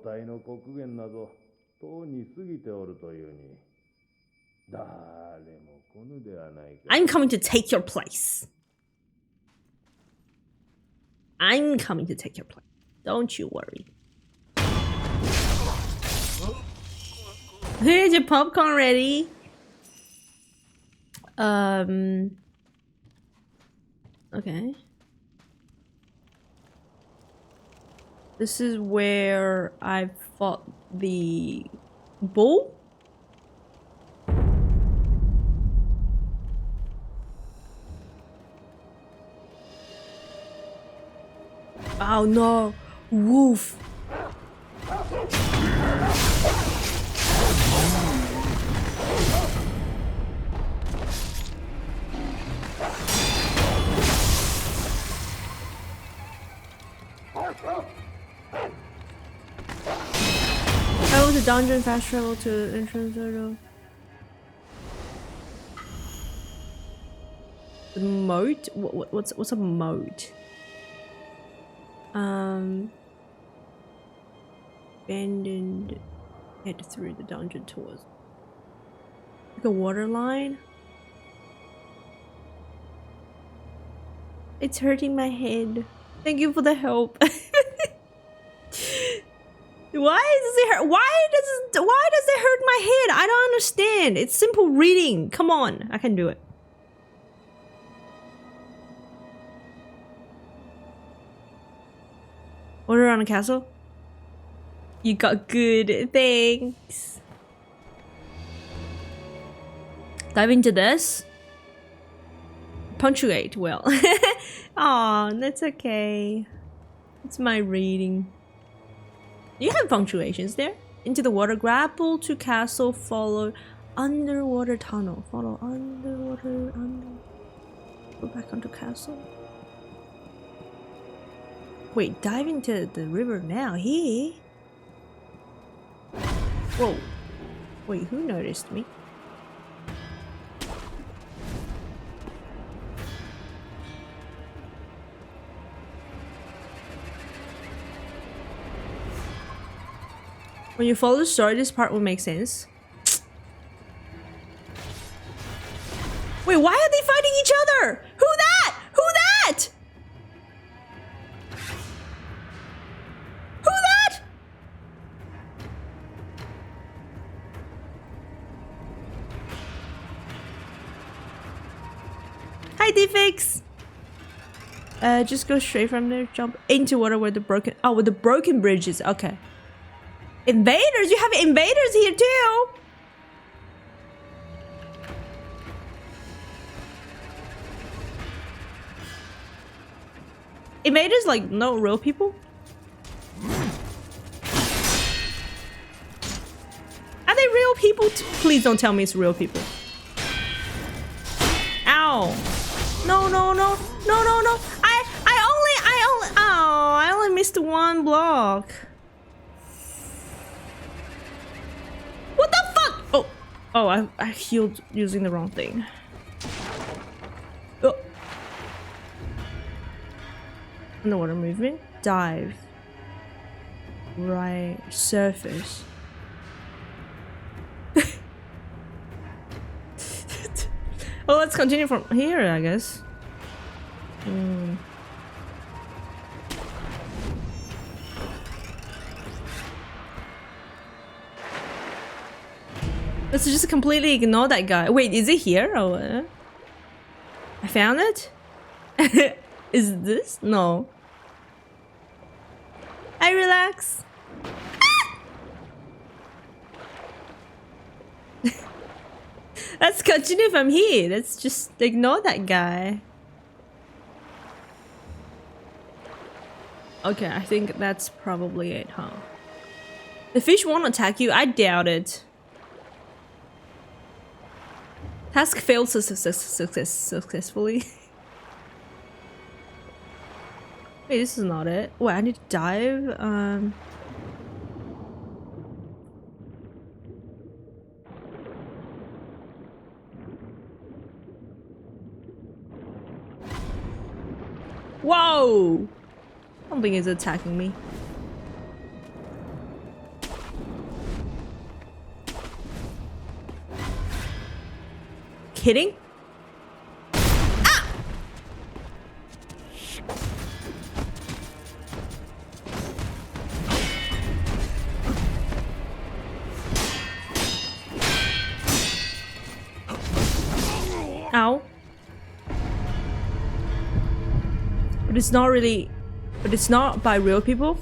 態の刻限などとうに過ぎておるというに、誰も来ぬではないか。I'm coming to take your place. I'm coming to take your place. Don't you worry. Here's your popcorn ready. Okay. This is where I fought the bull. Oh no, wolf. Travel to dungeon, fast travel to entrance portal. The moat? What's a moat? Abandoned. Head through the dungeon towards like a water line. It's hurting my head. Thank you for the help. Why does it hurt? Why does it hurt my head? I don't understand. It's simple reading. Come on, I can do it. Order on a castle? You got good, thanks. Dive into this. Punctuate well. Aw, that's okay. It's my reading. You have punctuations there. Into the water, grapple to castle, follow underwater tunnel. Follow underwater, go back onto castle. Wait, dive into the river now, here? Whoa. Wait, who noticed me? When you follow the story, this part will make sense. Wait, why are they fighting each other? Who that? Who that? Who that? Hi, Defix. Just go straight from there. Jump into water where the broken. Oh, with the broken bridges. Okay. Invaders? You have invaders here too! Invaders like no real people? Are they real people? Please don't tell me it's real people. Ow. No, no, no. No, no, no. I only missed one block. What the fuck? Oh, oh, I healed using the wrong thing. Oh. Underwater movement. Dive. Right. Surface. Well, let's continue from here, I guess. Let's just completely ignore that guy. Wait, is it here or what? I found it? Is this? No. I relax. Let's continue from here. Let's just ignore that guy. Okay, I think that's probably it, huh? The fish won't attack you? I doubt it. Task failed successfully. Wait, this is not it. Wait, I need to dive. Whoa! Something is attacking me. kidding? Ah! Ow. But it's not really... But it's not by real people?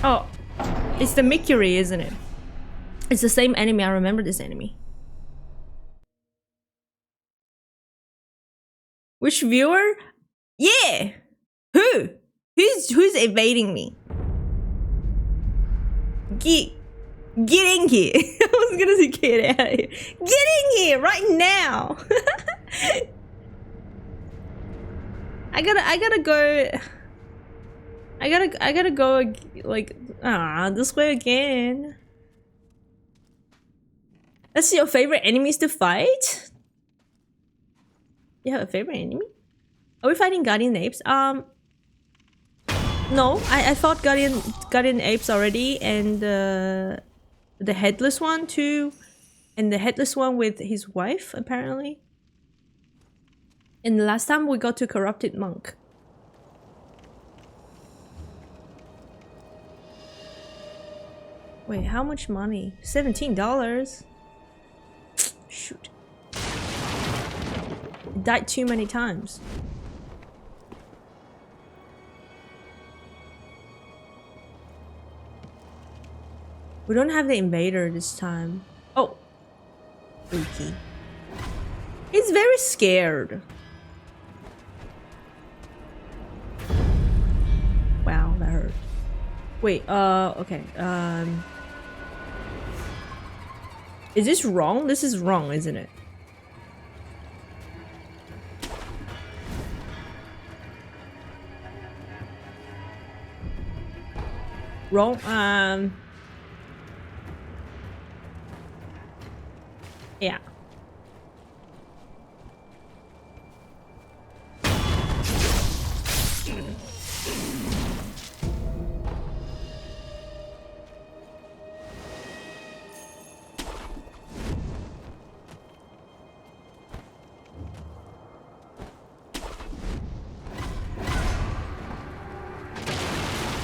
Oh, it's the Mikuri, isn't it? It's the same enemy. I remember this enemy. Which viewer? Yeah! Who? Who's evading me? Get in here. I was gonna say get out of here. Get in here right now. I gotta go. I gotta go like this way again. That's your favorite enemies to fight? You have a favorite enemy? Are we fighting Guardian Apes? No, I fought Guardian Apes already, and the headless one too, and the headless one with his wife apparently. And the last time we got to Corrupted Monk. Wait, how much money? $17. Shoot. I died too many times. We don't have the invader this time. Oh. Spooky. He's very scared. Wow, that hurt. Wait, okay. Is this wrong? This is wrong, isn't it? Wrong, yeah.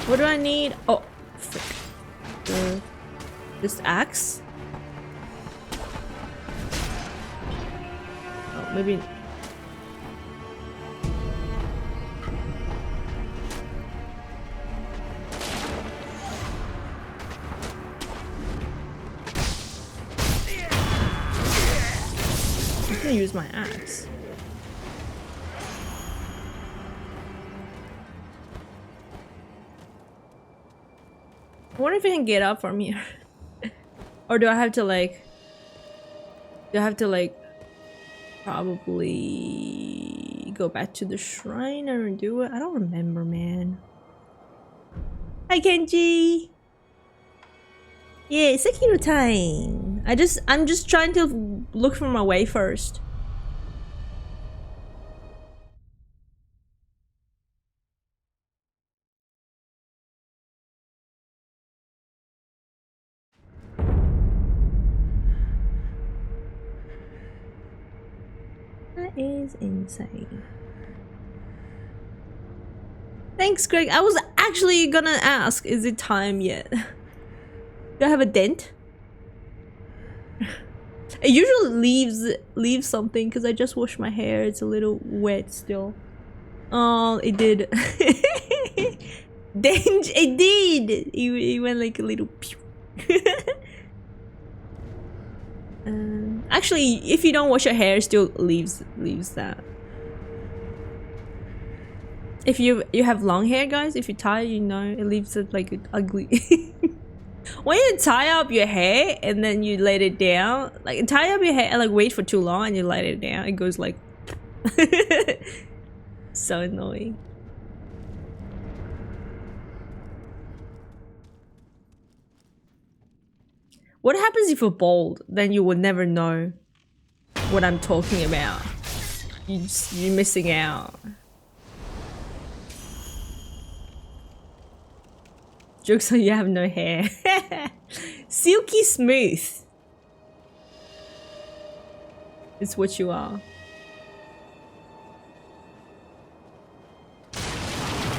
What do I need? Oh, frick. This axe? Oh, maybe. I'm gonna use my axe. I wonder if I can get up from here. Or do I have to like... probably go back to the shrine and do it? I don't remember, man. Hi, Kenji! Yeah, it's Sekiro time! I'm just trying to look for my way first. That is insane. Thanks, Greg. I was actually gonna ask, is it time yet? Do I have a dent? I usually leave something because I just washed my hair. It's a little wet still. Oh, it did. Dent, it did. It went like a little pew. Actually, if you don't wash your hair, it still leaves that. If you have long hair, guys, if you tie, you know, it leaves it like ugly. When you tie up your hair and then you let it down, like tie up your hair and like wait for too long and you let it down, it goes like so annoying. What happens if you're bald? Then you would never know what I'm talking about. You're missing out. Jokes on you have no hair. Silky smooth. It's what you are.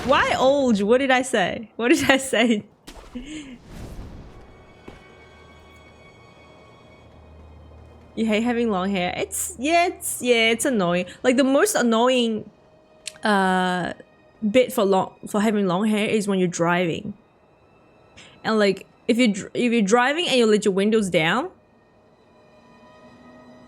Why old? What did I say? What did I say? You hate having long hair. It's annoying. Like the most annoying bit for having long hair is when you're driving. And like if you're driving and you let your windows down,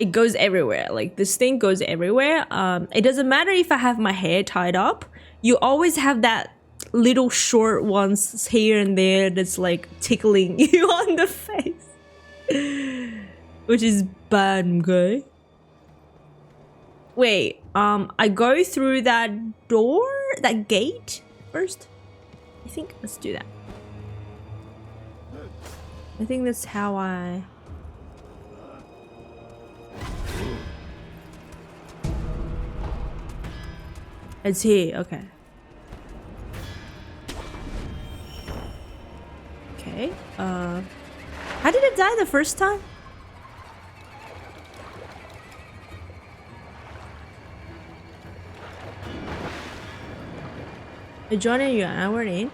it goes everywhere. Like this thing goes everywhere. It doesn't matter if I have my hair tied up. You always have that little short ones here and there that's like tickling you on the face. Which is bad, okay? Wait, I go through that door? That gate first? I think let's do that. I think that's how I... It's here, okay. Okay, how did it die the first time? I joined you an hour in.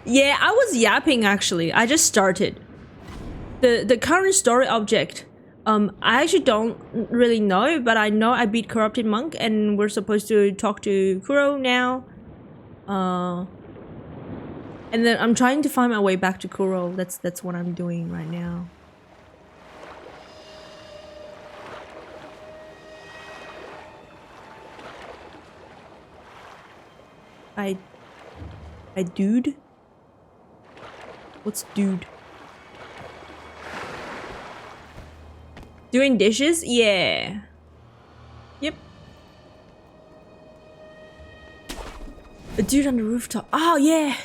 Yeah, I was yapping actually. I just started. The current story object. I actually don't really know, but I know I beat Corrupted Monk and we're supposed to talk to Kuro now. And then I'm trying to find my way back to Kuro. That's what I'm doing right now. I dude? What's dude? Doing dishes? Yeah. Yep. A dude on the rooftop. Oh, yeah.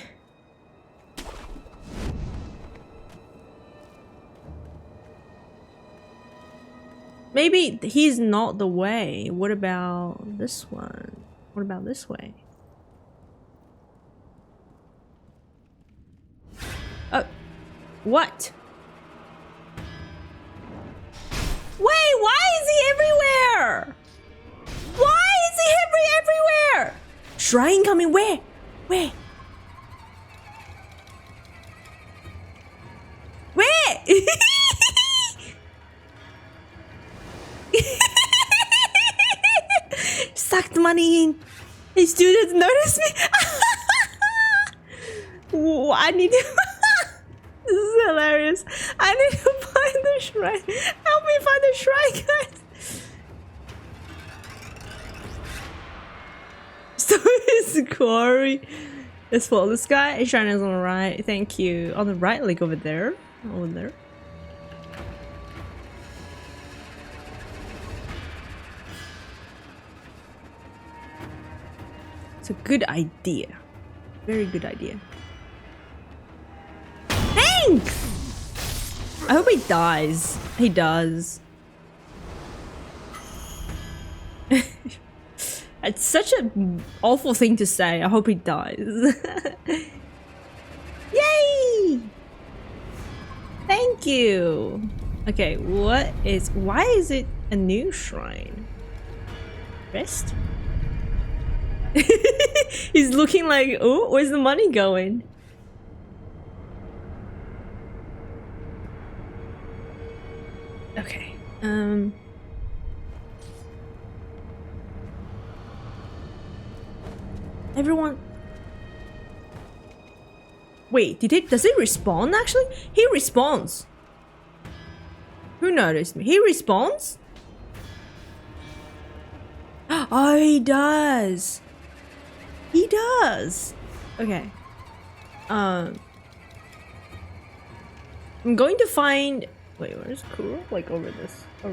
Maybe he's not the way. What about this one? What about this way? What? Wait, why is he everywhere? Why is he everywhere? Shrine coming where? Where? Where? Sucked money in. His students notice me. Whoa, I need to... This is hilarious. I need to find the shrine. Help me find the shrine, guys. So is quarry. Let's follow this guy. Shrine is on the right. Thank you. On the right, like over there. Over there. It's a good idea. Very good idea. Thanks! I hope he dies. He does. It's such an awful thing to say. I hope he dies. Yay! Thank you. Okay, why is it a new shrine? Rest? He's looking like, oh, where's the money going? Okay. Everyone. Wait, does it respawn actually? He respawns. Who noticed me? He respawns? Oh, he does. He does. Okay. I'm going to find... Wait, where's Kuro? Like over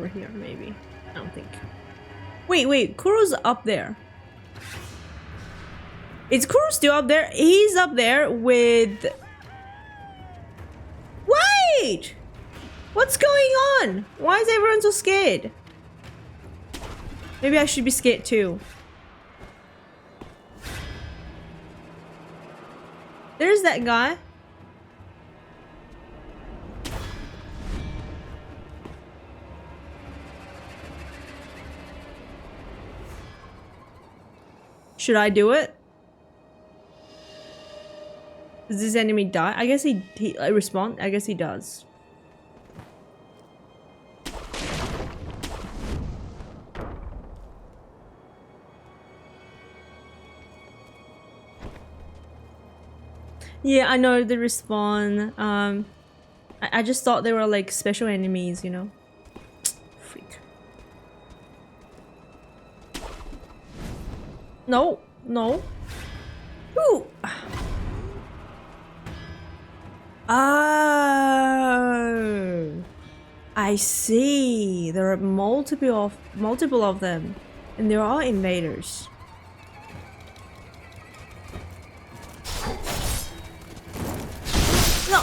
here, maybe. I don't think. Wait, Kuro's up there. Is Kuro still up there? He's up there with... Wait! What's going on? Why is everyone so scared? Maybe I should be scared too. There's that guy. Should I do it? Does this enemy die? I guess he respawn. I guess he does. Yeah, I know the respawn. I just thought they were like special enemies, you know. Freak. No, no. Ooh. Oh, I see. There are multiple of them, and they're all invaders. No.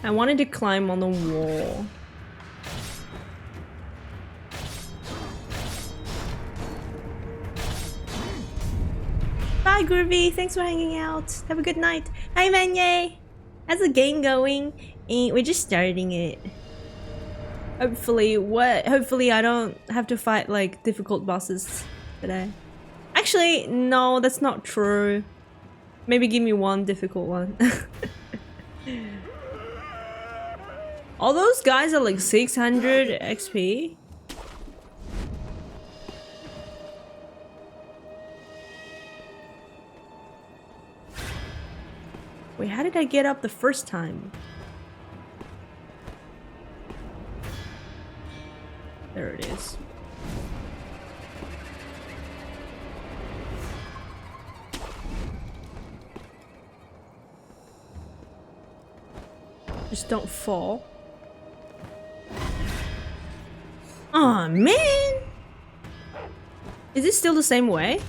I wanted to climb on the wall. Bye, Groovy. Thanks for hanging out. Have a good night. Hi, Manye. How's the game going? We're just starting it. Hopefully, hopefully I don't have to fight like difficult bosses today. Actually, no, that's not true. Maybe give me one difficult one. All those guys are like 600 XP. Wait, how did I get up the first time? There it is. Just don't fall. Aw, man! Is it still the same way?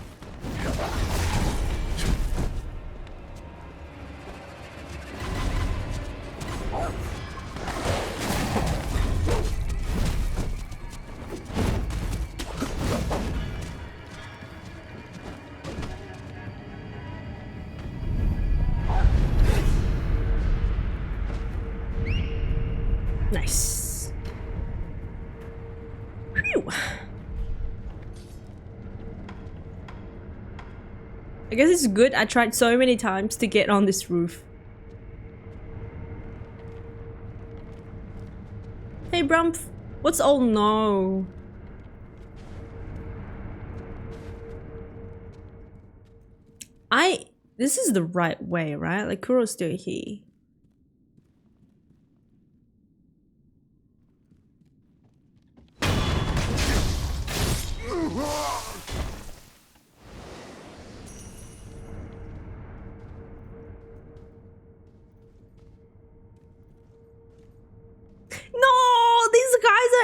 Nice. Phew. I guess it's good. I tried so many times to get on this roof. Hey, Brumph. What's oh no? This is the right way, right? Like Kuro's still here.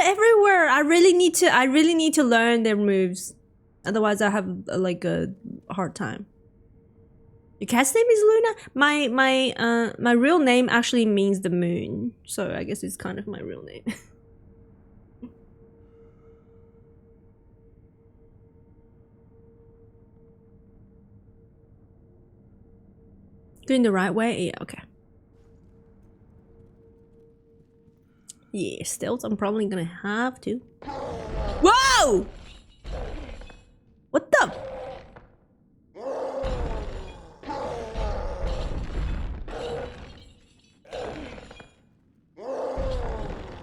Everywhere. I really need to learn their moves. Otherwise I have like a hard time. Your cat's name is Luna? My real name actually means the moon. So I guess it's kind of my real name. Doing the right way? Yeah, okay. Yeah, stealth, I'm probably gonna have to. Whoa! What the?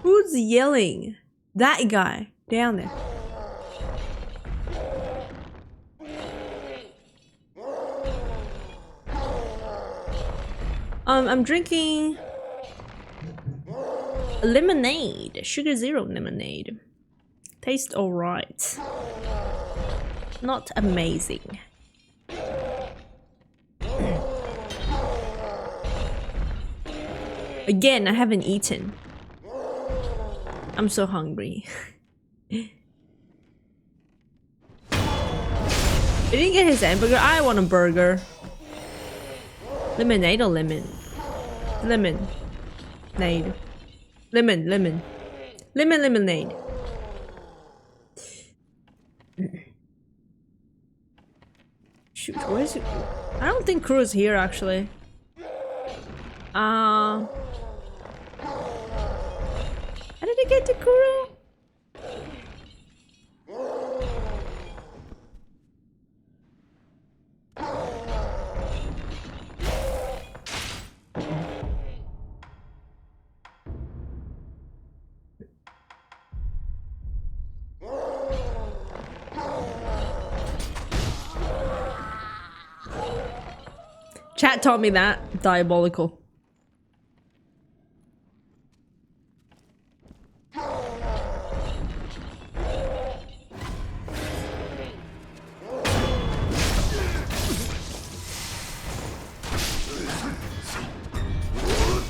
Who's yelling? That guy down there. I'm drinking lemonade, sugar zero lemonade. Tastes alright. Not amazing. Again, I haven't eaten. I'm so hungry. He didn't get his hamburger. I want a burger. Lemonade or lemon? Lemon. Nade. Lemon, lemon. Lemon, lemonade. Shoot, where is it? I don't think Crew is here actually. How did I get to Kuro? Chat taught me that. Diabolical.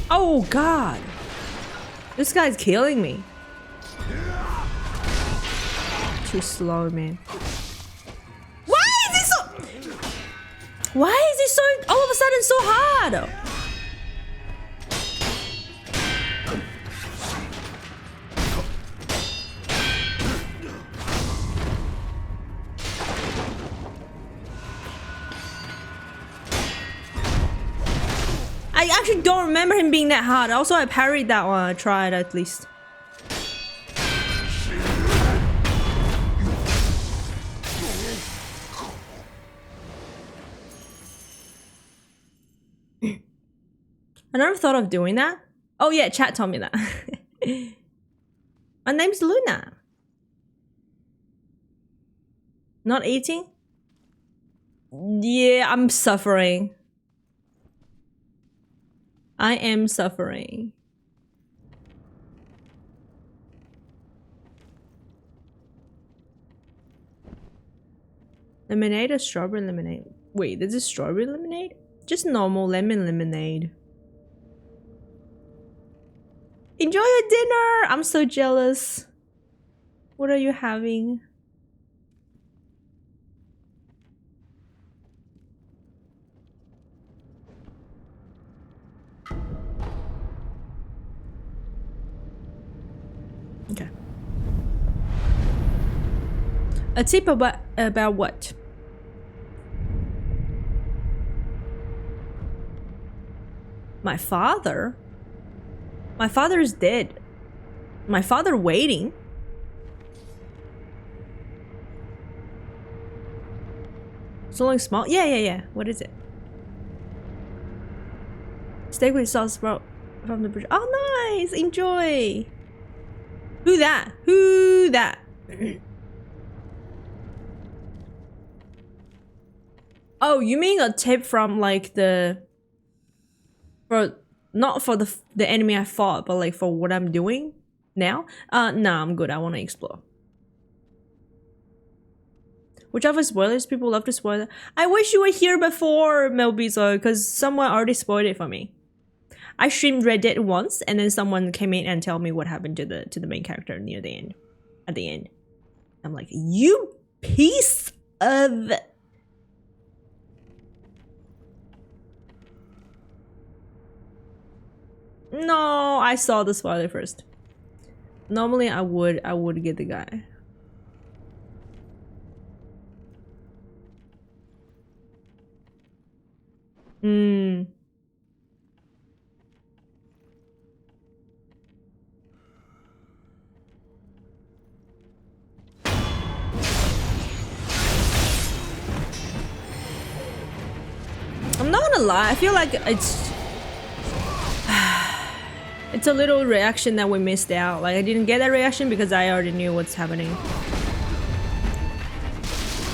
Oh god! This guy's killing me. Too slow, man. Why is he so... Why is he so... all of a sudden so hard? I actually don't remember him being that hard. Also, I parried that one. I tried at least. I never thought of doing that. Oh yeah, chat told me that. My name's Luna. Not eating? Yeah, I'm suffering. I am suffering. Lemonade or strawberry lemonade? Wait, this is strawberry lemonade? Just normal lemon lemonade. Enjoy your dinner! I'm so jealous. What are you having? Okay. A tip about what? My father? My father is dead. My father waiting? Something small? Yeah. What is it? Steak with sauce from the bridge. Oh, nice! Enjoy! Who that? Who that? Oh, you mean a tip from like the... Not for the enemy I fought, but like for what I'm doing now? Nah, I'm good. I want to explore. Whichever spoilers, people love to spoil. I wish you were here before, Melbizo, because someone already spoiled it for me. I streamed Red Dead once, and then someone came in and told me what happened to the main character near the end. At the end, I'm like, you piece of... No, I saw the spoiler first. Normally, I would get the guy. I'm not gonna lie, I feel like it's a little reaction that we missed out. Like, I didn't get that reaction because I already knew what's happening.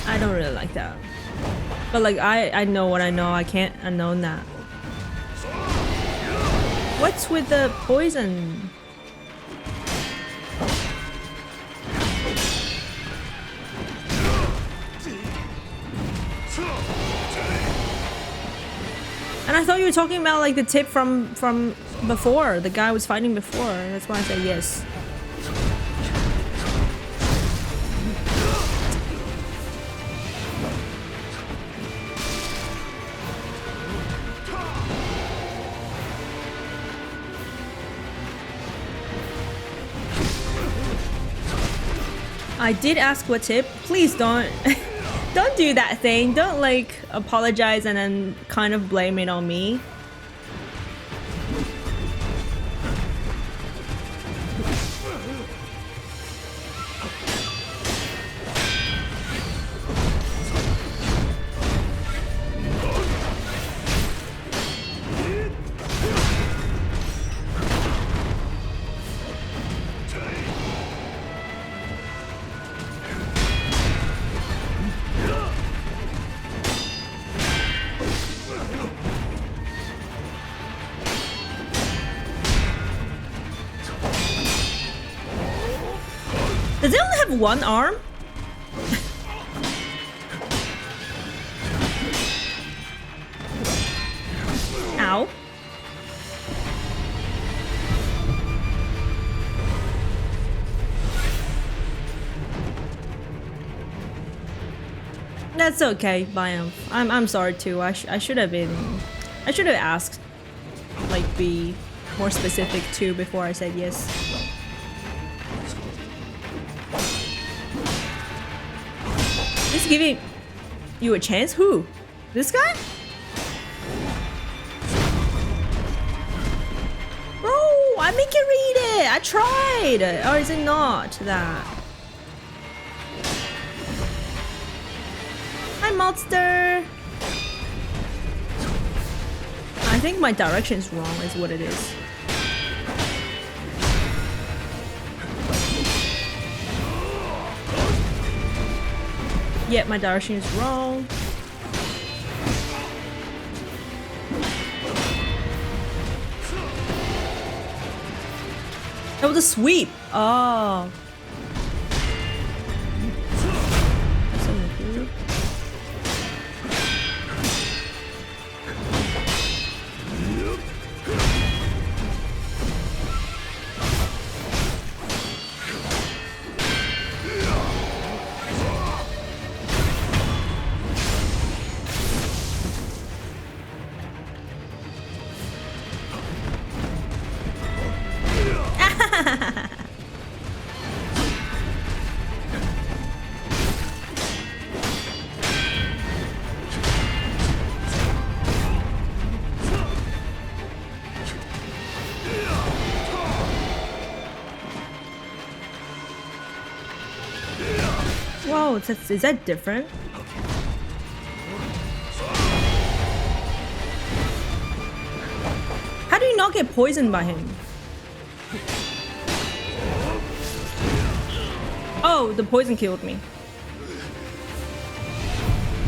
I don't really like that. But like, I know what I know. I can't unknown that. What's with the poison? And I thought you were talking about like the tip from before. The guy was fighting before. That's why I said yes. I did ask what tip. Please don't don't do that thing. Don't like apologize and then kind of blame it on me. Does it only have one arm? Ow. That's okay, Biome. I'm sorry too. I should have asked, like, be more specific too before I said yes. He's giving you a chance? Who? This guy? Bro, I make you read it! I tried! Or is it not that? Hi, monster! I think my direction's wrong is what it is. Yeah, my direction is wrong. That was a sweep. Oh. Whoa, is that different? How do you not get poisoned by him? Oh, the poison killed me.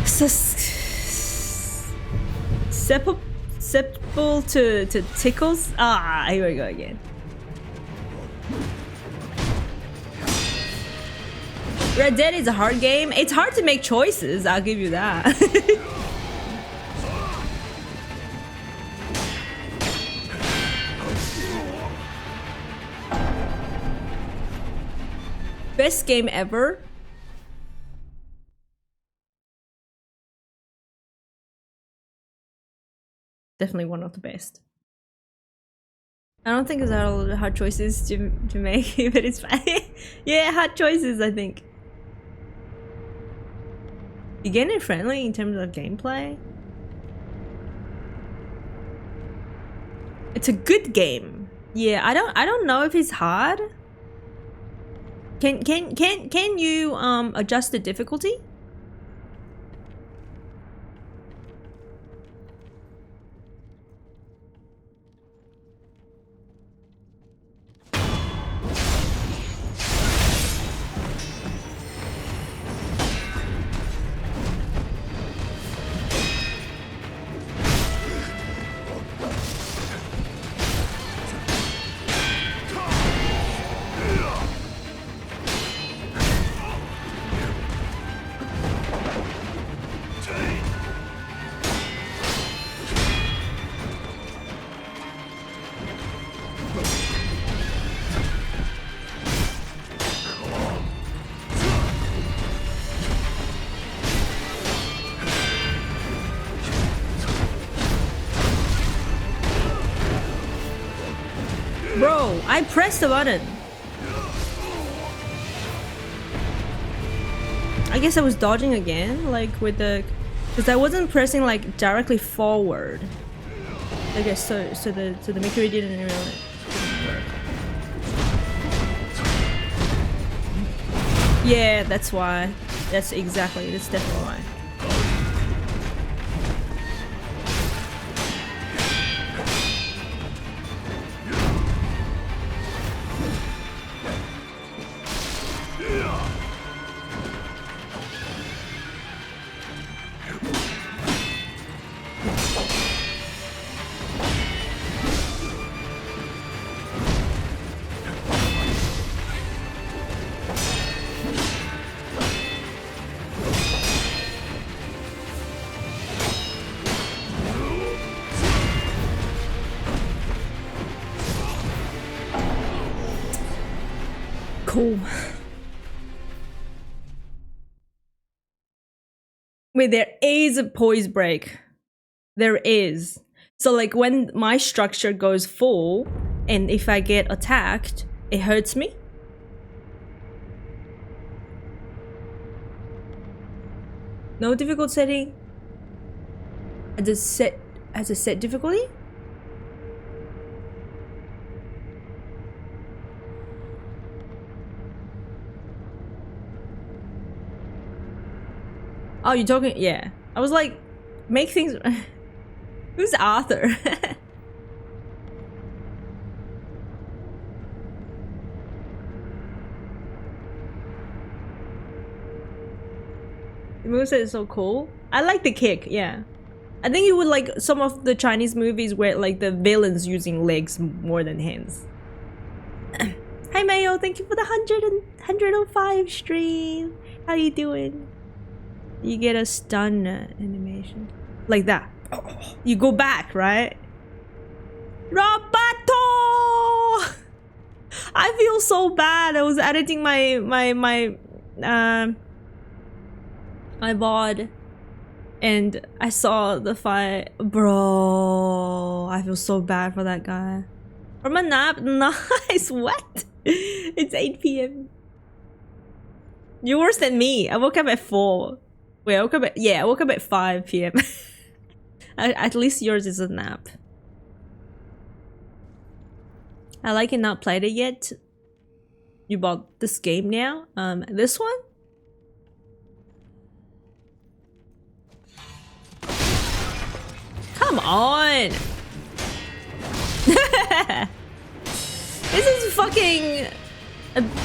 Susceptible to tickles? Ah, here we go again. Red Dead is a hard game. It's hard to make choices, I'll give you that. Best game ever? Definitely one of the best. I don't think it's all hard choices to make, but it's fine. Yeah, hard choices, I think. You getting it friendly in terms of gameplay? It's a good game. Yeah, I don't know if it's hard. Can you adjust the difficulty? Bro, I pressed the button. I guess I was dodging again, like with the, because I wasn't pressing like directly forward. I guess so the Mercury didn't really work. Yeah, that's why. That's definitely why. Cool. Wait, there is a poise break. There is. So like when my structure goes full and if I get attacked, it hurts me. No difficult setting. As a set difficulty? Oh, you're talking? Yeah. I was like, make things. Who's Arthur? The moveset is so cool. I like the kick, yeah. I think you would like some of the Chinese movies where like the villains using legs more than hands. Hi Mayo, thank you for the 105 stream. How you doing? You get a stun animation. Like that. You go back, right? Roboto! I feel so bad. I was editing my VOD and I saw the fight. Bro, I feel so bad for that guy. From a nap? Nice. What? It's 8 p.m. You're worse than me. I woke up at 4. Wait, I woke up at 5 p.m. At least yours is a nap. I like it, not played it yet. You bought this game now? This one? Come on! This is fucking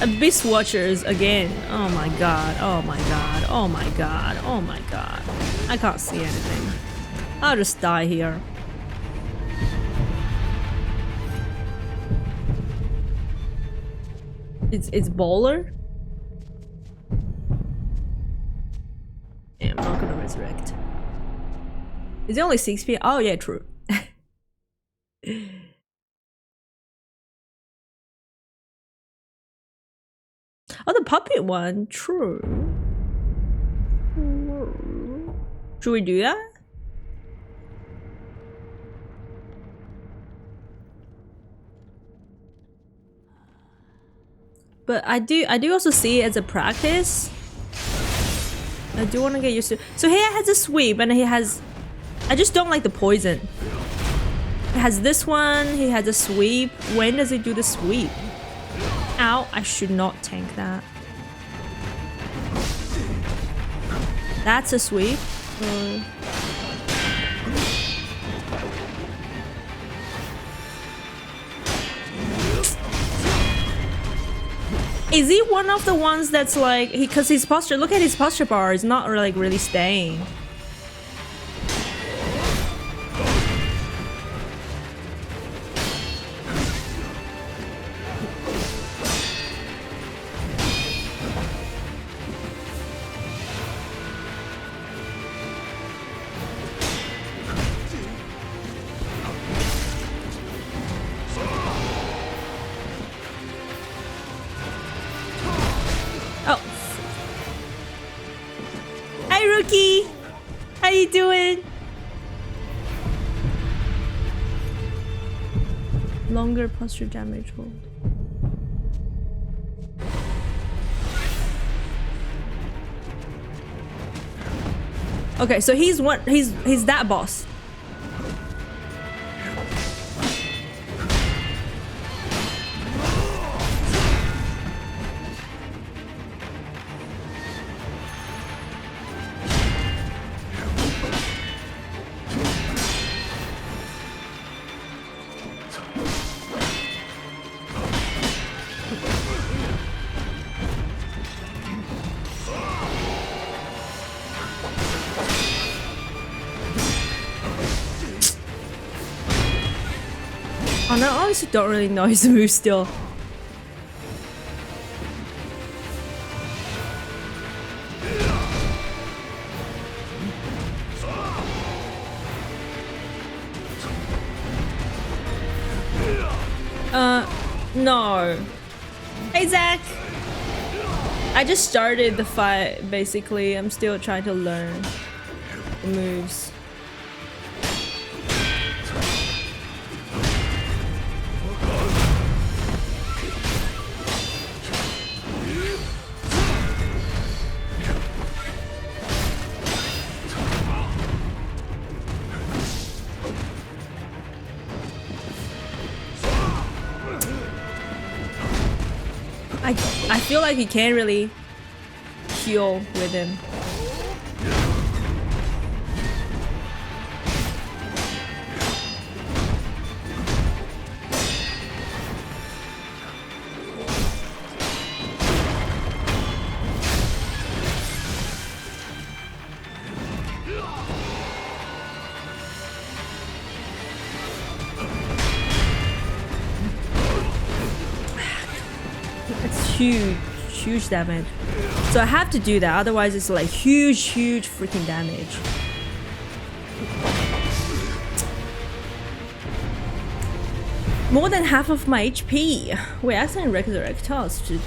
Abyss Watchers again. Oh my god, oh my god, oh my god, oh my god. I can't see anything. I'll just die here. It's bowler? Yeah, I'm not gonna resurrect. Is it only 6 p.m? Oh yeah, true. Oh, the puppet one. True. Should we do that? But I do also see it as a practice. I do want to get used to. So here has a sweep, and he has. I just don't like the poison. It has this one. He has a sweep. When does he do the sweep? Ow! I should not tank that. That's a sweep. Is he one of the ones that's like, because his posture, look at his posture bar, is not like really staying. Longer posture damage hold. Okay, so he's that boss. Oh no, I honestly don't really know his move still. No. Hey Zach! I just started the fight, basically. I'm still trying to learn the moves. I feel like he can't really heal with him. Huge damage. So I have to do that, otherwise it's like huge freaking damage. More than half of my HP. Wait, I can resurrect us to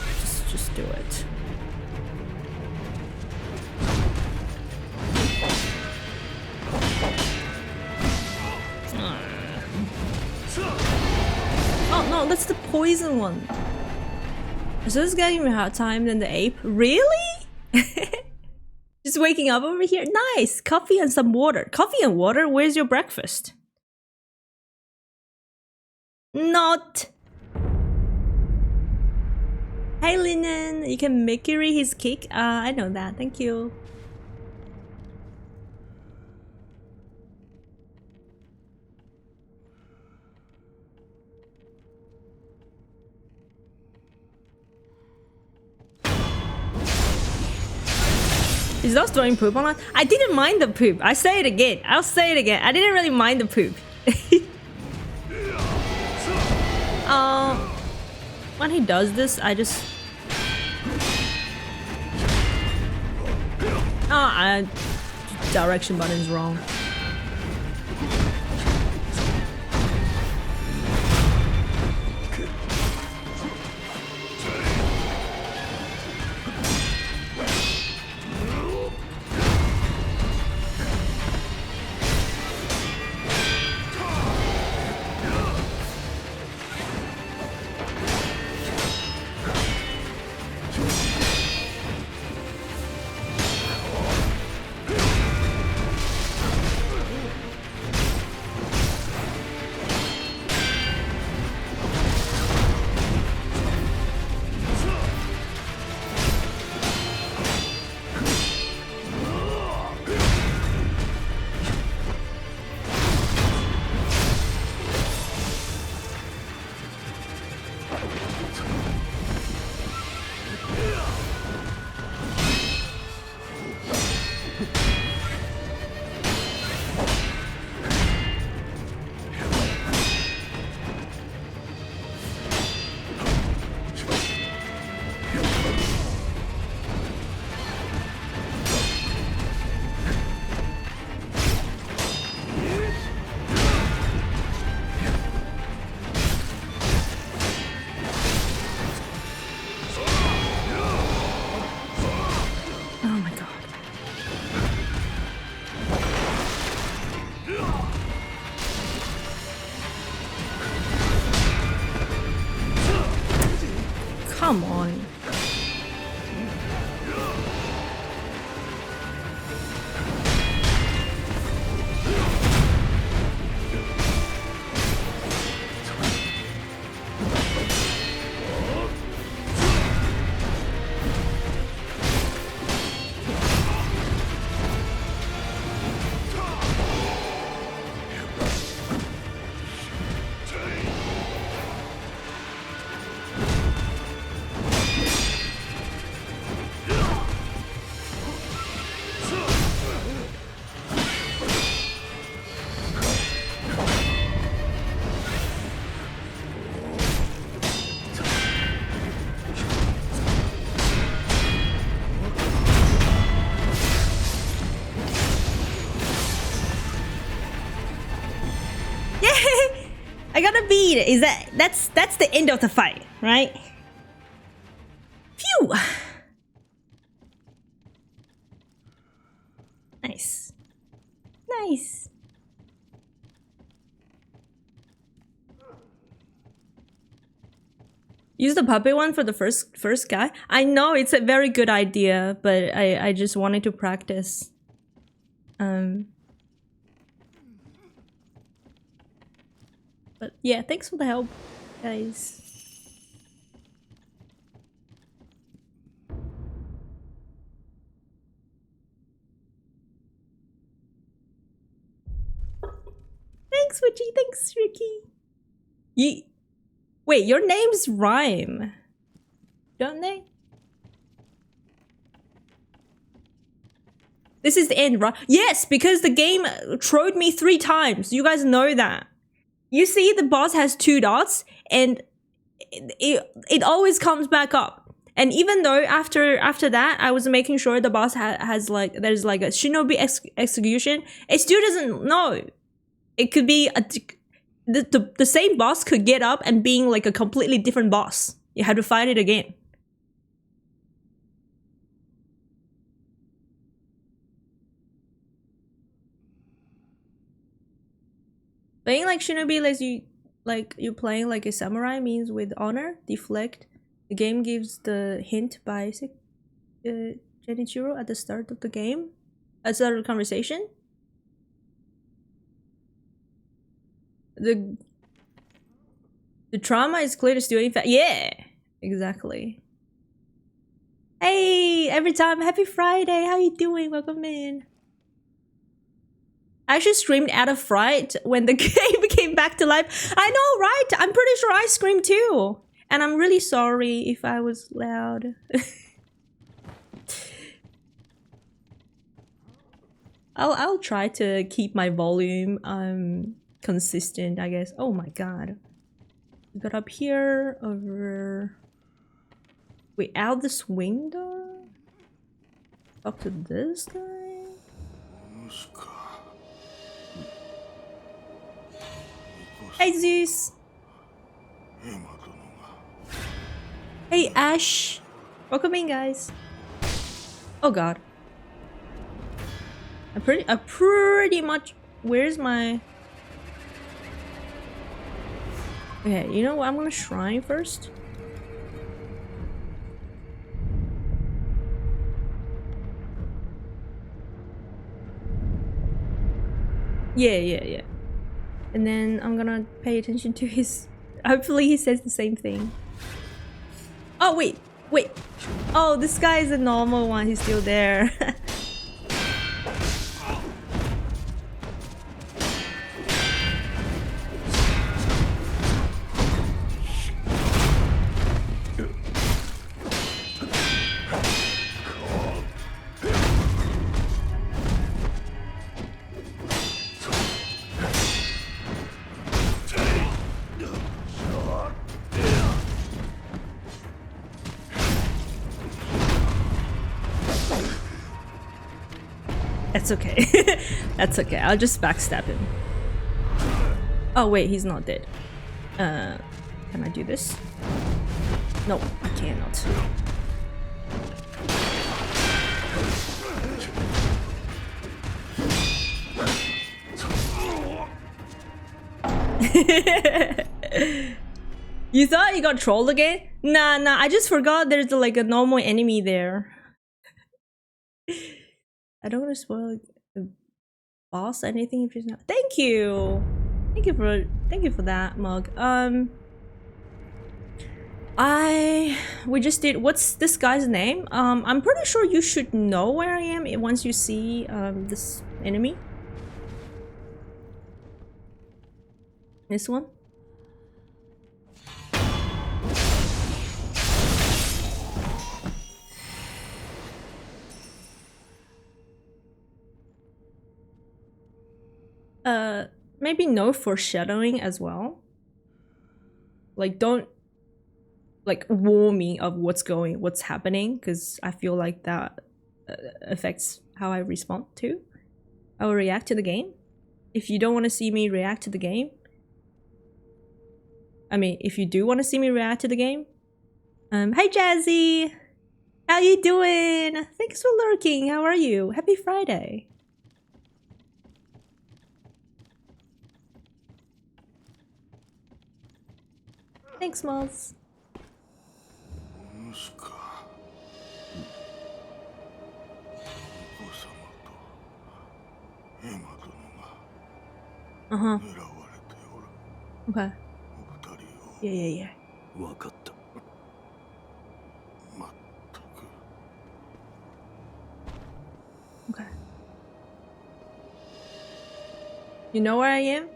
just do it. Oh no, that's the poison one. So this guy giving me a hard time than the ape? Really? Just waking up over here? Nice! Coffee and some water. Coffee and water? Where's your breakfast? Not! Hey Linen! You can Mercury his kick? I know that, thank you. Is that throwing poop on us? I didn't mind the poop. I say it again. I'll say it again. I didn't really mind the poop. When he does this, I just... direction button's wrong. Come on. it. Is that's the end of the fight, right? Phew. Nice. Nice. Use the puppet one for the first guy. I know it's a very good idea, but I just wanted to practice. But yeah, thanks for the help, guys. Thanks, Witchy. Thanks, Ricky. Wait, your names rhyme, don't they? This is the end, right? Yes, because the game trod me 3 times. You guys know that. You see the boss has 2 dots and it always comes back up. And even though after that I was making sure the boss has like there's like a shinobi execution, it still doesn't know. It could be the same boss could get up and being like a completely different boss. You have to fight it again. Playing like shinobi lets you like you're playing like a samurai means with honor, deflect. The game gives the hint by Genichiro at the start of the game. At the start of the conversation. The trauma is clear to steal. In fact, yeah, exactly. Hey, every time, happy Friday. How you doing? Welcome in. I actually screamed out of fright when the game came back to life. I know, right? I'm pretty sure I screamed too. And I'm really sorry if I was loud. I'll try to keep my volume consistent, I guess. Oh my god. We got up here over. Wait, out this window? Talk to this guy? Hey Zeus! Hey Ash! Welcome in, guys. Oh god. I pretty much. Where's my? Okay, you know what? I'm gonna shrine first. Yeah. And then I'm gonna pay attention to his. Hopefully, he says the same thing. Oh wait. Oh, this guy is a normal one. He's still there. That's okay. That's okay. I'll just backstab him. Oh wait, he's not dead. Can I do this? No, I cannot. You thought you got trolled again? Nah, I just forgot there's like a normal enemy there. I don't want to spoil the boss anything if he's not. Thank you for that, Mug. We just did. What's this guy's name? I'm pretty sure you should know where I am once you see this enemy. This one. Maybe no foreshadowing as well. Like, don't like warn me of what's happening, because I feel like that affects how I respond to. I will react to the game. If you don't want to see me react to the game, I mean, if you do want to see me react to the game. Hi Jazzy! How you doing? Thanks for lurking. How are you? Happy Friday. Thanks, Moz. Uh-huh. Okay. Yeah. Okay. You know where I am?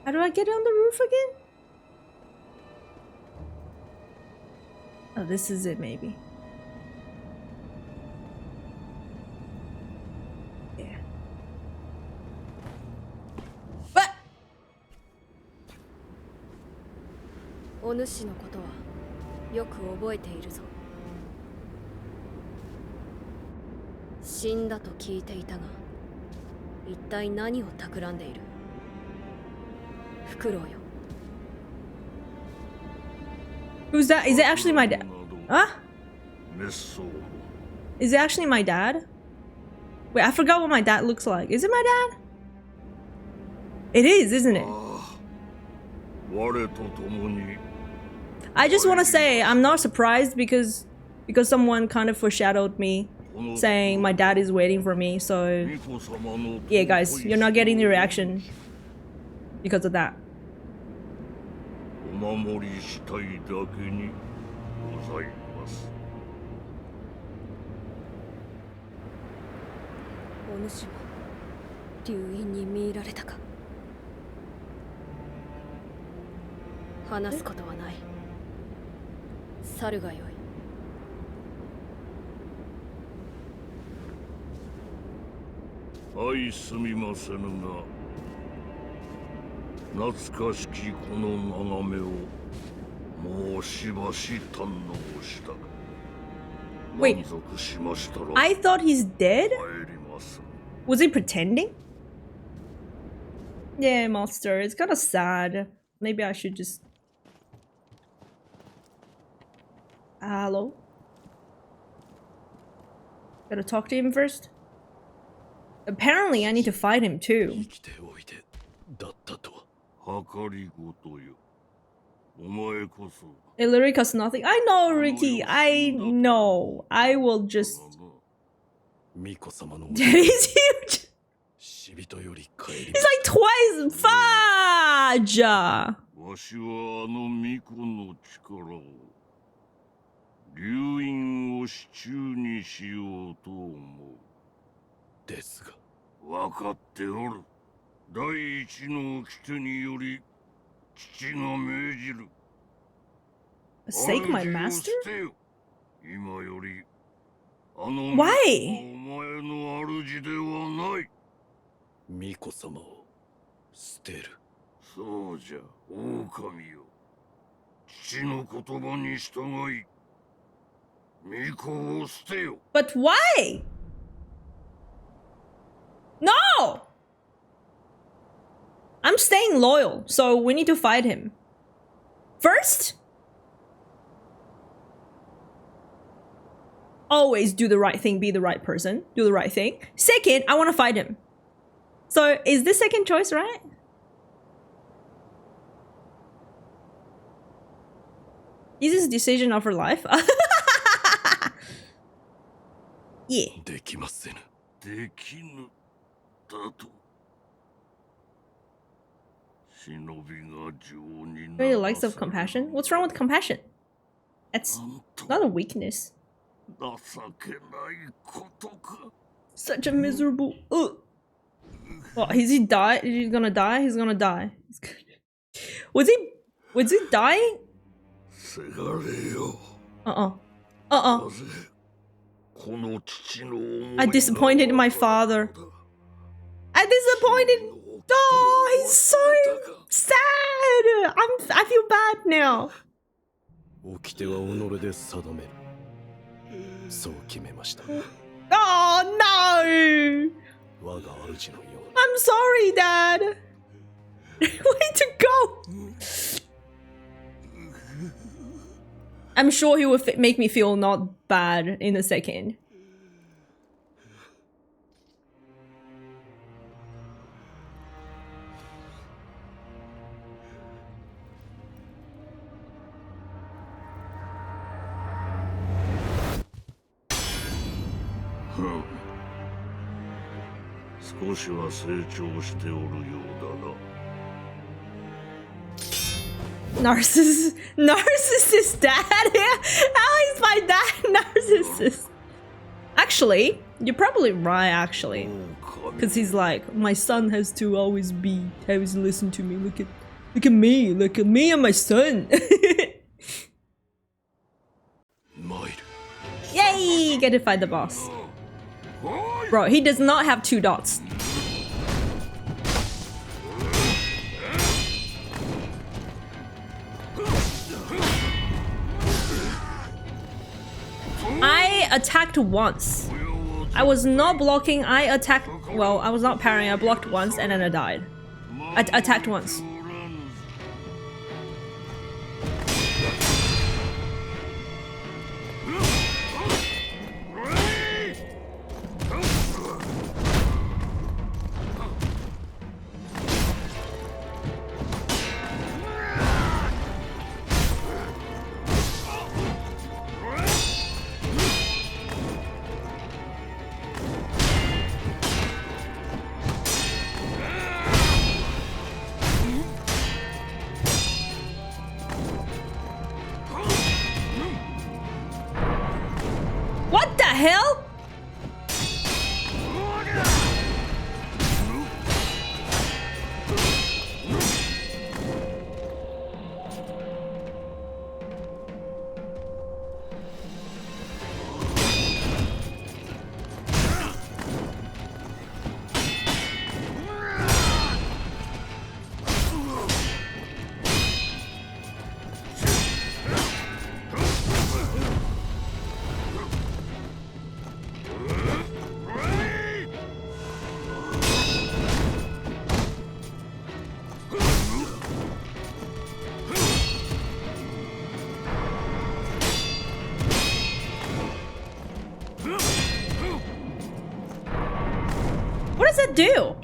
How do I get on the roof again? Oh, this is it, maybe. Yeah. What? お主のことはよく覚えているぞ。死んだと聞いていたが、一体何を企んでいる？フクロウよ。 Who's that? Is it actually my dad? Huh? Is it actually my dad? Wait, I forgot what my dad looks like. Is it my dad? It is, isn't it? I just want to say I'm not surprised because someone kind of foreshadowed me saying my dad is waiting for me. So yeah, guys, you're not getting the reaction because of that. お守りしたいだけにございます。お主は流因に見入られたか。話すことはない。去るがよい。はい、すみませぬが。 懐かしきこの眺めをもうしばし堪能した。 Wait, 満足しましたら I thought he's dead? 帰ります。 Was he pretending? Yeah, monster. It's kind of sad. Maybe I should just... Hello? Gotta talk to him first? Apparently, I need to fight him too. だったとは。計りごとよ。お前こそ。 It literally costs nothing. I know, Ricky. I know. I will just... He's huge. He's like twice. Fudge. わしはあの巫女の力を流因を手中にしようと思う。ですが。分かっておる。 第一の掟により父が命じる。 Forsake my master? 今よりあの Why? お前の主ではない。巫女様を捨てる。そうじゃ、狼よ。父の言葉に従い、巫女を捨てよ。 But why? No! I'm staying loyal, so we need to fight him. First, always do the right thing, be the right person, do the right thing. Second, I want to fight him. So is this second choice right? Is this decision of her life? Yeah. できませぬ。できぬだと。 Really likes of compassion? What's wrong with compassion? That's not a weakness. Such a miserable. Ugh. What? Is he die? Is he gonna die? He's gonna die. Was he dying? せがれよ。Uh-uh. Uh-uh. なぜここの父の思い I disappointed my father. I disappointed. Oh, he's so sad. I feel bad now. 掟は己で定める。そう決めました。 Oh no. 我が主のように。 I'm sorry, Dad. Way to go. I'm sure he will make me feel not bad in a second. Hmm. 少しは成長しておるようだな。 Narcissist dad? How is my dad narcissist? Actually, you're probably right, actually. もう神 Because he's like, my son has to always listen to me. Look at me and my son. 参る。 Yay! Get to fight the boss. Bro, he does not have 2 dots. I attacked once. I was not blocking, I attacked, well, I was not parrying, I blocked once and then I died. I attacked once. What the hell? What does that do?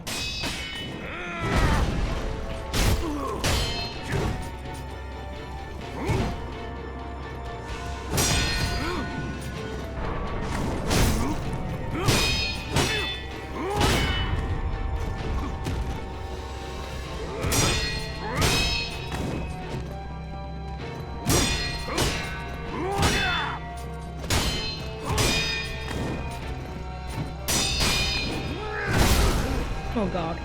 Oh god.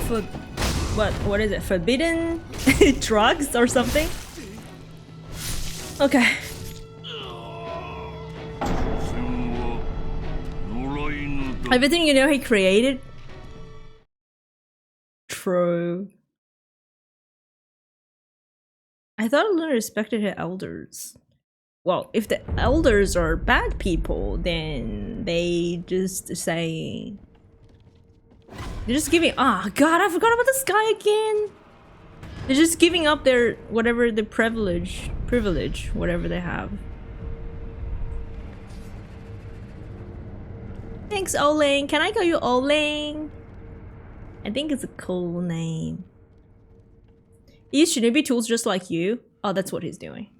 For what is it? Forbidden drugs or something? Okay. 野良犬だ Everything you know he created? True. I thought Luna respected her elders. Well, if the elders are bad people, then they just say... They're just giving... Ah, God, I forgot about this guy again! They're just giving up their... whatever the privilege, whatever they have. Thanks, Oling. Can I call you Oling? I think it's a cool name. He used Shinobi tools just like you. Oh, that's what he's doing.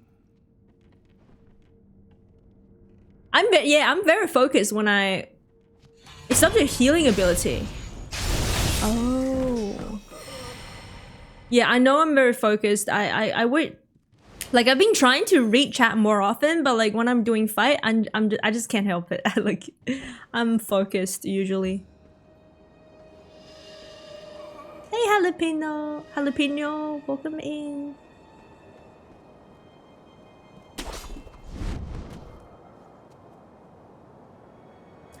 I'm very focused when I... It's such a healing ability. Oh. Yeah, I know I'm very focused. I would Like I've been trying to read chat more often, but like when I'm doing fight, I just can't help it. Like I'm focused usually. Hey jalapeno, welcome in.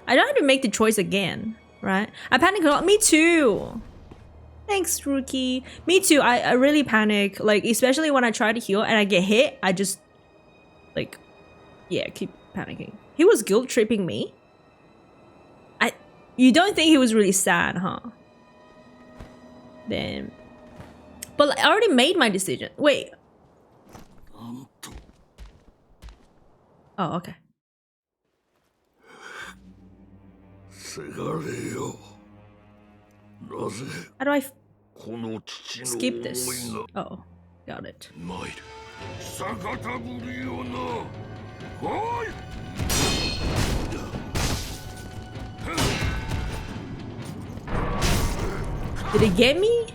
I don't have to make the choice again, right? I panic a lot. Me too. Thanks, Rookie. Me too. I really panic. Like, especially when I try to heal and I get hit, I just, like, yeah, keep panicking. He was guilt tripping me. You don't think he was really sad, huh? Then, but like, I already made my decision. Wait. Oh, okay. How do I skip this? Oh, got it. Did it get me?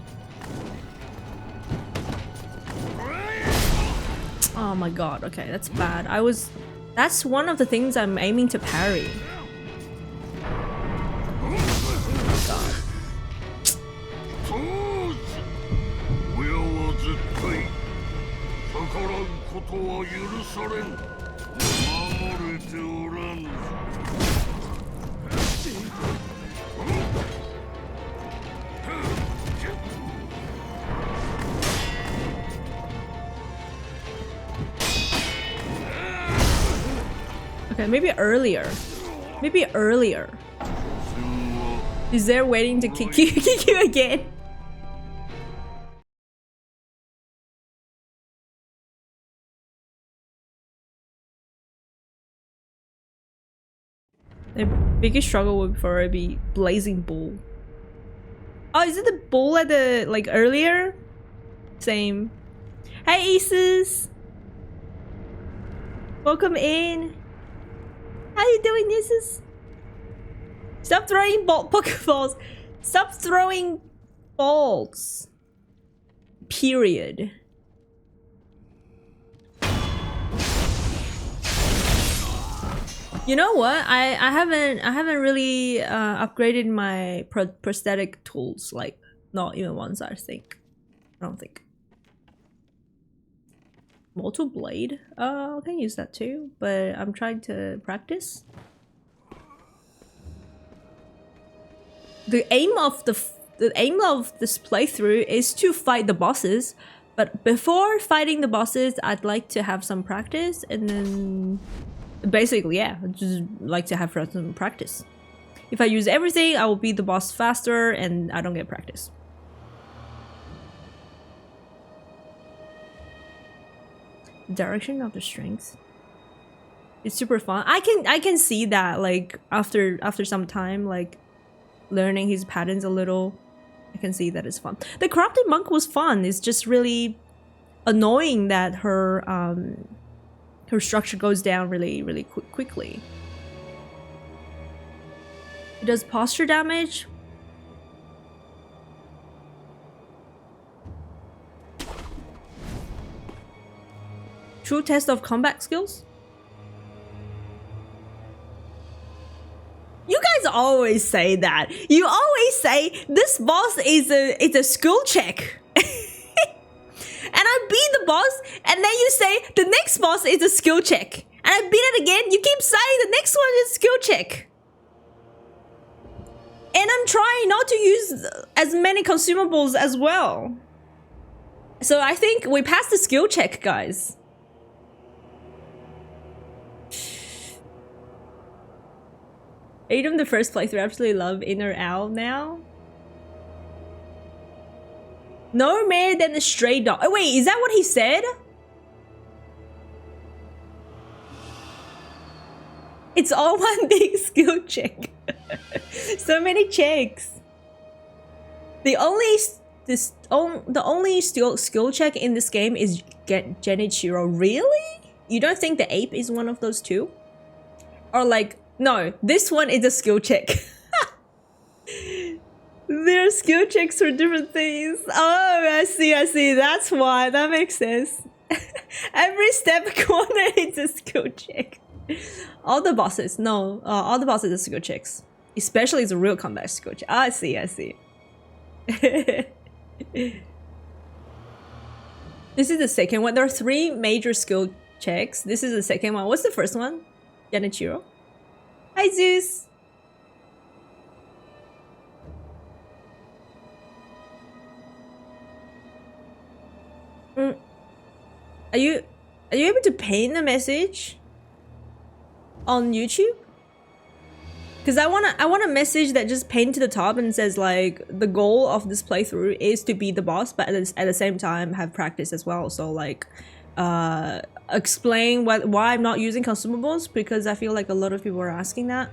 Oh my god, okay, that's bad. That's one of the things I'm aiming to parry. God. Okay, maybe earlier. Maybe earlier. Is there waiting to kick you again? The biggest struggle would probably be Blazing Bull. Oh, is it the bull at the, like, earlier? Same. Hey, Aces! Welcome in. How you doing, Aces? Stop throwing Pokeballs. Stop throwing balls. Period. You know what? I haven't really upgraded my prosthetic tools, like not even once. I don't think. Mortal Blade. I can use that too, but I'm trying to practice. The aim of this playthrough is to fight the bosses, but before fighting the bosses, I'd like to have some practice, and then basically, yeah, I just like to have some practice. If I use everything, I will beat the boss faster, and I don't get practice. Direction of the strength. It's super fun. I can see that, like, after some time, like learning his patterns a little, I can see that it's fun. The Corrupted Monk was fun. It's just really annoying that her structure goes down really quickly. It does posture damage. True test of combat skills. You guys always say that. You always say this boss is a skill check. And I beat the boss, and then you say the next boss is a skill check. And I beat it again, you keep saying the next one is skill check. And I'm trying not to use as many consumables as well. So I think we passed the skill check, guys. Aiden, the first playthrough, I absolutely love Inner Owl now. No more than a stray dog. Oh wait, is that what he said? It's all one big skill check. So many checks. The only skill check in this game is get Genichiro. Really? You don't think the ape is one of those two? Or like, no, this one is a skill check. There are skill checks for different things. Oh, I see. That's why. That makes sense. Every step corner is a skill check. All the bosses, no, all the bosses are skill checks. Especially the real combat skill check. I see, I see. This is the second one. There are 3 major skill checks. This is the second one. What's the first one? Yanichiro. Hi, Zeus. Are you able to paint a message on YouTube? Because I want a message that just paint to the top and says like the goal of this playthrough is to beat the boss, but at the same time have practice as well. So like explain why I'm not using consumables, because I feel like a lot of people are asking that.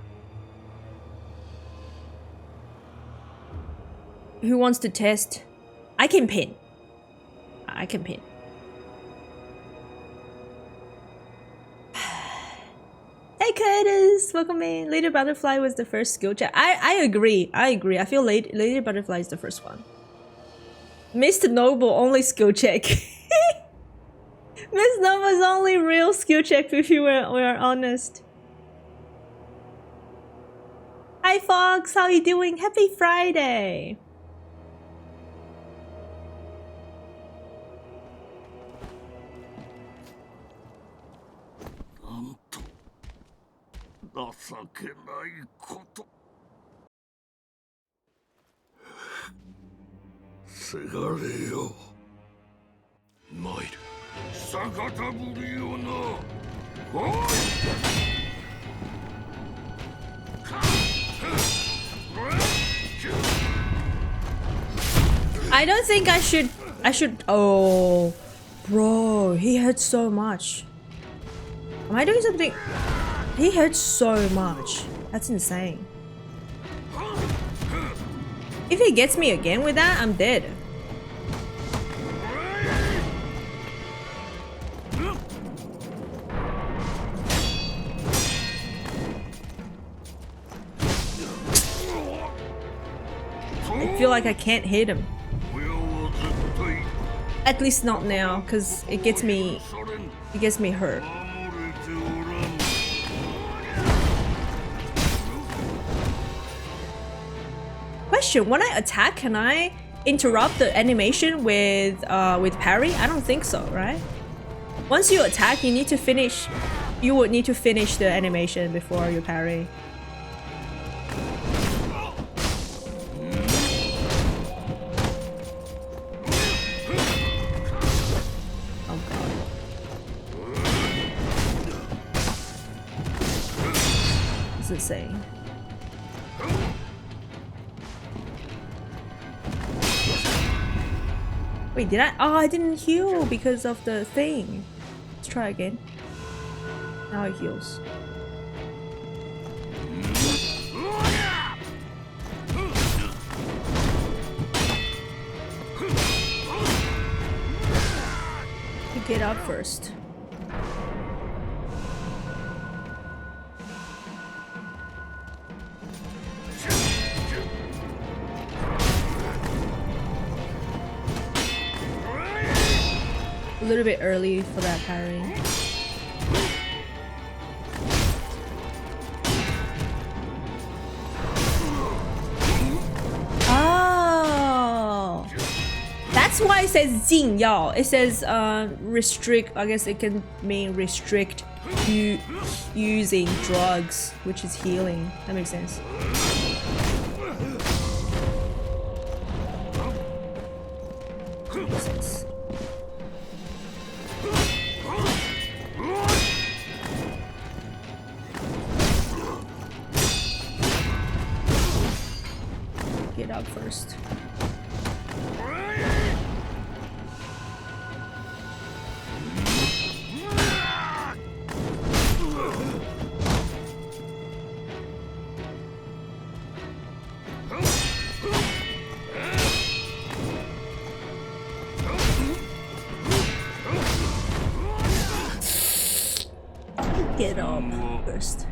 Who wants to test? I can pin. I can pin. Hey Curtis, welcome in. Lady Butterfly was the first skill check. I agree. I agree. I feel Lady Butterfly is the first one. Mr. Noble only skill check. Miss Nova's only real skill check if you were honest. Hi Fox, how you doing? Happy Friday. I don't think I should. Oh, bro, he hurts so much. Am I doing something? He hurts so much. That's insane. If he gets me again with that, I'm dead. I feel like I can't hit him. At least not now, because it gets me hurt. Question: when I attack, can I interrupt the animation with parry? I don't think so, right? Once you attack, you need to finish. You would need to finish the animation before you parry. Oh god. What's it saying? Wait, did I? Oh, I didn't heal because of the thing. Let's try again. Now it heals. Get up first. A little bit early for that parry. Oh, that's why it says 禁药. It says restrict. I guess it can mean restrict you using drugs, which is healing. That makes sense. Get up first. Get up first.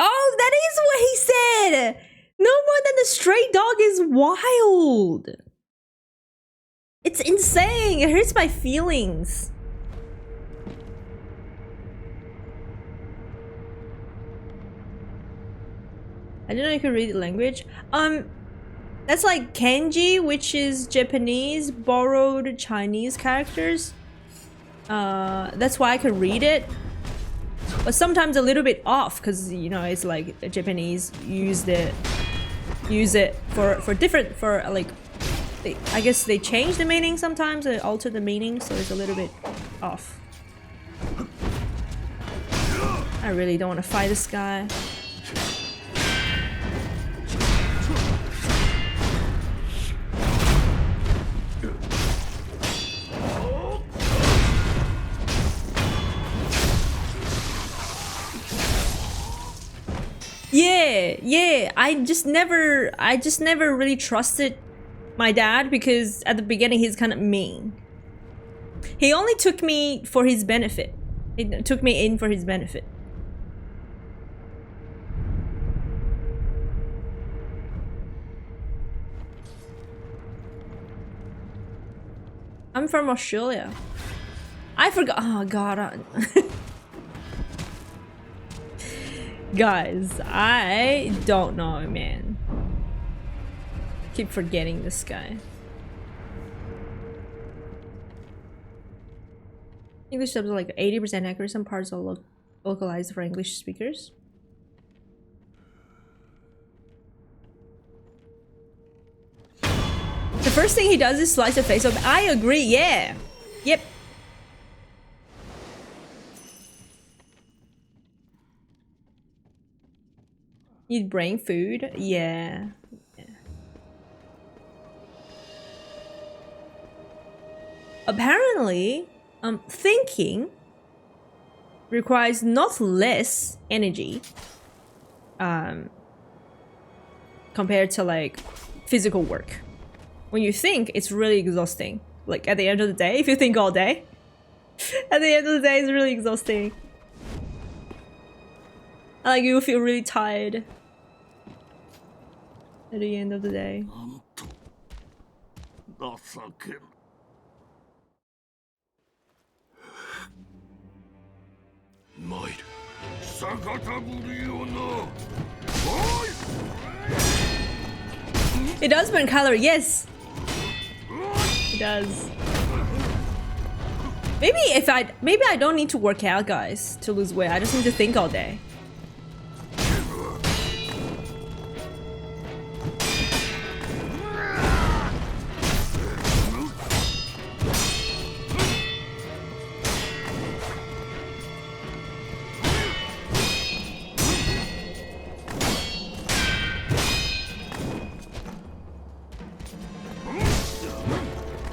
Oh, that is what he said! No more than the stray dog is wild! It's insane. It hurts my feelings. I didn't know you could read the language. That's like kanji, which is Japanese borrowed Chinese characters. That's why I could read it. But sometimes a little bit off, because you know it's like Japanese use it for different like I guess they change the meaning sometimes, they alter the meaning, so it's a little bit off. I really don't want to fight this guy. Yeah, I just never really trusted my dad, because at the beginning he's kind of mean. He only took me for his benefit. He took me in for his benefit. I'm from Australia. I forgot. Oh god. Guys, I don't know, man. Keep forgetting this guy. English subs are like 80% accurate. Some parts are localized for English speakers. The first thing he does is slice the face off. I agree, yeah. Yep. Eat brain food? Yeah. Apparently, thinking requires not less energy compared to like physical work. When you think, it's really exhausting. Like at the end of the day, if you think all day, at the end of the day, it's really exhausting. Like you feel really tired at the end of the day. It does burn calorie, yes. It does. Maybe I don't need to work out, guys, to lose weight. I just need to think all day.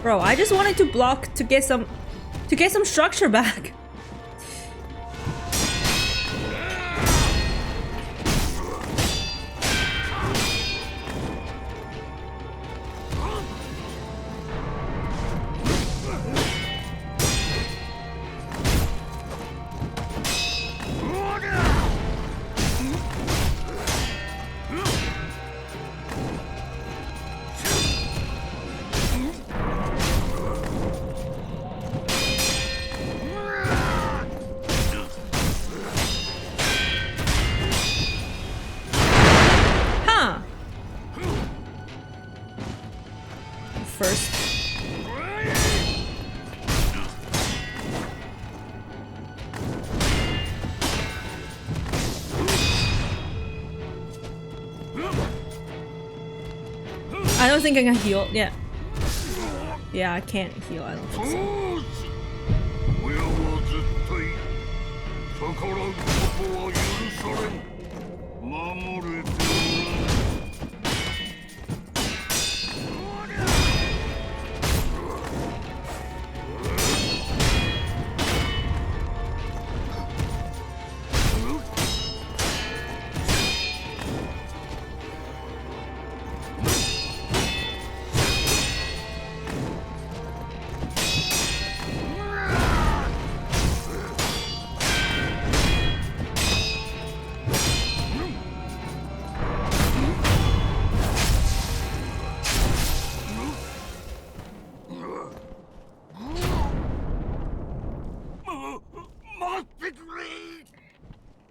Bro, I just wanted to block to get some structure back. I don't think I can heal. Yeah. Yeah, I can't heal. I don't think so.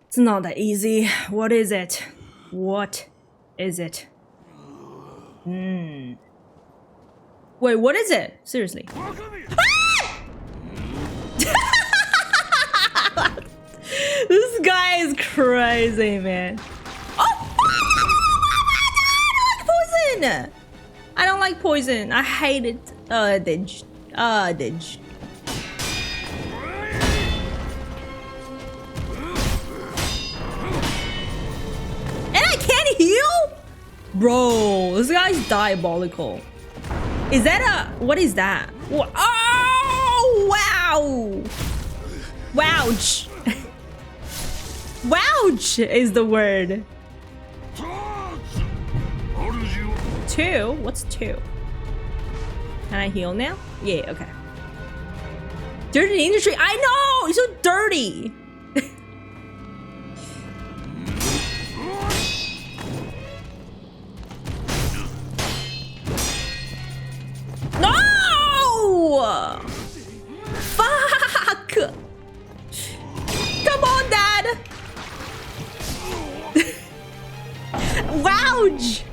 It's not that easy. What is it? What is it? Wait, what is it? Seriously. This guy is crazy, man. Oh! Poison! I don't like poison. I hate it. Didge. Didge. And I can't heal? Bro, this guy's diabolical. Is that a... What is that? Oh, wow! Wouch! Wouch is the word. 2? What's 2? Can I heal now? Yeah, okay. Dirty industry. I know! It's so dirty! No! Fuck! Come on, Dad! Wouch!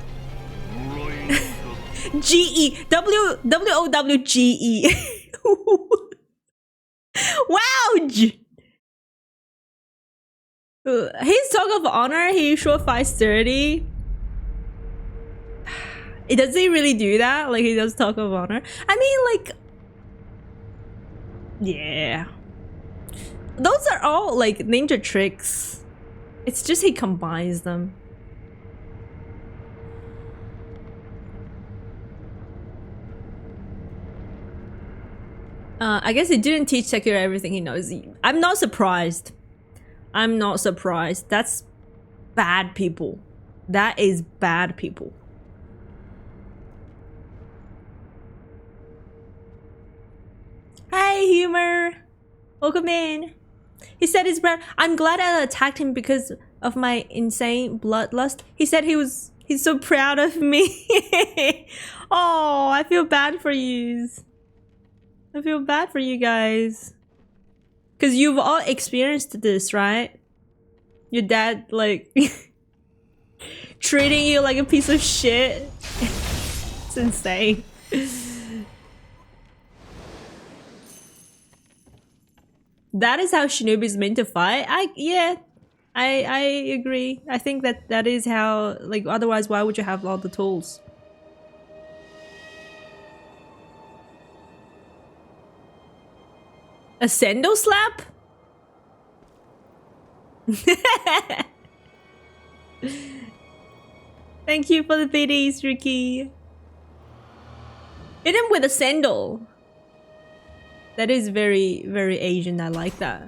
GE. W-O-W-G-E. Wouch! His Song of Honor, he sure fights dirty. Does he really do that? Like, he does Talk of Honor? I mean, like... Yeah. Those are all, like, ninja tricks. It's just he combines them. I guess he didn't teach Sekiro everything he knows. I'm not surprised. I'm not surprised. That's bad people. That is bad people. Hi, Humor. Welcome in. He said his brand. I'm glad I attacked him because of my insane bloodlust. He said he's so proud of me. Oh, I feel bad for you. I feel bad for you guys. Because you've all experienced this, right? Your dad, like, treating you like a piece of shit. It's insane. That is how Shinobi is meant to fight. I agree. I think that is how, like, otherwise why would you have all the tools? A sendo slap? Thank you for the biddies, Ricky. Hit him with a sandal. That is very, very Asian. I like that.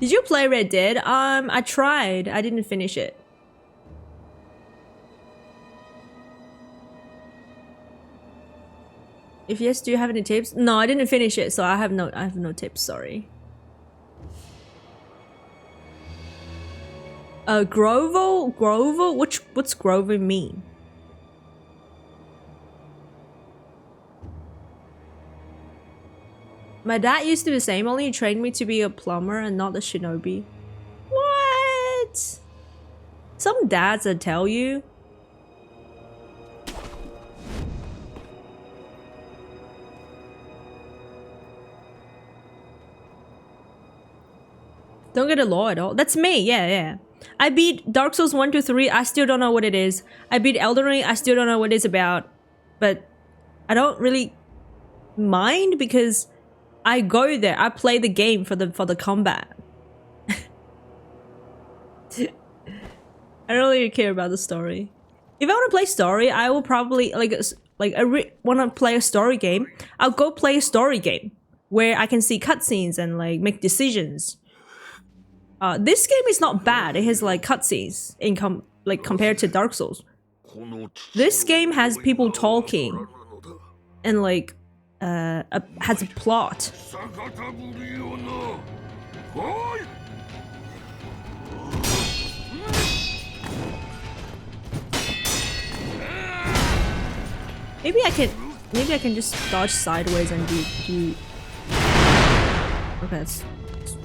Did you play Red Dead? I tried. I didn't finish it. If yes, do you have any tips? No, I didn't finish it, so I have no tips, sorry. Grovo? Grovo? What's Grovo mean? My dad used to be the same, only he trained me to be a plumber and not a shinobi. What? Some dads that tell you. Don't get a law at all. That's me, yeah. I beat Dark Souls 1 to 3, I still don't know what it is. I beat Elden Ring, I still don't know what it's about. But I don't really mind because I go there. I play the game for the combat. I don't really care about the story. If I want to play story, I will probably want to play a story game. I'll go play a story game where I can see cutscenes and like make decisions. This game is not bad. It has like cutscenes in compared to Dark Souls. This game has people talking and like has a plot. Maybe I can just dodge sideways and do. Okay, it's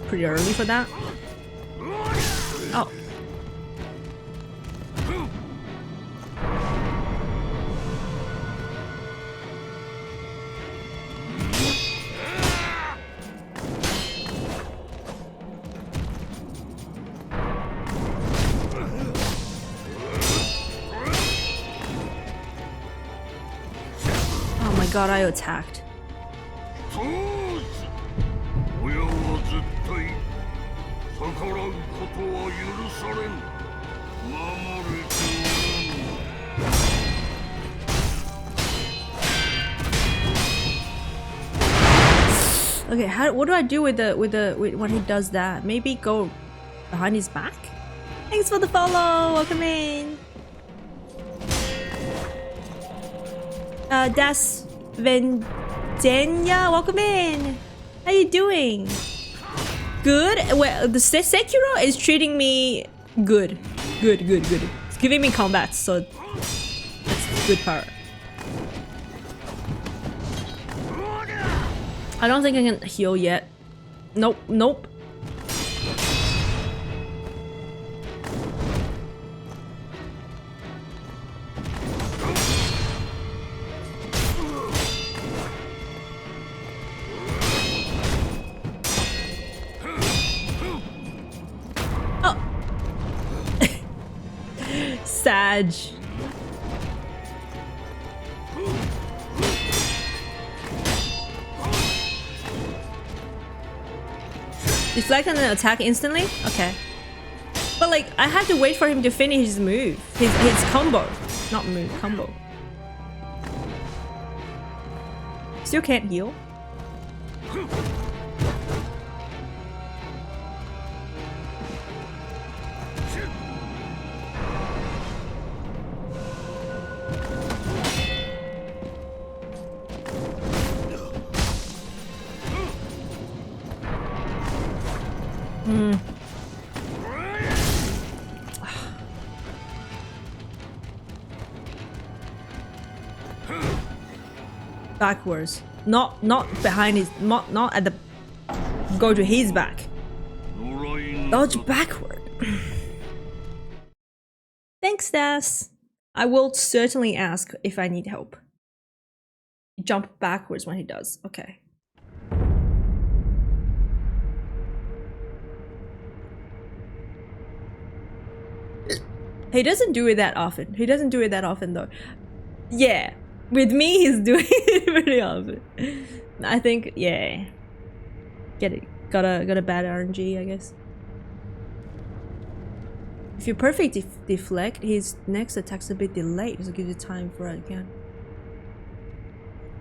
pretty early for that. Oh. Oh my god, I attacked. そう親は絶対逆らうことは許されん。守れておらん。 Okay, what do I do with when he does that? Maybe go behind his back? Thanks for the follow. Welcome in. Das Vendenya, welcome in. How you doing? Good. Well, the Sekiro is treating me good. Good. It's giving me combat, so that's the good part. I don't think I can heal yet. Nope. Oh. Sag. Deflect and then attack instantly? Okay. But like, I had to wait for him to finish his move. His combo. Not move, combo. Still can't heal? Backwards. Not behind his, not at the, go to his back. Dodge backward. Thanks, Das. I will certainly ask if I need help. Jump backwards when he does. Okay. He doesn't do it that often. He doesn't do it that often though. Yeah. With me, he's doing it pretty often. I think, yeah. Get it. Got a bad RNG, I guess. If you perfect deflect, his next attack's a bit delayed, so give you time for it again.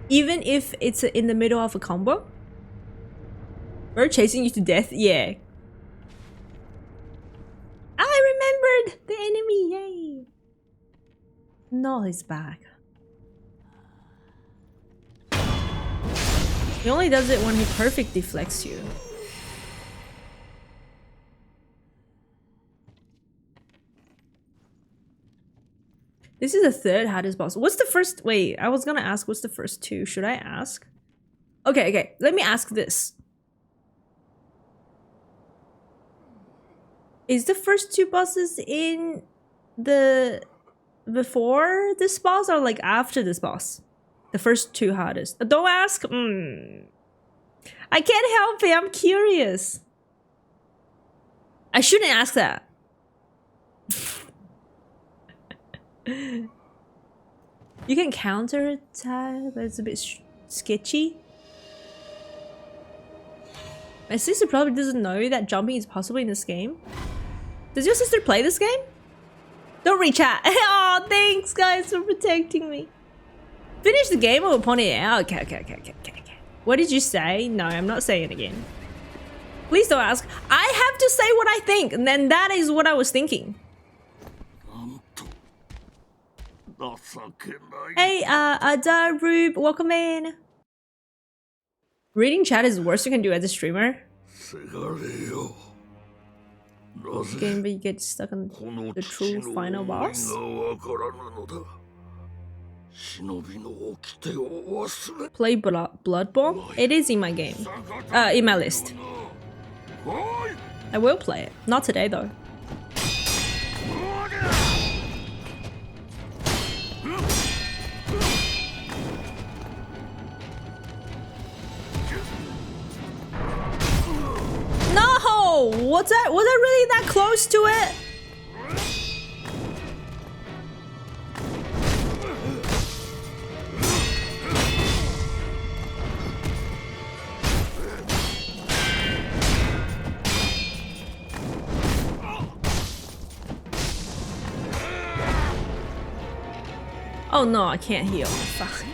Even if it's in the middle of a combo? Bird chasing you to death? Yeah. I remembered the enemy, yay! No, he's back. He only does it when he perfect deflects you. This is the third hardest boss. What's the first? Wait, I was gonna ask what's the first two. Should I ask? Okay. Let me ask this. Is the first two bosses in the before this boss or like after this boss? The first two hardest. Don't ask. I can't help it. I'm curious. I shouldn't ask that. You can counter attack, but it's a bit sketchy. My sister probably doesn't know that jumping is possible in this game. Does your sister play this game? Don't reach out. Oh, thanks guys for protecting me. Finish the game or upon it out. Okay. What did you say? No, I'm not saying it again. Please don't ask. I have to say what I think, and then that is what I was thinking. Hey, Darub, welcome in. Reading chat is the worst you can do as a streamer. Game, but you get stuck on the true final boss. Play Bloodborne? It is in my game. In my list. I will play it. Not today though. Was that really that close to it? Oh no, I can't heal. Fuck.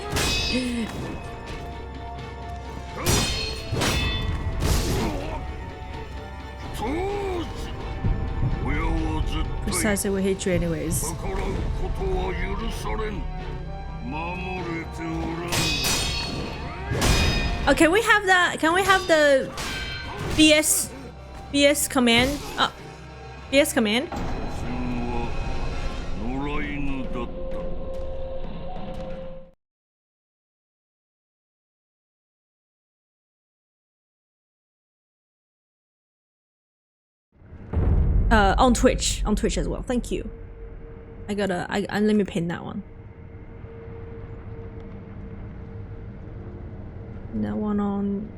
Precisely what hate you anyways. Oh, can we have that? Can we have the BS command? BS command? On Twitch as well. Thank you. Let me pin that one. That one on.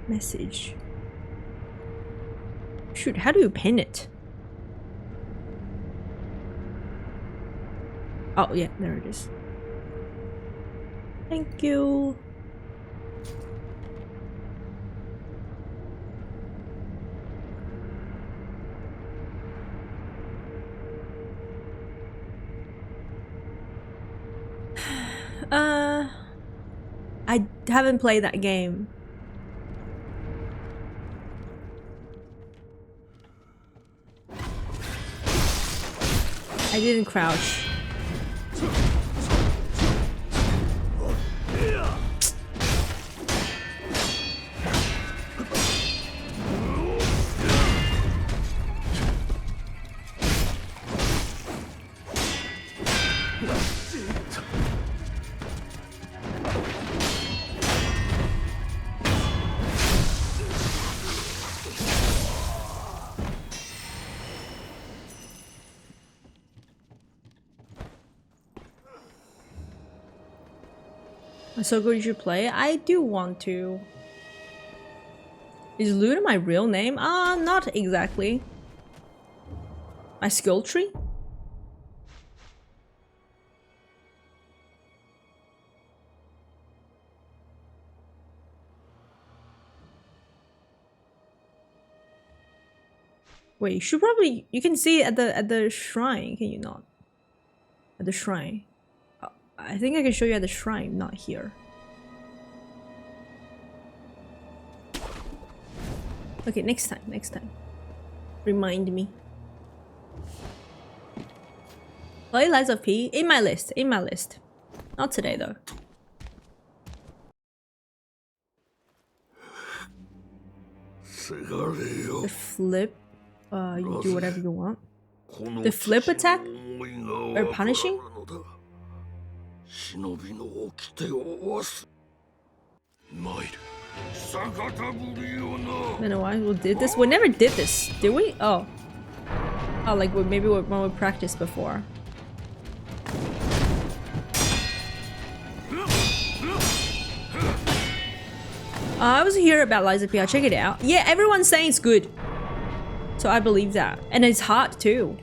Message. Shoot, how do you pin it? Oh yeah, there it is. Thank you. I haven't played that game. I didn't crouch. So good you should play. I do want to. Is Luna my real name? Not exactly. My skill tree? Wait, you should probably, you can see it at the shrine, can you not? At the shrine. I think I can show you at the shrine, not here. Okay, next time. Remind me. Play Lies of P in my list. Not today though. The flip, you do whatever you want. The flip attack? Or punishing? I don't know why we did this. We never did this, did we? Oh, like maybe when we practiced before. I was here about Lies of P. I'll check it out. Yeah, everyone's saying it's good, so I believe that, and it's hard too.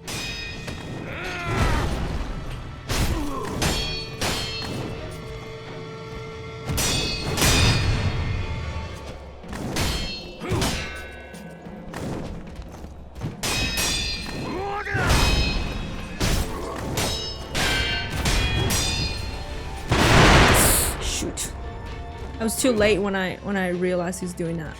I was too late when I realized he's doing that.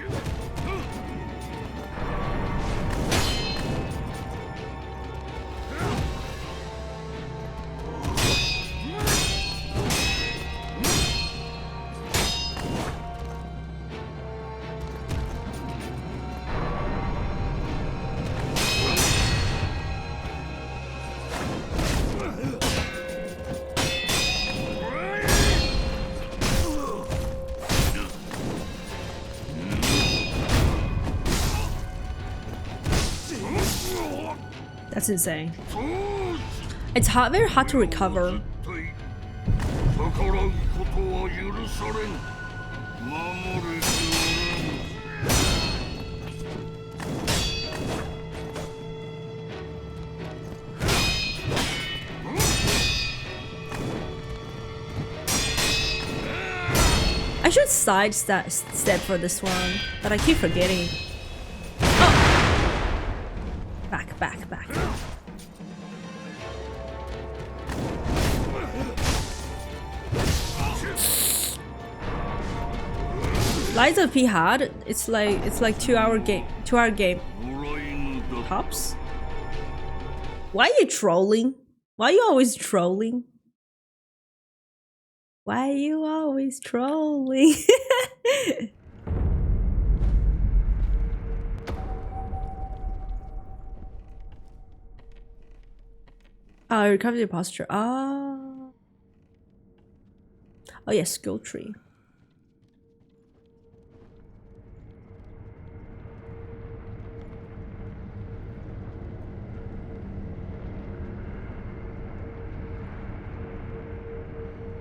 That's insane. It's hard, very hard to recover. I should side step for this one, but I keep forgetting. Oh! Back, back, back. Lies of P hard. It's like 2-hour game. 2-hour game. Hops? Why are you trolling? Why are you always trolling? Why are you always trolling? Oh, recover your posture. Oh. Oh yes, skill tree.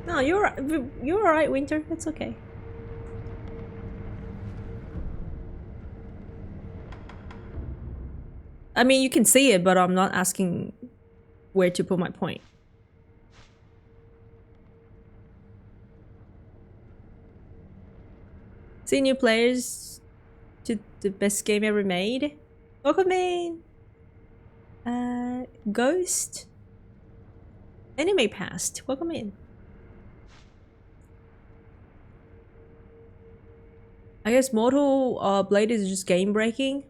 No, you're alright, Winter. It's okay. I mean, you can see it, but I'm not asking where to put my point. See new players to the best game ever made. Welcome in. Ghost. Anime Past. Welcome in. I guess Mortal Blade is just game breaking.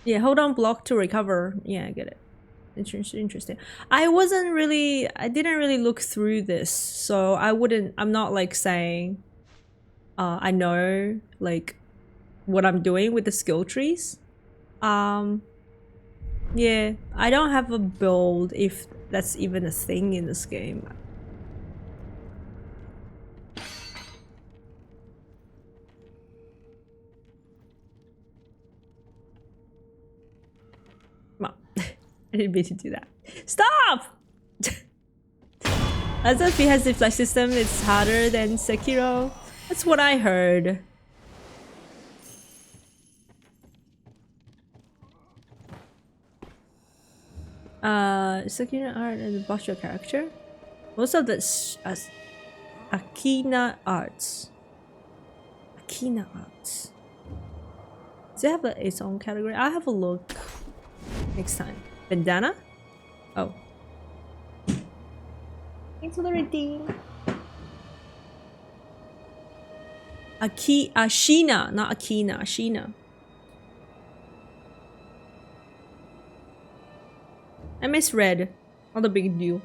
Yeah, hold on block to recover. Yeah, I get it. Interesting. I didn't really look through this, so I'm not like saying I know like what I'm doing with the skill trees. Yeah, I don't have a build if that's even a thing in this game. I didn't mean to do that. Stop! As if it has the flash system, it's harder than Sekiro. That's what I heard. Sekiro art and the posture character. Most of the Akina arts. Akina arts. Does it have its own category? I'll have a look next time. Bandana? Oh. Thanks for the redeem. Ashina, not Akina. Ashina. I misread. Not a big deal.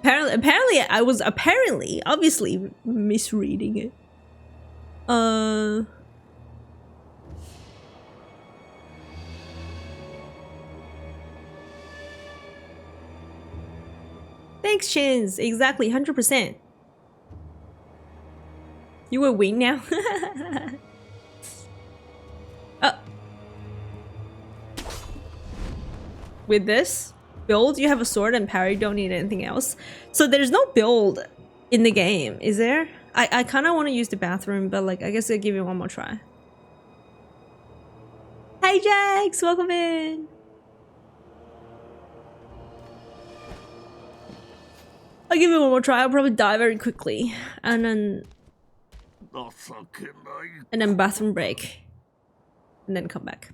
Apparently I was obviously misreading it. Thanks, Shins. Exactly, 100%. You will win now. With this build, you have a sword and parry. Don't need anything else. So there's no build in the game, is there? I kind of want to use the bathroom, but like I guess I'll give it one more try. Hey, Jax, welcome in. I'll give it one more try. I'll probably die very quickly, and then bathroom break, and then come back.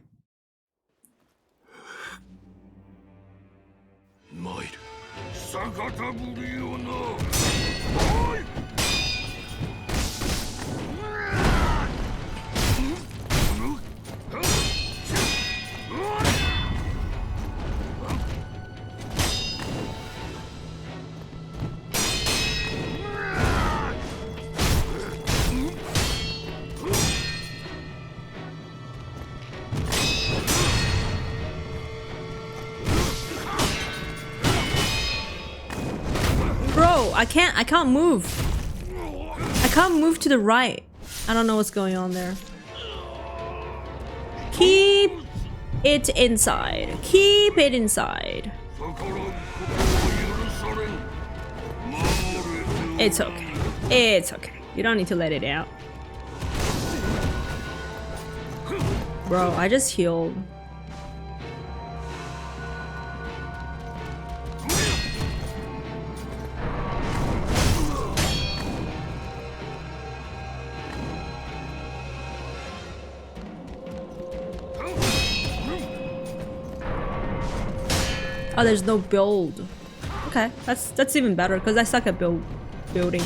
Bro, I can't move. I can't move to the right. I don't know what's going on there. Keep it inside. Keep it inside. It's okay. It's okay. You don't need to let it out. Bro, I just healed. Oh, there's no build. Okay, that's even better because I suck at building.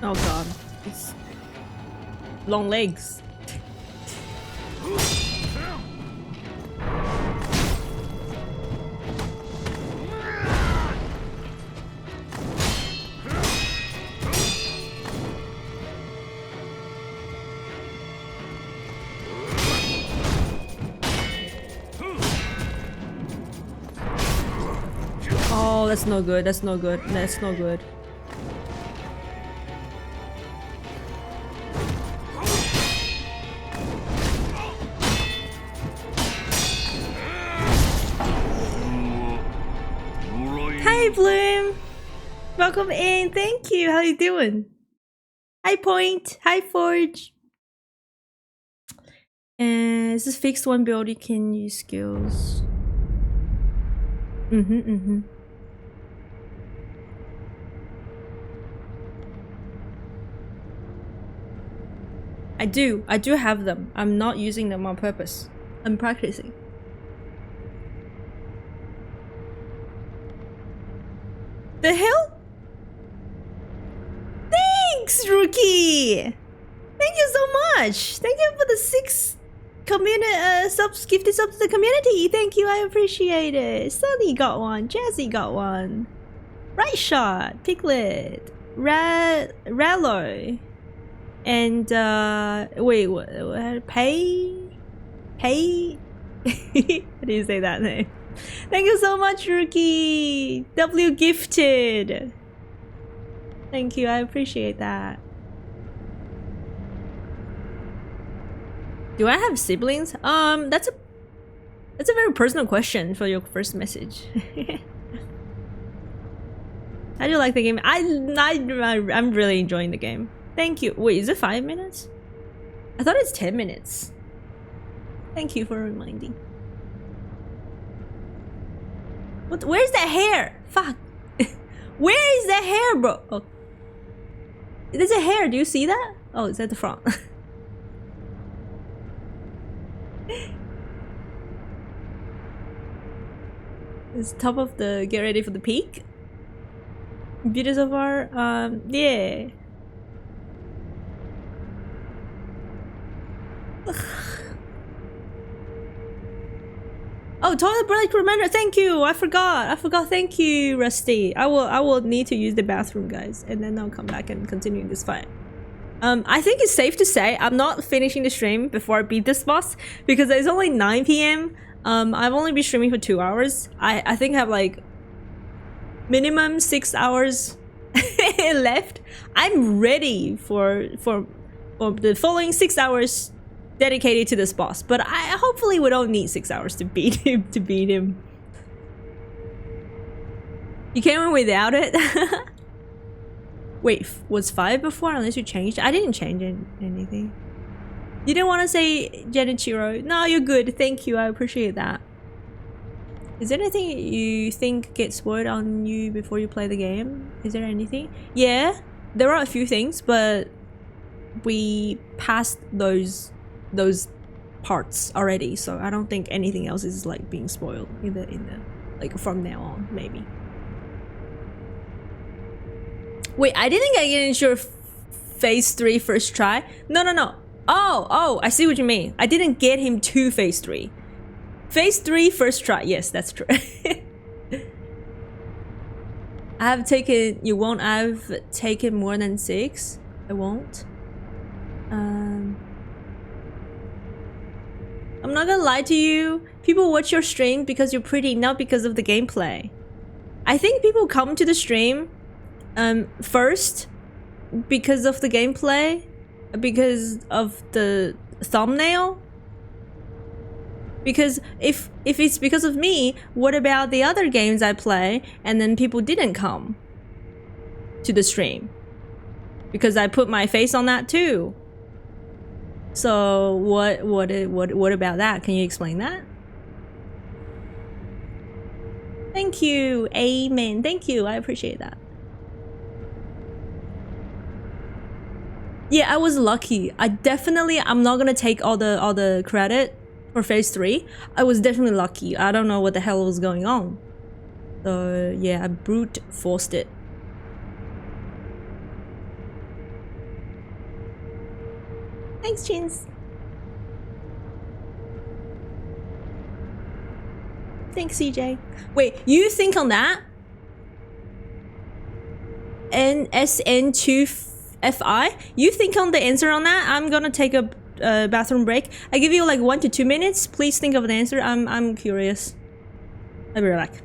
Oh god, it's long legs. Oh, that's no good. That's no good. That's no good. Hi Bloom! Welcome in, thank you, how you doing? Hi Point, hi Forge. And is this fixed one build you can use skills? I do have them. I'm not using them on purpose. I'm practicing. The hell? Thanks, Rookie! Thank you so much! Thank you for the 6 community subs, gifted subs to the community! Thank you, I appreciate it! Sunny got one, Jazzy got one. Right Shot, Piglet, Rallo. And wait, what? Pay? How do you say that name? Thank you so much, Rookie! W gifted! Thank you, I appreciate that. Do I have siblings? That's a very personal question for your first message. How do you like the game? I'm really enjoying the game. Thank you. Wait, is it 5 minutes? I thought it's 10 minutes. Thank you for reminding. What? Where's the hair? Fuck. Where is the hair, bro? Oh. There's a hair. Do you see that? Oh, it's at the front. It's top of the get ready for the peak. Beauty so far. Yeah. Oh, toilet break reminder. Thank you. I forgot. Thank you, Rusty. I will need to use the bathroom, guys, and then I'll come back and continue this fight. I think it's safe to say I'm not finishing the stream before I beat this boss because it's only 9 PM. I've only been streaming for 2 hours. I think I have like minimum 6 hours left. I'm ready for the following 6 hours dedicated to this boss, but I hopefully we don't need 6 hours to beat him. You came in without it? Wait, was 5 before unless you changed? I didn't change anything. You didn't want to say Genichiro? No, you're good. Thank you. I appreciate that. Is there anything you think gets spoiled on you before you play the game? Is there anything? Yeah, there are a few things, but we passed those parts already, so I don't think anything else is like being spoiled in the like from now on, maybe. Wait, I didn't get into phase 3 first try. No. Oh, I see what you mean. I didn't get him to phase 3. Phase 3 first try. Yes, that's true. I've taken more than 6. I won't. I'm not gonna lie to you. People watch your stream because you're pretty, not because of the gameplay. I think people come to the stream first because of the gameplay, because of the thumbnail. Because if it's because of me, what about the other games I play and then people didn't come to the stream? Because I put my face on that too. So what about that? Can you explain that? Thank you. Amen. Thank you. I appreciate that. Yeah, I was lucky. I'm not gonna take all the credit for phase 3. I was definitely lucky. I don't know what the hell was going on. So yeah, I brute forced it. Thanks, Chins. Thanks, CJ. Wait, you think on that? NSN2FI? You think on the answer on that? I'm gonna take a bathroom break. I give you like 1 to 2 minutes. Please think of an answer. I'm curious. I'll be right back.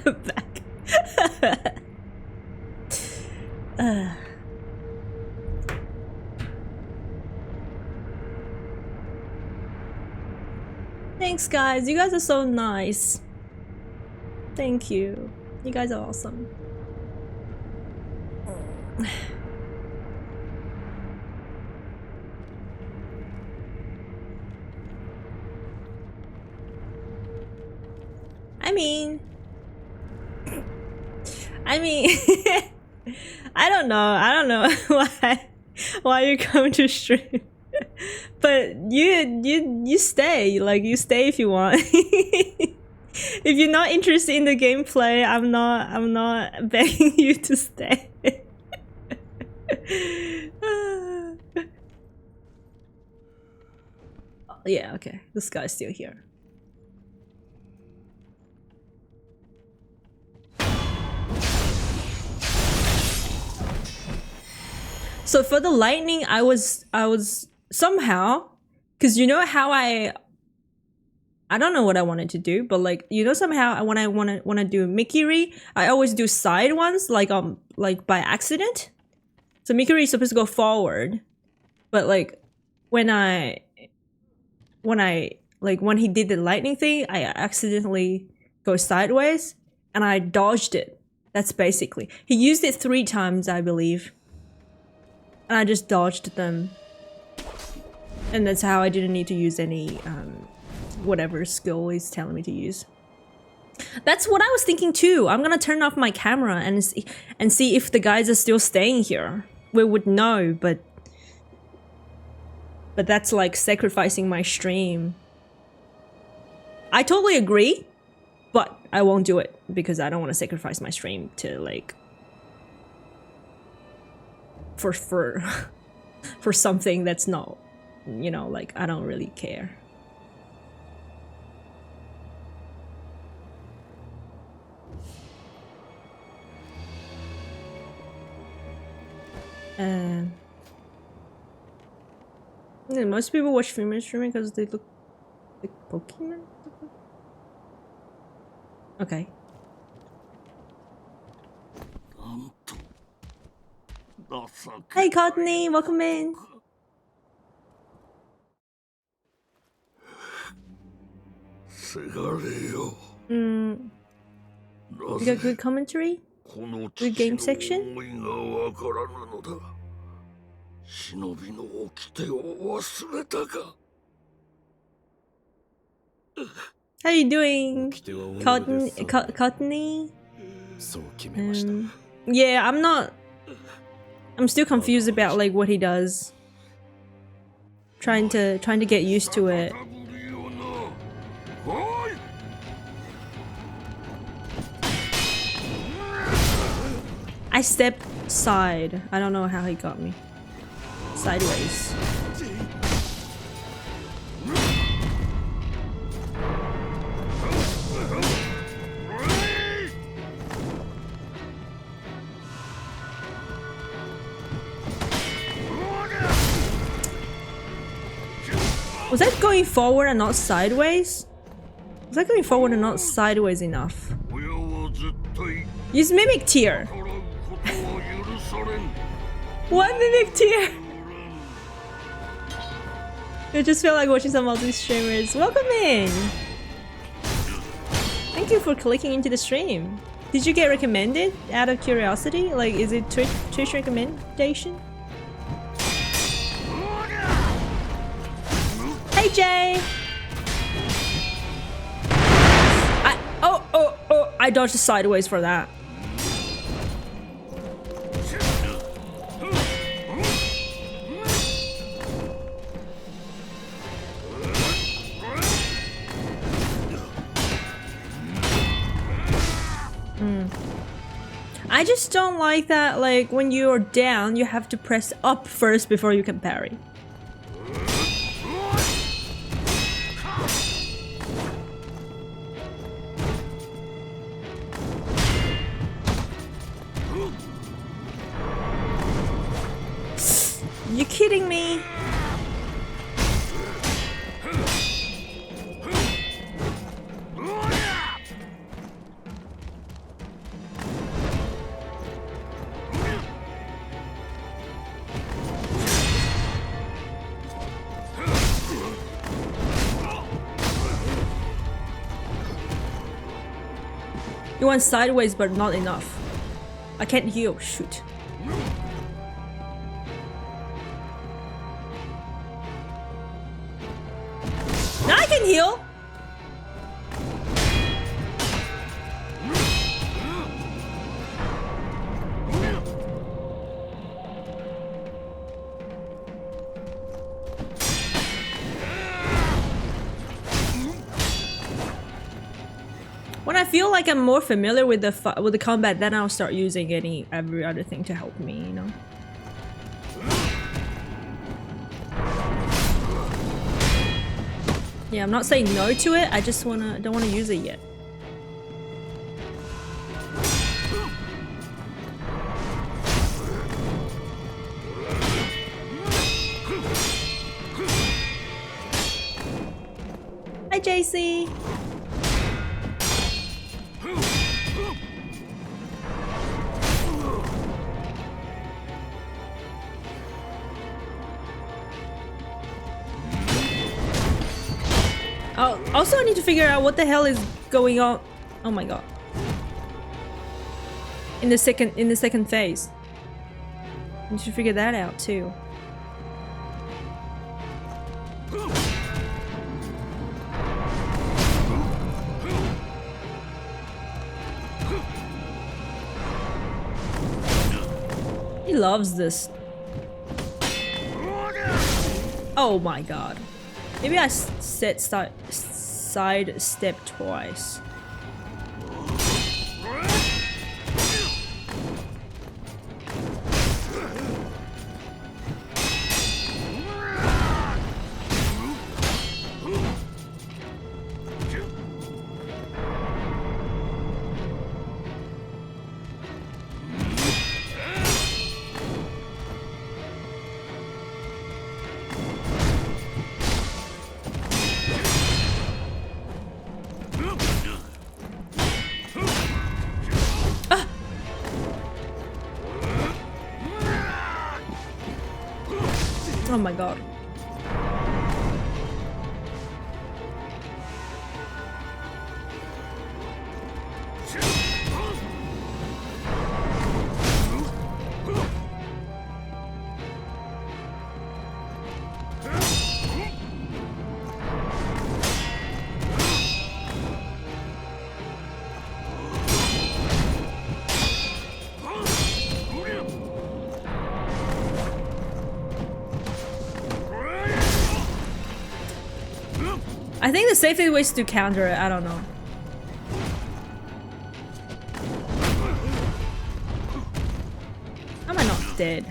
I'm back. Thanks, guys. You guys are so nice. Thank you. You guys are awesome. I mean, I don't know why you come to stream, but you stay, like you stay if you want. If you're not interested in the gameplay, I'm not begging you to stay. Yeah, okay. This guy's still here. So for the lightning, I was somehow, because you know how I don't know what I wanted to do, but like, you know, somehow when I wanna do Mikiri, I always do side ones, like by accident. So Mikiri is supposed to go forward, but like when he did the lightning thing, I accidentally go sideways and I dodged it. That's basically. He used it 3 times, I believe. And I just dodged them. And that's how I didn't need to use any whatever skill he's telling me to use. That's what I was thinking too. I'm gonna turn off my camera and see if the guys are still staying here. We would know, but that's like sacrificing my stream. I totally agree, but I won't do it because I don't want to sacrifice my stream to like for something that's not, you know, like I don't really care. Yeah, most people watch female streaming because they look like Pokemon. Okay. Hey Courtney, welcome in. You got good commentary? Good game section? How you doing, Courtney? Yeah, I'm still confused about like what he does. Trying to get used to it. I stepped side. I don't know how he got me. Sideways. Was that going forward and not sideways? Was that going forward and not sideways enough? Use Mimic Tier! What Mimic Tier? I just feel like watching some multi-streamers. Welcome in! Thank you for clicking into the stream. Did you get recommended out of curiosity? Like, is it Twitch recommendation? Hey Jay! I dodged sideways for that. I just don't like that, like, when you're down, you have to press up first before you can parry. You kidding me? You went sideways, but not enough. I can't heal. Shoot. Now I can heal. I feel like I'm more familiar with the combat, then I'll start using every other thing to help me, you know. Yeah, I'm not saying no to it. I just don't wanna use it yet. Hi, JC. Oh, also I need to figure out what the hell is going on. Oh my god. In the second phase. I need to figure that out too. He loves this. Oh my god. Maybe I set side step twice. Oh my god. I think the safest way is to counter it, I don't know. How am I not dead?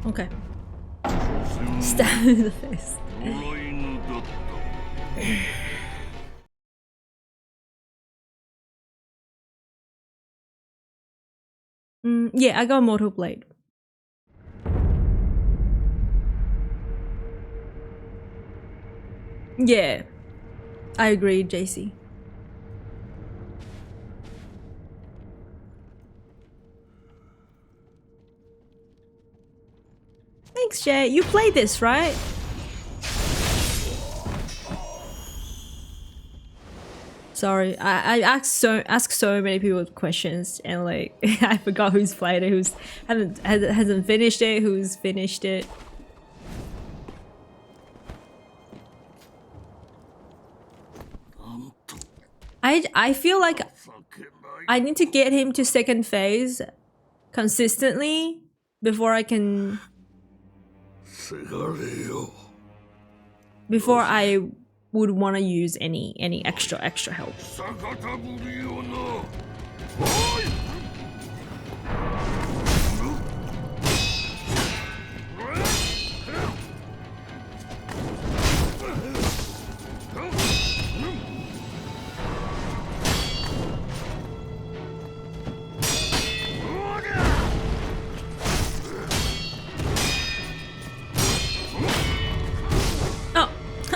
Okay. Stab in the face. Yeah, I got Mortal Blade. Yeah, I agree, JC. Thanks, Jay. You played this, right? Sorry, I asked so many people questions, and like I forgot who's played it, who's hasn't finished it, who's finished it. I feel like I need to get him to second phase consistently before I can. Before I would want to use any extra help.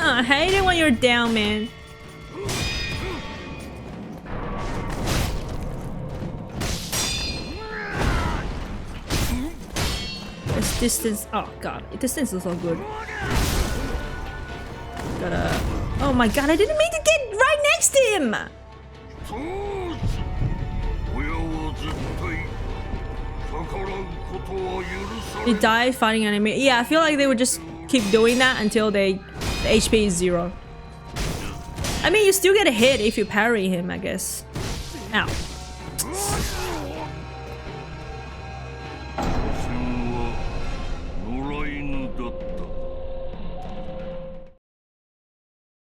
I hate it when you're down, man. This distance. Oh god, distance is so good. Gotta. Oh my god, I didn't mean to get right next to him. You die fighting enemy. Yeah, I feel like they would just keep doing that until the HP is 0. I mean, you still get a hit if you parry him, I guess. Ow.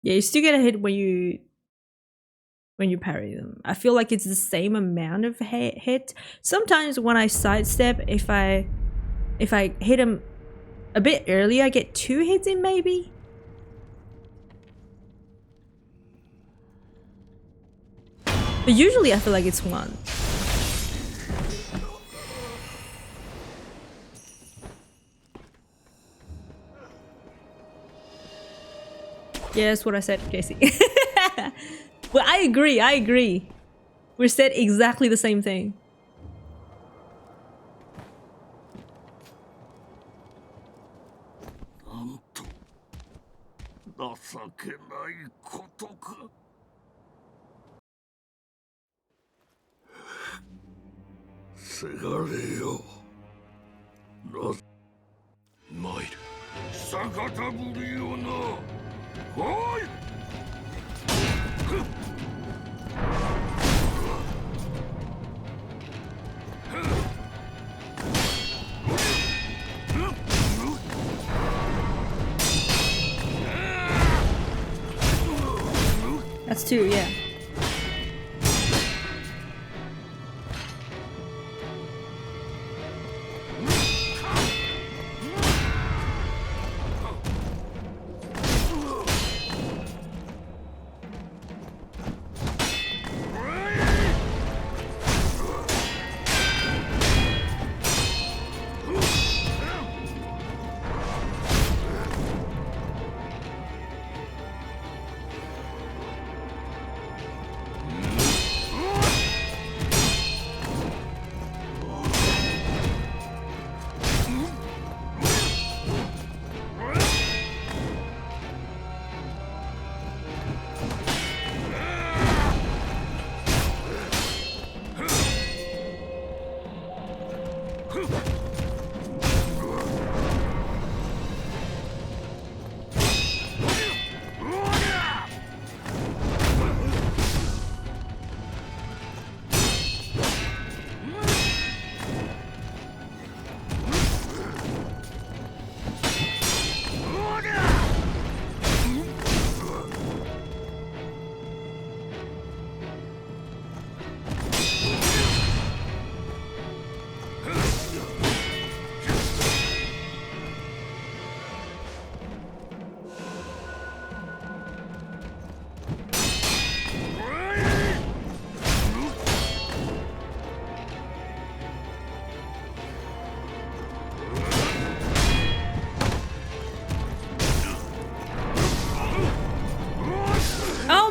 Yeah, you still get a hit when you parry them. I feel like it's the same amount of hit. Sometimes when I sidestep, if I hit him a bit early, I get 2 hits in maybe. But usually I feel like it's 1. Yeah, that's what I said, Casey. Well, I agree. We said exactly the same thing. That's 2, yeah.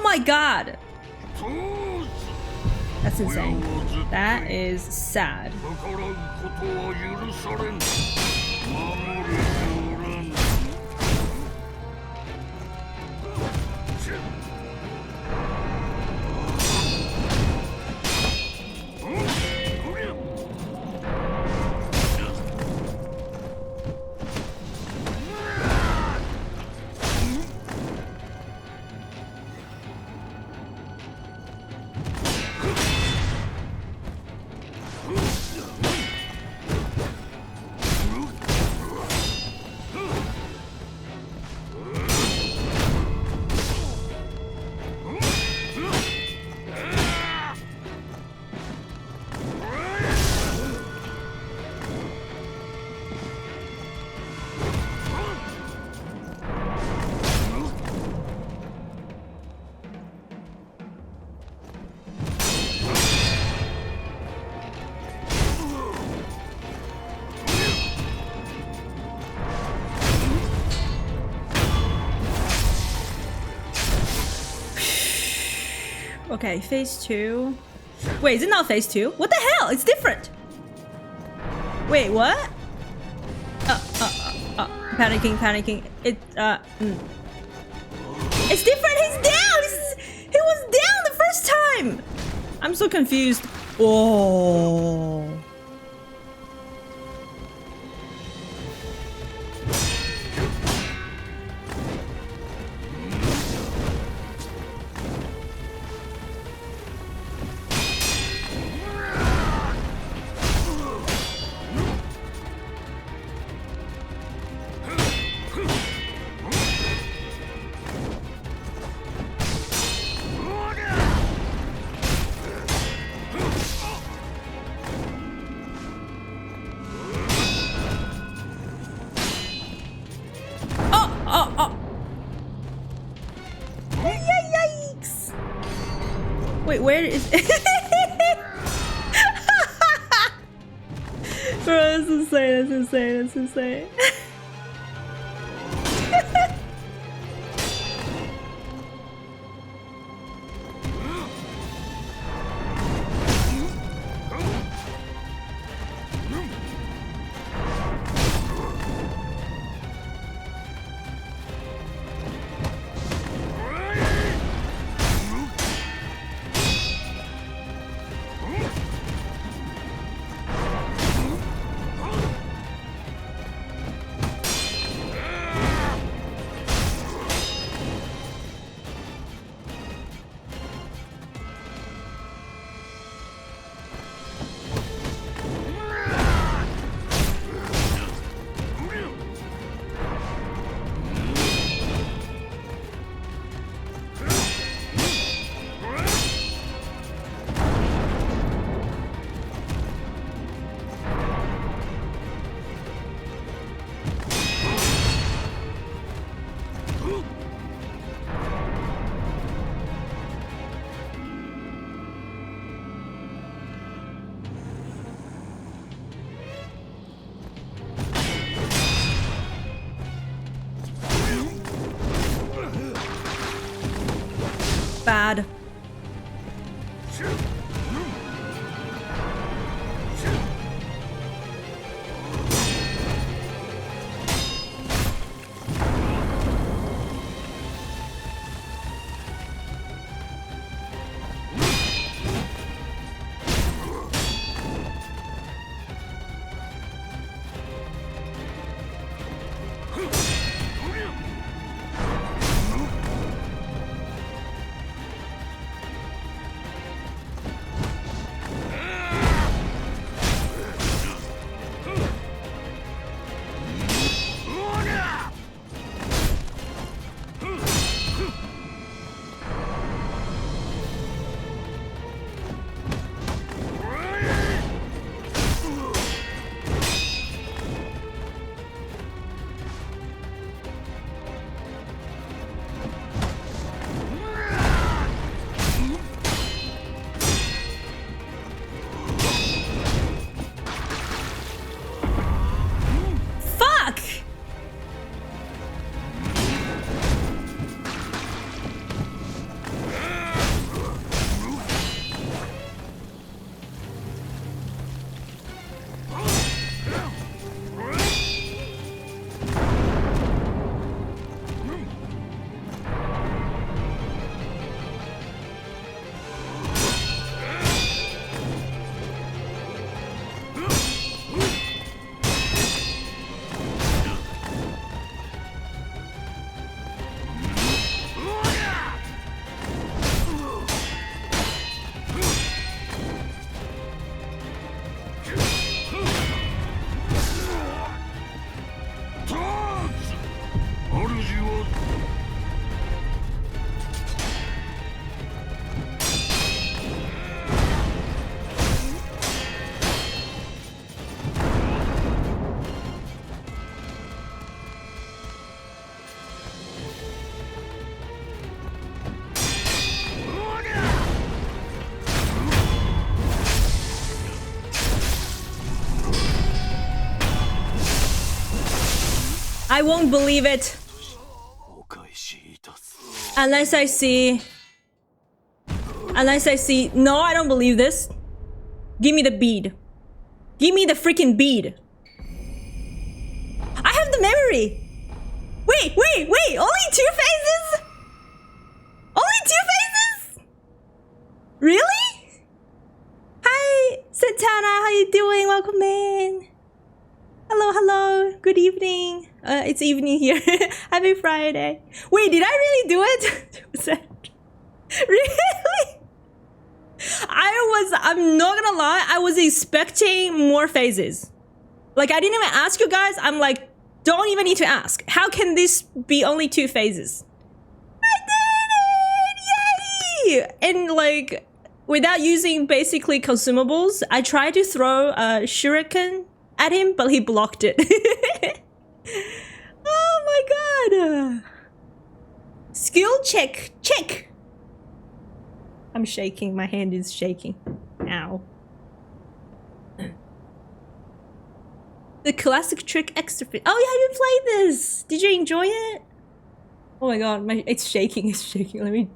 My god! That's insane. That is sad. Okay, phase 2. Wait, is it not phase 2? What the hell? It's different! Wait, what? Panicking. It's different! He's down! He was down the first time! I'm so confused. Oh. Yikes! Wait, where is... Bro, that's insane, that's insane, that's insane. Bad. I won't believe it unless I see. No, I don't believe this. Give me the bead. Give me the freaking bead. I have the memory. Wait. Only 2 phases? Only 2 phases? Really? Hi, Santana. How you doing? Welcome in. Hello. Good evening. It's evening here. Happy Friday. Wait, did I really do it? Really? I'm not gonna lie, I was expecting more phases. Like, I didn't even ask you guys. I'm like, don't even need to ask. How can this be only 2 phases? I did it! Yay! And like, without using basically consumables, I tried to throw a shuriken at him, but he blocked it. Oh my god! Skill check. Check. I'm shaking. My hand is shaking. Ow. The classic trick extra fit. Oh yeah, you played this. Did you enjoy it? Oh my god, it's shaking. It's shaking. Let me.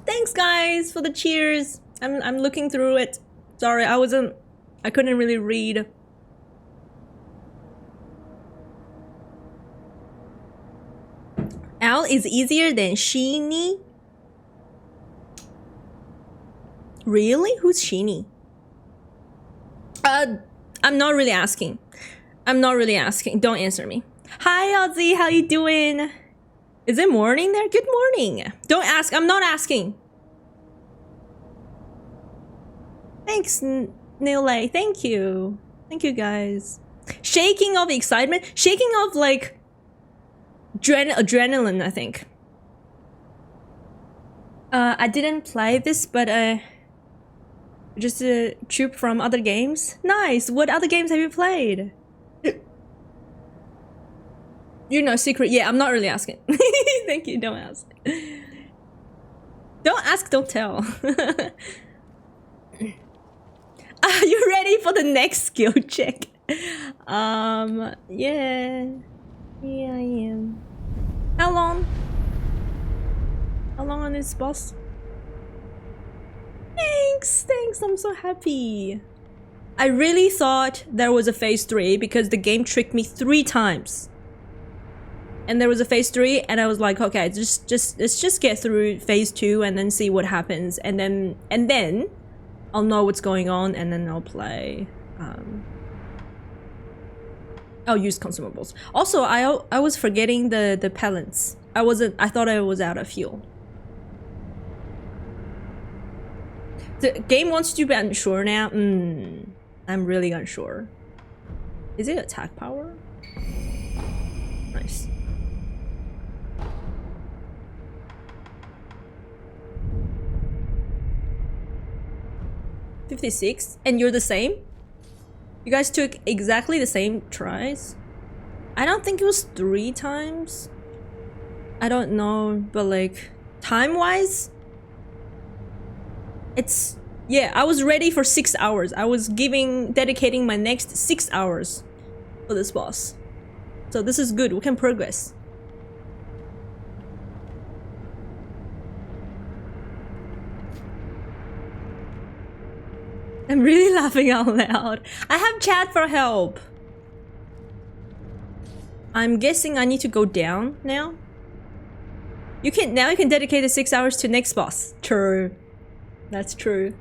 Thanks guys for the cheers. I'm looking through it. Sorry, I couldn't really read. Al is easier than Sheeny? Really? Who's Sheeny? I'm not really asking. I'm not really asking. Don't answer me. Hi Ozzy, how you doing? Is it morning there? Good morning. Don't ask. I'm not asking. Thanks, Nile. Thank you. Thank you, guys. Shaking of excitement. Shaking of, like, adrenaline, I think. I didn't play this, but, just a troop from other games. Nice. What other games have you played? You know, secret. Yeah, I'm not really asking. Thank you. Don't ask. Don't ask, don't tell. Are you ready for the next skill check? Yeah. Yeah, I am. How long? How long on this boss? Thanks, thanks. I'm so happy. I really thought there was a phase 3 because the game tricked me 3 times. And there was a phase 3 and I was like, okay, let's just get through phase 2 and then see what happens, and then I'll know what's going on, and then I'll play. I'll use consumables. Also, I was forgetting the pellets. I thought I was out of fuel. The game wants you to be unsure now. I'm really unsure. Is it attack power? Nice. $56, and you're the same? You guys took exactly the same tries? I don't think it was 3 times. I don't know, but like time-wise, it's, yeah, I was ready for 6 hours. I was dedicating my next 6 hours for this boss. So this is good, we can progress. I'm really laughing out loud. I have chat for help. I'm guessing I need to go down now. You can dedicate the 6 hours to next boss. True. That's true.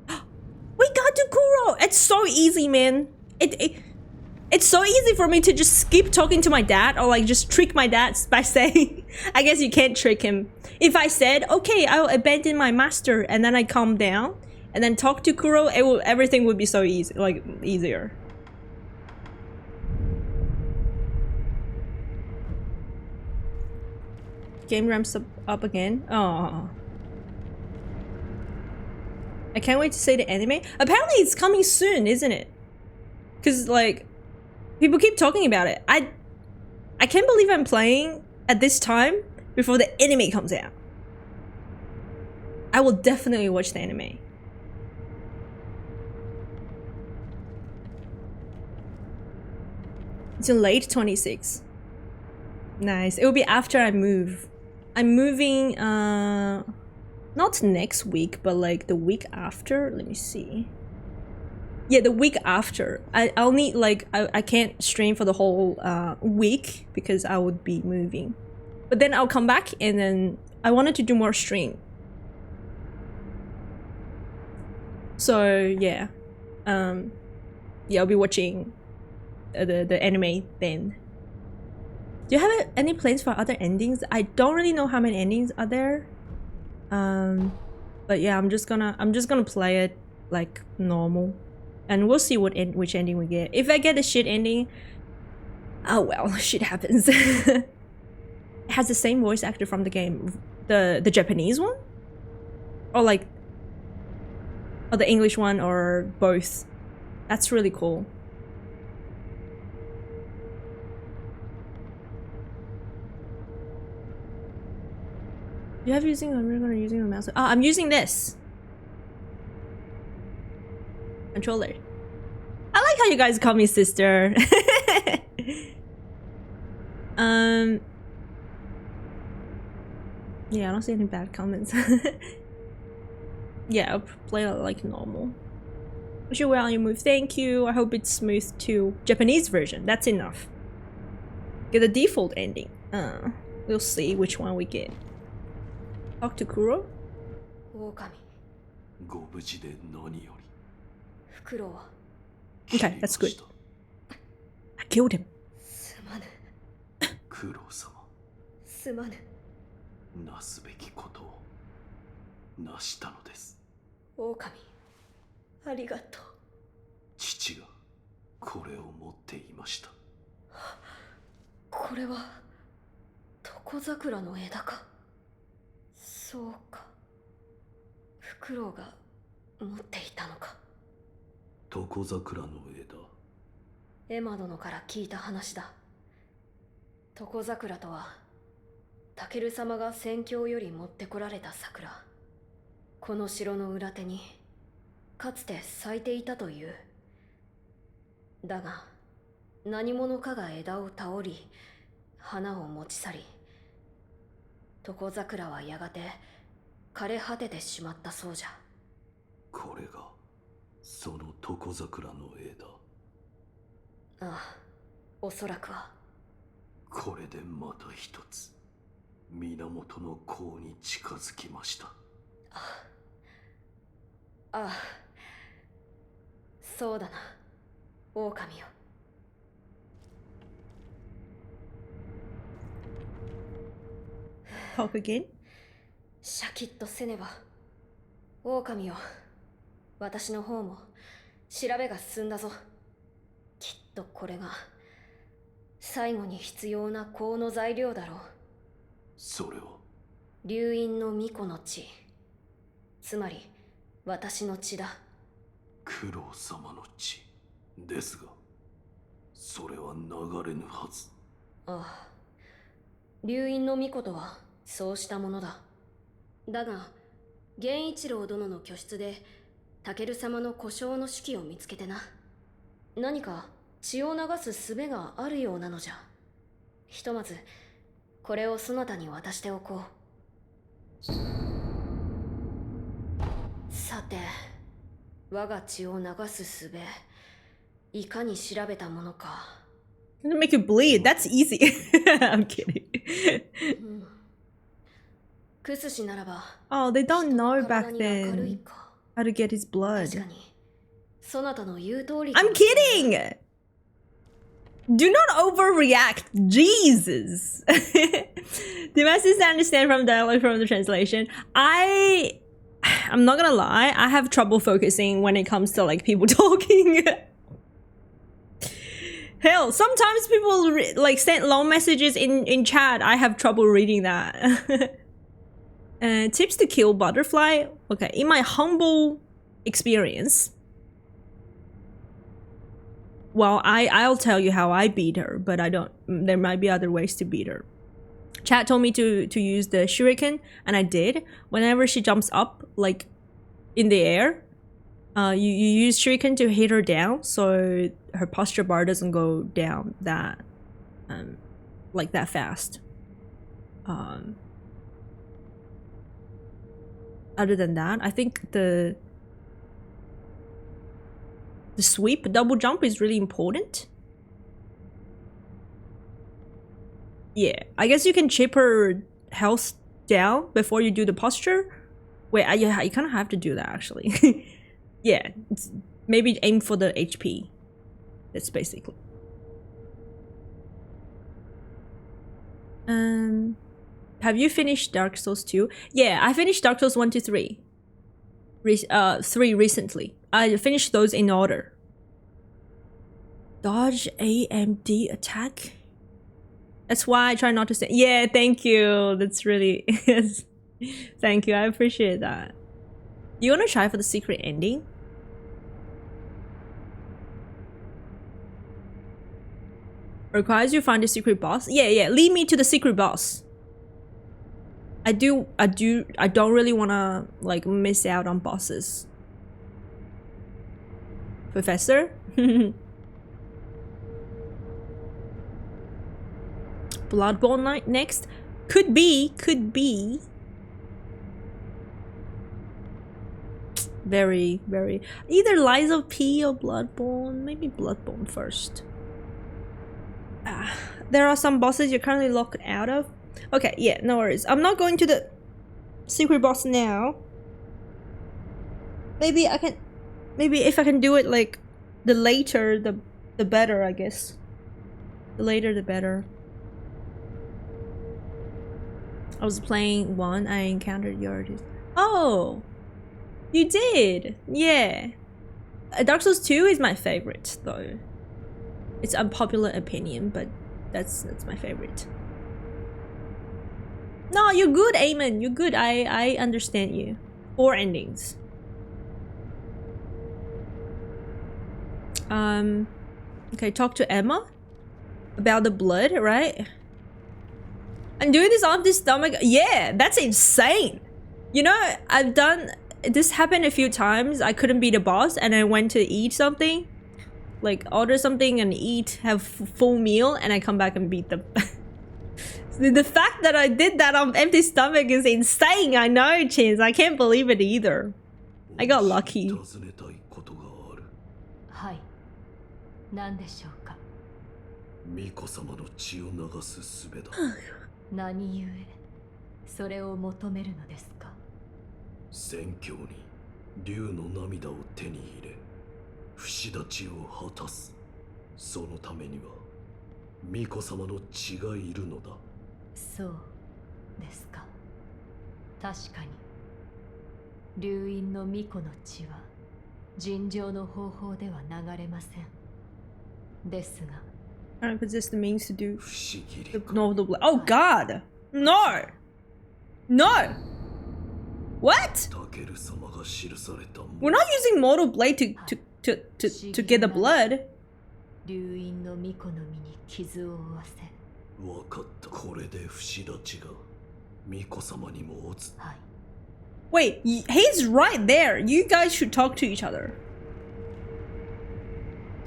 We got to Kuro! It's so easy, man. It's so easy for me to just skip talking to my dad, or like just trick my dad by saying, I guess you can't trick him. If I said, okay, I'll abandon my master, and then I calm down and then talk to Kuro, everything would be so easy, like easier. Game ramps up again. Oh. I can't wait to see the anime. Apparently it's coming soon, isn't it? Because like people keep talking about it. I can't believe I'm playing at this time before the anime comes out. I will definitely watch the anime. It's in late 26. Nice. It will be after I move. I'm moving not next week, but like the week after. Let me see. Yeah, the week after. I'll need like I can't stream for the whole week because I would be moving. But then I'll come back, and then I wanted to do more stream. So yeah. Yeah, I'll be watching the anime then. Do you have any plans for other endings? I don't really know how many endings are there. But yeah, I'm just gonna play it like normal. And we'll see which ending we get. If I get a shit ending, oh well, shit happens. It has the same voice actor from the game. The Japanese one? Or like... or the English one, or both. That's really cool. You have using a mouse? Oh, I'm using this controller. I like how you guys call me sister. Yeah, I don't see any bad comments. Yeah, I'll play it like normal. Wish you well on your move. Thank you. I hope it's smooth too. Japanese version. That's enough. Get the default ending. We'll see which one we get. Talk to Kuro? 狼、ご無事で何より。フクロウは Okay, that's good. I killed him. すまぬ、クロウ様、すまぬ。なすべきことをなしたのです。狼、ありがとう。父がこれを持っていました。これは床桜の枝か。そうか、フクロウが持っていたのか。床桜の枝。エマ殿から聞いた話だ。床桜とはタケル様が戦況より持ってこられた桜。この城の裏手にかつて咲いていたという。だが何者かが枝を倒り花を持ち去り、床桜はやがて枯れ果ててしまったそうじゃ。これがその床桜の枝。ああ、おそらくは。これでまた一つ源の甲に近づきました。ああ、そうだな、狼よ。Talk again? シャキッとせねば。狼よ、私の方も調べが進んだぞ。きっとこれが最後に必要な香の材料だろう。それは流因の巫女の血、つまり私の血だ。九郎様の血ですが、それは流れぬはず。ああ、流因の巫女とはそうしたものだ。だが源一郎殿の居室でタケル様の故障の手記を見つけてな。何か血を流す術があるようなのじゃ。ひとまずこれをそなたに渡しておこう。さて、我が血を流す術、いかに調べたものか。Gonna make you bleed. That's easy. I'm kidding. クス氏ならば。 Oh, they don't know back 人の体に明るい then か。 how to get his 確 blood. かにそなたの言う通り。 I'm kidding! Do not overreact. Jesus. The message I understand from dialogue from the translation. I'm not gonna lie, I have trouble focusing when it comes to like people talking. Hell, sometimes people like send long messages in chat. I have trouble reading that. Tips to kill butterfly. Okay, in my humble experience, well, I'll tell you how I beat her, but I don't. There might be other ways to beat her. Chat told me to use the shuriken, and I did. Whenever she jumps up, like in the air, you use shuriken to hit her down, so her posture bar doesn't go down that like that fast. Other than that, I think the sweep double jump is really important. Yeah, I guess you can chip her health down before you do the posture. Wait, yeah, you kind of have to do that actually. Yeah, maybe aim for the HP. That's basically. Have you finished Dark Souls 2? Yeah, I finished Dark Souls 1 to 3. 3 recently. I finished those in order. Dodge AMD attack? That's why I try not to say. Yeah, thank you. That's really. Thank you. I appreciate that. You want to try for the secret ending? Requires you find a secret boss? Yeah. Lead me to the secret boss. I don't really want to like miss out on bosses. Professor? Bloodborne next? Could be. Very. Either Lies of P or Bloodborne. Maybe Bloodborne first. There are some bosses you're currently locked out of. Okay, yeah, no worries. I'm not going to the secret boss now. Maybe if I can do it like the later the better, I guess. The later the better. I was playing one, I encountered yours. Oh! You did! Yeah. Dark Souls 2 is my favorite though. It's unpopular opinion, but that's my favorite. No, you're good, Eamon. You're good. I understand you. 4 endings. Okay, talk to Emma about the blood, right? And doing this off the stomach, yeah, that's insane. You know, I've done this happened a few times. I couldn't beat a boss and I went to eat something, like order something and eat, have full meal, and I come back and beat them. The fact that I did that on empty stomach is insane. I know, Chins. I can't believe it either. I got lucky. はい。何でしょうか。巫女様の血を流す術だ。何故それを求めるのですか。宣教に竜の涙を手に入れ、不死立ちを果たす。そのためには巫女様の血がいるのだ。そうですか。確かに流因の巫女の血は尋常の方法では流れません。ですが I don't possess the means to do the novel blood. Oh God! No! No! What? We're not using mortal blade to get the blood. 流因の巫女の身に傷を負わせ。わかった。これで不死立ちが巫女様にも落ち。はい。Wait, he's right there. You guys should talk to each other.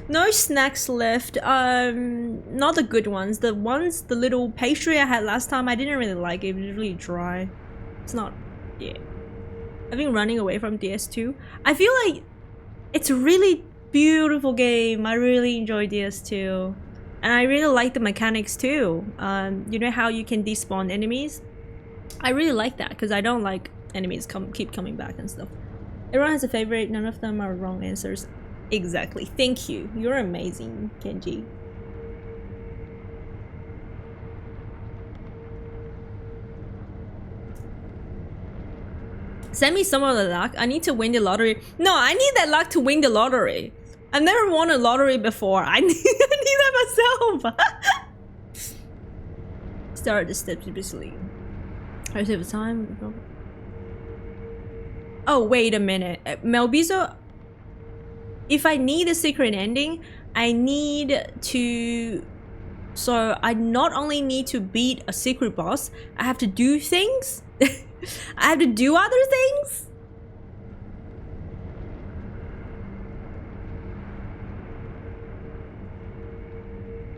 No snacks left. Not the good ones. The little pastry I had last time, I didn't really like it. It was really dry. It's not, yeah. I've been running away from DS2. I feel like it's a really beautiful game. I really enjoy DS2. And I really like the mechanics too. You know how you can despawn enemies? I really like that because I don't like enemies keep coming back and stuff. Everyone has a favorite. None of them are wrong answers. Exactly. Thank you. You're amazing, Kenji. Send me some of the luck. I need to win the lottery. No, I need that luck to win the lottery. I've never won a lottery before. I need that myself. Start the steps basically. I save time. Oh, wait a minute. Melbizo, if I need a secret ending, I need to... So I not only need to beat a secret boss, I have to do things? I have to do other things?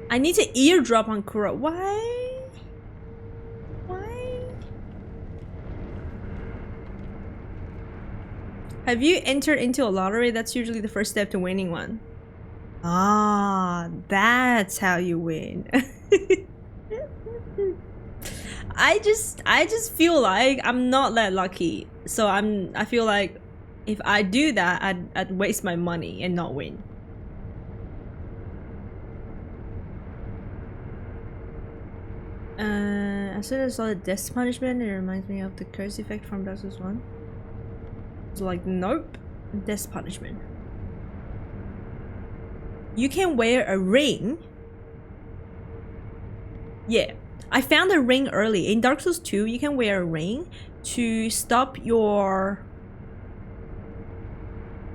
I need to eardrop on Kuro. Why? Why? Have you entered into a lottery? That's usually the first step to winning one. Ah, that's how you win. I just feel like I'm not that lucky. So I feel like if I do that, I'd waste my money and not win. As soon as I saw the death punishment, it reminds me of the curse effect from Dark Souls 1. It's like, nope, death punishment. you can wear a ring. Yeah, I found a ring early. In Dark Souls 2, you can wear a ring to stop your...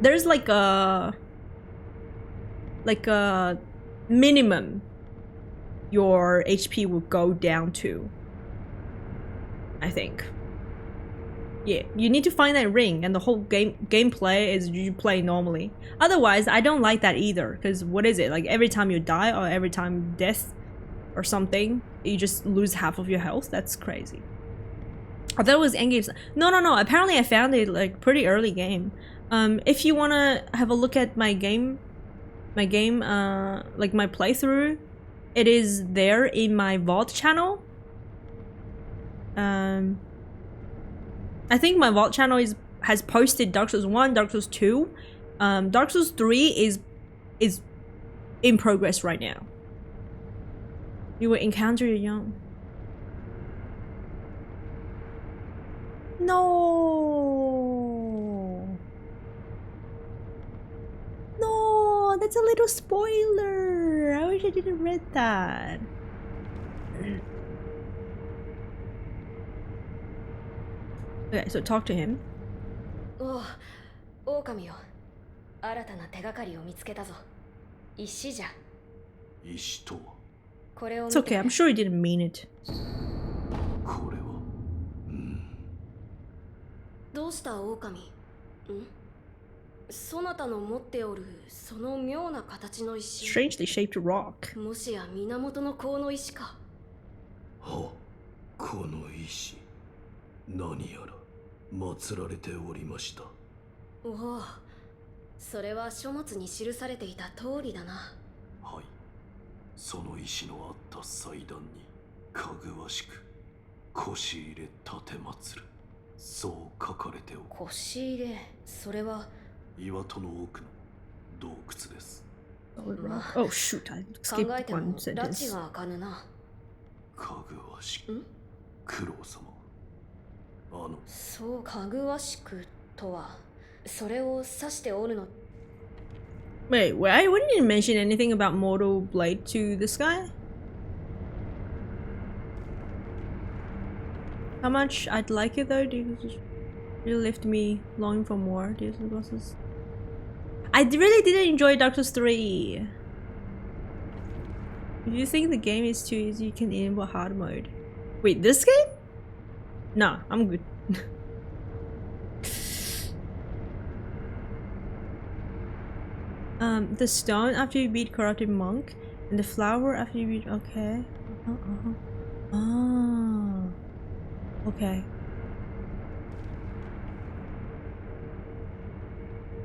There's like a minimum your HP will go down to, I think. Yeah, you need to find that ring, and the whole gameplay is you play normally. Otherwise, I don't like that either, because what is it? Like every time you die or every time death or something, you just lose half of your health? That's crazy. I thought it was endgame. No. Apparently I found it like pretty early game. If you wanna have a look at my game, like my playthrough, it is there in my Vault channel. I think my Vault channel has posted Dark Souls 1, Dark Souls 2. Dark Souls 3 is in progress right now. You will encounter your young. No. No, that's a little spoiler. I wish I didn't read that. Okay, so talk to him. おう、狼よ。新たな手がかりを見つけたぞ。石じゃ。石とはこれを見 It's て okay, I'm sure he didn't mean it. これはどうした狼？ん？そなたの持っておるその妙な形の石。 Strangely shaped rock. もしや源の甲の石か。はこの石何やら祀られておりました。おお、それは書物に記されていた通りだな。はい、その石のあった祭壇にかぐわしく腰入れ立て祀る、そう書かれておる。腰入れ、それは岩戸の奥の洞窟です。Oh shoot, I 考 skipped えても one 拉致 sentence. が開かぬな。かぐわしく九郎様、そうかぐわしくとはそれを指しておるの。 Wait, I wouldn't mention anything about Mortal Blade to this guy? How much I'd like it though? Really left me longing for more. I really didn't enjoy Dark Souls 3. If you think the game is too easy, you can enable hard mode. Wait, this game? Nah, I'm good. The stone after you beat corrupted monk, and the flower after you beat. Okay. Ah. Okay.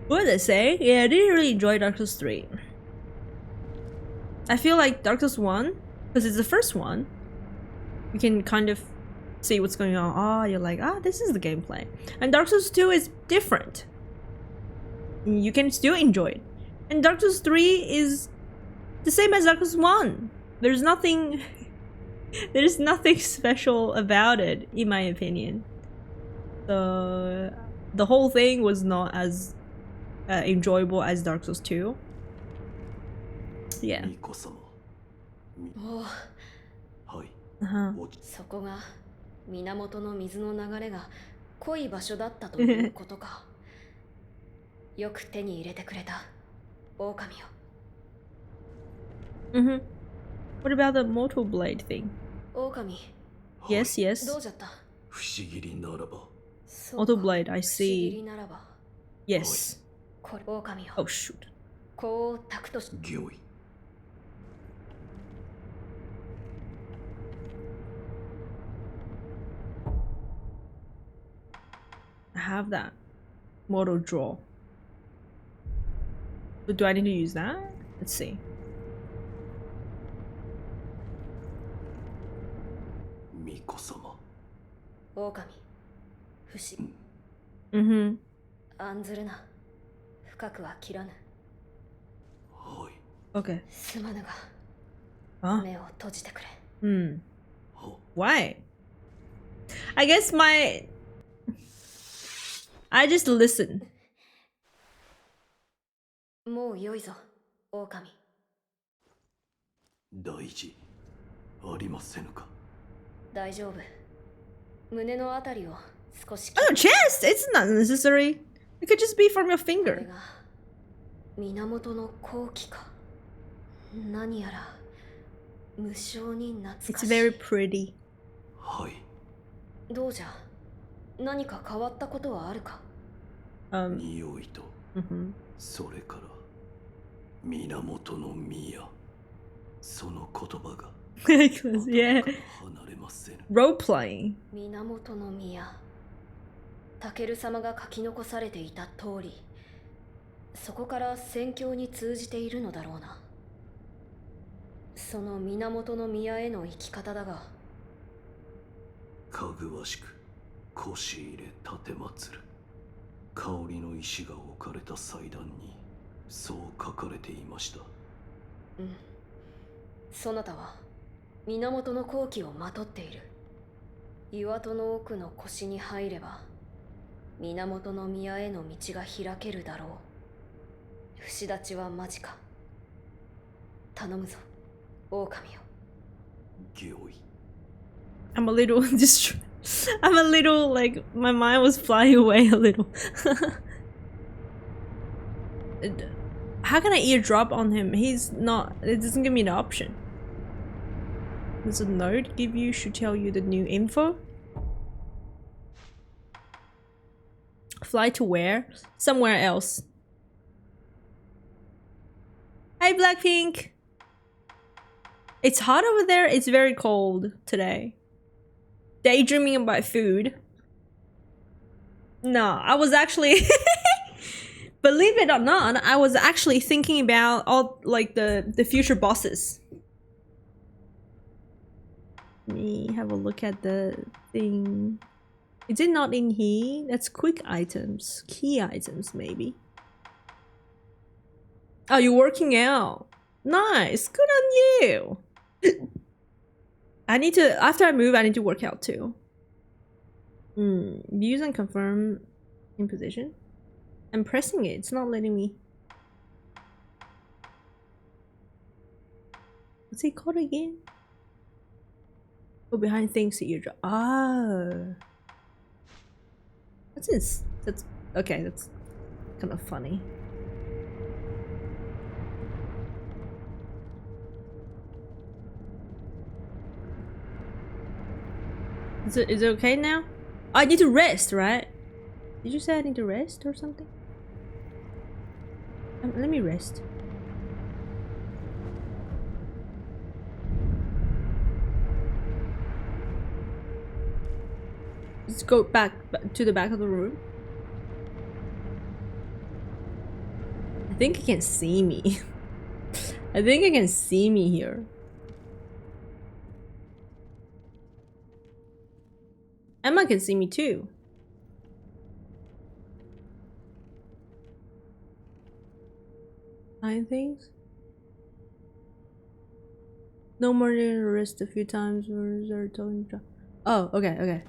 What did I say? Yeah, I didn't really enjoy Dark Souls 3. I feel like Dark Souls 1, because it's the first one, you can kind of see what's going on. Ah, you're like, this is the gameplay. And Dark Souls 2 is different. You can still enjoy it. And Dark Souls 3 is the same as Dark Souls 1. There's nothing there's nothing special about it, in my opinion. The whole thing was not as enjoyable as Dark Souls 2. Yeah. 巫女様。おお、はい。そこが源の水の流れが濃い場所だったということか。よく手に入れてくれた、狼よ。What about the Mortal Blade thing? 狼。Yes, yes. どうじゃった？不思議にならば。Mortal Blade, I 不思議 see. ならば。Yes. これ、狼よ。 Oh shoot. こうタクトし。御意。I have that. Mortal Draw. But do I need to use that? Let's see. 巫女様。狼。不思議。案ずるな。深くは切らぬ。はい。Okay. すまぬが。Huh? 目を閉じてくれ。Why? I guess I just listen. もう良いぞ、狼。大事ありませぬか。大丈夫。胸のあたりを少し Oh, chest! It's not necessary. It could just be from your これ finger. が源の好機か。何やら無性に懐 It's かし very い。 pretty. はい。どうじゃ、何か変わったことはあるか。匂いと、それから源の宮、その言葉が Yeah. 離れませぬ。 Role playing. 源の宮。タケル様が書き残されていた通り、そこから宣教に通じているのだろうな。その源の宮への生き方だが、かぐわしく腰入れ立てまつる。香りの石が置かれた祭壇にそう書かれていました。うん。そなたは源の好機をまとっている。岩戸の奥の腰に入れば源の宮への道が開けるだろう。節立ちは間近。頼むぞ、狼よ。御意。 I'm a little I'm a little like my mind was flying away a little. How can I eardrop on him? He's not. It doesn't give me the option. Does a note give you? Should tell you the new info. Fly to where? Somewhere else. Hey Blackpink. It's hot over there. It's very cold today. Daydreaming about food. No, I was actually believe it or not, I was actually thinking about all like the future bosses. Let me have a look at the thing. Is it not in here? That's quick items, key items maybe. Oh, you're working out. Nice, good on you. I need to, after I move, I need to work out too. Use and confirm in position. I'm pressing it, it's not letting me. What's it called again? Go behind things that you drop. Oh. What's this? That's, okay, that's kind of funny. Is it okay now? I need to rest, right? Did you say I need to rest or something? Let me rest. Let's go back to the back of the room. I think it can see me. I think it can see me here. Emma can see me too. Nine things? No more than rest a few times or oh, okay, okay.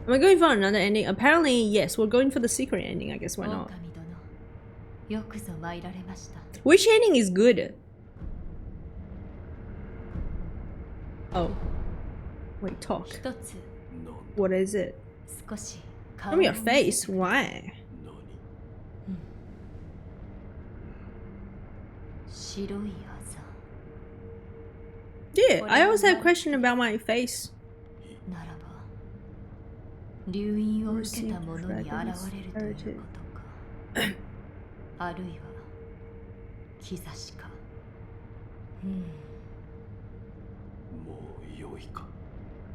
Am I going for another ending? Apparently, yes, we're going for the secret ending, I guess why not? Which ending is good? Oh. Wait, talk. What is it? From your face, why? Yeah, I always have a question about my face.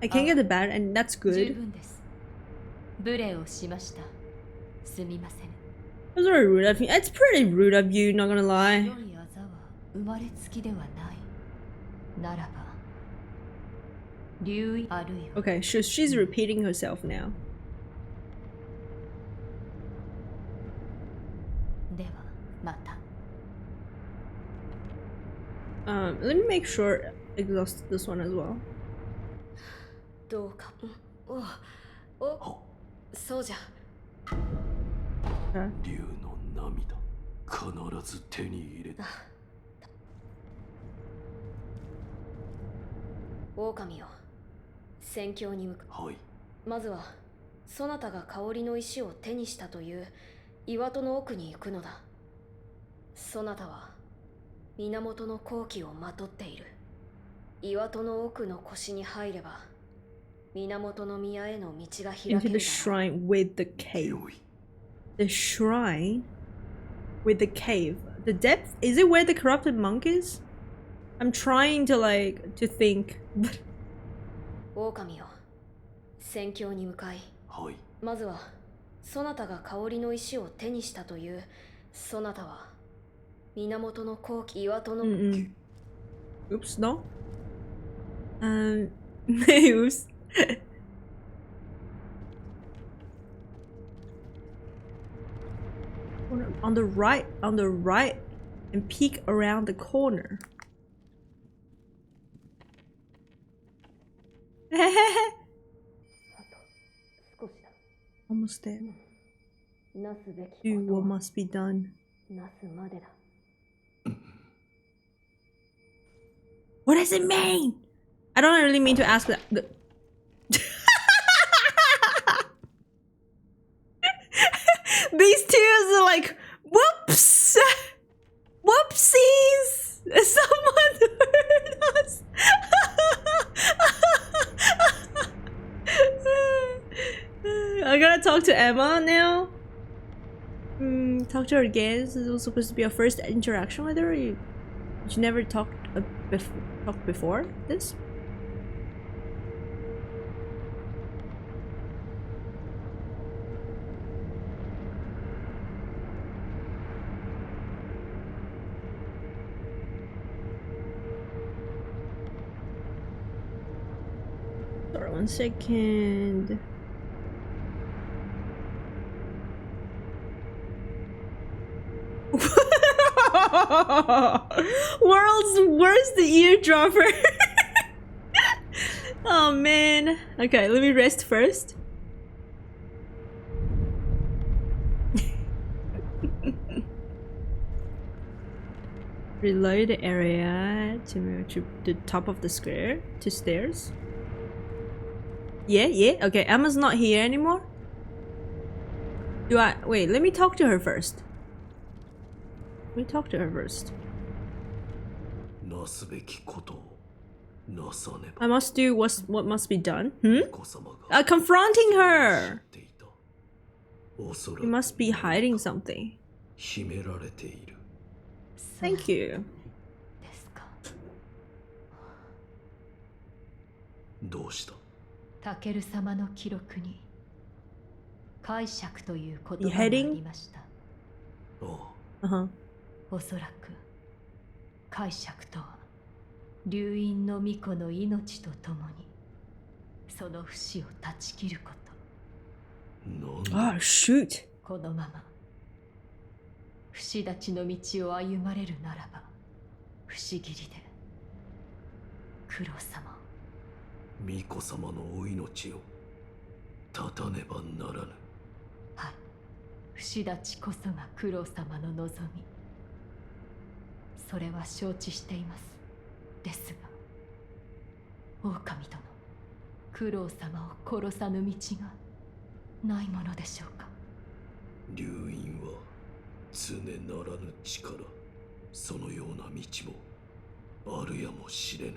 I can't get the bad, and that's good. That's very rude of you. It's pretty rude of you, not gonna lie. Okay, she's repeating herself now. Let me make sure I exhaust this one as well. どうか。お、そうじゃ。竜の涙、必ず手に入れ。狼よ、戦況に向かはい。まずはそなたが香りの石を手にしたという岩戸の奥に行くのだ。そなたは源の好機をまとっている。岩戸の奥の腰に入れば源の宮への道が開け Into る the だろう。 shrine with the cave. よい。 The shrine with the cave. The depth? Is it where the corrupted monk is? I'm trying to to think. 狼よ、戦況に向かい、はい。まずはそなたが香りの石を手にしたというそなたは源の好機岩戸の、Mm-mm. Oops, no. Oops. On the right, and peek around the corner. あと少しだ。 Almost there. なすべき Do こと what は must be done. なすまでだ。 What does it mean? I don't really mean to ask that. These tears are like, whoops! Whoopsies! Someone heard us! I gotta talk to Emma now. Talk to her again. This was supposed to be our first interaction with her. You never talked before this? Sorry, 1 second. World's worst eardropper. Oh man. Okay, let me rest first. Reload the area to move to the top of the square to stairs. Yeah. Okay, Emma's not here anymore. Wait, let me talk to her first. Let me talk to her first. なすべきことをなさねば。 I must do what must be done. 巫女様が Confronting 知 her! っていた。おそら You く must be hiding something. 秘められている。 Thank you. ですか。どうした？タケル様の記録に解釈という言葉がありました。ああ、 Uh-huh. おそらく解釈とは流因の巫女の命とともにその不死を断ち切ること。なんだ。 Oh, shoot. このまま不死立ちの道を歩まれるならば不思議りで九郎様を。巫女様のお命を絶たねばならぬ。はい、不死立ちこそが九郎様の望み。それは承知しています。ですが狼殿、九郎様を殺さぬ道がないものでしょうか。流因は常ならぬ力、そのような道もあるやもしれぬ。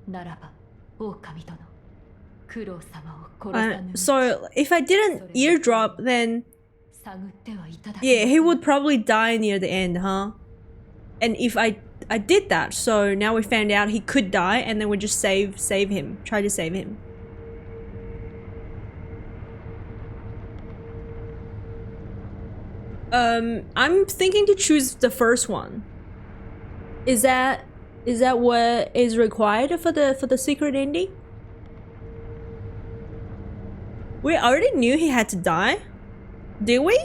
ならば狼殿、九郎様を殺さぬ道 So, if I didn't eardrop, then 探ってはいただけ yeah, he would probably die near the end, huh? And if I did that, so now we found out he could die, and then we just save him, try to save him. I'm thinking to choose the first one. Is that what is required for the secret ending? We already knew he had to die, did we?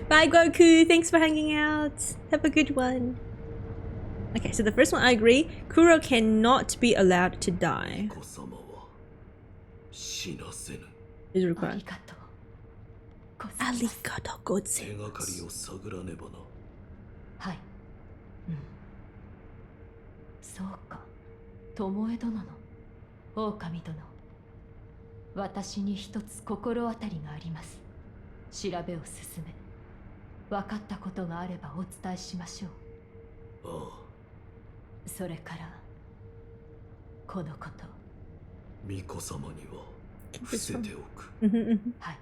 Bye, Goku. Thanks for hanging out. Have a good one. Okay, so the first one I agree. Kuro cannot be allowed to die. 巫女様は死なせぬ。 Is あ required. りがとうございます。 Arigato 手がかりを探らねばな。はい、そうか、巴殿の狼殿。私に一つ心当たりがあります。調べを進め、分かったことがあればお伝えしましょう。ああ、それからこのこと、巫女様には伏せておく。はい。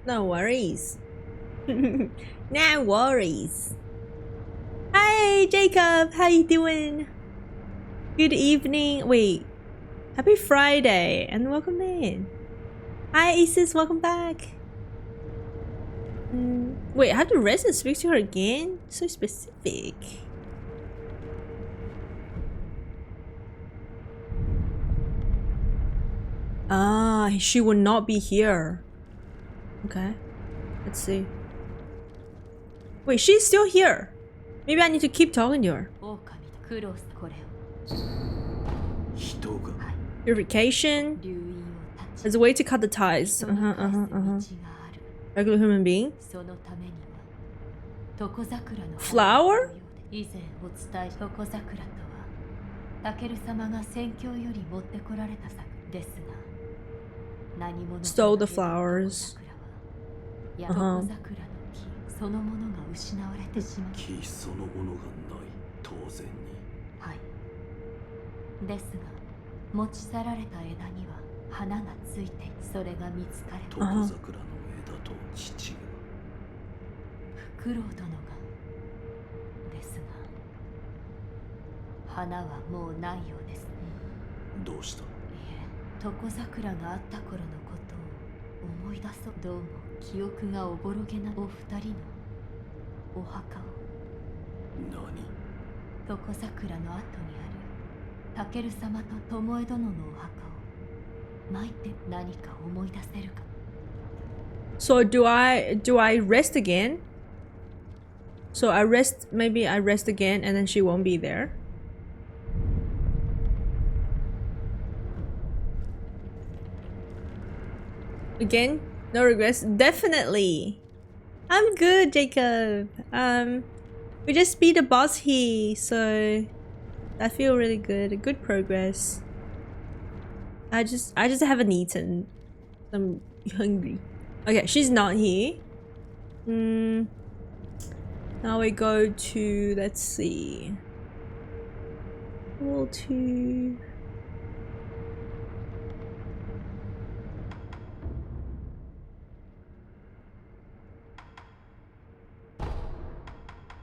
No worries. No worries. Hi, Jacob. How you doing? Good evening. Wait. Happy Friday and welcome in. Hi, Isis. Welcome back. Wait, I have to rest and speak to her again? So specific. Ah, she will not be here. Okay. Let's see. Wait, she's still here. Maybe I need to keep talking to her. 狼とクロス、これを人が Purification 留飲を断ち、 as a way to cut the ties. 人の返す道がある。 Regular human being. そのためには床桜の Flower? 以前お伝えした床桜とはタケル様が宣教より持ってこられた作ですが、何者か Stole the が flowers. 床桜は床桜の木そのものが失われてしまう。木そのものがない。当然に。はい。ですが持ち去られた枝には花がついて、それが見つかれ床ば桜の枝と父が。フクロウ殿がですが、花はもうないようですね。どうした？いえ、床桜があった頃のことを思い出そう。どうも記憶がおぼろげなお二人のお墓を。何？床桜の後にあるタケル様と巴殿のお墓を巻いて何か思い出せるか。 So do I rest again? So I rest, maybe I rest again and then she won't be there. Again? No regrets? Definitely. I'm good, Jacob. We just beat the boss here, so I feel really good. Good progress. I just haven't eaten. I'm hungry. Okay, she's not here. Now we go to, let's see. Wall 2.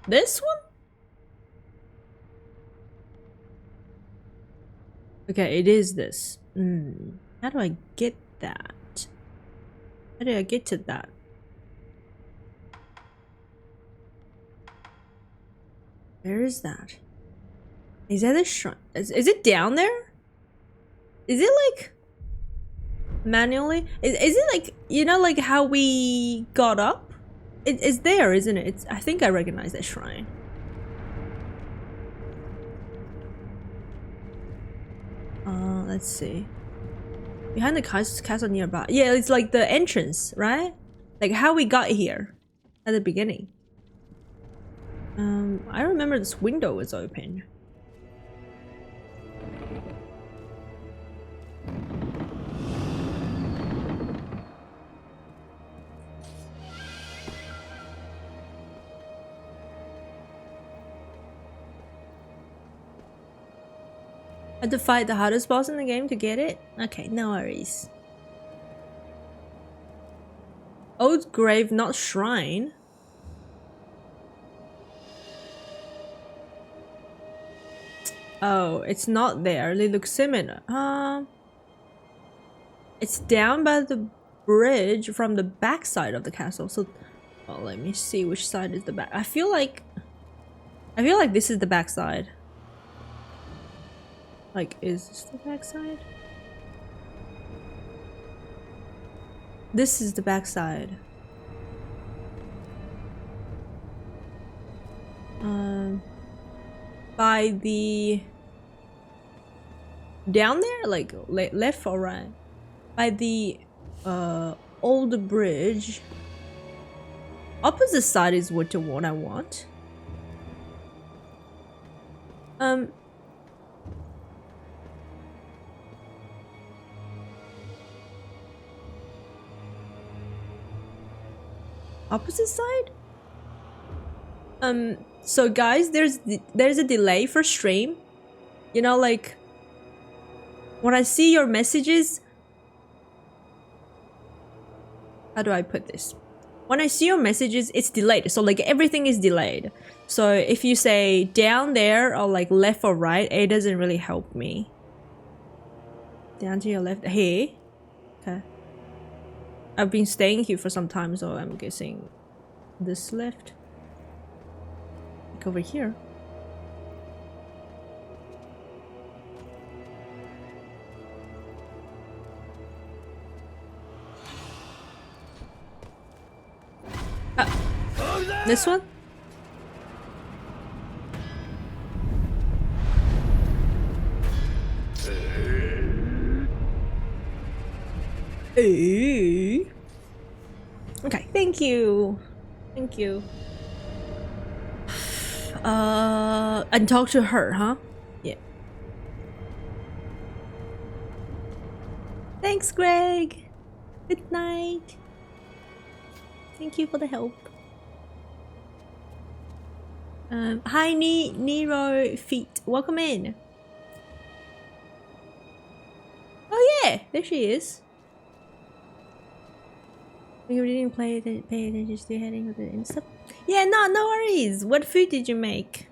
This one? Okay, it is this. How do I get that? How do I get to that? Where is that? Is that a shrine? Is it down there? Is it like manually? Is it like, you know, like how we got up? It's there, isn't it? I think I recognize that shrine. Let's see. Behind the castle nearby. Yeah, it's like the entrance, right? Like how we got here at the beginning. I remember this window was open. I had to fight the hardest boss in the game to get it? Okay, no worries. Old grave, not shrine. Oh, it's not there. They look similar. It's down by the bridge from the back side of the castle. So, well, let me see which side is the back. I feel like this is the back side. Like, is this the back side? This is the back side. By the down there, like left or right, by the old bridge. Opposite side is what I want. Opposite side? So guys, there's a delay for stream. You know, like when I see your messages, how do I put this? When I see your messages, it's delayed. So like everything is delayed. So if you say down there or like left or right, it doesn't really help me. Down to your left here. Okay. I've been staying here for some time, so I'm guessing this left. Like over here. This one? Okay, thank you. Thank you. And talk to her, huh? Yeah. Thanks, Greg. Good night. Thank you for the help. Hi, Nero Feet. Welcome in. Oh yeah, there she is. You didn't pay attention to heading with it and stuff. Yeah, no worries. What food did you make?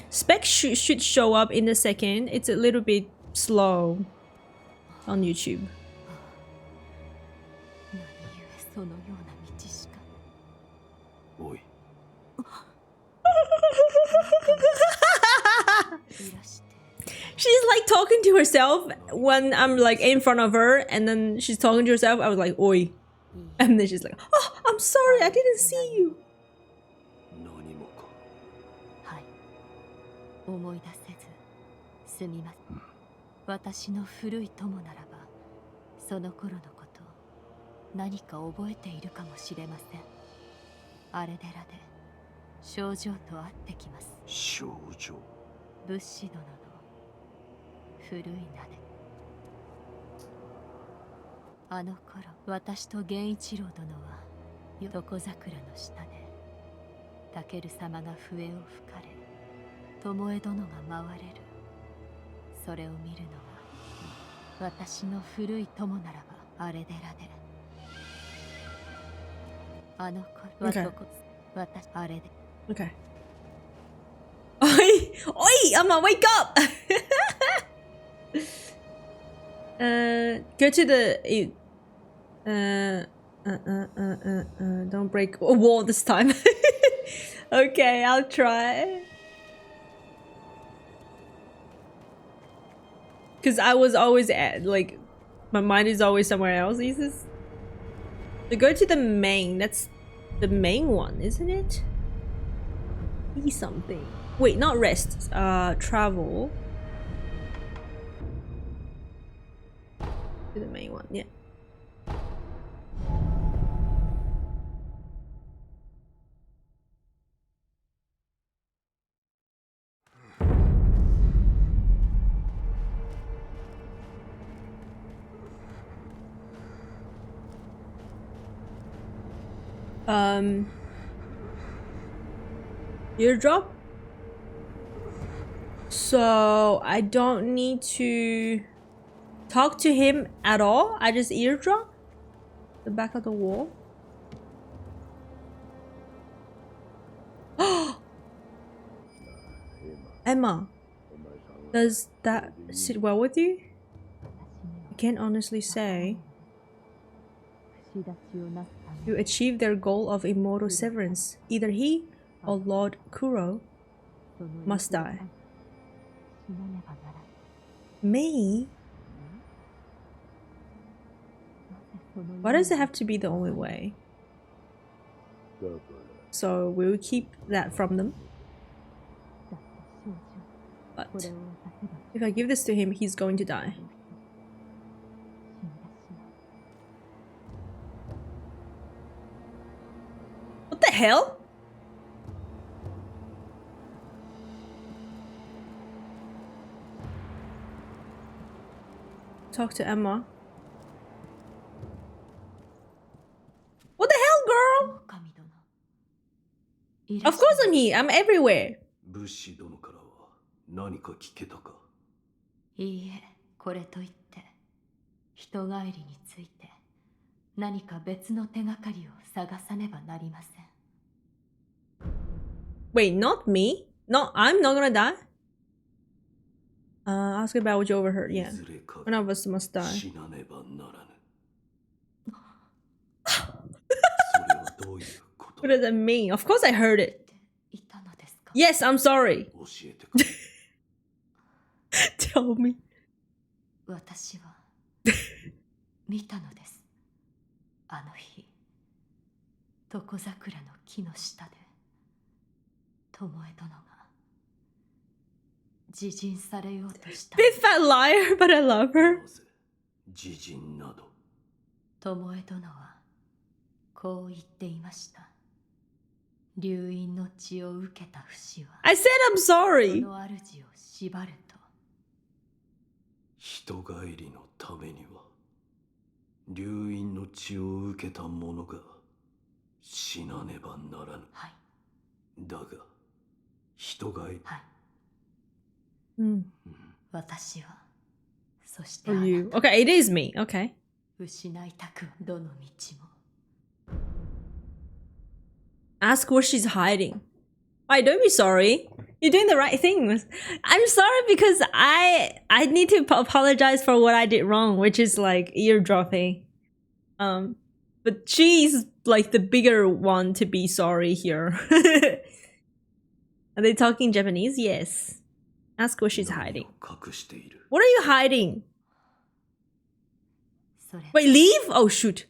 Specs should show up in a second. It's a little bit slow on YouTube. Oi. She's like talking to herself when I'm like in front of her, and then she's talking to herself. I was like, oi. And then she's like, oh, I'm sorry, I didn't see you. 何もか。はい。思い出せずすみません。私の古い友ならば、その頃のこと何か覚えているかもしれません。あれ寺で少女と会ってきます。少女。仏師殿の古い名で。あの頃、私と源一郎殿は床桜の下で、タケル様が笛を吹かれ、巴殿が舞われる。それを見るのが私の古い友ならばあれ寺で。あの頃、私あれで。Okay. Oi! Oi! Emma, wake up! Go to the... don't break a wall this time. Okay, I'll try. Because I was always at, like, my mind is always somewhere else. So go to the main. That's the main one, isn't it? Be something. Wait, not rest. Travel. To the main one, yeah. Eardrop? So I don't need to talk to him at all. I just eardrop the back of the wall. Emma, does that sit well with you? I can't honestly say. To achieve their goal of immortal severance, either he or Lord Kuro must die. Me? Why does it have to be the only way? So we'll keep that from them. But if I give this to him, he's going to die. What the hell? Talk to Emma. Of course I'm here. I'm everywhere. 武士殿からは何か聞けたか？いいえ、これといって人帰りについて何か別の手がかりを探さねばなりません。 Wait, not me? No, I'm not gonna die? Ask about what you overheard, yeah. いずれか One of us must die. 死なねばならぬ。それはどういうこと？ What does that mean? Of course I heard it. いたのですか？ Yes, I'm sorry. 教えてくれ。 Tell me. 私は見たのです。あの日、床桜の木の下で巴殿が自尽されようとした。 Big fat liar, but I love her. なぜ自尽など。巴殿はこう言っていました。流因の血を受けた不死は I said I'm そ sorry. の主を縛ると。人帰りのためには流因の血を受けた者が死なねばならぬ。はい。だが人帰り、はい。 Hmm. 私はそしてあ For な you. た Okay, it is me. Okay. 失いたくはどの道も。 Ask where she's hiding. Why, don't be sorry. You're doing the right thing. I'm sorry because I need to apologize for what I did wrong, which is like eardropping. But she's like the bigger one to be sorry here. Are they talking Japanese? Yes. Ask where she's 何 hiding. を隠している。 What are you hiding? それ Wait, leave? Oh shoot.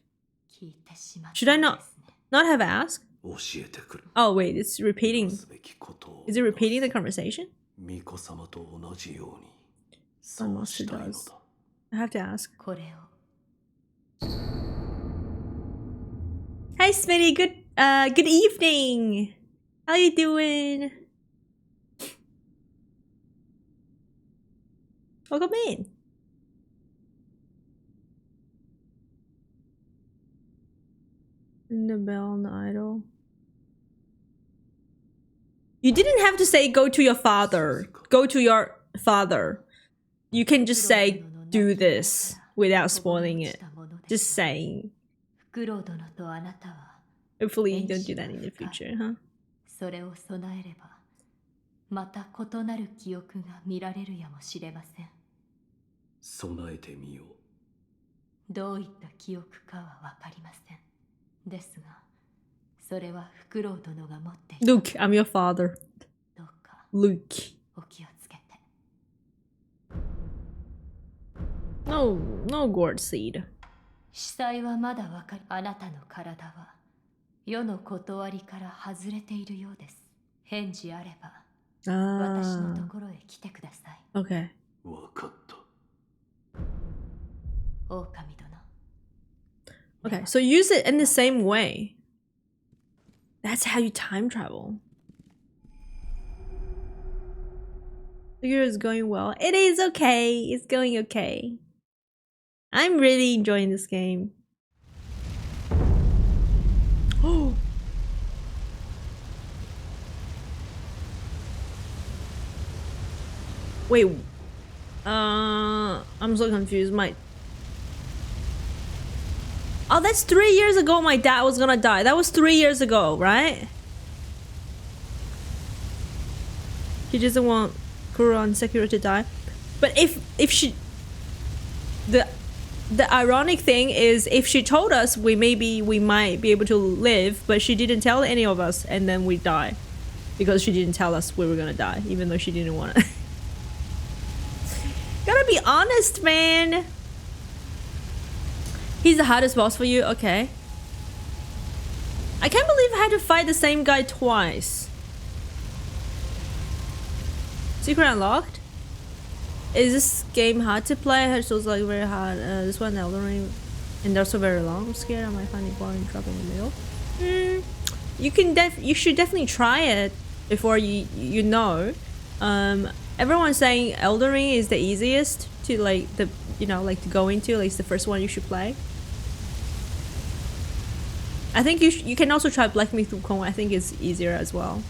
聞いてしまった Should I の not ですね。 not have asked? 教えてくれ。 Oh wait, it's repeating. すべきことを Is it repeating the conversation? 巫女様と同じように I そう must したいの does. だ。 I have to ask. これを Hi Smitty, good evening. How you doing? Welcome in. The bell and the idol. You didn't have to say go to your father. Go to your father. You can just say do this without spoiling it. Just saying. フクロウ殿とあなたは Hopefully you don't do that in the future, huh? それを備えればまた異なる記憶が見られるやもしれません。備えてみよう。どういった記憶かはわかりません。ですが、それはフクロウ殿が持っている。 Luke, I'm your father. どうか Luke. お気をつけて。 No gourd seed. 司祭はまだわかり、あなたの体は世の断りから外れているようです。返事あれば、私のと Ah, ころへ来てください。 okay. わかった。狼殿。 Okay, so use it in the same way. That's how you time travel. Sekiro is going well. It is okay. It's going okay. I'm really enjoying this game. Oh. Wait. I'm so confused. Oh, that's 3 years ago my dad was gonna die. That was 3 years ago, right? He doesn't want Kuro and Sekiro to die. But if she... The ironic thing is if she told us we might be able to live, but she didn't tell any of us and then we die. Because she didn't tell us we were gonna die, even though she didn't want to. Gotta be honest, man. He's the hardest boss for you? Okay. I can't believe I had to fight the same guy twice. Secret unlocked? Is this game hard to play? It was like very hard. This one Elden Ring, and they're also very long. I'm scared I might find it boring dropping in the middle. You should definitely try it before you know. Everyone's saying Elden Ring is the easiest to to go into. Like it's the first one you should play. I think you can also try Black Myth Wukong. I think it's easier as well.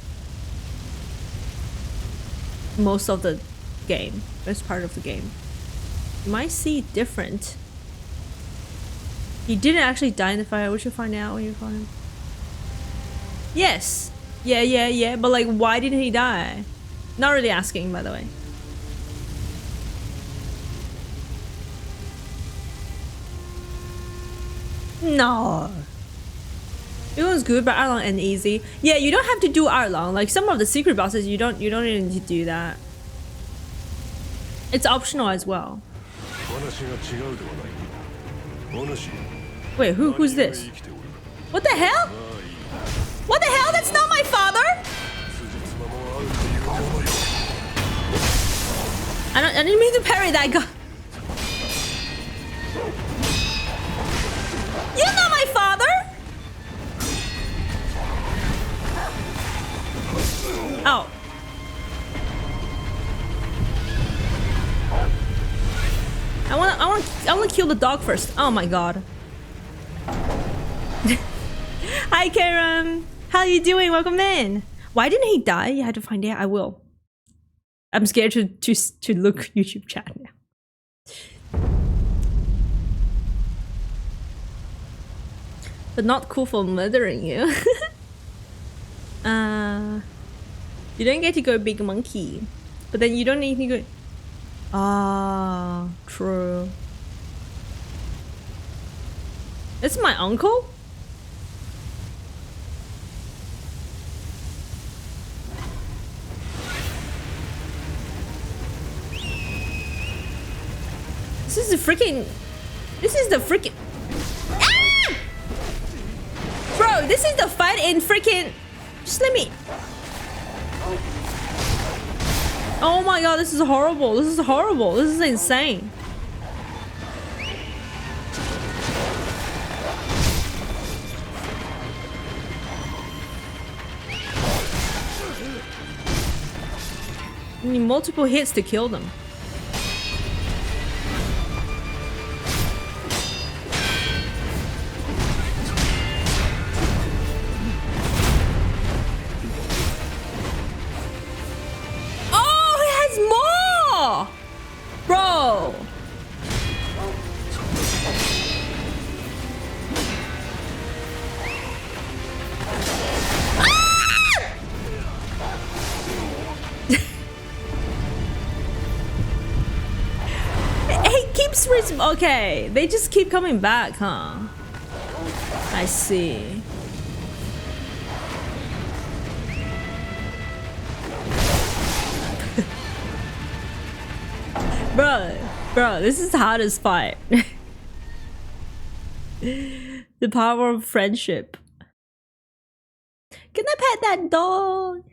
Most of the game. Most part of the game. You might see different. He didn't actually die in the fire. We should find out when you find him. Yes. Yeah. But like, why didn't he die? Not really asking, by the way. No. It was good, but Arlong and easy. Yeah, you don't have to do Arlong. Like some of the secret bosses, you don't even need to do that. It's optional as well. Wait, who's this? What the hell? What the hell? That's not my father! I didn't mean to parry that guy. You're not my father! Oh. I wanna kill the dog first. Oh my god. Hi Karam! How you doing? Welcome in! Why didn't he die? You had to find out. I will. I'm scared to look YouTube chat now. But not cool for murdering you. You don't get to go big monkey. But then you don't need to go... Ah, true. It's my uncle? This is the freaking... Ah! Bro, this is the fight in freaking... Just let me... Oh my god, this is horrible. This is horrible. This is insane. You need multiple hits to kill them. Bro! Ah! It keeps okay, they just keep coming back, huh? I see. Bro, this is the hardest fight. The power of friendship. Can I pet that dog?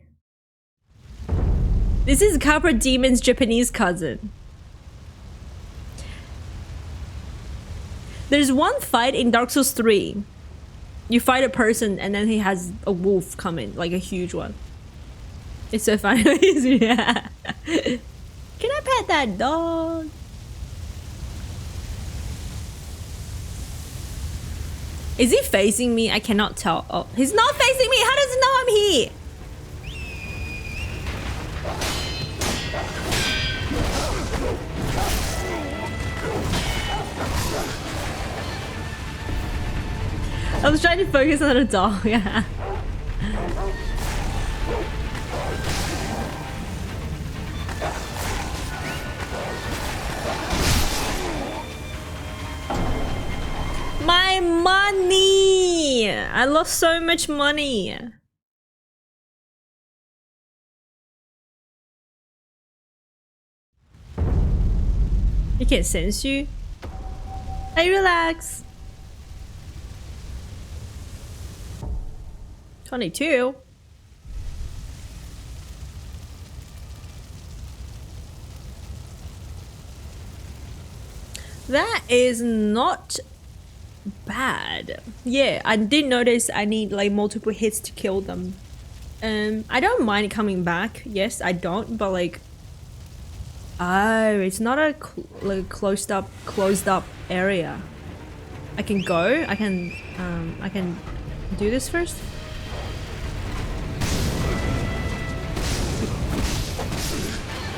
This is Copper Demon's Japanese cousin. There's one fight in Dark Souls 3. You fight a person and then he has a wolf coming, like a huge one. It's so funny. Yeah. Can I pet that dog? Is he facing me? I cannot tell. Oh, he's not facing me. How does he know I'm here? I was trying to focus on a dog. Yeah. My money! I lost so much money. He can't sense you. Hey, relax. 22. That is not bad. Yeah, I did notice I need like multiple hits to kill them. I don't mind coming back. Yes, I don't, but like, oh, it's not a like closed up area. I can go. I can Do this first.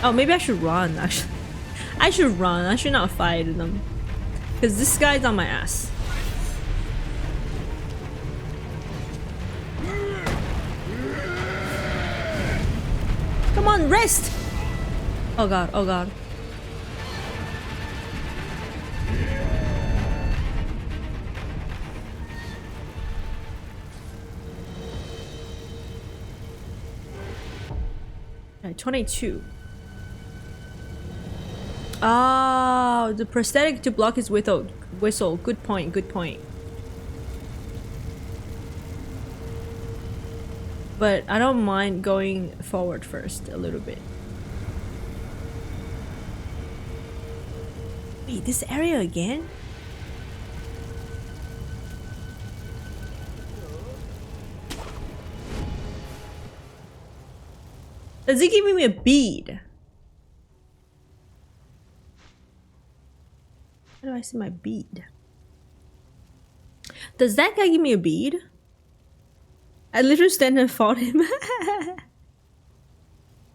Oh, maybe I should run, actually. I should run. I should not fight them. Because this guy's on my ass. Come on, rest! Oh god, oh god. Okay, 22. Oh, the prosthetic to block his whistle. Good point, good point. But I don't mind going forward first a little bit. Wait, this area again? Does he give me a bead? How do I see my bead? Does that guy give me a bead? I literally stand and fought him.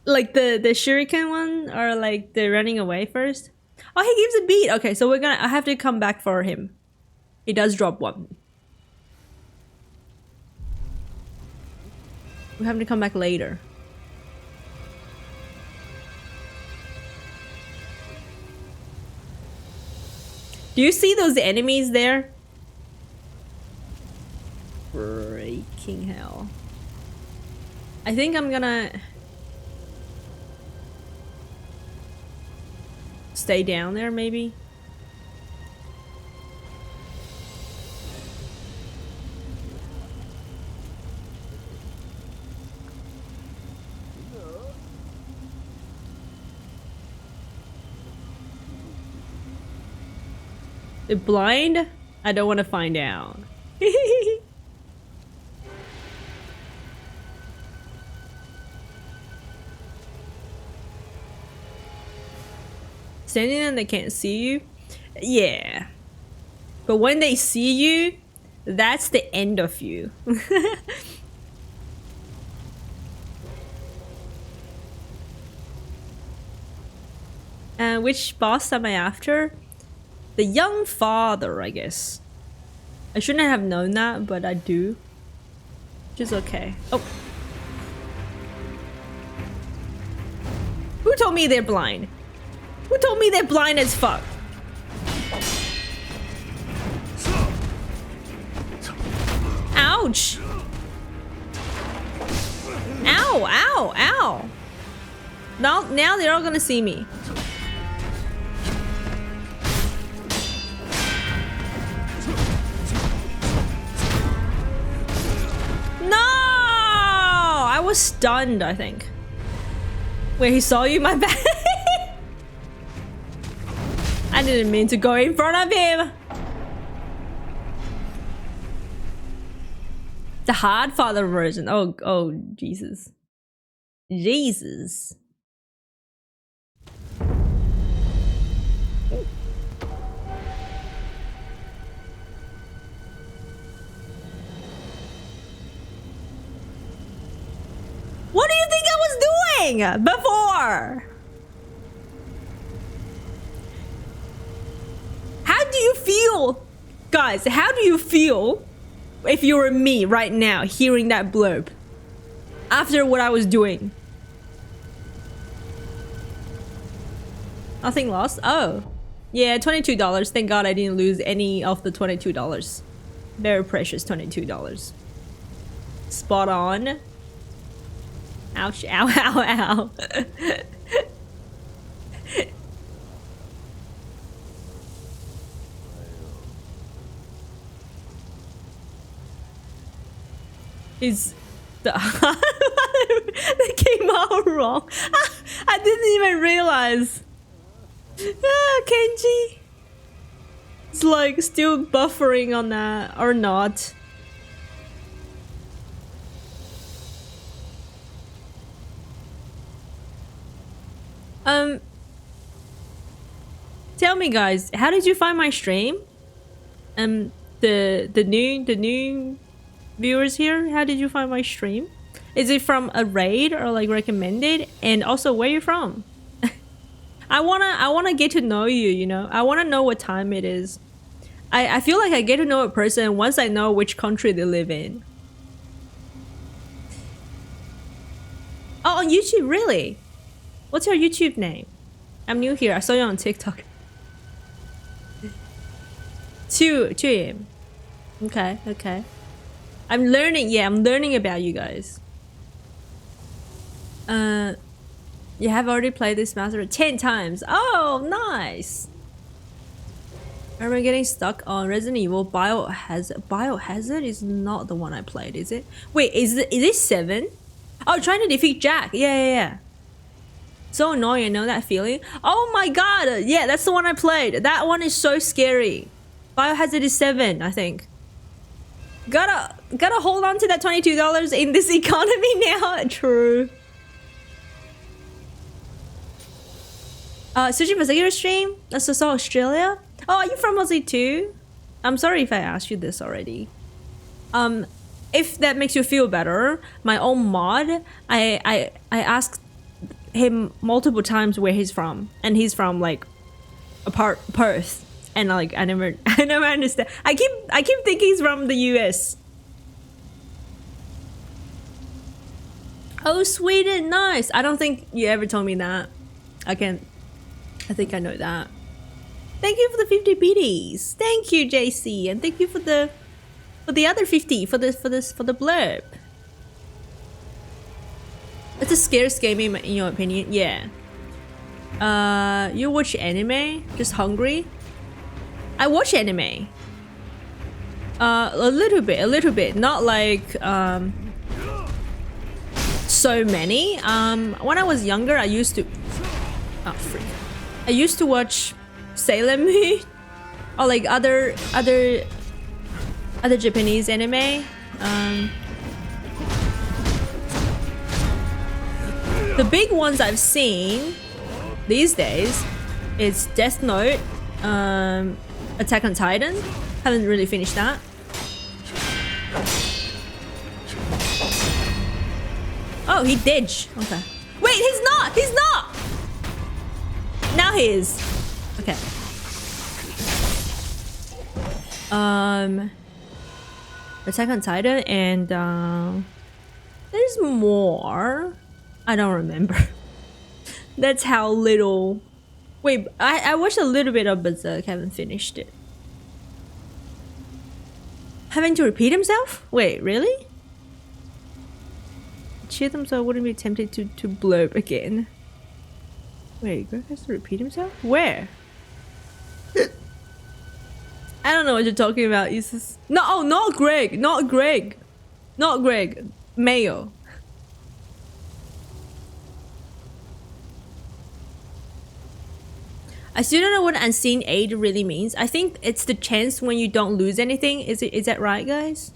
Like the shuriken one, or like the running away first? Oh, he gives a bead. Okay, so I have to come back for him. He does drop one. We have to come back later. Do you see those enemies there? Freaking hell. I think I'm gonna stay down there, maybe. The blind? I don't want to find out. Standing there and they can't see you? Yeah. But when they see you, that's the end of you. Which boss am I after? The young father, I guess. I shouldn't have known that, but I do. Which is okay. Oh. Who told me they're blind? Who told me they're blind as fuck? Ouch! Ow, ow, ow! Now they're all gonna see me. No! I was stunned, I think. Wait, he saw you? My bad. I didn't mean to go in front of him. The hard father version. Oh, Jesus. Jesus. What do you think I was doing before? How do you feel? Guys, how do you feel if you were me right now hearing that blurb after what I was doing? Nothing lost? Oh. Yeah, $22. Thank God I didn't lose any of the $22. Very precious $22. Spot on. Ouch, ow, ow, ow. Is the that came out wrong. I didn't even realize. Kenji. It's like still buffering on that or not. Tell me guys, how did you find my stream? The new viewers here. How did you find my stream? Is it from a raid or like recommended? And also, where you from? I wanna get to know you. You know, I wanna know what time it is. I feel like I get to know a person once I know which country they live in. Oh, on YouTube, really? What's your YouTube name? I'm new here. I saw you on TikTok. 2 a.m. Okay, okay. I'm learning. Yeah, I'm learning about you guys. You have already played this master 10 times. Oh, nice. I remember getting stuck on Resident Evil Biohazard. Biohazard is not the one I played, is it? Wait, is it 7? Oh, trying to defeat Jack. Yeah. So annoying, I know that feeling. Oh my god, yeah, that's the one I played. That one is so scary. Biohazard is 7, I think. Gotta hold on to that $22 in this economy now. True. Searching for Sekiro stream? That's also Australia? Oh, are you from Aussie too? I'm sorry if I asked you this already. If that makes you feel better, my own mod, I asked him multiple times where he's from, and he's from like Perth, and like I never understand. I keep thinking he's from the US. Oh, Sweden, nice. I don't think you ever told me that. I think I know that. Thank you for the 50 biddies. Thank you, JC, and thank you for the other 50 for the blurb. It's a scariest game in your opinion? Yeah. You watch anime? Just hungry? I watch anime. A little bit. Not like so many. When I was younger, I used to. Oh freak! I used to watch Sailor Moon or like other Japanese anime. The big ones I've seen these days is Death Note, Attack on Titan. Haven't really finished that. Oh, he did. Okay. Wait, he's not! He's not! Now he is. Okay. Attack on Titan and there's more. I don't remember. That's how little. Wait, I watched a little bit of Berserk, haven't finished it. Having to repeat himself? Wait, really? Cheer them so I wouldn't be tempted to blurb again. Wait, Greg has to repeat himself? Where? I don't know what you're talking about. Is this... No, oh, not Greg. Not Greg. Not Greg. Mayo. I still don't know what unseen aid really means. I think it's the chance when you don't lose anything. Is that right, guys?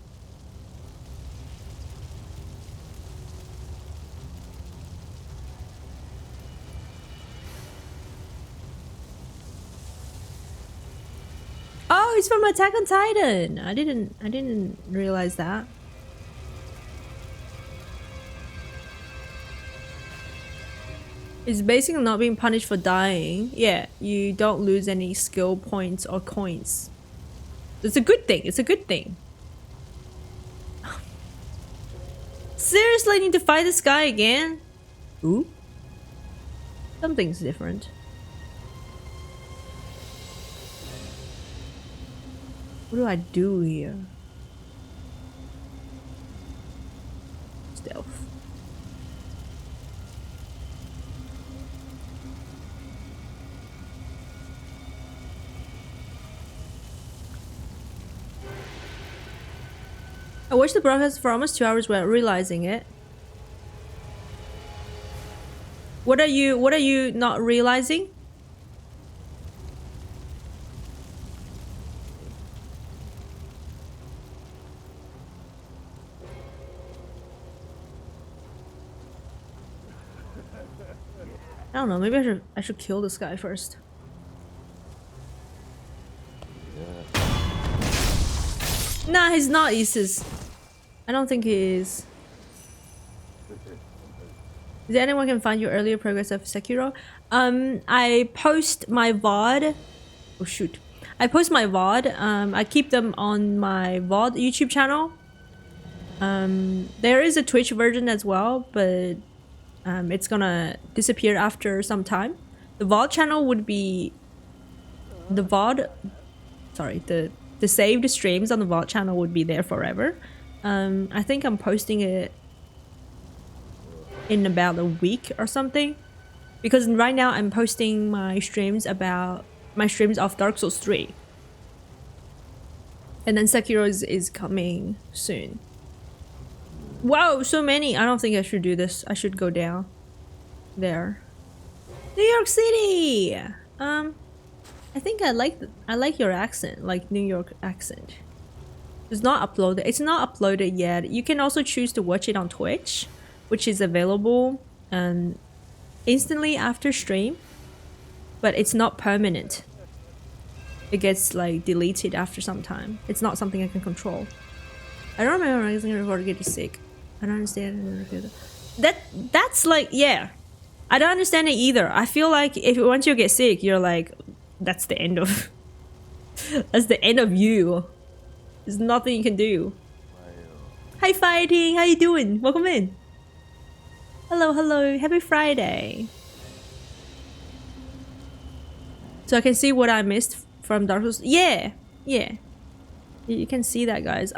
Oh, it's from Attack on Titan. I didn't realize that. It's basically not being punished for dying. Yeah, you don't lose any skill points or coins. It's a good thing. It's a good thing. Seriously, I need to fight this guy again? Ooh. Something's different. What do I do here? Stealth. I watched the broadcast for almost 2 hours without realizing it. What are you not realizing? I don't know, maybe I should kill this guy first. Nah, he's not Isis. I don't think he is. Is there anyone can find your earlier progress of Sekiro? I post my VOD. Oh shoot. I post my VOD. I keep them on my VOD YouTube channel. There is a Twitch version as well, but it's gonna disappear after some time. The VOD channel would be the VOD. Sorry, the saved streams on the VOD channel would be there forever. I think I'm posting it in about a week or something, because right now I'm posting my streams of Dark Souls 3, and then Sekiro is coming soon. Wow, so many. I don't think I should do this. I should go down there. New York City. I think I like your accent, like New York accent. It's not uploaded. It's not uploaded yet. You can also choose to watch it on Twitch, which is available instantly after stream, but it's not permanent. It gets like deleted after some time. It's not something I can control. I don't remember when I was going to get sick. I don't understand. That's like, yeah. I don't understand it either. I feel like if once you get sick, you're like, that's the end of that's the end of you. There's nothing you can do. Hi fighting, how you doing? Welcome in. Hello, hello, happy Friday. So I can see what I missed from Dark Souls. Yeah, yeah. You can see that, guys.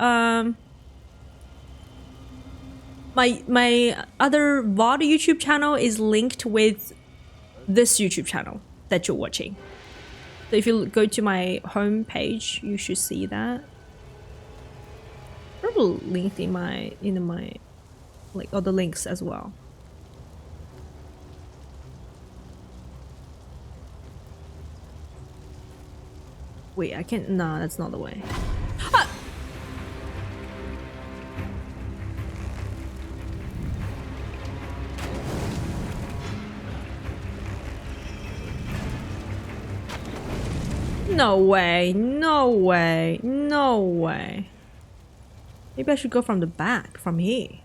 My other VOD YouTube channel is linked with this YouTube channel that you're watching. So if you go to my home page, you should see that. Probably linked in my like other links as well. Wait, I can't. Nah, that's not the way. Ah! No way, no way, no way. Maybe I should go from the back, from here.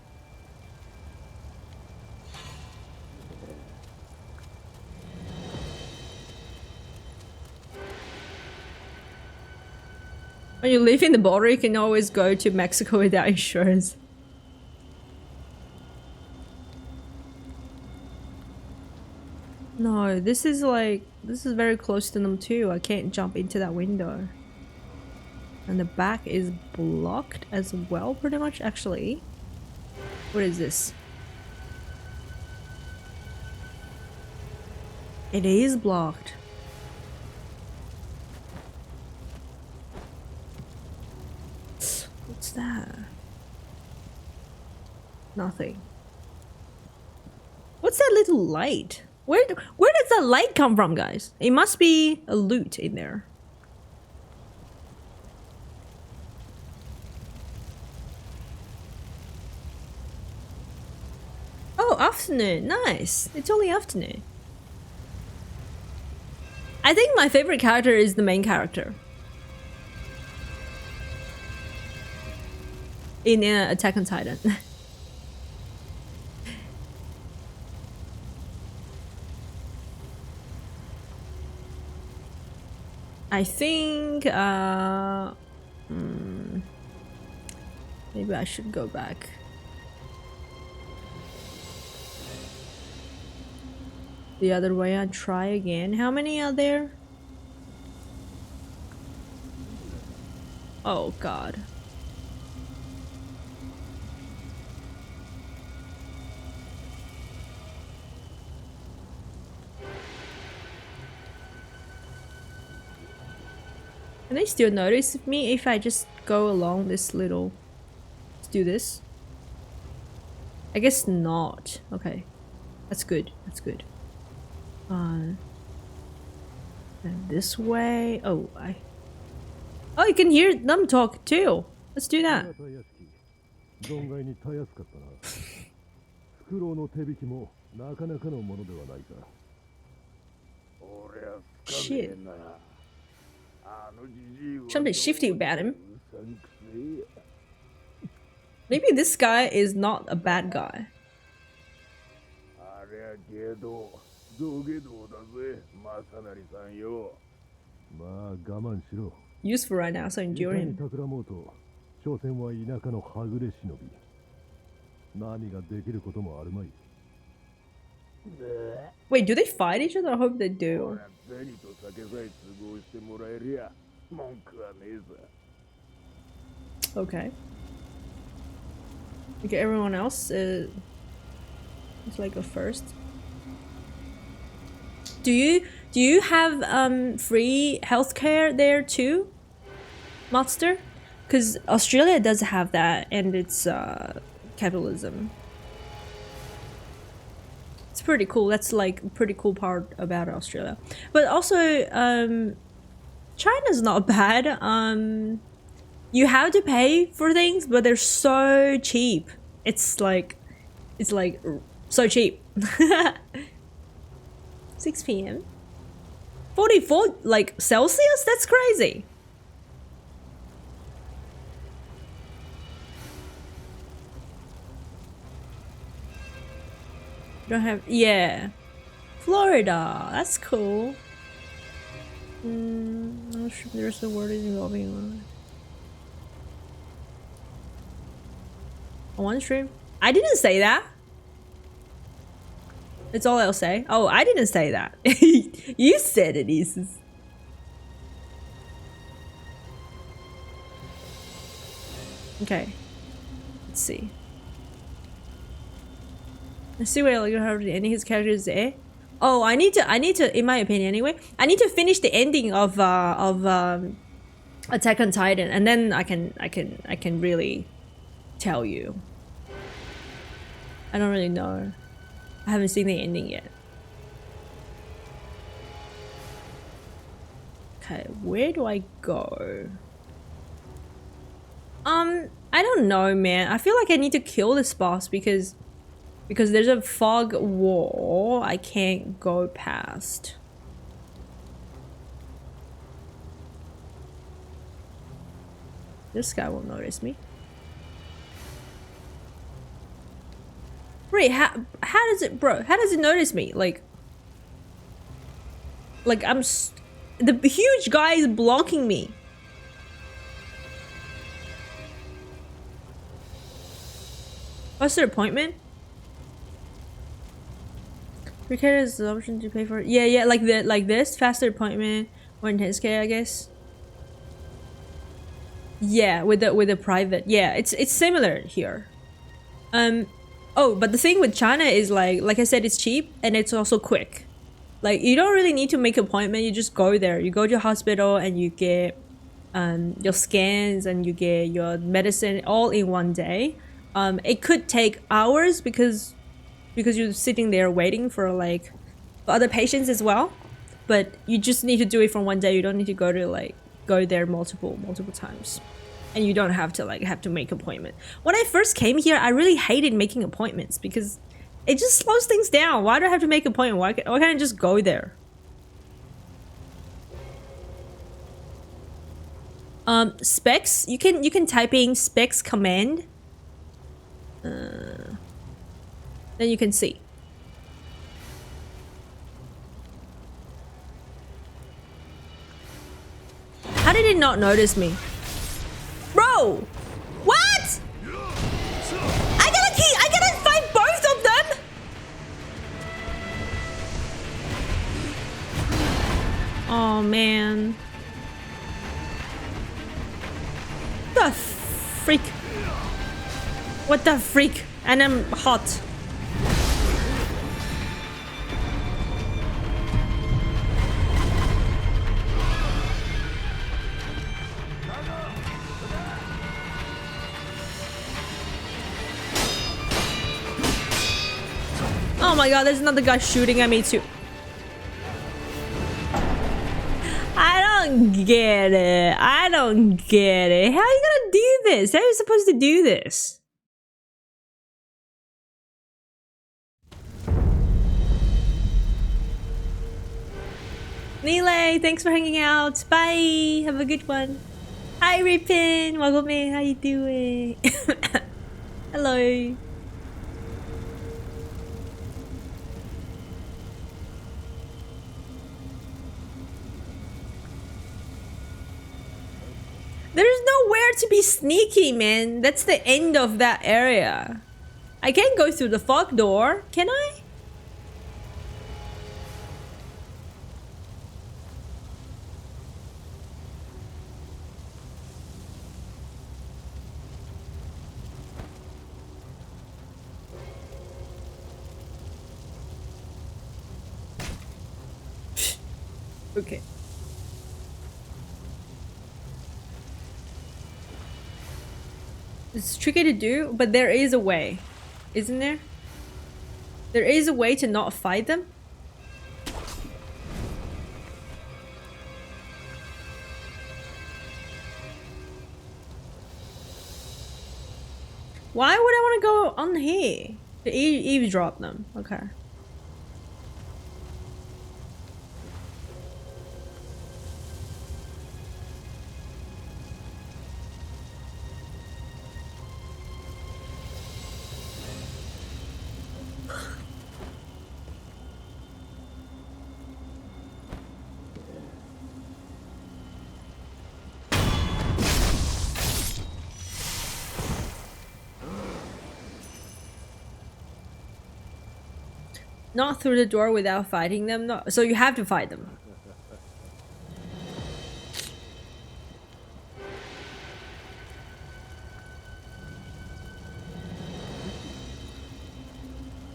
When you live in the border, you can always go to Mexico without insurance. No, this is very close to them too. I can't jump into that window. And the back is blocked as well, pretty much, actually. What is this? It is blocked. What's that? Nothing. What's that little light? Where does that light come from, guys? It must be a loot in there. Oh, afternoon. Nice. It's only afternoon. I think my favorite character is the main character in Attack on Titan. I think maybe I should go back. The other way and try again. How many are there? Oh god. Can they still notice me if I just go along this little... Let's do this. I guess not. Okay. That's good. That's good. And this way. Oh, oh, you can hear them talk too. Let's do that. Shit. Something shifty about him. Maybe this guy is not a bad guy. ありゃけど象牙道だぜ正成さんよ。まあ我慢しろ。 Useful right now, so い endure かに him. 企もうと、所詮は田舎のはぐれ忍び。何ができることもあるまい。 Wait, do they fight each other? I hope they ほ do. ら銭と酒さえ都合してもらえりゃ文句はねえさ。 Okay. Okay, everyone else is like a first. Do you have free healthcare there too, Monster? Because Australia does have that, and it's capitalism. It's pretty cool. That's like a pretty cool part about Australia. But also, China's not bad. You have to pay for things, but they're so cheap. It's like so cheap. 6 p.m. 44 like Celsius? That's crazy. Don't have, yeah. Florida, that's cool. I'm not sure if there's a word involving on one stream. I didn't say that. That's all I'll say. Oh, I didn't say that. You said it, Isis. Okay. Let's see. Let's see where like how the ending his character is there. Oh, I need to, in my opinion anyway, I need to finish the ending of Attack on Titan, and then I can really tell you. I don't really know. I haven't seen the ending yet. Okay, where do I go? I don't know, man. I feel like I need to kill this boss because there's a fog wall I can't go past. This guy won't notice me. Wait, how does it, bro? How does it notice me? Like the huge guy is blocking me. What's their appointment? Recare is the option to pay for it. Yeah, like this faster appointment or intense care, I guess. Yeah, with the private. Yeah, it's similar here. Oh, but the thing with China is like I said, it's cheap and it's also quick. Like you don't really need to make an appointment. You just go there. You go to a hospital and you get your scans and you get your medicine all in one day. It could take hours because you're sitting there waiting for like for other patients as well. But you just need to do it from one day. You don't need to go there multiple times. And you don't have to make an appointment. When I first came here, I really hated making appointments because it just slows things down. Why do I have to make an appointment? Why can't I just go there? Specs, you can type in specs command. Then you can see. How did it not notice me? Bro! What? I gotta fight both of them? Oh man. The freak? What the freak? And I'm hot. Oh my god, there's another guy shooting at me too. I don't get it. I don't get it. How are you gonna do this? How are you supposed to do this? Nile, thanks for hanging out. Bye. Have a good one. Hi, Ripin. Welcome in. How you doing? Hello. There's nowhere to be sneaky, man. That's the end of that area. I can't go through the fog door, can I? Okay. It's tricky to do, but there is a way. Isn't there? There is a way to not fight them. Why would I want to go on here? To eavesdrop them. Okay. Not through the door without fighting them. No, so you have to fight them.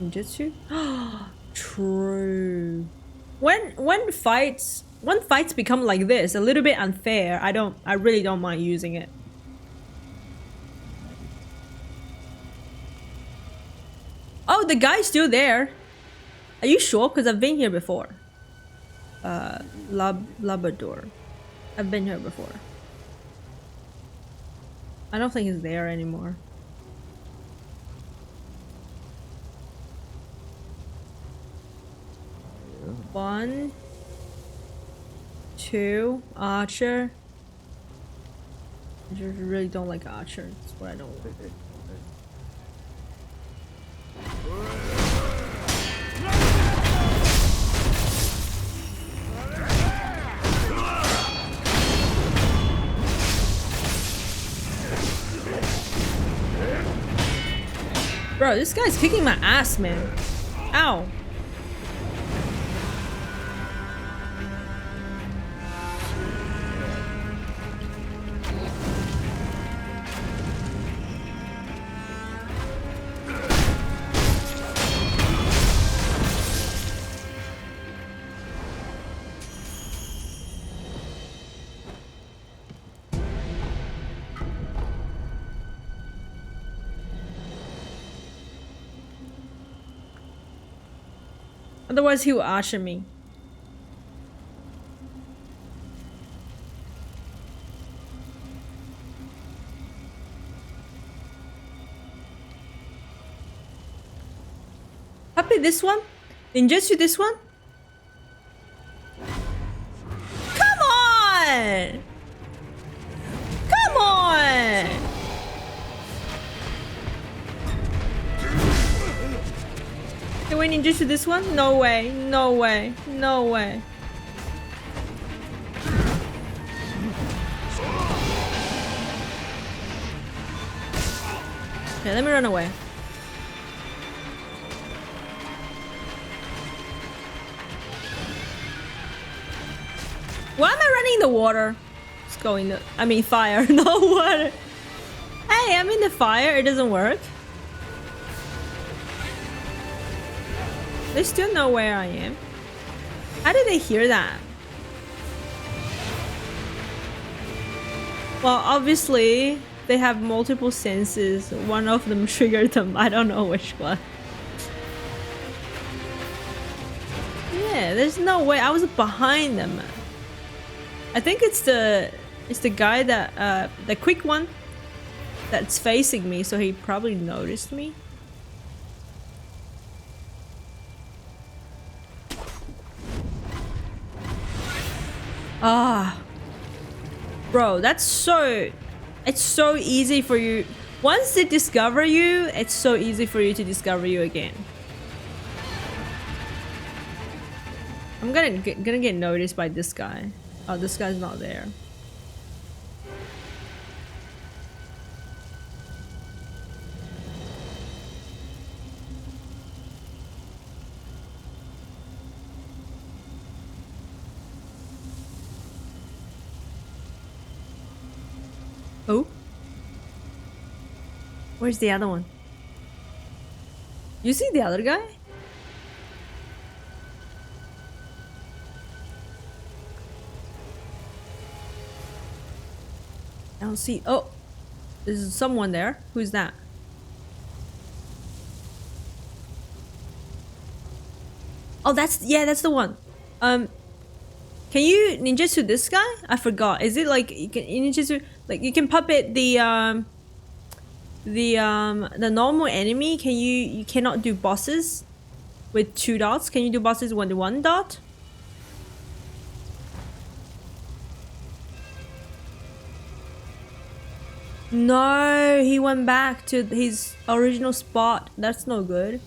Ninjutsu? True. When fights become like this, a little bit unfair, I really don't mind using it. Oh, the guy's still there. Are you sure? Because I've been here before. Labrador. I've been here before. I don't think he's there anymore. One, two, Archer. I just really don't like Archer. That's what I don't like. Bro, this guy's kicking my ass, man. Ow. Otherwise, he will archer me. Puppy, this one? Ninjutsu, this one? Come on! Come on! Can we ninjutsu this one? No way, no way, no way. Okay, let me run away. Why am I running in the water? Let's go in the... I mean fire, no water. Hey, I'm in the fire, it doesn't work. They still know where I am. How did they hear that? Well, obviously, they have multiple senses. One of them triggered them. I don't know which one. Yeah, there's no way. I was behind them. I think it's the guy that the quick one that's facing me, so he probably noticed me. Ah, bro, it's so easy for you Once they discover you, it's so easy for you to discover you again. I'm gonna get noticed by this guy. Oh, this guy's not there. Oh? Where's the other one? You see the other guy? I don't see. Oh, there's someone there. Who's that? Oh, that's the one. Can you ninjutsu this guy? I forgot. Is it like you can ninjutsu like you can puppet the normal enemy? Can you cannot do bosses with 2 dots? Can you do bosses with 1 dot? No, he went back to his original spot. That's no good.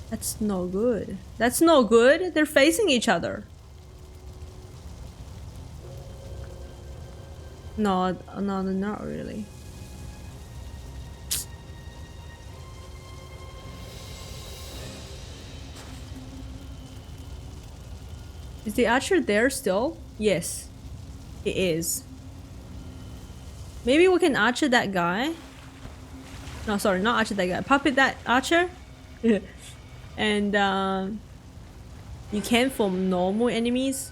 That's no good. That's no good. They're facing each other. No, not really. Is the archer there still? Yes, it is. Maybe we can archer that guy. No, sorry, not archer that guy. Puppet that archer. And you can form normal enemies.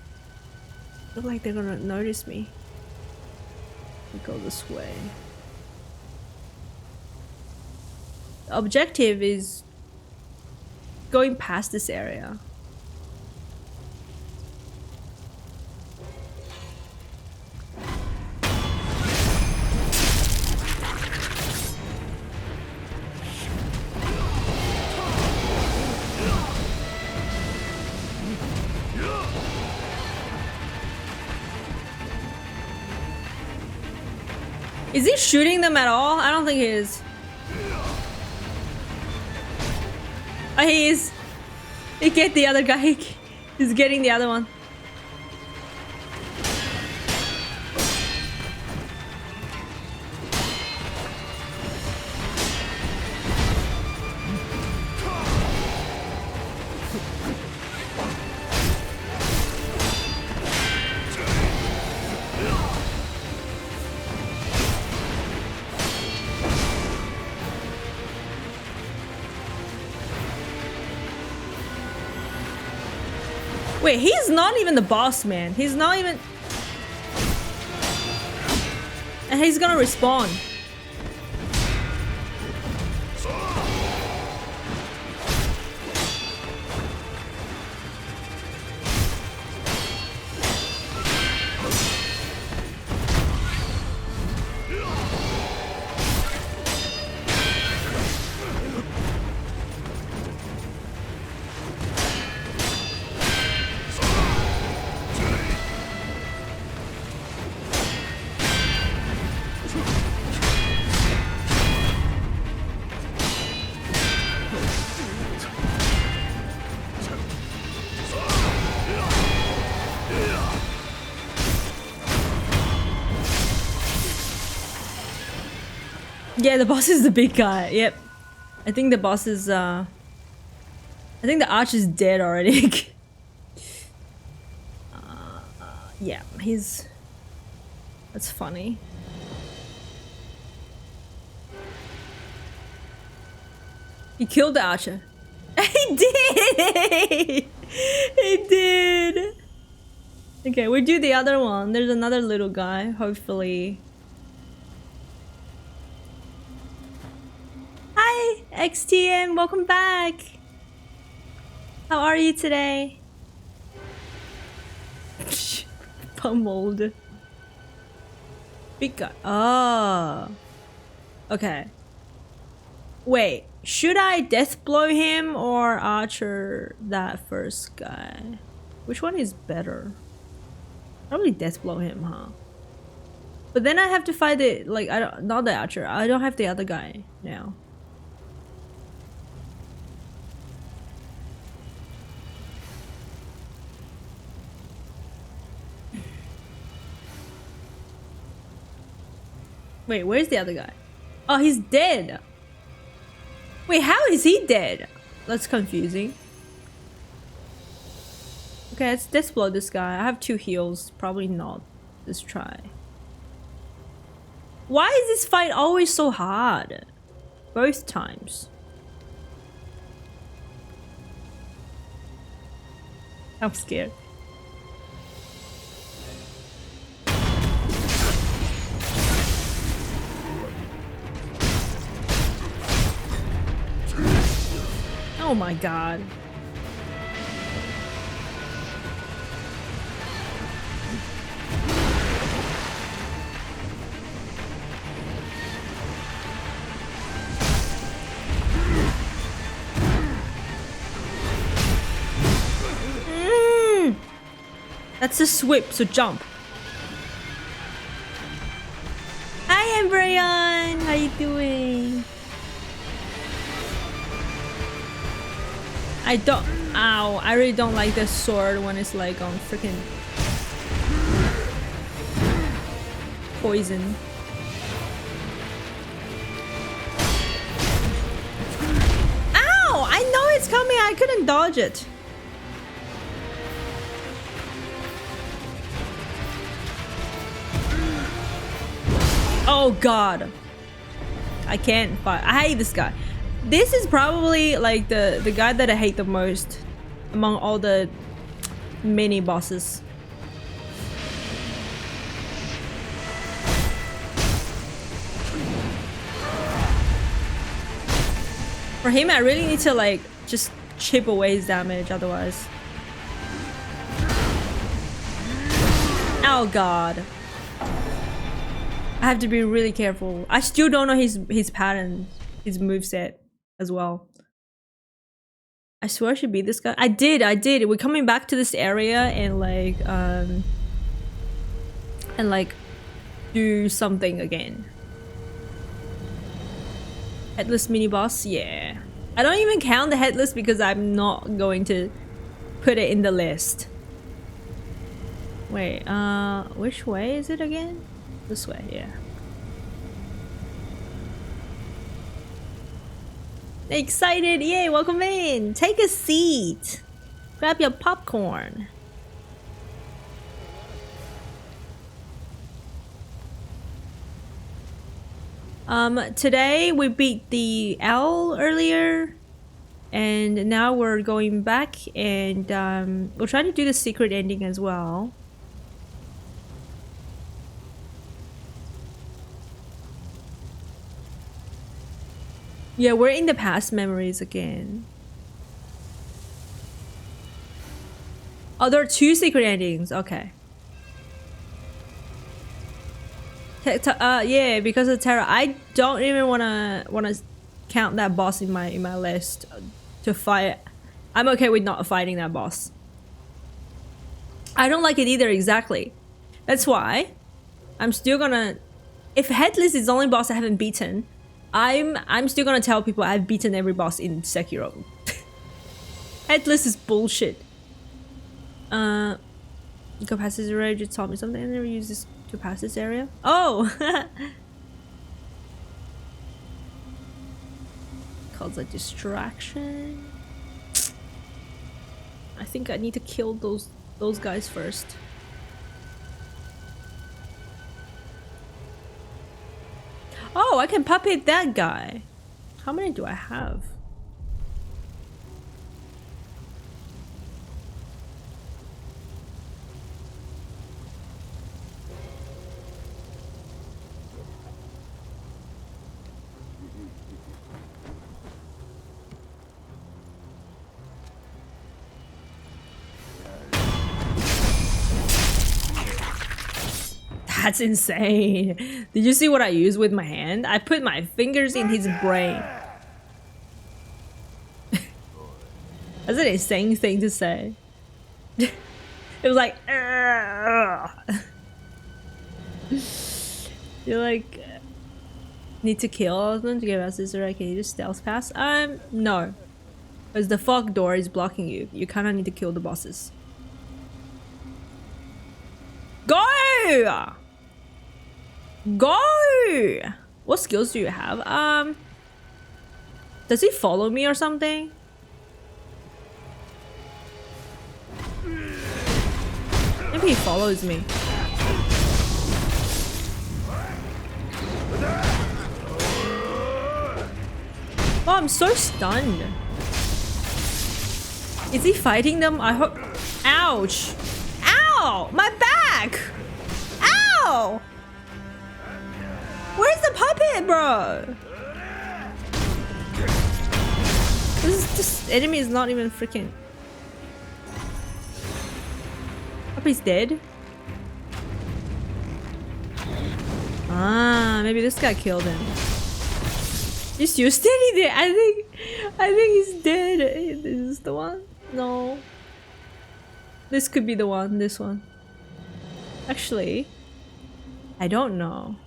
Look like they're gonna notice me. We go this way. The objective is going past this area. Is he shooting them at all? I don't think he is. Oh, he is. He get the other guy. He's getting the other one. Wait, he's not even the boss, man. He's not even... And he's gonna respawn. Yeah, the boss is the big guy. Yep. I think the boss is, I think the arch is dead already. Yeah, he's... That's funny. He killed the archer. He did! He did! Okay, we'll do the other one. There's another little guy, hopefully. Hi, XTM, welcome back. How are you today? Pummeled. Big guy. Oh. Okay. Wait, should I death blow him or archer that first guy? Which one is better? Probably death blow him, huh? But then I have to fight the like I don't not the archer. I don't have the other guy now. Wait, where's the other guy? Oh, he's dead. Wait, how is he dead? That's confusing. Okay, let's explode this guy. I have 2 heals. Probably not. Let's try. Why is this fight always so hard? Both times. I'm scared. Oh my god. That's a sweep, so jump. Hi, Embryon! How you doing? I don't. Ow! I really don't like this sword when it's like on freaking poison. Ow! I know it's coming. I couldn't dodge it. Oh god. I can't fight. I hate this guy. This is probably like the guy that I hate the most among all the mini bosses. For him, I really need to like just chip away his damage otherwise. Oh god. I have to be really careful. I still don't know his pattern, his moveset as well. I swear I should beat this guy. I did. We're coming back to this area and like do something again. Headless mini boss, yeah. I don't even count the headless because I'm not going to put it in the list. Wait, which way is it again? This way, yeah. Excited! Yay, welcome in! Take a seat! Grab your popcorn. Today we beat the L earlier. And now we're going back and we're trying to do the secret ending as well. Yeah, we're in the past memories again. Oh, there are 2 secret endings. Okay. Yeah, because of Terra, I don't even wanna count that boss in my list to fight. I'm okay with not fighting that boss. I don't like it either. Exactly. That's why I'm still gonna. If Headless is the only boss I haven't beaten, I'm still gonna tell people I've beaten every boss in Sekiro. Headless is bullshit. Go past this area, just taught me something. I never used this to pass this area. Oh! Cause a distraction. I think I need to kill those guys first. Oh, I can puppet that guy. How many do I have? That's insane. Did you see what I used with my hand? I put my fingers in his brain. That's an insane thing to say. It was like You like need to kill them to get past this, or can you just stealth pass? No. Because the fog door is blocking you. You kind of need to kill the bosses. Go! Go! What skills do you have? Does he follow me or something? Maybe he follows me. Oh, I'm so stunned. Is he fighting them? I hope. Ouch! Ow! My back! Ow! Where's the puppet, bro? This enemy is not even freaking. Puppy's dead. Ah, maybe this guy killed him. You still standing there? I think he's dead. Is this the one? No. This could be the one. This one. Actually, I don't know.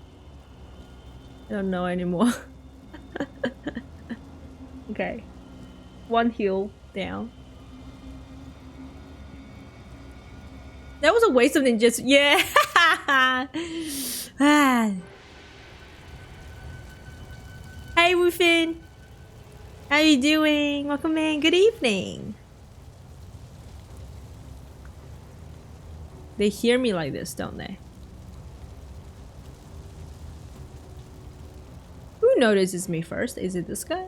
I don't know anymore. Okay. One heal down. That was a waste of ninjas. Yeah. Ah. Hey, Woofin. How you doing? Welcome in. Good evening. They hear me like this, don't they? Who notices me first? Is it this guy?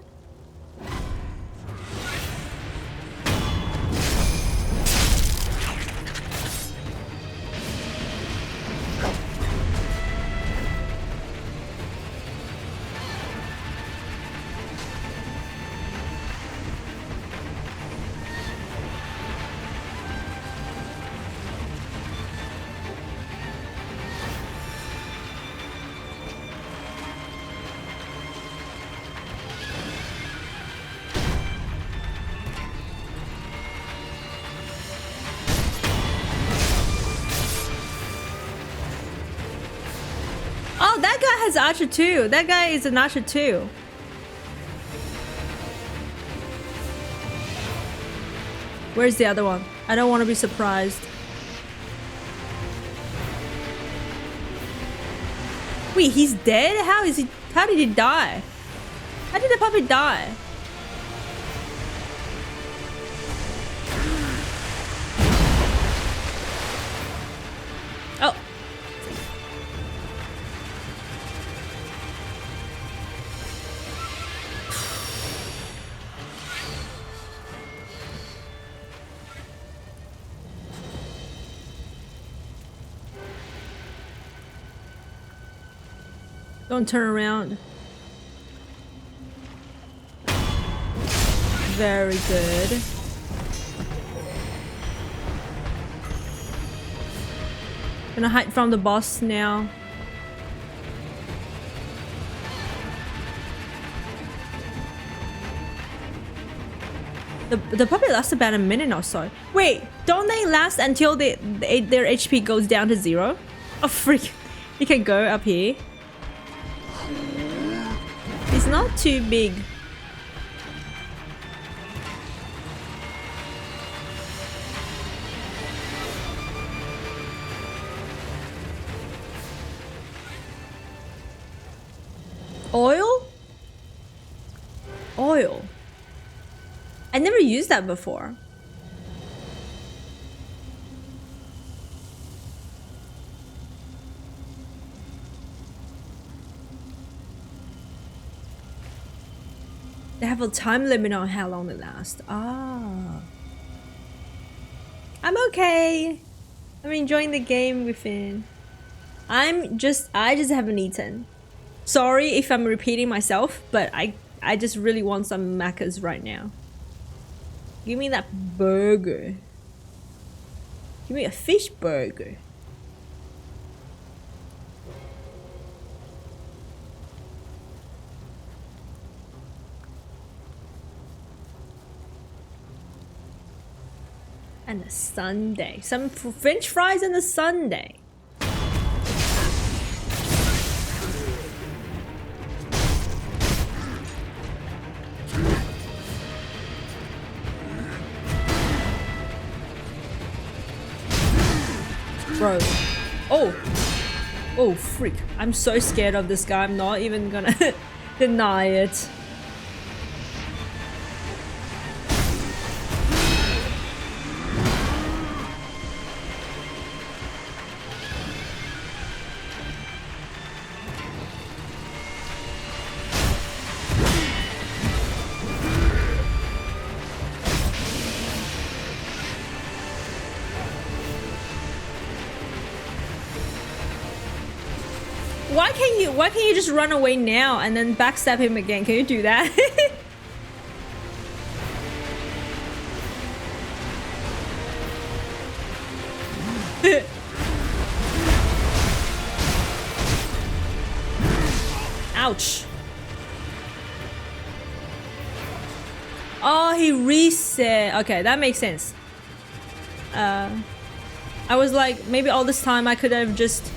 Oh, that guy has Archer too. That guy is an Archer too. Where's the other one? I don't want to be surprised. Wait, he's dead? How is he? How did he die? How did the puppet die? Oh. Don't turn around. Very good. Gonna hide from the boss now. The puppet lasts about a minute or so. Wait, don't they last until their HP goes down to 0? Oh freak! You can go up here. It's not too big. Oil? Oil. I never used that before. They have a time limit on how long they last. Ah. I'm okay. I'm enjoying the game within. I just haven't eaten. Sorry if I'm repeating myself, but I just really want some macas right now. Give me that burger. Give me a fish burger. And a sundae. Some French fries and a sundae. Bro. Oh. Oh, freak. I'm so scared of this guy. I'm not even gonna deny it. Why can't you just run away now and then backstab him again? Can you do that? Ouch. Oh, he reset. Okay, that makes sense. I was like, maybe all this time I could have just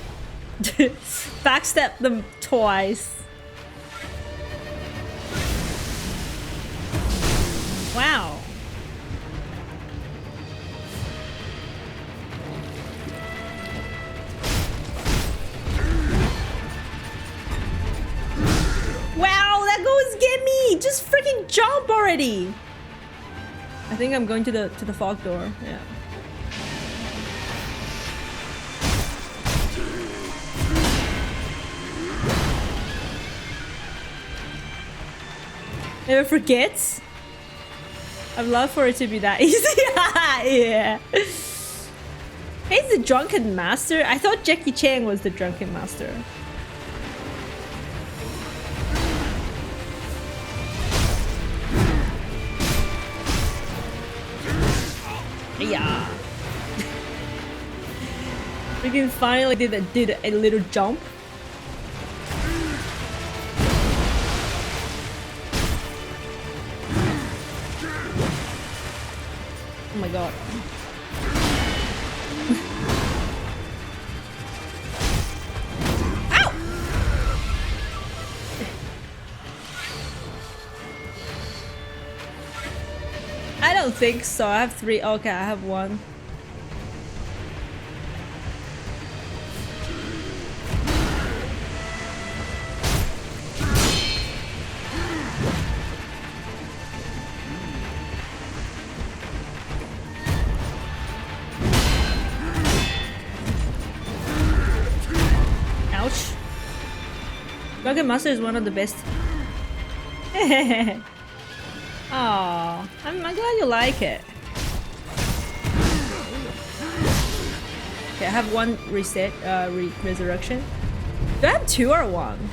backstep them twice. Wow. Wow, that goes get me! Just freaking jump already! I think I'm going to the fog door. Yeah. Never forgets. I'd love for it to be that easy. Yeah. He's the drunken master. I thought Jackie Chan was the drunken master. Yeah. We can finally did a little jump. Oh my god. Ow! I don't think so. I have 3. Okay, I have 1. Drunken Master is one of the best. Aww, I'm glad you like it. Okay, I have 1 reset, resurrection. Do I have 2 or 1?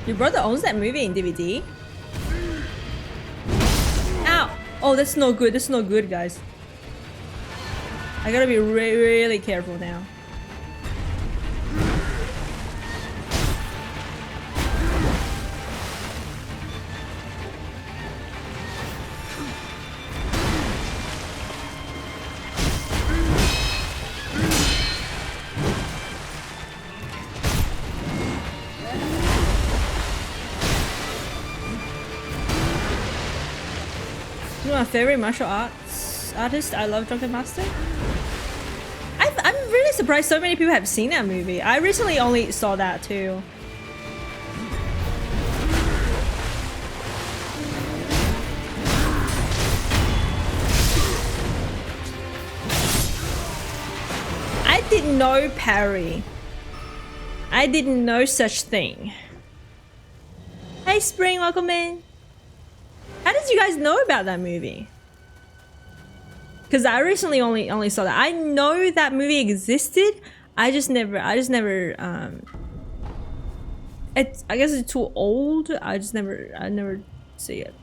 Your brother owns that movie in DVD? Ow! Oh, that's no good. That's no good, guys. I gotta be really careful now. My favorite martial arts artist. I love Drunken Master. I'm really surprised so many people have seen that movie. I recently only saw that too. I didn't know parry. I didn't know such thing. Hey Spring, welcome in. How did you guys know about that movie? Because I recently only saw that. I know that movie existed. I just never I guess it's too old. I never see it.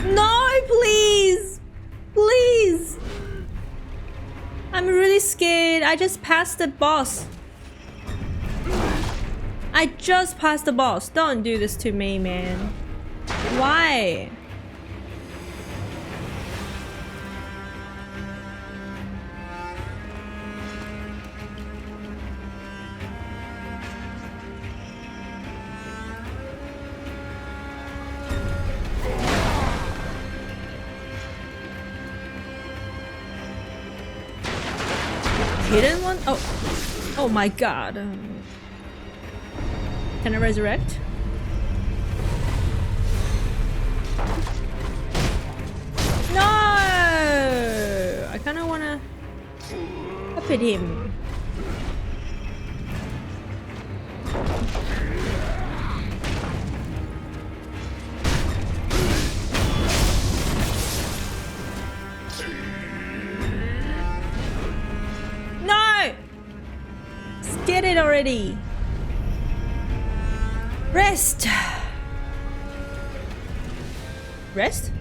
No, please. Please. I'm really scared. I just passed the boss. I just passed the boss. Don't do this to me, man. Why? hidden one? Oh. Oh my god. Can I resurrect? No! I kind of want to puppet him. No! Let's get it already. Rest. Rest?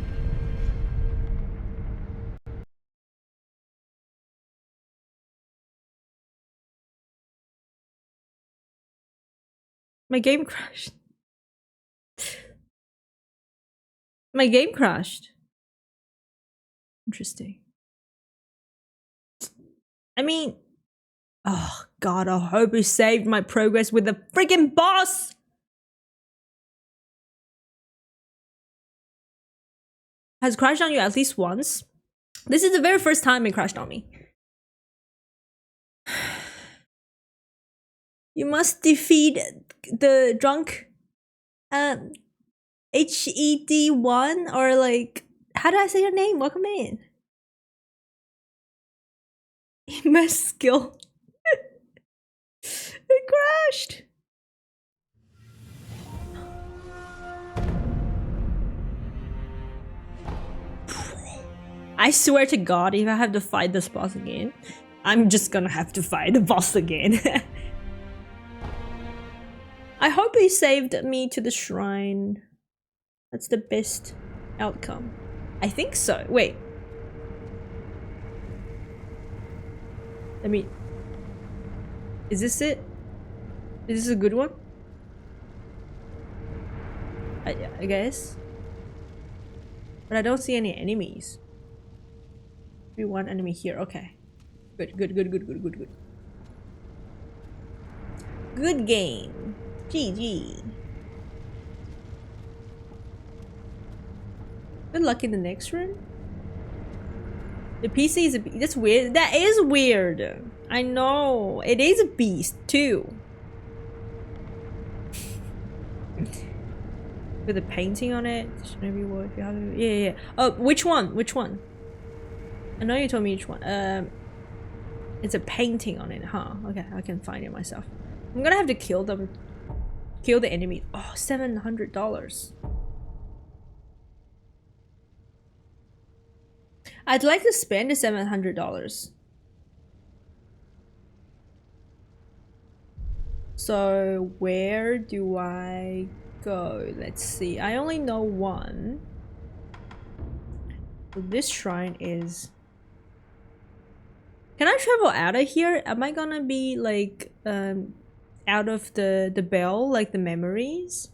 My game crashed. My game crashed. Interesting. I mean, oh god, I hope he saved my progress with the freaking boss! Has crashed on you at least once? This is the very first time it crashed on me. You must defeat the drunk HED1 or like, how do I say your name? Welcome in. Immense skill. It crashed. I swear to god, if I have to fight this boss again, I'm just gonna have to fight the boss again. I hope he saved me to the shrine. That's the best outcome. I think so. Wait. Let me... Is this it? Is this a good one? I guess. But I don't see any enemies. Maybe one enemy here. Okay. Good. Good game. GG. Good luck in the next run. The PC is that's weird. That is weird. I know. It is a beast too. With a painting on it. Maybe what if you have it. Yeah. Oh, which one? Which one? I know you told me which one. It's a painting on it, huh? Okay, I can find it myself. I'm gonna have to kill them. Kill the enemy. Oh, $700. I'd like to spend the $700. So where do I go? Let's see. I only know one. So this shrine is... Can I travel out of here? Am I gonna be like out of the bell, like the memories?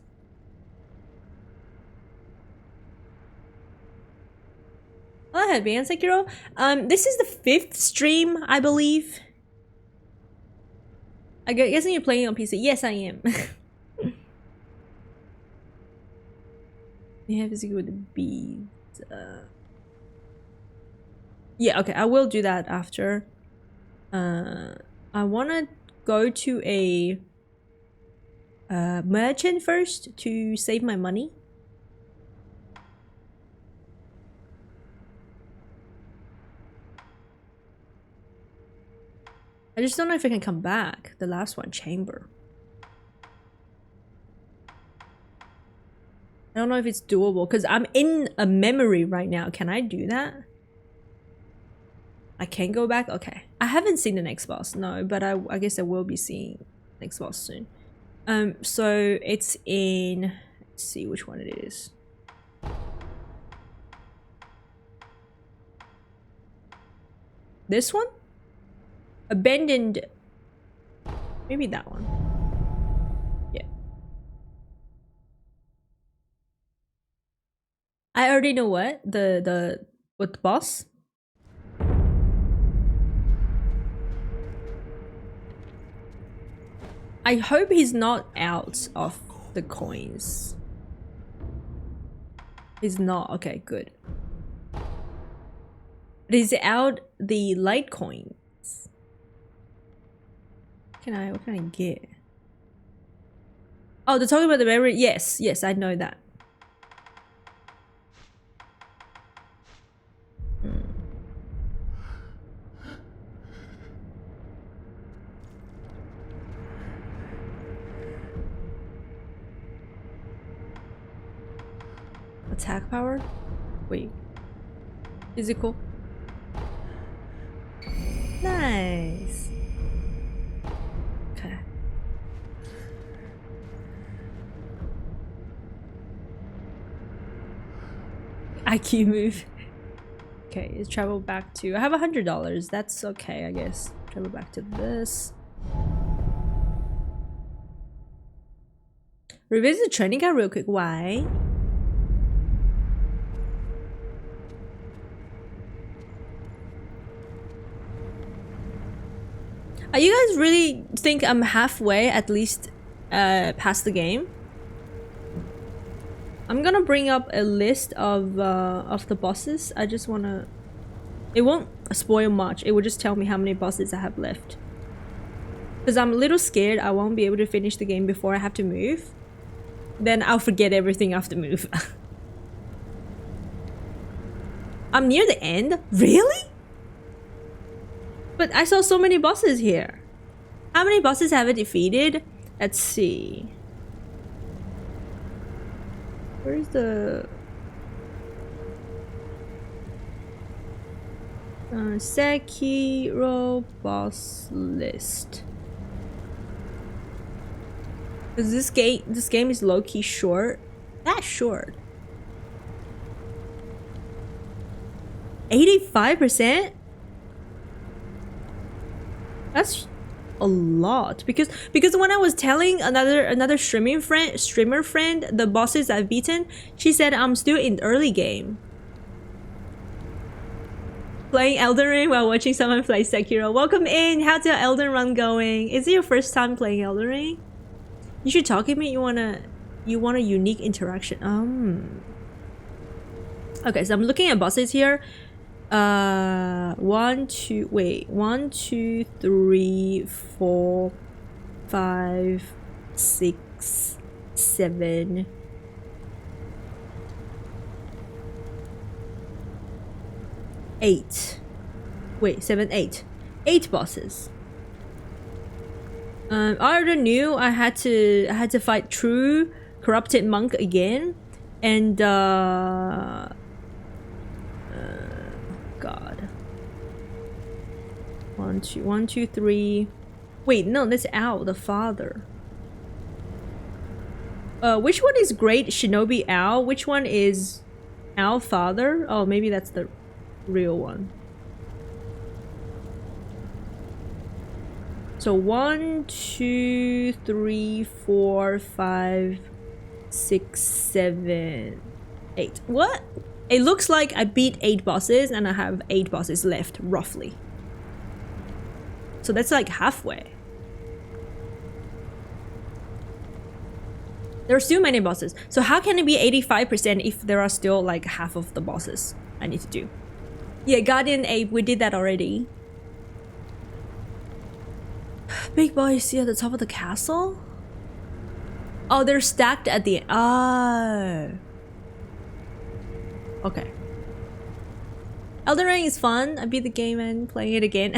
Oh, I have been on Sekiro. This is the 5th stream, I believe. I guess you're playing on PC. Yes, I am. You have to go with the beads. Yeah, okay, I will do that after. I wanna go to a merchant first to save my money. I just don't know if I can come back. The last one, chamber. I don't know if it's doable because I'm in a memory right now. Can I do that? I can go back? Okay. I haven't seen the next boss, no, but I guess I will be seeing next boss soon. So it's in... Let's see which one it is. This one? Abandoned... Maybe that one. Yeah. I already know what? What the boss? I hope he's not out of the coins. He's not. Okay, good. But he's out the light coins. What can I get? Oh, they're talking about the very yes, I know that. Attack power? Wait. Physical? Nice. Okay. IQ move. Okay, let's travel back to... I have $100. That's okay, I guess. Travel back to this. Revisit the training guide real quick. Why? You guys really think I'm halfway at least past the game? I'm gonna bring up a list of the bosses. I just wanna... It won't spoil much. It will just tell me how many bosses I have left. Because I'm a little scared I won't be able to finish the game before I have to move. Then I'll forget everything after move. I'm near the end? Really? But I saw so many bosses here. How many bosses have I defeated? Let's see. Where's the... Sekiro boss list. Because this game is low-key short. That short. 85%? That's a lot. Because when I was telling another streamer friend the bosses I've beaten, she said I'm still in early game. Playing Elden Ring while watching someone play Sekiro. Welcome in. How's your Elden Run going? Is it your first time playing Elden Ring? You should talk to me. You want a unique interaction. Okay, so I'm looking at bosses here. 1, 2, 3, 4, 5, 6, 7. 8. Wait, 7, 8. 8 bosses. I already knew I had to fight True Corrupted Monk again, and God. One, two, 3. Wait, no, that's Al, the father. Which one is Great Shinobi Al? Which one is Al father? Oh, maybe that's the real one. So 1, 2, 3, 4, 5, 6, 7, 8. What? It looks like I beat 8 bosses and I have 8 bosses left, roughly. So that's like halfway. There are still many bosses. So how can it be 85% if there are still like half of the bosses I need to do? Yeah, Guardian Ape, we did that already. Big boys, see at the top of the castle? Oh, they're stacked at the end. Oh. Okay. Elden Ring is fun. I beat the game and playing it again.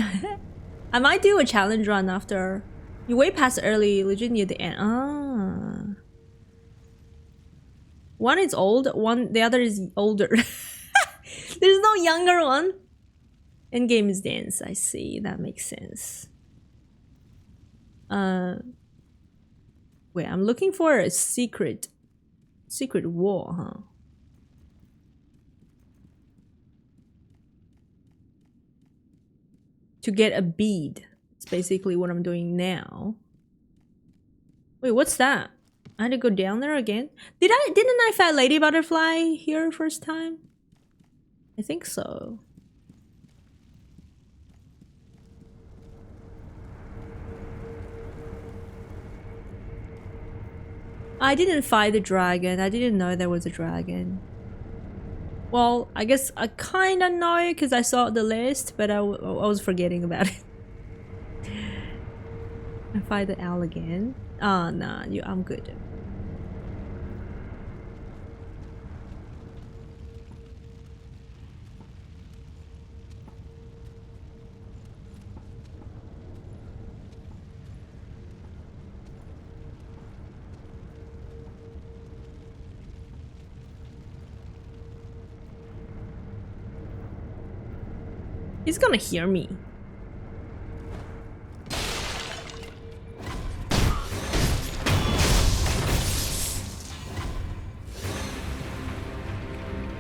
I might do a challenge run after. You way past early, legit near the end. Ah. One is old, the other is older. There's no younger one. Endgame is dance. I see. That makes sense. Wait, I'm looking for a secret wall, huh? To get a bead. It's basically what I'm doing now. Wait, what's that? I had to go down there again? Didn't I fight Lady Butterfly here first time? I think so. I didn't fight the dragon. I didn't know there was a dragon. Well, I guess I kind of know because I saw the list, but I was forgetting about it. I find the L again. Oh, nah, I'm good. He's gonna hear me.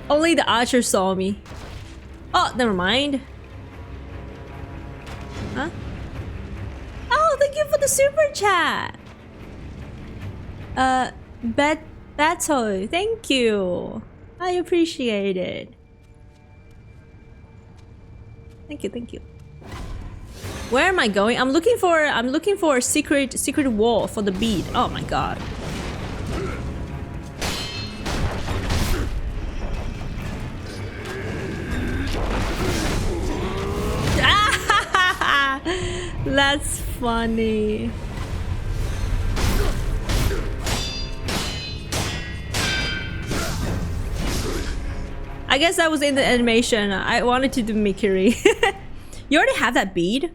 Only the archer saw me. Oh, never mind. Huh? Oh, thank you for the super chat. Beto, thank you. I appreciate it. Thank you, thank you. Where am I going? I'm looking for a secret wall for the bead. Oh my god. That's funny. I guess that was in the animation. I wanted to do Mikiri. You already have that bead?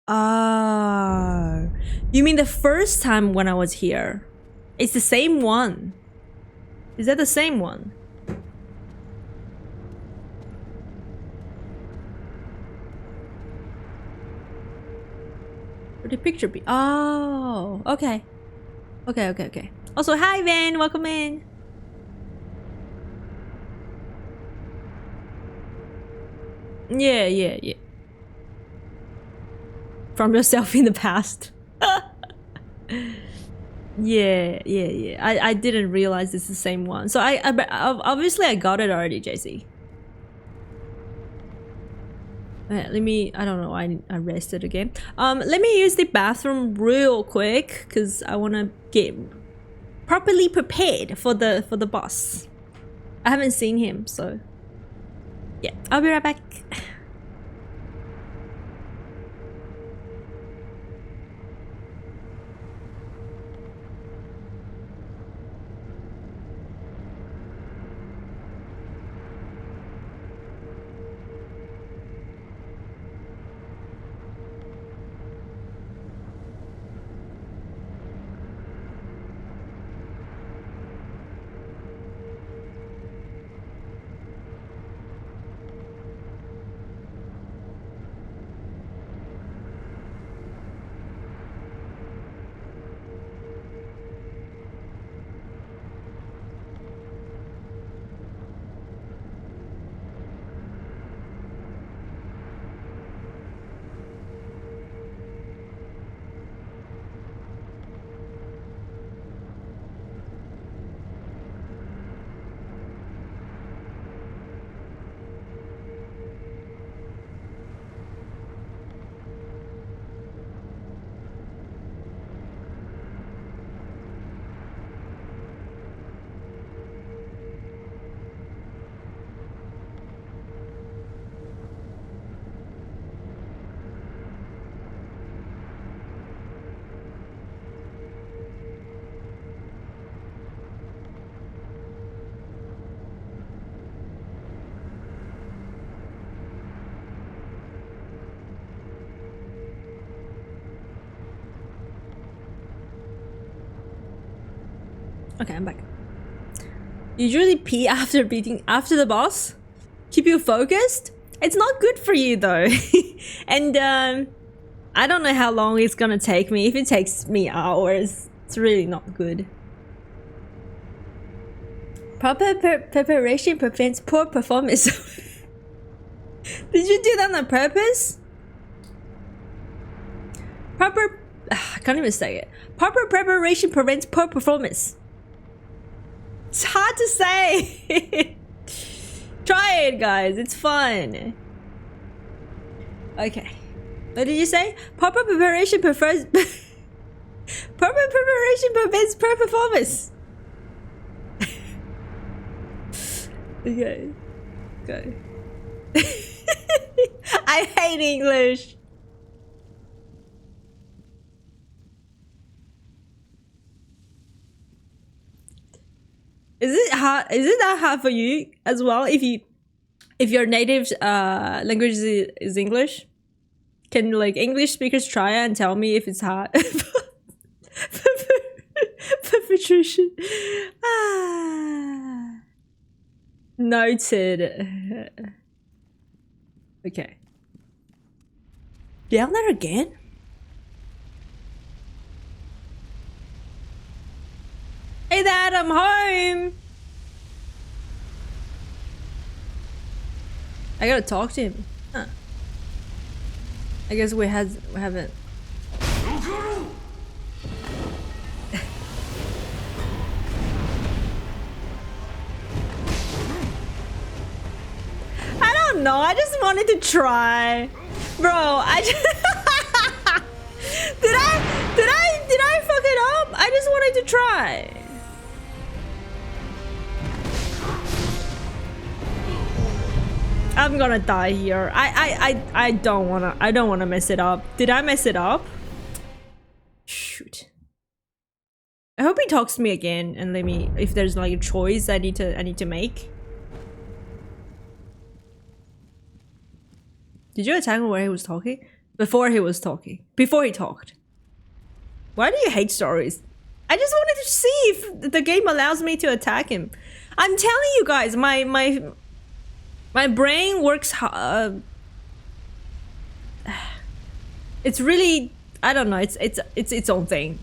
Ah, you mean the first time when I was here? It's the same one. Is that the same one? Where the picture be? Oh, okay. Okay. Also, hi Van, welcome in. Yeah. From yourself in the past. Yeah. I didn't realize it's the same one. So I obviously I got it already, JC. Let me, I don't know, I rested again. Let me use the bathroom real quick because I want to get properly prepared for the boss. I haven't seen him, so yeah, I'll be right back. Okay, I'm back. You usually pee after beating the boss? Keep you focused? It's not good for you though. And I don't know how long it's gonna take me. If it takes me hours, it's really not good. Proper preparation prevents poor performance. Did you do that on purpose? I can't even say it. Proper preparation prevents poor performance. It's hard to say. Try it, guys. It's fun. Okay. What did you say? Proper preparation prefers. Proper preparation prevents poor performance. Okay. I hate English. Is it hard? Is it that hard for you as well? If your native language is English, can like English speakers try and tell me if it's hard? Patricia. Ah. Noted. Okay. Down there again? Hey Dad, I'm home! I gotta talk to him. Huh. I guess we haven't. I don't know, I just wanted to try. Bro, I just Did I fuck it up? I just wanted to try. I'm gonna die here. I don't wanna mess it up. Did I mess it up? Shoot. I hope he talks to me again and let me, if there's like a choice I need to make. Did you attack him where he was talking? Before he was talking. Before he talked. Why do you hate stories? I just wanted to see if the game allows me to attack him. I'm telling you guys, my brain works. It's really, I don't know. It's its own thing.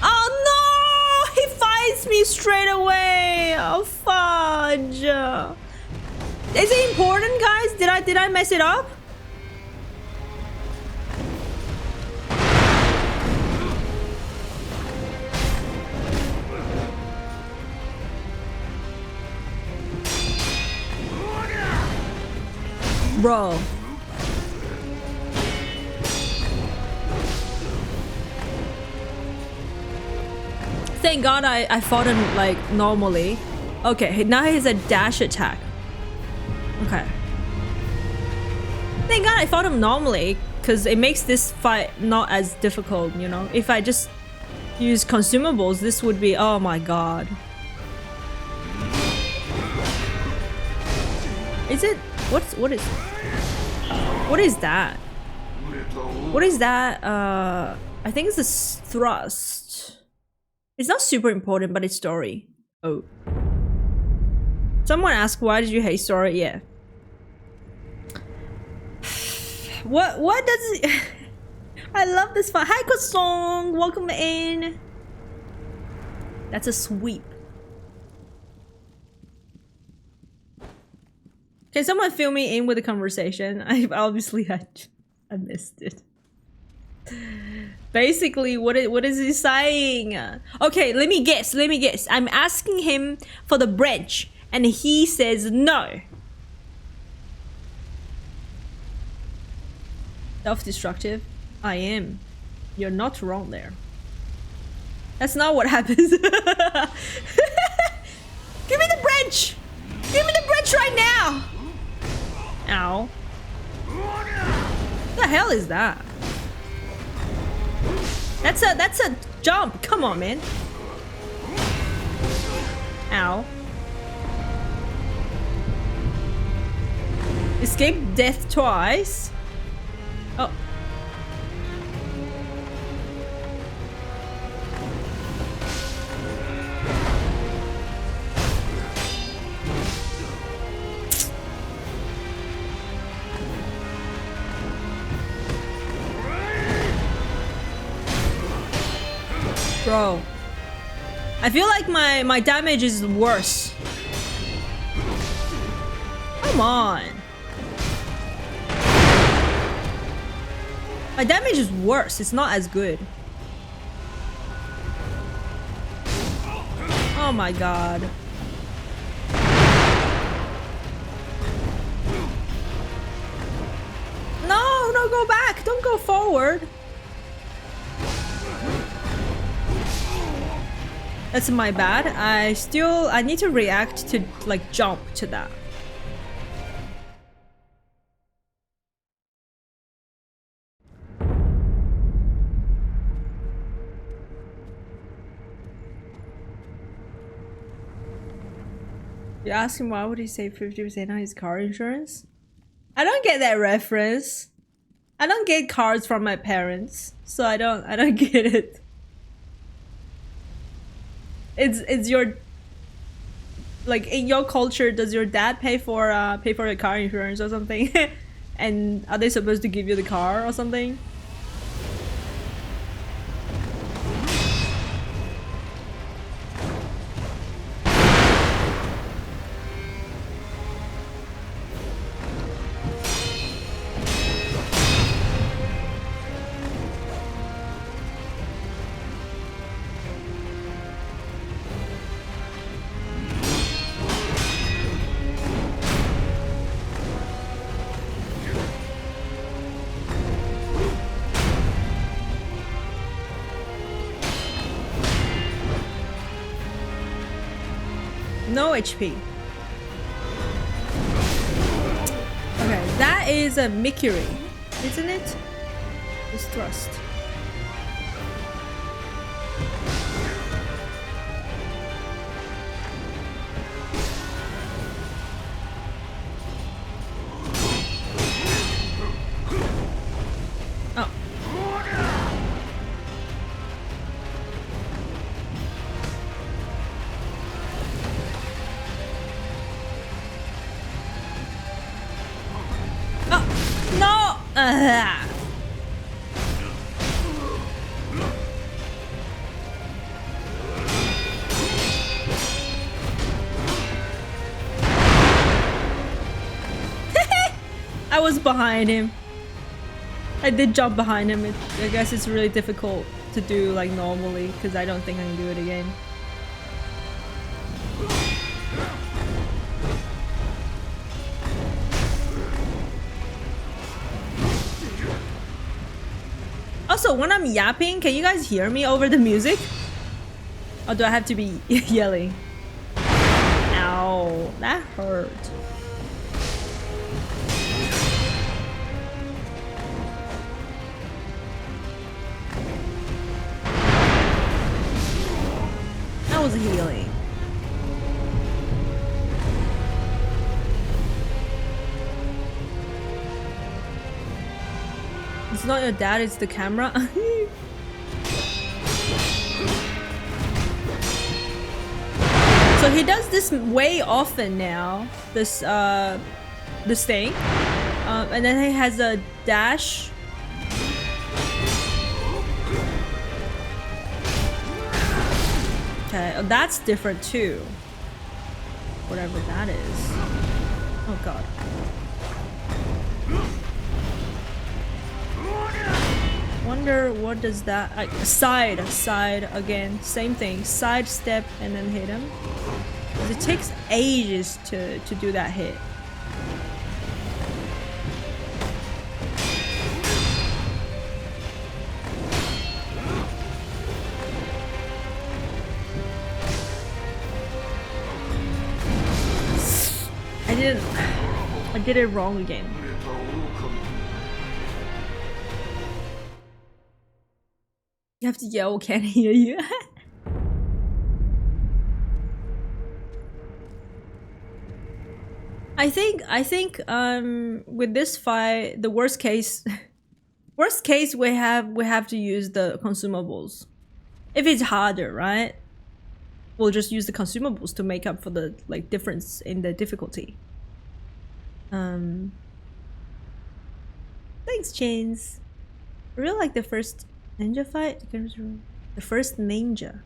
Oh no! He fights me straight away. Oh fudge! Is it important, guys? Did I mess it up? Bro. Thank God I fought him like normally. Okay, now he's a dash attack. Okay. Thank God I fought him normally, because it makes this fight not as difficult, you know? If I just use consumables, this would be, oh my God. Is it, what is that? What is that? I think it's a thrust. It's not super important, but it's story. Oh. Someone asked, why did you hate story? Yeah. What does it... I love this fight. Hi, Kosong! Welcome in. That's a sweep. Can someone fill me in with a conversation? I obviously I missed it. Basically, what is he saying? Okay, let me guess. I'm asking him for the branch, and he says no. Self-destructive? I am. You're not wrong there. That's not what happens. Give me the branch! Give me the branch right now! Ow. What the hell is that? That's a jump. Come on, man. Ow. Escape death twice. Oh. Bro, I feel like my damage is worse. Come on. My damage is worse. It's not as good. Oh my God. No, no, go back. Don't go forward. That's my bad. I need to react to like jump to that. You ask him why would he save 50% on his car insurance? I don't get that reference. I don't get cards from my parents, so I don't get it. It's your, like, in your culture, does your dad pay for your car insurance or something? And are they supposed to give you the car or something? No HP. Okay, that is a Mikiri, isn't it? It's thrust. Oh. No! I was behind him. I did jump behind him. I guess it's really difficult to do like normally because I don't think I can do it again. Also, when I'm yapping, can you guys hear me over the music? Or do I have to be yelling? Ow, that hurt. That was healing. It's not your dad, it's the camera. So he does this way often now. This thing. And then he has a dash. Okay, oh, that's different too. Whatever that is. Oh god. Wonder what does that side again, same thing, side step and then hit him. It takes ages to do that hit. I did it wrong again. You have to yell, can't hear you. I think with this fight, the worst case we have to use the consumables. If it's harder, right? We'll just use the consumables to make up for the like difference in the difficulty. Thanks, Chains. I really like the first ninja fight. The first ninja.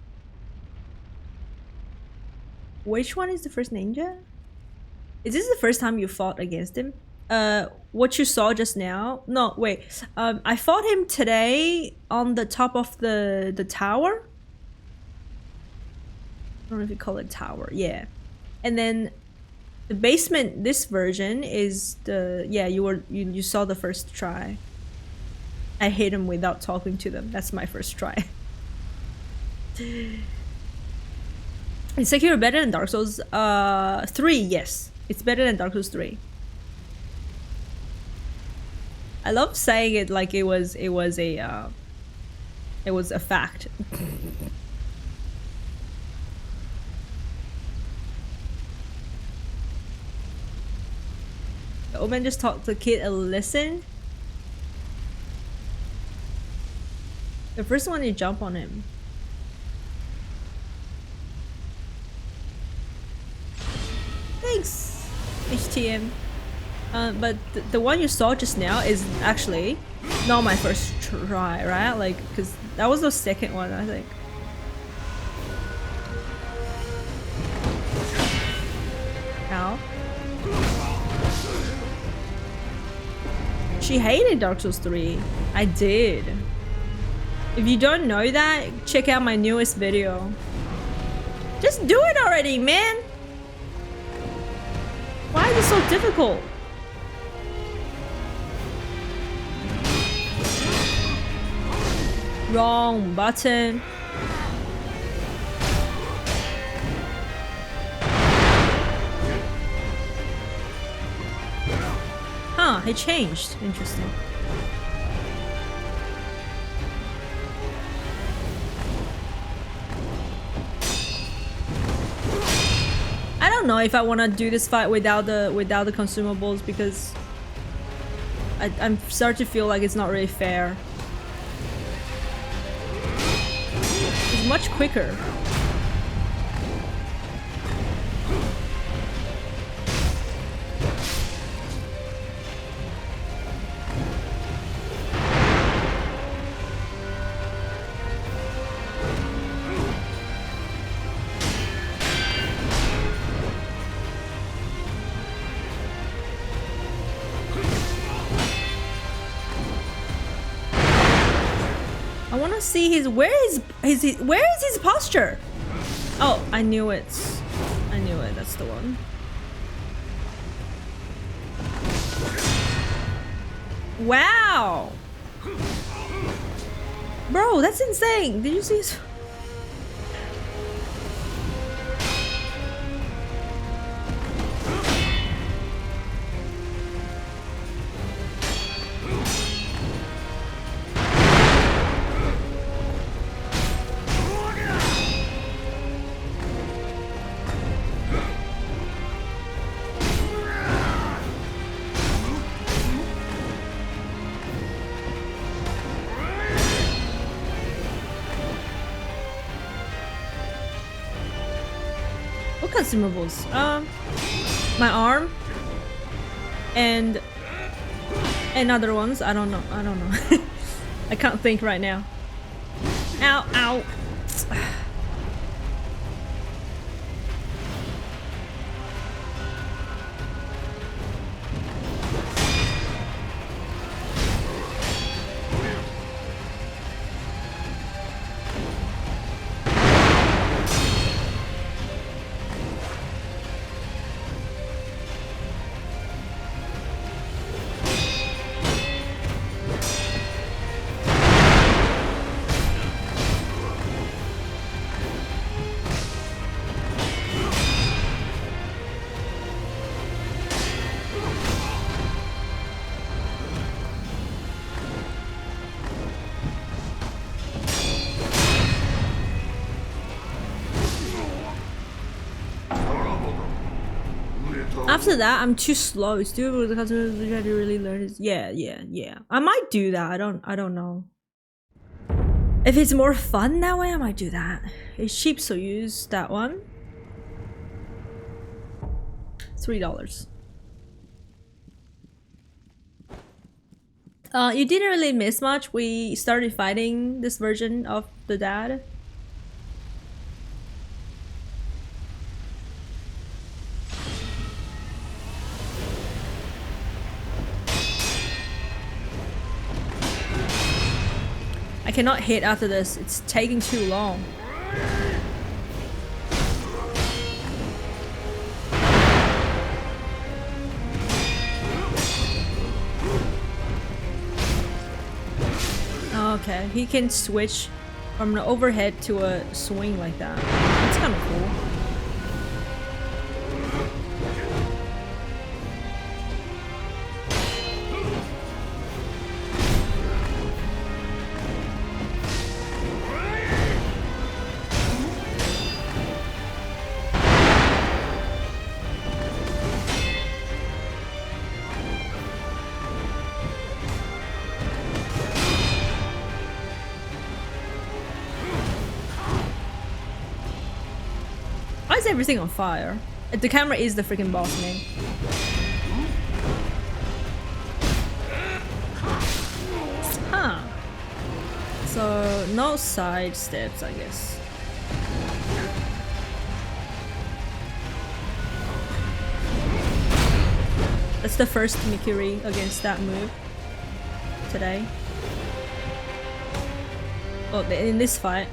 Which one is the first ninja? Is this the first time you fought against him? What you saw just now? No, wait. I fought him today on the top of the tower. I don't know if you call it tower. Yeah. And then the basement, this version is the you saw the first try. I hit him without talking to them. That's my first try. Is Sekiro better than Dark Souls 3? Yes, it's better than Dark Souls 3. I love saying it like it was a fact. The old man just taught the kid a lesson. The first one, you jump on him. Thanks, HTM. But the one you saw just now is actually not my first try, right? Like, because that was the second one, I think. Ow. She hated Dark Souls 3. I did. If you don't know that, check out my newest video. Just do it already, man! Why is it so difficult? Wrong button. Huh, it changed. Interesting. I don't know if I want to do this fight without the consumables, because I'm starting to feel like it's not really fair. It's much quicker. I want to see his where is his posture? Oh, I knew it. I knew it. That's the one. Wow. Bro, that's insane. Did you see his... What consumables? My arm and other ones. I don't know. I can't think right now. Ow, ow. After that, I'm too slow. Still, the customers try to really learn it. Yeah. I might do that. I don't know. If it's more fun that way, I might do that. It's cheap, so use that one. $3. You didn't really miss much. We started fighting this version of the dad. I cannot hit after this. It's taking too long. Okay, he can switch from an overhead to a swing like that. That's kind of cool. everything on fire? The camera is the freaking boss, man. Huh. So, no side steps, I guess. That's the first Mikiri against that move today. Oh, in this fight.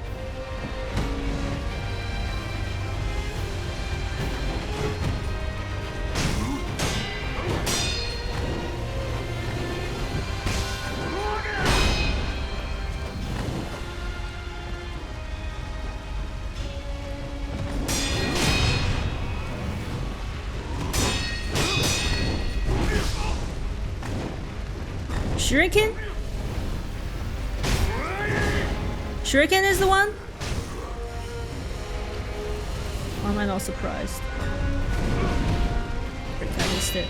Shuriken? Shuriken is the one? Or am I not surprised? Frick, I missed it.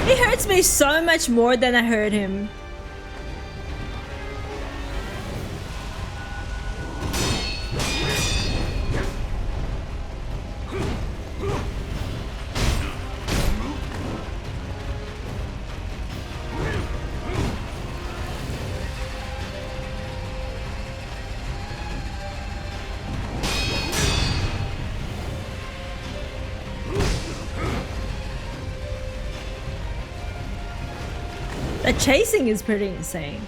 It hurts me so much more than I hurt him. The chasing is pretty insane.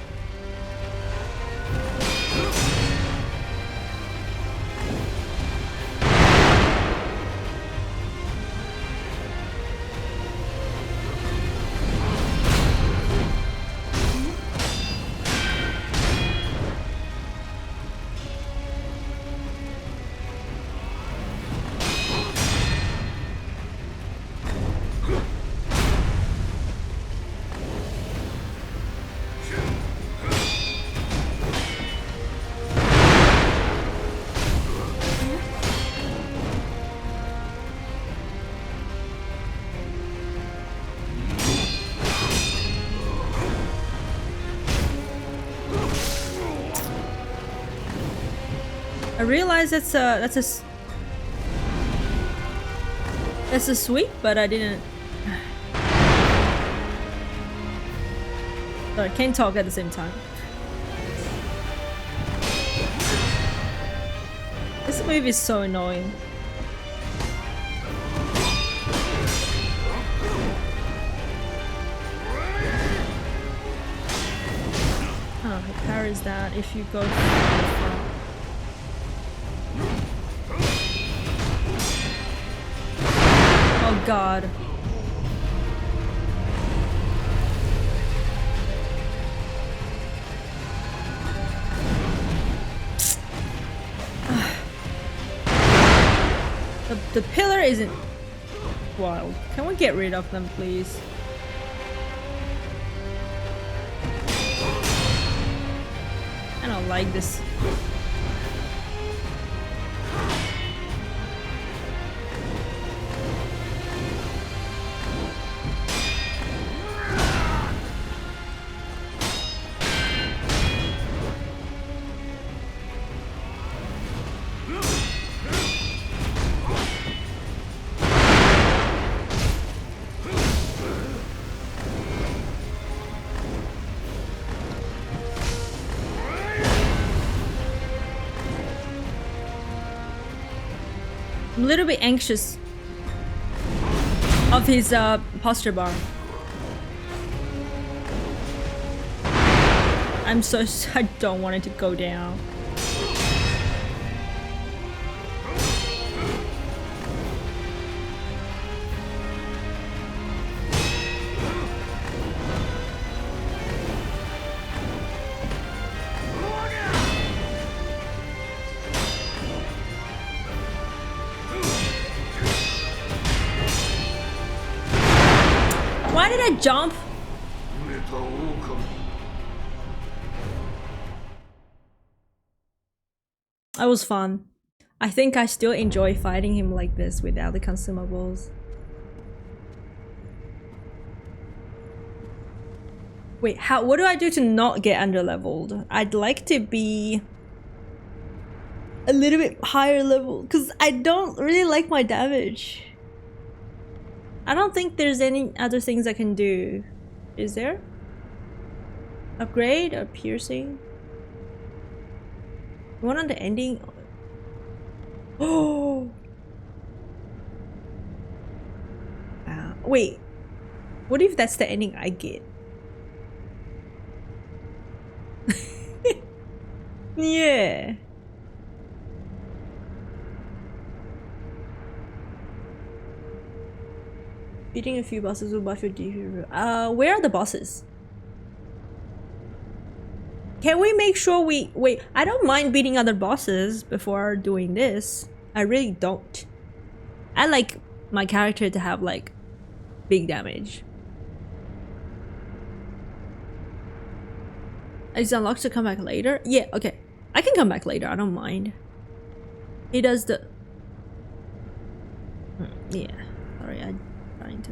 I realized that's a sweep, but I didn't. Sorry, can't talk at the same time. This move is so annoying. Oh, he parries that if you go too far. Oh god. The pillar isn't wild. Can we get rid of them, please? I don't like this. I'm a little bit anxious of his posture bar. I don't want it to go down. Why did I jump? 埋めた狼 That was fun. I think I still enjoy fighting him like this without the consumables. Wait, what do I do to not get underleveled? I'd like to be a little bit higher level because I don't really like my damage. I don't think there's any other things I can do. Is there? Upgrade or piercing? One on the ending. Oh. Wait. What if that's the ending I get? Yeah. Beating a few bosses will buff your defense. Where are the bosses? Can we make sure we wait? I don't mind beating other bosses before doing this. I really don't. I like my character to have like big damage. Is it unlocked to come back later? Yeah, okay. I can come back later, I don't mind. He does the... yeah, sorry, I'm trying to...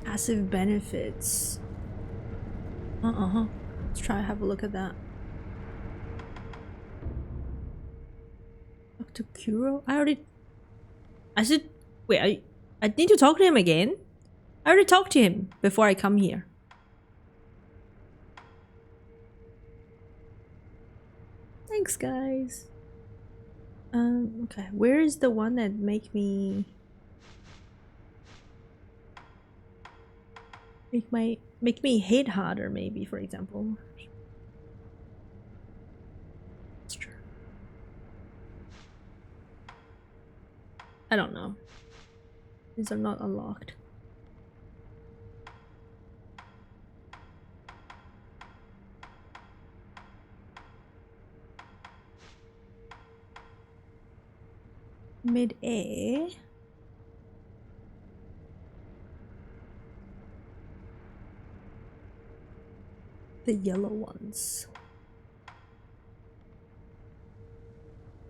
Passive benefits. Let's try to have a look at that. Talk to Kuro? I should... Wait, I need to talk to him again? I already talked to him before I come here. Thanks, guys. Okay. Where is the one that make me... Make me hit harder, maybe, for example. That's true. I don't know. These are not unlocked. Mid-A. The yellow ones.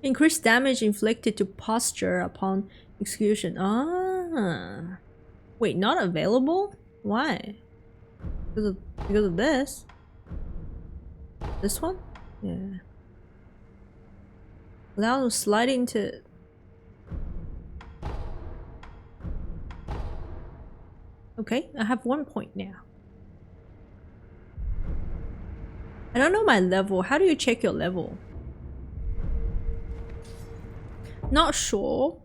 Increased damage inflicted to posture upon execution. Ah. Wait, not available? Why? Because of this? This one? Yeah. Allow them sliding to... Okay, I have 1 point now. I don't know my level. How do you check your level? Not sure.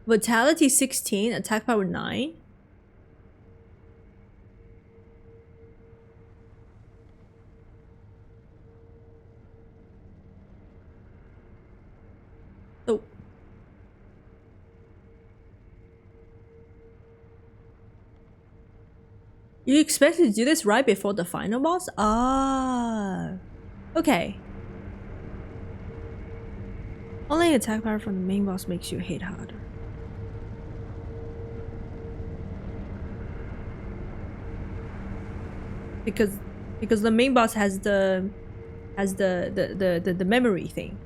Vitality 16, attack power 9. Oh. You expect to do this right before the final boss? Ah. Okay. Only attack power from the main boss makes you hit harder. Because the main boss has the memory thing.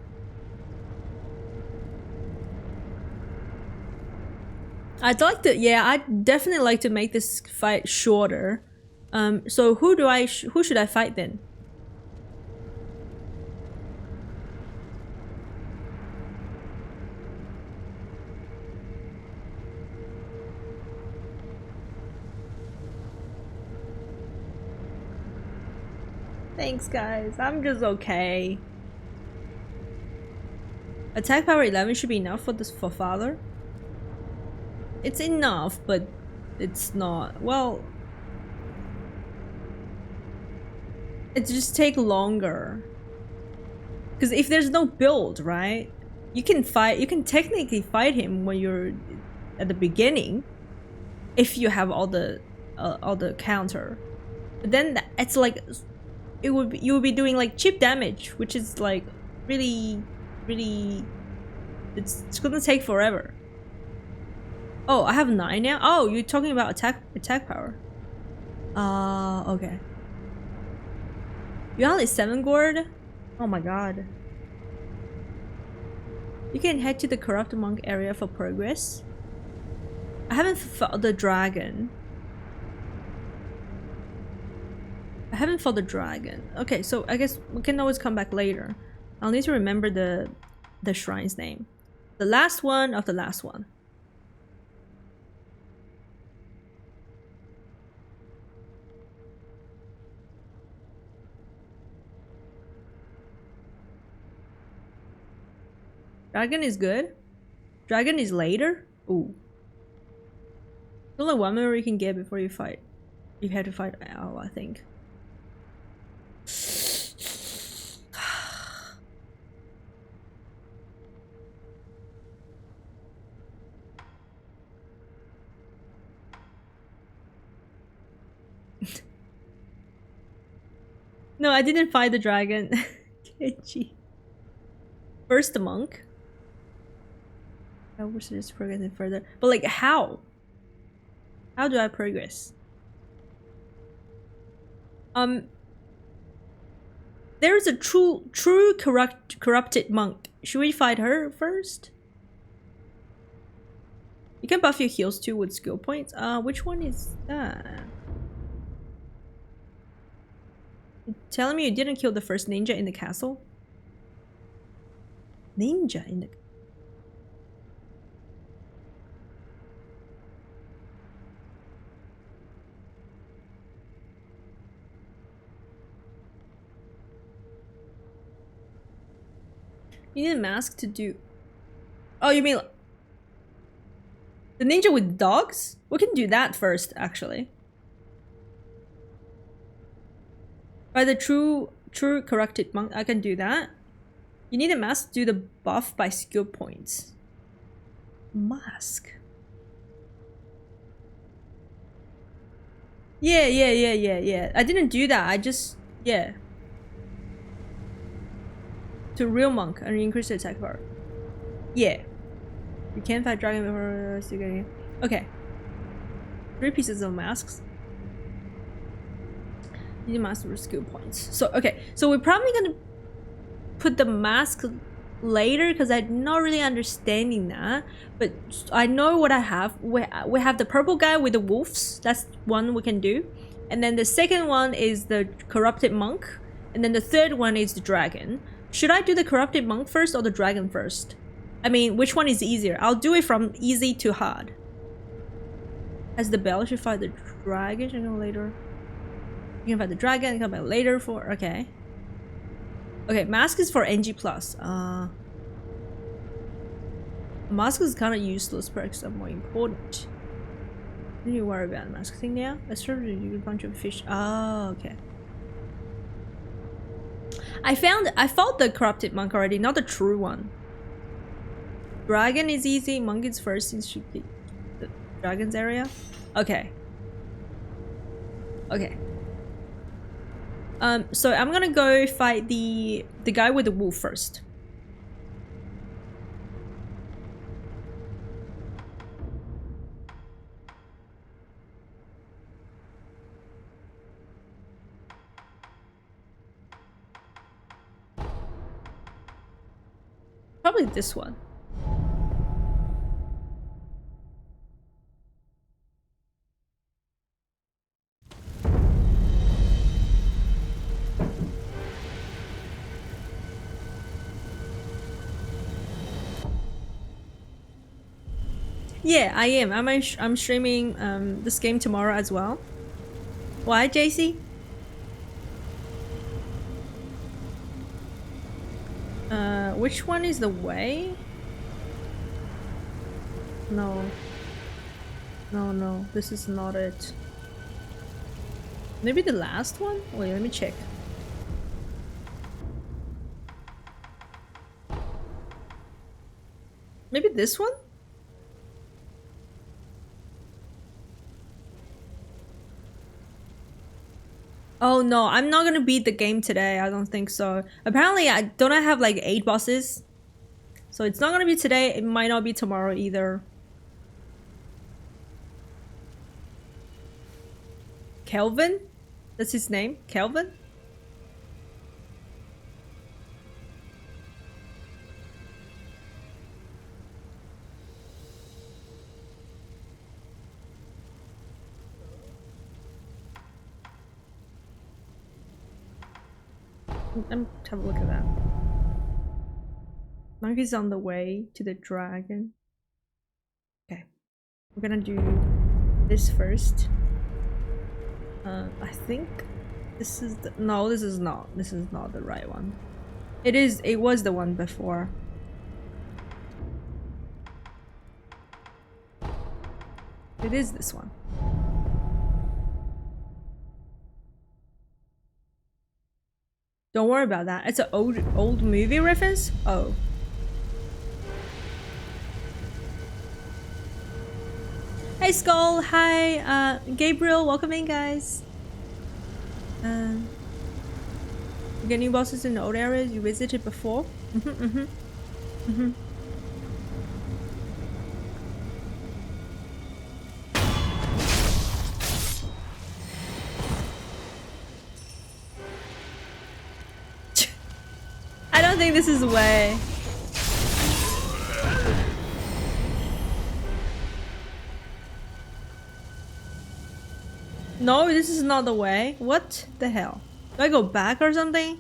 I'd like to, yeah, I'd definitely like to make this fight shorter. So who should I fight then? Thanks, guys. I'm just okay. Attack power 11 should be enough for father. It's enough, but it's not. Well, it just take longer. Because if there's no build, right? You can technically fight him when you're at the beginning, if you have all the counter. But then it's like you would be doing like cheap damage, which is like really it's gonna take forever. Oh, I have 9 now. Oh, you're talking about attack power. Okay. You only 7 gourd? Oh my god. You can head to the corrupt monk area for progress. I haven't fought the dragon. Okay, so I guess we can always come back later. I'll need to remember the shrine's name. The last one of the last one. Dragon is good. Dragon is later. Ooh. There's only one more you can get before you fight. You have to fight Al, I think. No, I didn't fight the dragon. Kenji. First the monk. I wish this progressing further. But like how? How do I progress? There's a true corrupted monk. Should we fight her first? You can buff your heals too with skill points. Which one is that? You're telling me you didn't kill the first ninja in the castle? Ninja in the... You need a mask to do... Oh, you mean... The ninja with dogs? We can do that first, actually. By the true corrupted monk, I can do that. You need a mask to do the buff by skill points. Mask. Yeah. I didn't do that. I just... Yeah. To real monk and increase the attack power. Yeah. You can't fight dragon before you get here. Okay. 3 pieces of masks. You need master skill points. So okay, so we're probably gonna put the mask later because I'm not really understanding that. But I know what I have. We have the purple guy with the wolves. That's one we can do. And then the second one is the corrupted monk. And then the third one is the dragon. Should I do the corrupted monk first or the dragon first? I mean, which one is easier? I'll do it from easy to hard. As the bell, should fight the dragon. Should go later. You can fight the dragon. Come back later for... Okay. Okay, mask is for NG+. Mask is kind of useless. Perks are more important. Don't you worry about the mask thing now. Let's try to do a bunch of fish. Oh, okay. I fought the corrupted monk already, not the true one. Dragon is easy. Monk is first since she did the dragon's area. Okay. Okay. So I'm gonna go fight the guy with the wolf first. Probably this one. Yeah, I am. I'm streaming this game tomorrow as well. Why, JC? Which one is the way? No. No, this is not it. Maybe the last one? Wait, let me check. Maybe this one? Oh no, I'm not gonna beat the game today. I don't think so. Apparently, I have like 8 bosses. So it's not gonna be today. It might not be tomorrow either. Kelvin? That's his name? Kelvin? Let me have a look at that. Monkey's on the way to the dragon. Okay. We're gonna do this first. I think this is the— no, this is not. This is not the right one. It was the one before. It is this one. Don't worry about that. It's an old movie reference? Oh. Hey Skull, hi, Gabriel, welcome in guys. You get new bosses in the old areas you visited before? I don't think this is the way. No, this is not the way. What the hell? Do I go back or something?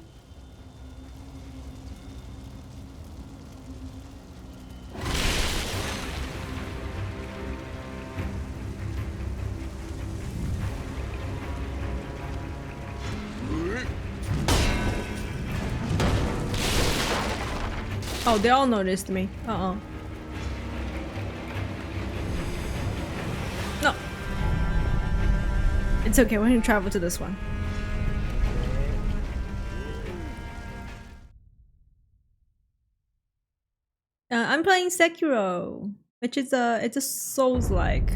Oh, they all noticed me. No. It's okay, we're gonna travel to this one. I'm playing Sekiro, which is it's a Souls-like.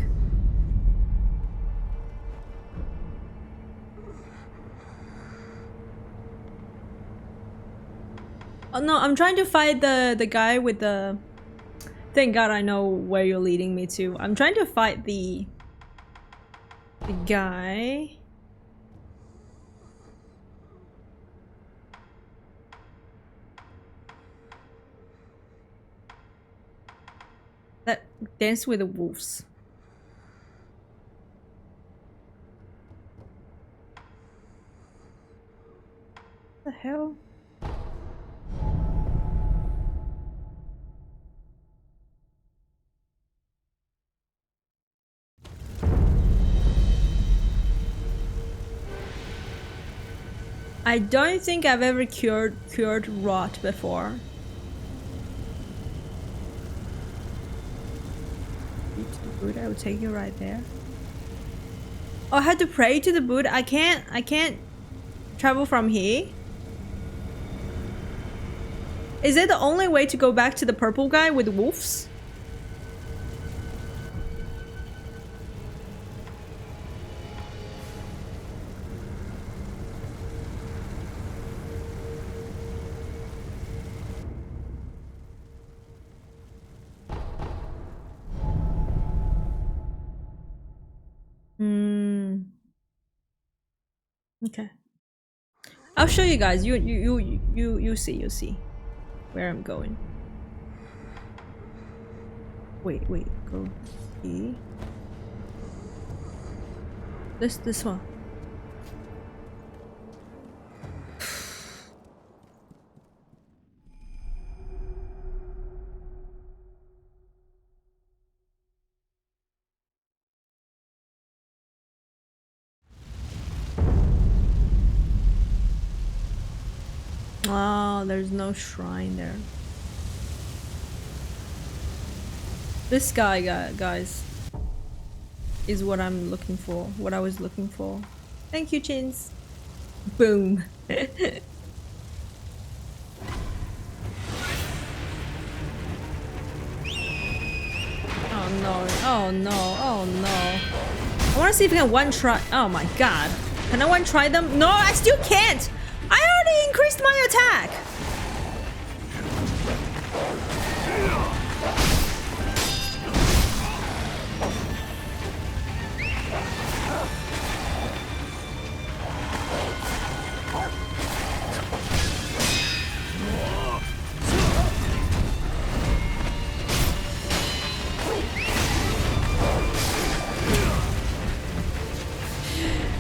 Oh no, I'm trying to fight the guy with the— thank God I know where you're leading me to. I'm trying to fight the guy. That dance with the wolves. What the hell? I don't think I've ever cured rot before. Buddha will take you right there. Oh, I had to pray to the Buddha. I can't travel from here. Is it the only way to go back to the purple guy with wolves? Okay. I'll show you guys. You see where I'm going. Wait, go here. This one. Oh, there's no shrine there. This guy, guys, is what I'm looking for. What I was looking for. Thank you, Chins. Boom. Oh no, oh no, oh no. I want to see if I can one try. Oh my god. Can I one try them? No, I still can't. I already increased my attack.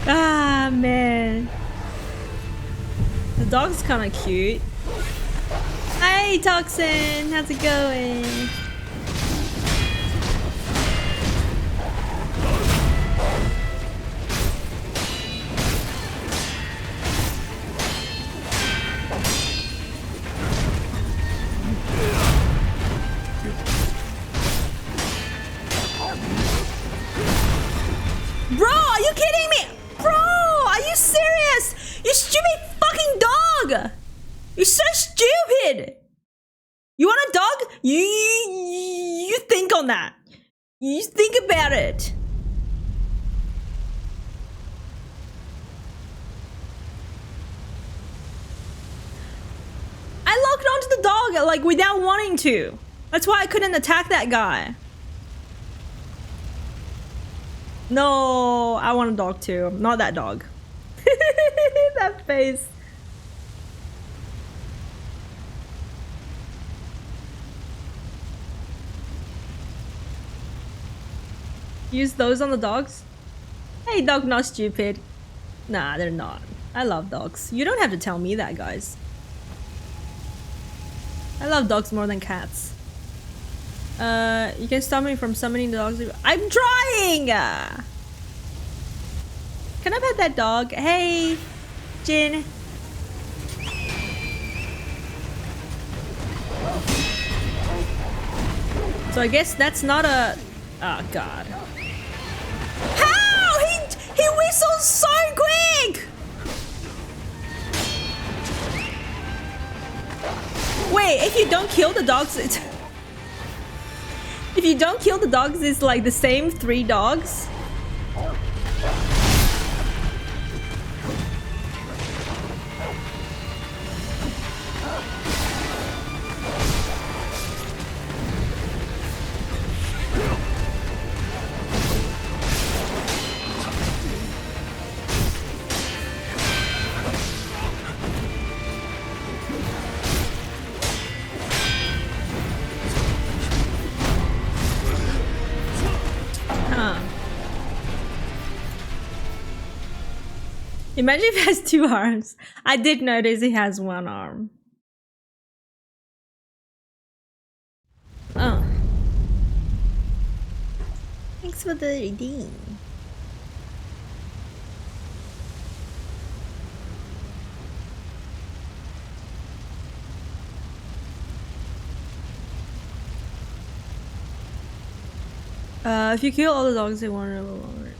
Ah, man. The dog's kind of cute. Hey, Toxin. How's it going? Bro, are you kidding me? Bro, are you serious? You stupid fucking dog! You're so stupid! You want a dog? You think on that. You think about it. I locked onto the dog like without wanting to. That's why I couldn't attack that guy. No, I want a dog too. Not that dog. That face. Use those on the dogs? Hey, dog, not stupid. Nah, they're not. I love dogs. You don't have to tell me that, guys. I love dogs more than cats. You can stop me from summoning the dogs. I'm trying! Can I pet that dog? Hey, Jin. So I guess that's not a... Oh, God. How? He whistles so quick! Wait, if you don't kill the dogs, it's... If you don't kill the dogs, it's like the same 3 dogs? Imagine if he has 2 arms. I did notice he has 1 arm. Oh. Thanks for the redeem. If you kill all the dogs, they won't live longer.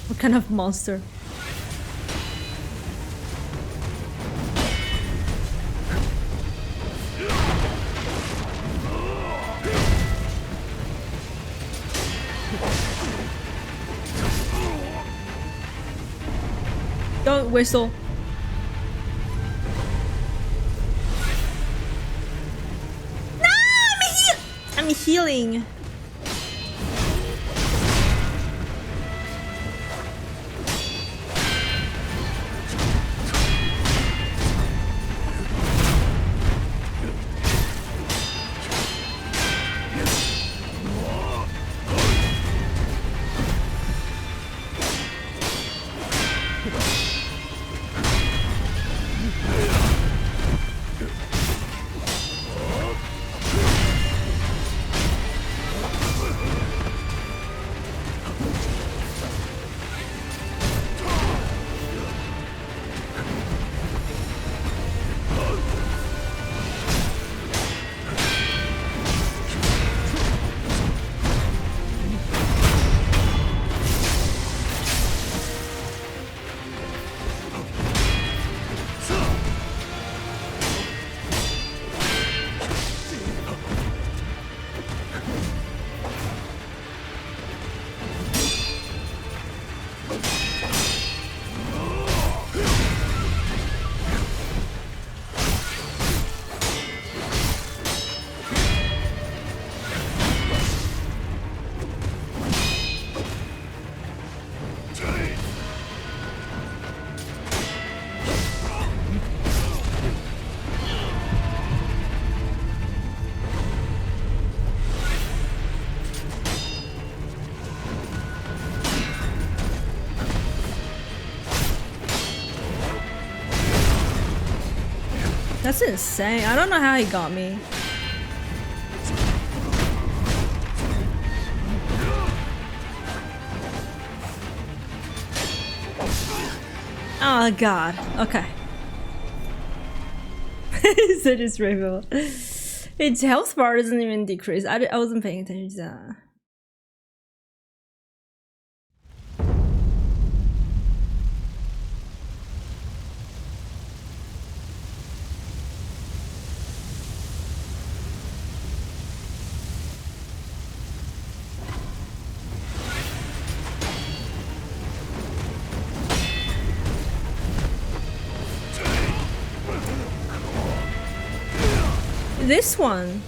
What kind of monster? Don't whistle. No, I'm healing. That's insane. I don't know how he got me. Oh god. Okay. So just reveal. Its health bar doesn't even decrease. I wasn't paying attention to that. This one.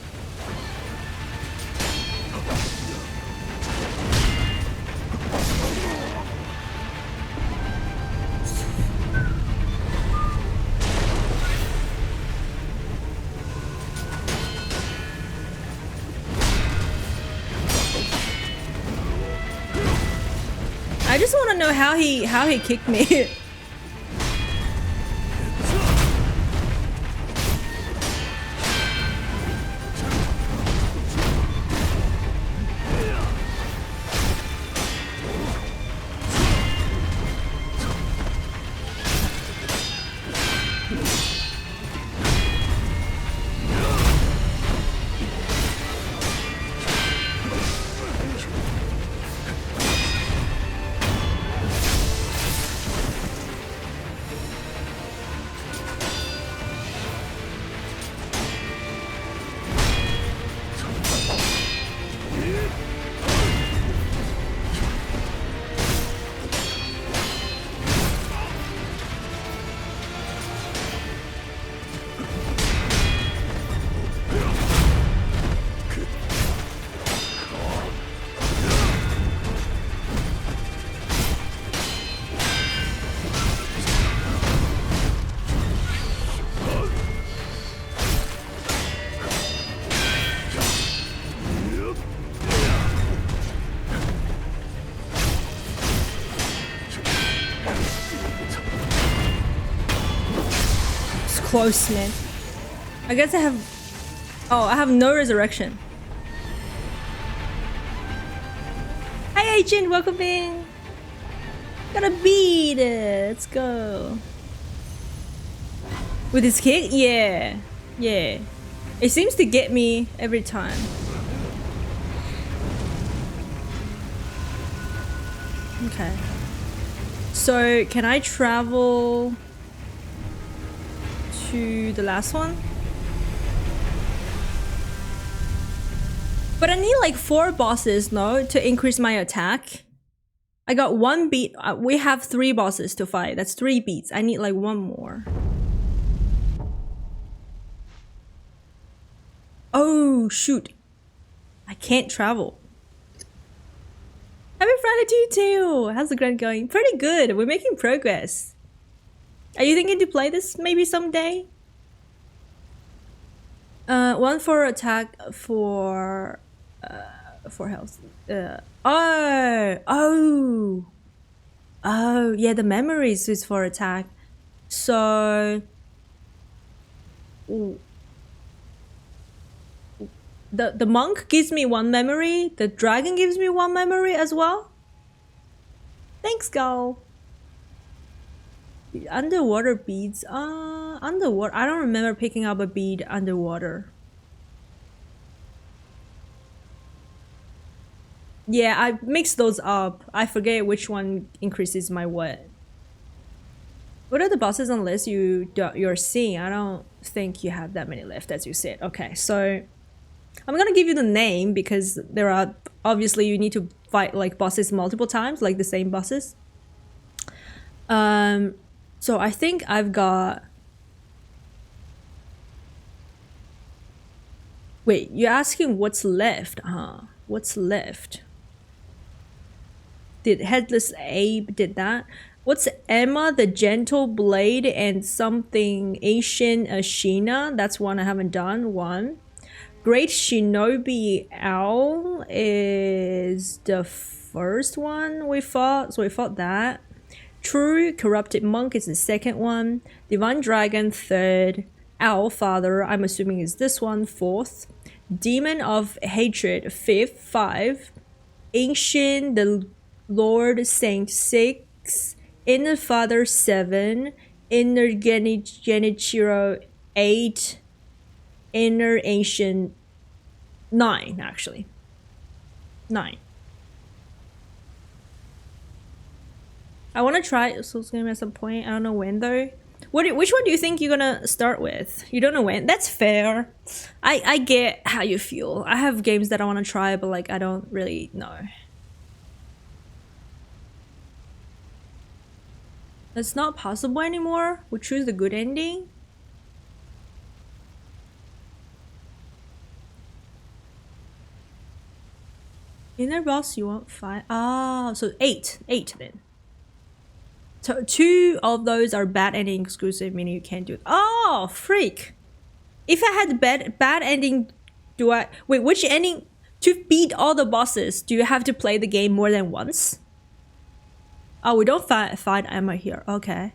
I just want to know how he kicked me. Close, man. I guess I have... Oh, I have no resurrection. Hi, Agent. Welcome in. Got a beat. Let's go. With his kick? Yeah. Yeah. It seems to get me every time. Okay. So, can I travel... to the last one? But I need like 4 bosses, no, to increase my attack. I got 1 beat. We have 3 bosses to fight. That's 3 beats. I need like 1 more. Oh shoot. I can't travel. Happy Friday to you too. How's the grind going? Pretty good. We're making progress. Are you thinking to play this maybe someday? 1 for attack, for health. Oh, yeah, the memories is for attack. So, the monk gives me 1 memory. The dragon gives me 1 memory as well. Thanks, Gal. Underwater beads. Underwater. I don't remember picking up a bead underwater. Yeah, I mixed those up. I forget which one increases my what. What are the bosses on list you're seeing? I don't think you have that many left, as you said. Okay, so I'm gonna give you the name because there are obviously you need to fight like bosses multiple times, like the same bosses. So I think I've got... Wait, you're asking what's left, huh? What's left? Did Headless Abe did that? What's Emma, the Gentle Blade, and something Asian Ashina? That's one I haven't done. 1. Great Shinobi Owl is the first one we fought. So we fought that. True Corrupted Monk is the second one. Divine Dragon, 3rd. Our Father, I'm assuming is this one, 4th. Demon of Hatred, 5th, 5. Ancient, the Lord Saint, 6. Inner Father, 7. Inner Genichiro, 8. Inner Ancient, 9, actually. 9. I want to try Soul's Game at some point. I don't know when though. Which one do you think you're gonna start with? You don't know when? That's fair. I get how you feel. I have games that I want to try, but like I don't really know. It's not possible anymore. We choose the good ending. Inner boss, you want 5? Ah, so 8. 8 then. So 2 of those are bad ending exclusive, meaning you can't do it. Oh, freak! If I had bad ending, do I wait? Which ending? To beat all the bosses, do you have to play the game more than once? Oh, we don't fight Emma here. Okay.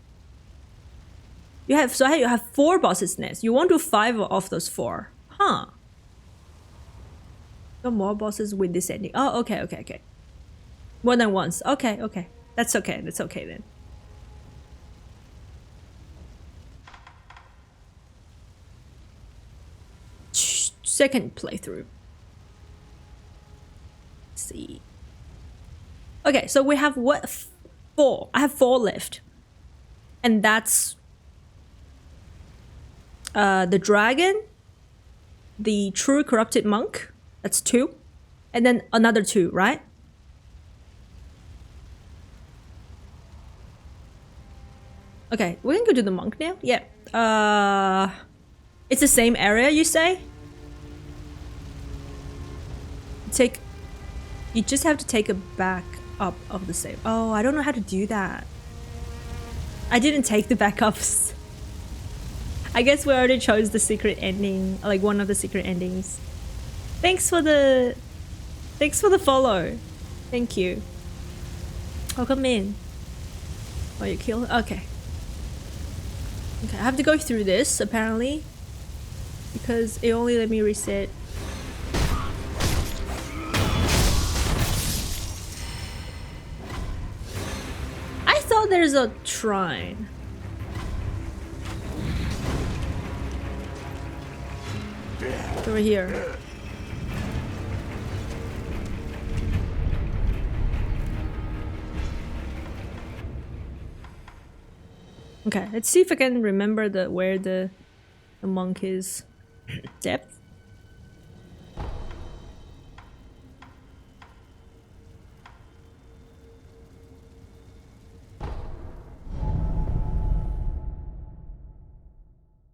You have 4 bosses next. You won't do 5 of those 4, huh? No more bosses with this ending. Oh, okay. More than once. Okay. That's okay. That's okay then. Second playthrough. Let's see. Okay, so we have what? 4. I have 4 left. And that's the dragon, the true corrupted monk, that's 2, and then another 2, right? Okay, we can go to the monk now. Yeah. It's the same area, you say? You just have to take a back up of the save. Oh, I don't know how to do that. I didn't take the backups. I guess we already chose the secret ending, like one of the secret endings. Thanks for the follow. Thank you. Welcome in. Oh, you killed? Okay. Okay, I have to go through this apparently because it only let me reset. I thought there's a shrine. It's over here. Okay, let's see if I can remember where the monk is. Depth.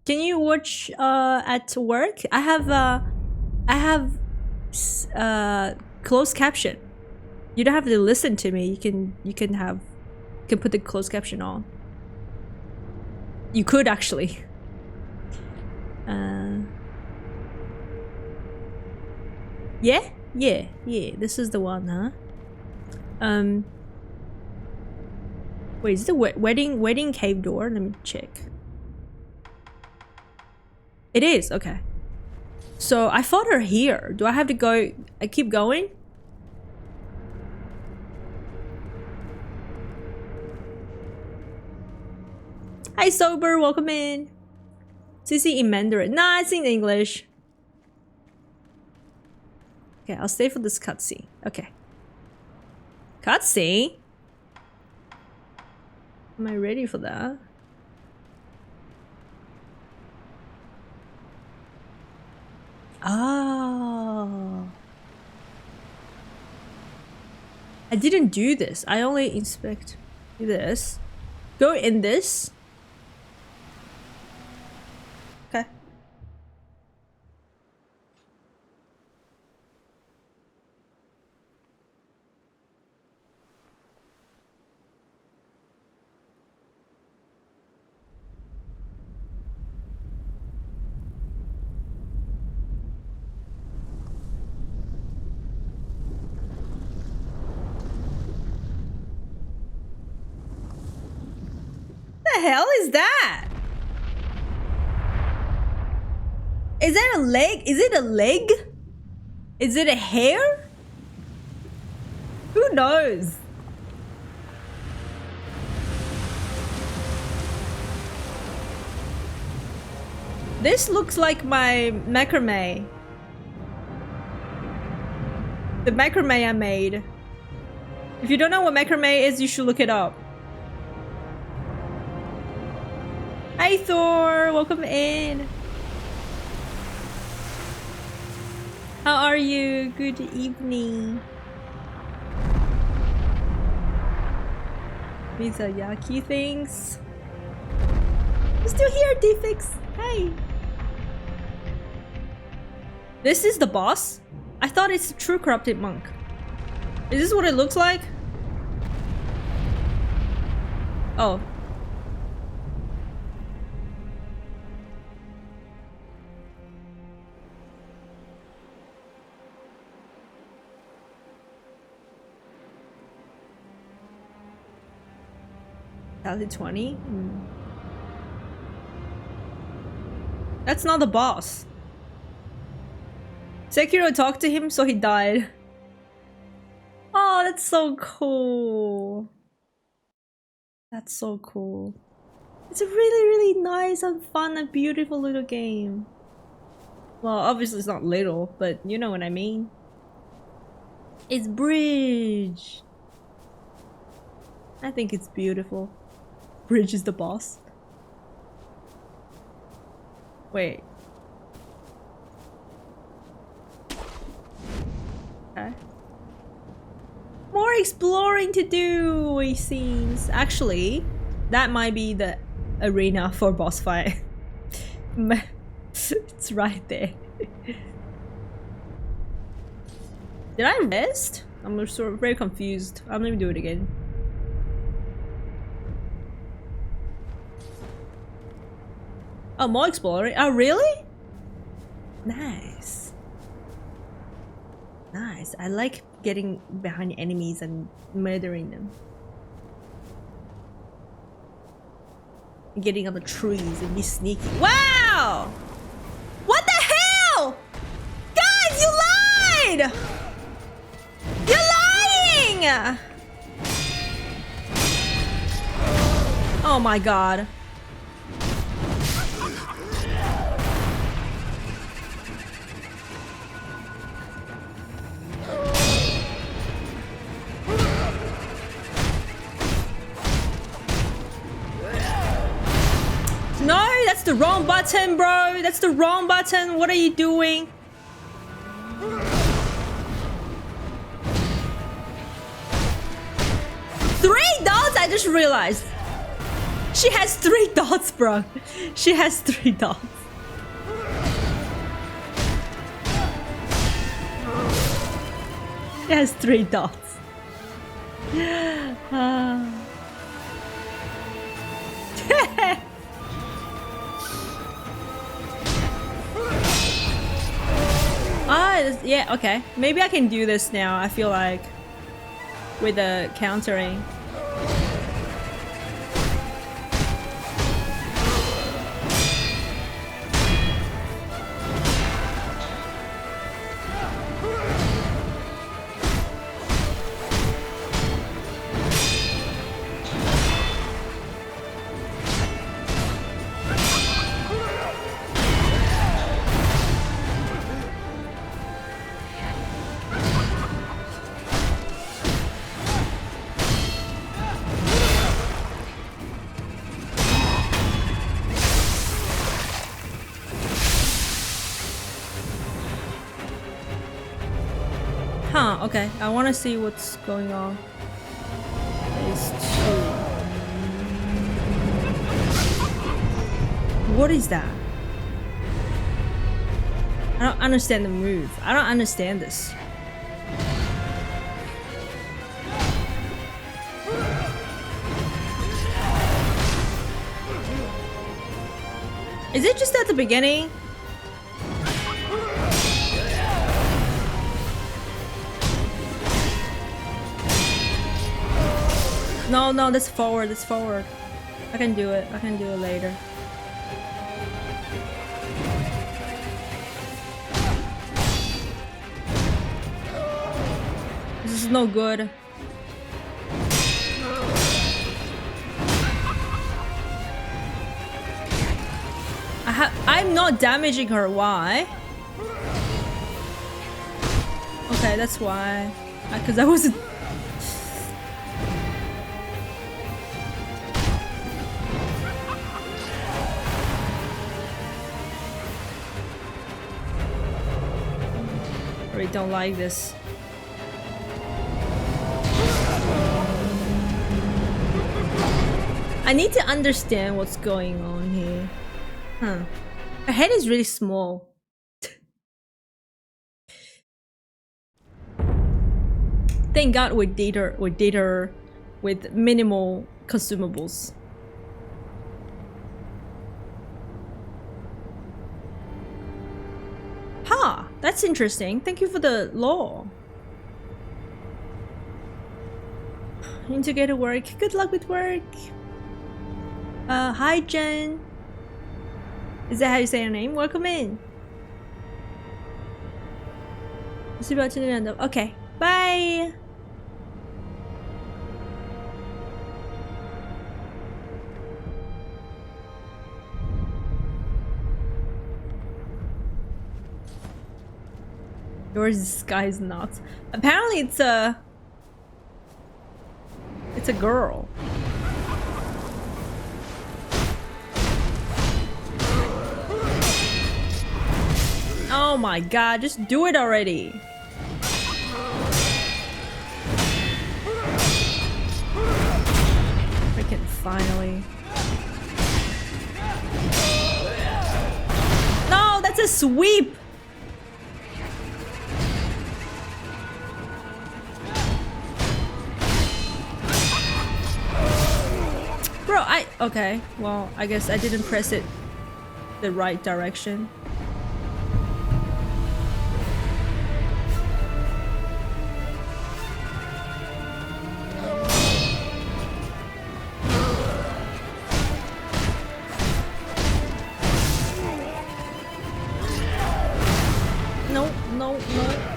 Can you watch at work? I have closed caption. You don't have to listen to me. You can put the closed caption on. You could actually. Yeah. This is the one, huh? Wait, is it the wedding cave door? Let me check. It is, okay. So I fought her here. Do I have to go? I keep going? Hi Sober, welcome in. CC in Mandarin. Nah, it's in English. Okay, I'll stay for this cutscene. Okay. Cutscene? Am I ready for that? Oh. I didn't do this. I only inspect this. Go in this. Okay. What the hell is that? Is that a leg? Is it a leg? Is it a hair? Who knows? This looks like my macrame. The macrame I made. If you don't know what macrame is, you should look it up. Hi Thor, welcome in. How are you? Good evening. These are Yaki things. You're still here, Defix. Hey. This is the boss? I thought it's a true corrupted monk. Is this what it looks like? Oh. Is it 20? That's not the boss. Sekiro talked to him, so he died. Oh, that's so cool. That's so cool. It's a really, really nice and fun and beautiful little game. Well, obviously it's not little, but you know what I mean. It's Bridge. I think it's beautiful. Bridge is the boss. Wait. Okay. More exploring to do, it seems. Actually, that might be the arena for boss fight. It's right there. Did I rest? I'm sort of very confused. I'm gonna do it again. Oh, more exploring. Oh, really? Nice. Nice. I like getting behind enemies and murdering them. Getting on the trees and be sneaky. Wow! What the hell? Guys, you lied! You're lying! Oh my god. No, that's the wrong button, bro. That's the wrong button. What are you doing? Three dots? I just realized. She has 3 dots, bro. She has 3 dots. She has 3 dots. Yeah, okay. Maybe I can do this now, I feel like. With the countering. Huh, okay. I want to see what's going on. Phase 2. What is that? I don't understand the move. I don't understand this. Is it just at the beginning? No, no, that's forward, that's forward. I can do it later. no good. I'm not damaging her. Why? Okay, that's why. Because I wasn't. I really don't like this. I need to understand what's going on here. Huh. Her head is really small. Thank God we date her with minimal consumables. Huh, that's interesting. Thank you for the lore. Need to get to work. Good luck with work. Hi Jen. Is that how you say your name? Welcome in. It's about to the end of. Okay, bye. Yours disguise not. Apparently it's a girl. Oh my god, just do it already. Freaking finally. No, that's a sweep. Bro, okay, well, I guess I didn't press it the right direction. No, no, no.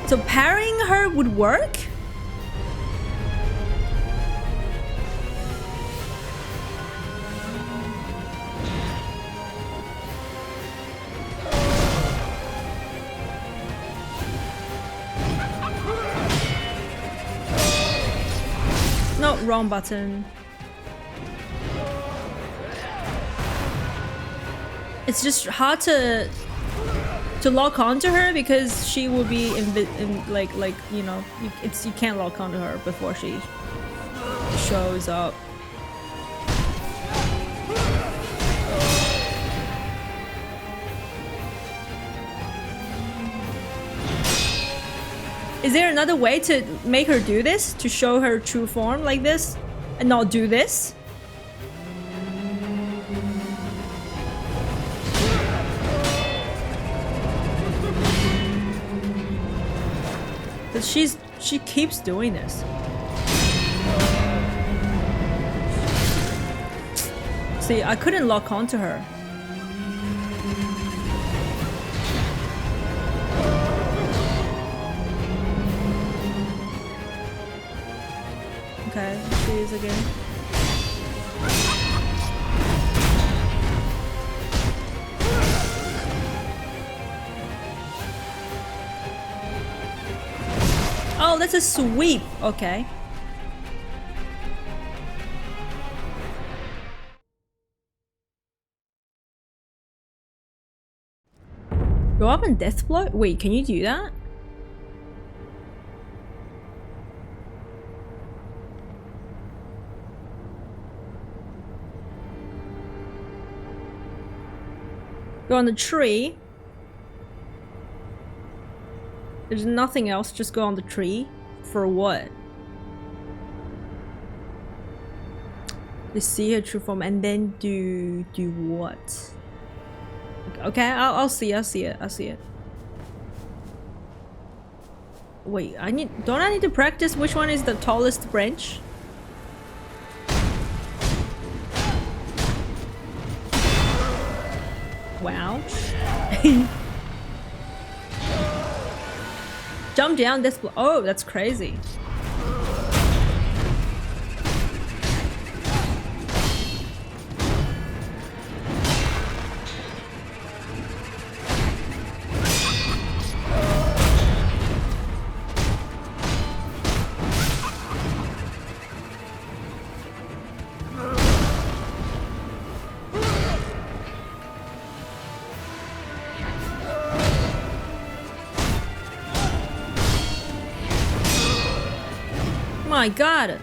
So parrying her would work? No, wrong button. It's just hard to lock onto her because she will be like you know, you can't lock onto her before she shows up. Is there another way to make her do this, to show her true form like this and not do this? She keeps doing this. See, I couldn't lock onto her. Okay, let's do this again. Oh, that's a sweep. Okay. Go up and death blow? Wait, can you do that? Go on the tree. There's nothing else, just go on the tree. For what? To see her true form and then do what? Okay, I'll see it. Wait, don't I need to practice which one is the tallest branch? Wow. Jump down this oh, that's crazy. My god.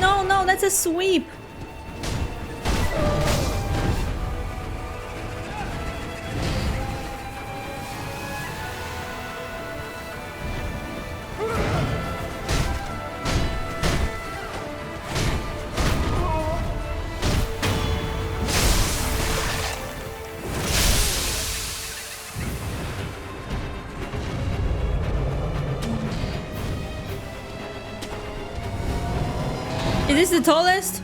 No, that's a sweep. Is this the tallest?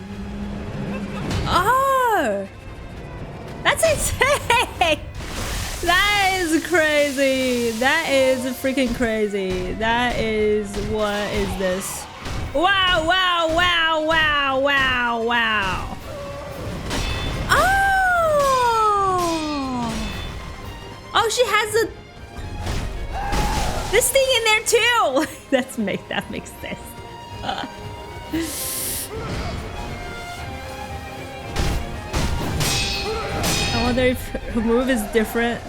Oh! That's insane! That is crazy! That is freaking crazy. That is... what is this? Wow, wow, wow, wow, wow, wow. Oh! Oh, she has a... this thing in there too! that makes sense. I wonder if her move is different.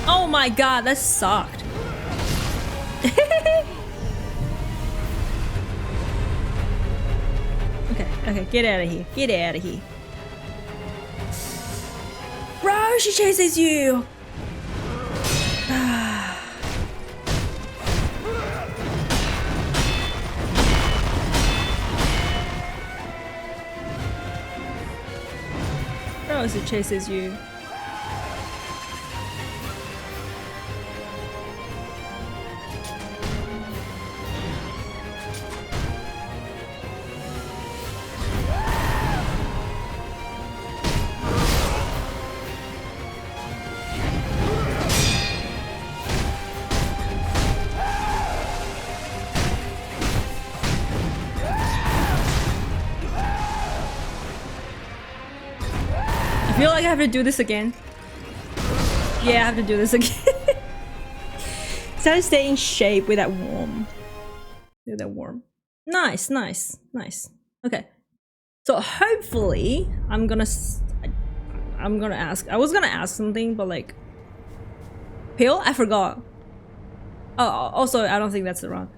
Oh my god, that sucked. Okay, get out of here. Get out of here. Bro, she chases you. Bro, she chases you. I feel like I have to do this again. Yeah, I have to do this again. So I stay in shape with that worm. With that worm. Nice, nice, nice. Okay. So hopefully I'm gonna ask. I was gonna ask something, but like pill? I forgot. Oh, also I don't think that's the wrong.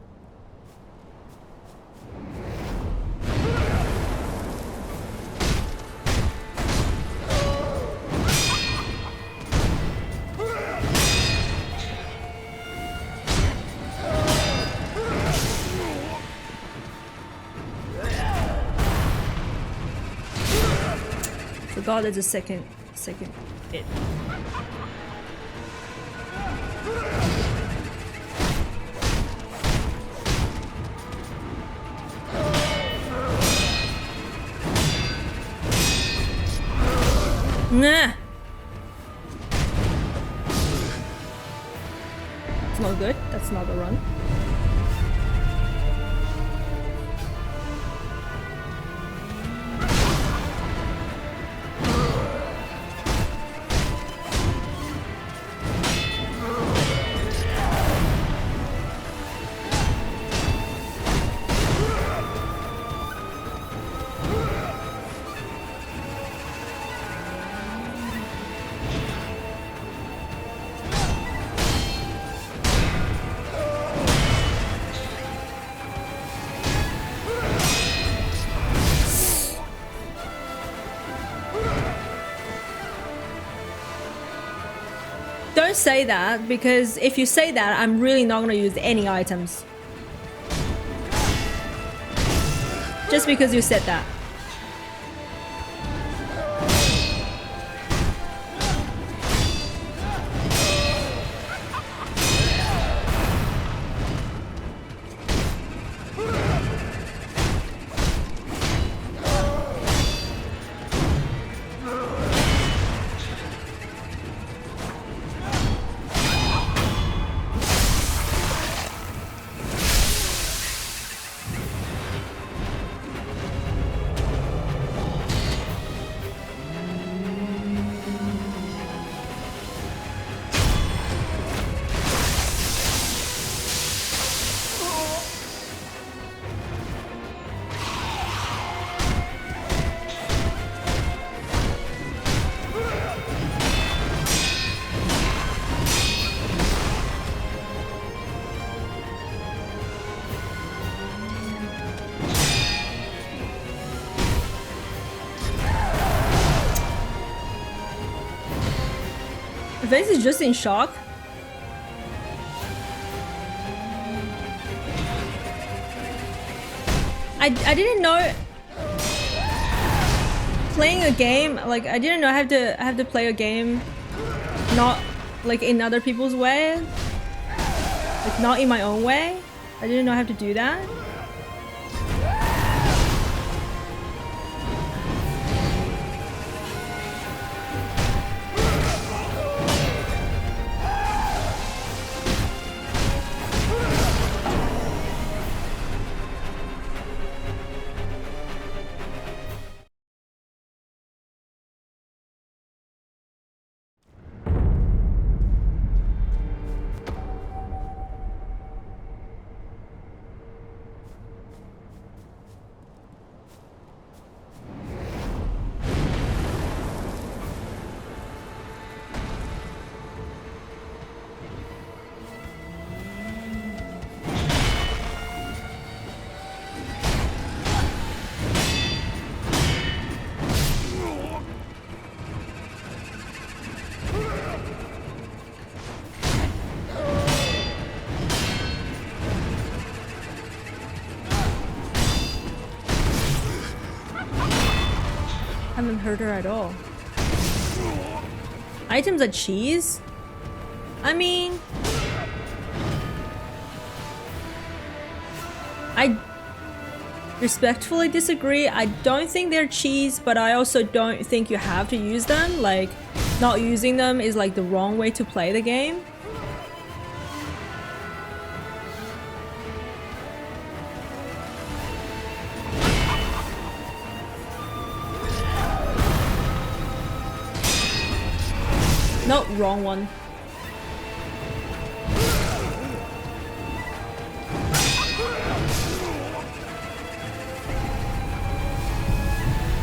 Oh, there's a second bit. Nah. It's not good. That's not the run. Don't say that, because if you say that, I'm really not gonna use any items. Just because you said that. Vase is just in shock. I didn't know playing a game, like I didn't know I have to play a game not like in other people's way, like not in my own way. I didn't know I have to do that. Haven't hurt her at all. Items are cheese? I mean, I respectfully disagree. I don't think they're cheese, but I also don't think you have to use them. Like, not using them is like the wrong way to play the game. No, wrong one.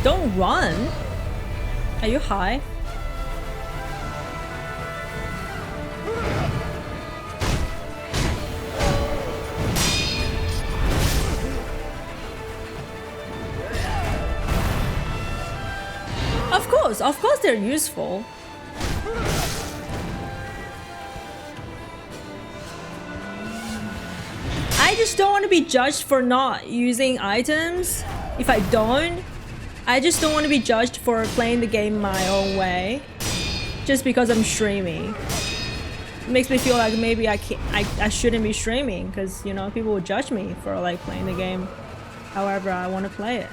Don't run. Are you high? Of course they're useful. I just don't want to be judged for not using items if I don't. I just don't want to be judged for playing the game my own way just because I'm streaming. It makes me feel like maybe I shouldn't be streaming because, you know, people will judge me for like playing the game however I want to play it.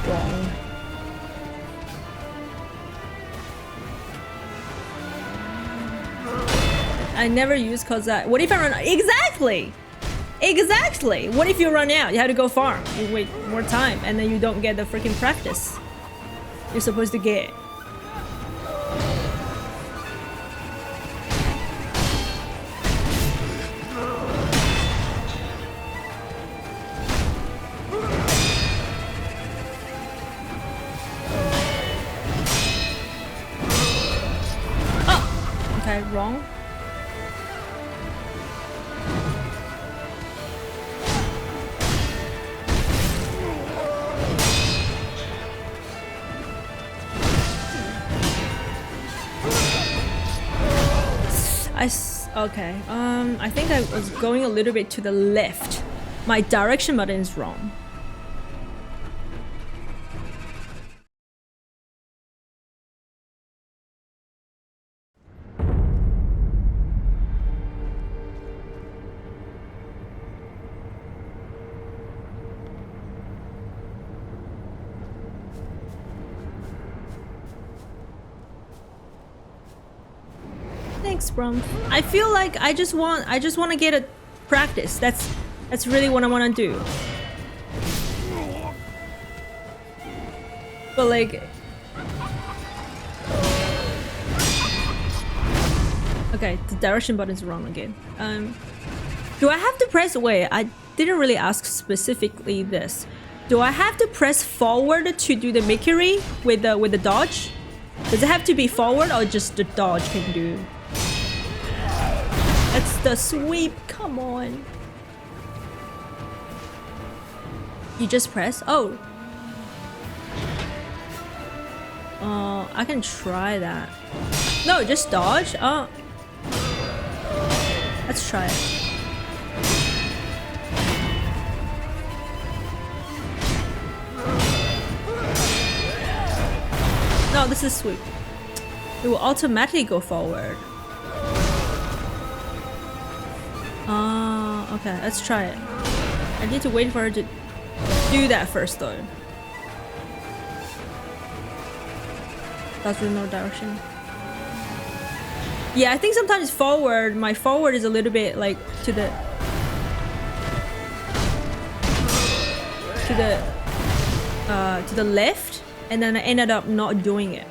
Wrong. I never use cause what if I run out? Exactly! What if you run out? You have to go farm. You wait more time and then you don't get the freaking practice you're supposed to get. Oh! Okay, wrong. Okay, I think I was going a little bit to the left. My direction button is wrong. Thanks, Brum. I feel like I just want to get a practice. That's really what I want to do. But like, okay, the direction button is wrong again. Do I have to press? Wait, I didn't really ask specifically this. Do I have to press forward to do the Mikiri with the dodge? Does it have to be forward or just the dodge can do? It's the sweep, come on. You just press? Oh. I can try that. No, just dodge? Oh. Let's try it. No, this is sweep. It will automatically go forward. Okay, let's try it. I need to wait for her to do that first though. That's with no direction. Yeah, I think sometimes forward, my forward is a little bit like to the left, and then I ended up not doing it.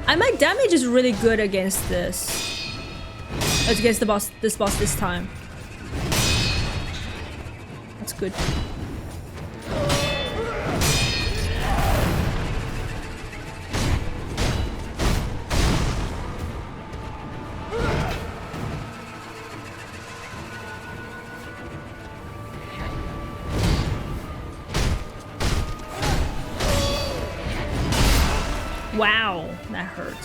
And my damage is really good against this. Against the boss, this boss this time. That's good. Wow, that hurt.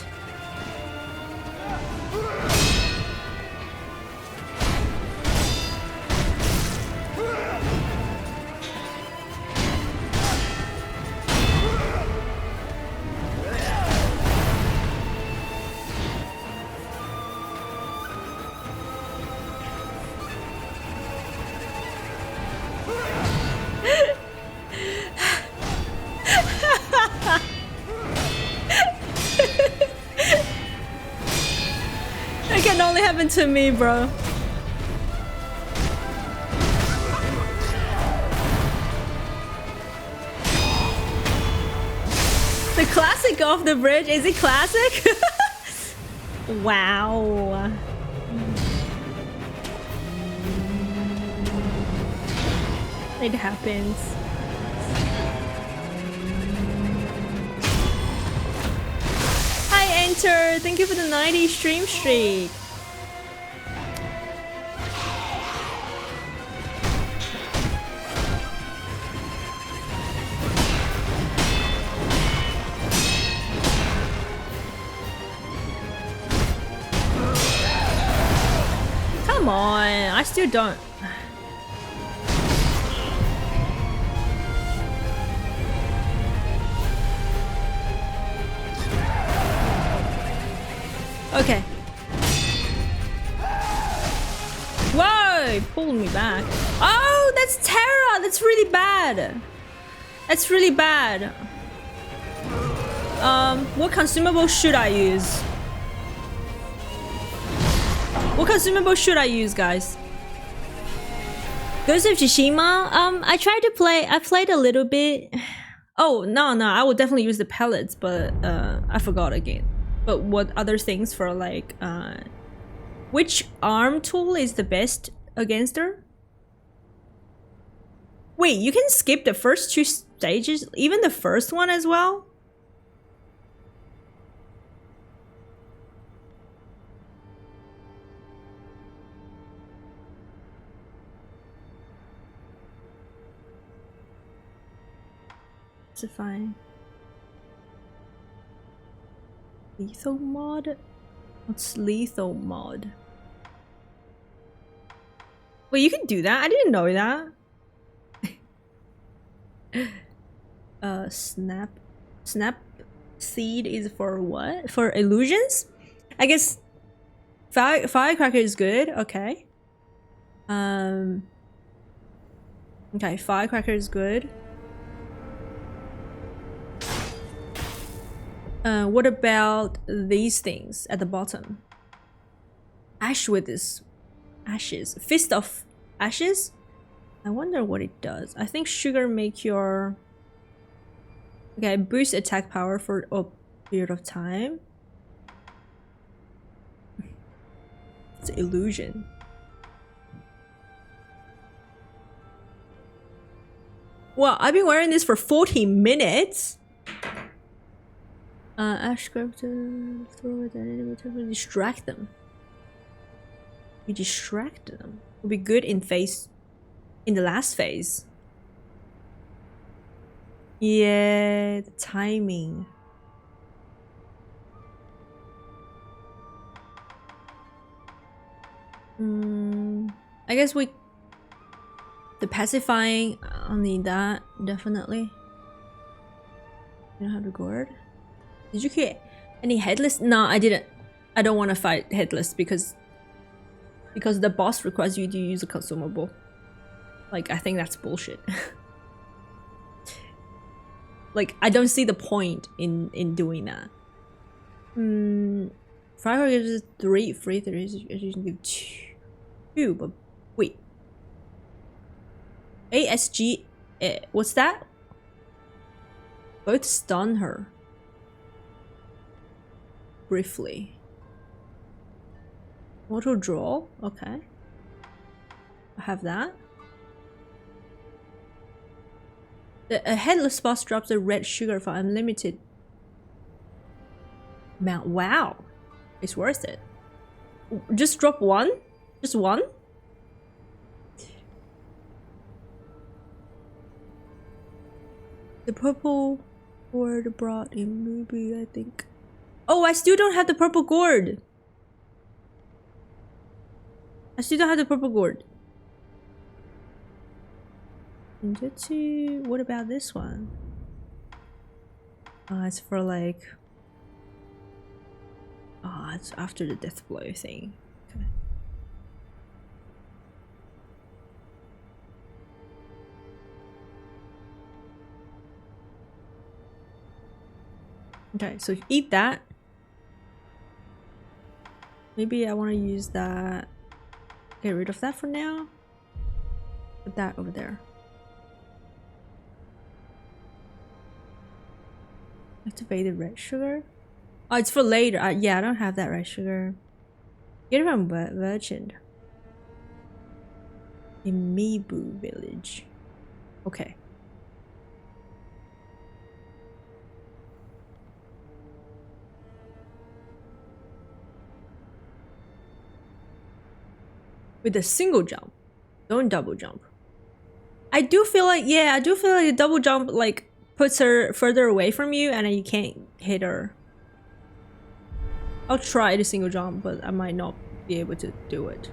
That can only happen to me, bro. The classic off the bridge, is it classic? Wow. It happens. Hi Enter, thank you for the 90 stream streak. I still don't. Okay. Whoa! Pulled me back. Oh, that's Terra! That's really bad. That's really bad. What consumable should I use? What consumable should I use, guys? Ghost of Tsushima? I tried to play. I played a little bit. Oh, no, I would definitely use the pellets, but I forgot again. But what other things for like, which arm tool is the best against her? Wait, you can skip the first 2 stages? Even the first one as well? It's fine. Lethal mod? What's lethal mod? Wait, you can do that? I didn't know that. Snap seed is for what? For illusions? I guess firecracker is good. Okay. Okay, firecracker is good. What about these things at the bottom? Ash with this ashes. Fist of ashes? I wonder what it does. I think sugar make your... Okay, boost attack power for a period of time. It's an illusion. Well, I've been wearing this for 40 minutes. Ash grab to throw it at enemy to distract them. You distract them. Would be good in the last phase. Yeah, the timing. I guess the pacifying, I'll need that definitely. You don't have the gourd. Did you get any headless? No, I didn't. I don't want to fight headless because the boss requires you to use a consumable. Like, I think that's bullshit. Like, I don't see the point in doing that. Firecracker gives 3 free 3. You can give 2, but wait. ASG, what's that? Both stun her. Briefly. Auto draw, okay. I have that. A headless boss drops a red sugar for unlimited amount. Wow, it's worth it. Just drop one? Just one? The purple gourd brought in movie, I think. Oh, I still don't have the purple gourd. I still don't have the purple gourd. What about this one? It's for like... it's after the death blow thing. Okay. Okay, so eat that. Maybe I want to use that. Get rid of that for now. Put that over there. Activated red sugar. Oh, it's for later. Yeah, I don't have that red sugar. Get it from Virgin. Amiibo village. Okay. With a single jump. Don't double jump. I do feel like, yeah, I do feel like a double jump like puts her further away from you and you can't hit her. I'll try the single jump, but I might not be able to do it.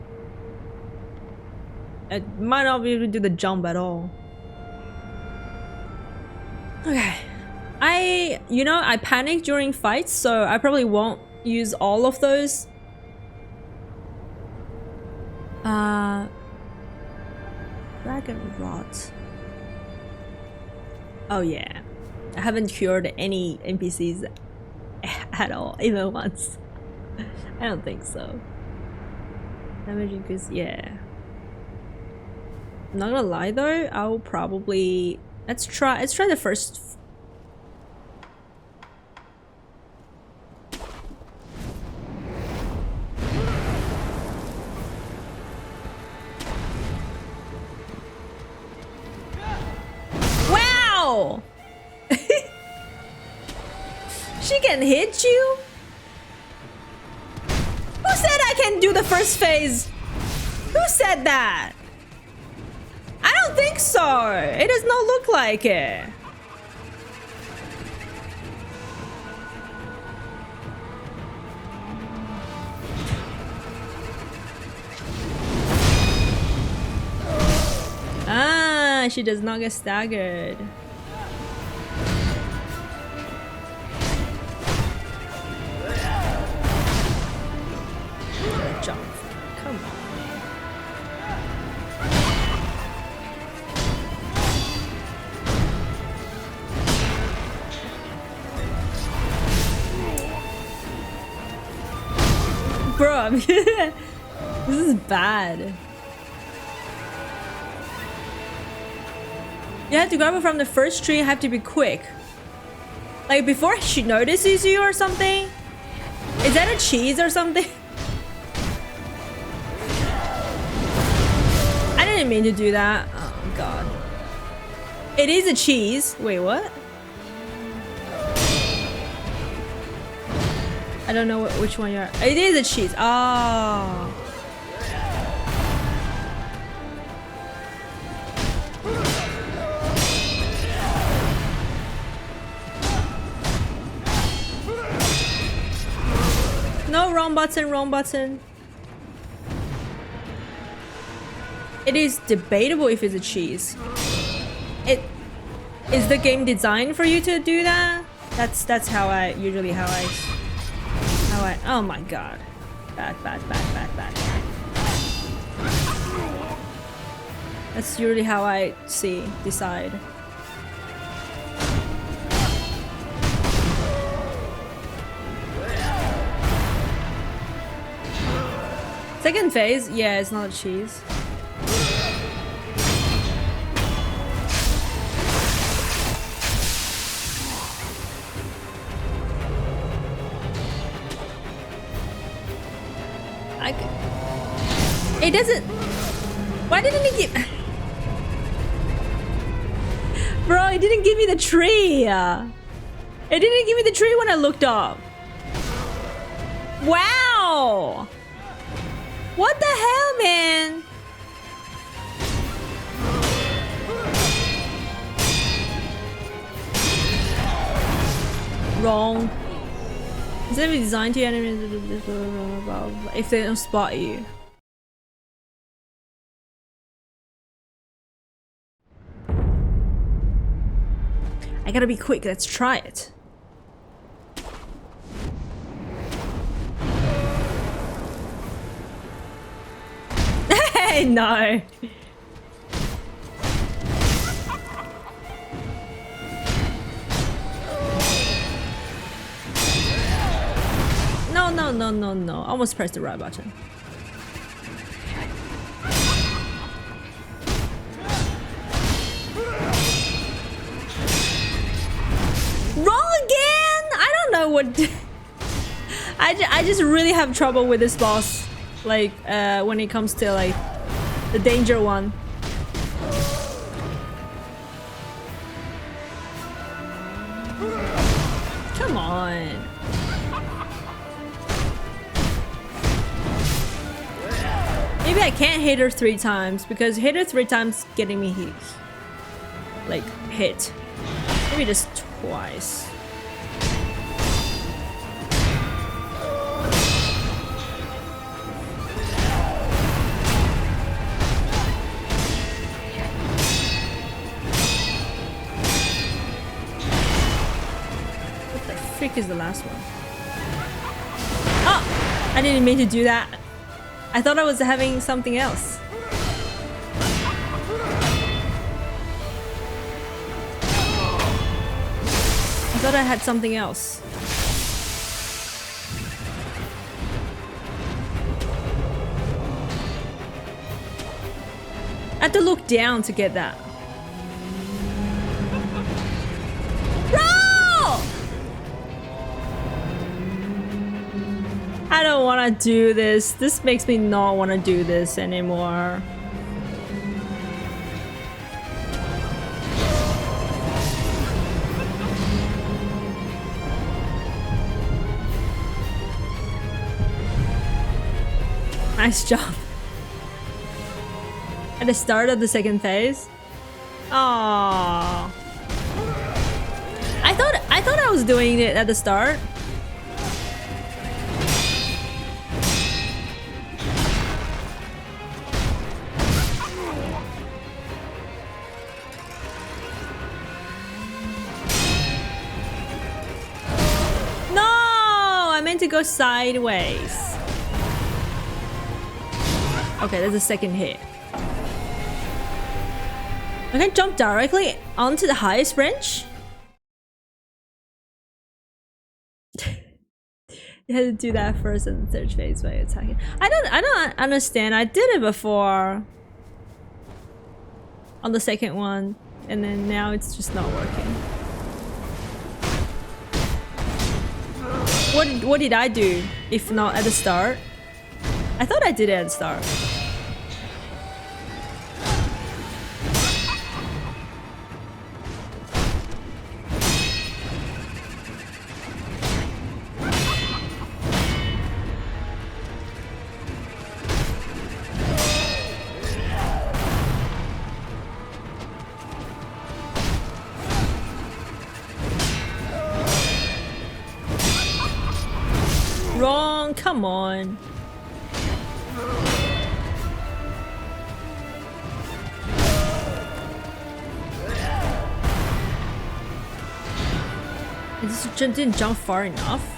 I might not be able to do the jump at all. Okay. I panic during fights, so I probably won't use all of those. Dragon Rot. Oh yeah. I haven't cured any NPCs at all, even once. I don't think so. Damage increase, yeah. I'm not gonna lie though, I'll probably let's try the first. Wow! She can hit you? Who said I can do the first phase? Who said that? I don't think so. It does not look like it. Ah, she does not get staggered. Jump. Come on. Bro, this is bad. You have to grab it from the first tree, you have to be quick. Like before she notices you or something? Is that a cheese or something? I didn't mean to do that. Oh god. It is a cheese. Wait, what? I don't know which one you're. It is a cheese. Oh. No, wrong button, wrong button. It is debatable if it's a cheese. Is the game designed for you to do that? That's how I usually how I oh my god. Bad. That's usually how I decide. Second phase, yeah, it's not a cheese. It doesn't. Why didn't it give? Bro, it didn't give me the tree. It didn't give me the tree when I looked up. Wow. What the hell, man? Wrong. Instead of designed to enemies if they don't spot you. I gotta be quick, let's try it. Hey, no. No. I almost pressed the right button. Wrong again? I don't know what. I just really have trouble with this boss. Like, when it comes to like the danger one. Come on. Maybe I can't hit her 3 times because hit her 3 times getting me hit. Like, hit. Maybe just twice. frick is the last one? Oh! I didn't mean to do that. I thought I was having something else. I thought I had something else. I had to look down to get that. Bro! I don't want to do this. This makes me not want to do this anymore. Nice job. At the start of the second phase. Aww. I thought I was doing it at the start. No, I meant to go sideways. Okay, that's the second hit. I can jump directly onto the highest branch? You had to do that first in the third phase by attacking. I don't understand. I did it before on the second one, and then now it's just not working. What did I do if not at the start? I thought I did it at the start. Wrong, come on. This didn't jump far enough.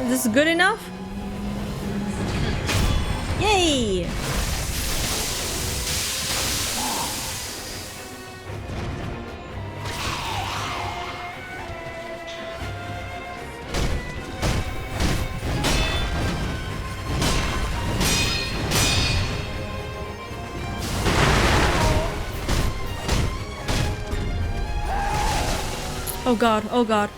Is this good enough? Yay! Oh god, oh god.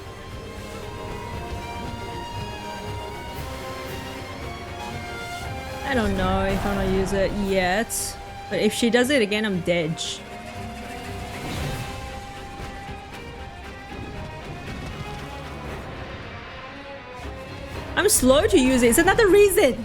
I don't know if I'm gonna use it yet, but if she does it again, I'm dead. I'm slow to use it. Is that the reason?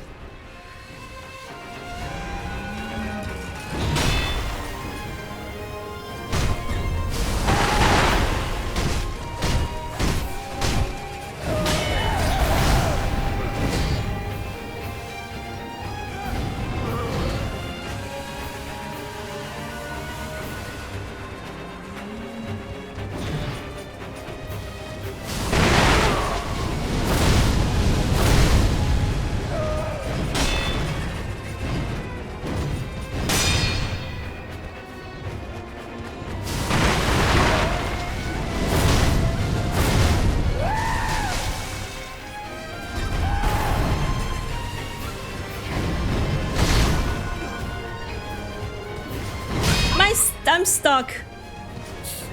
I'm stuck.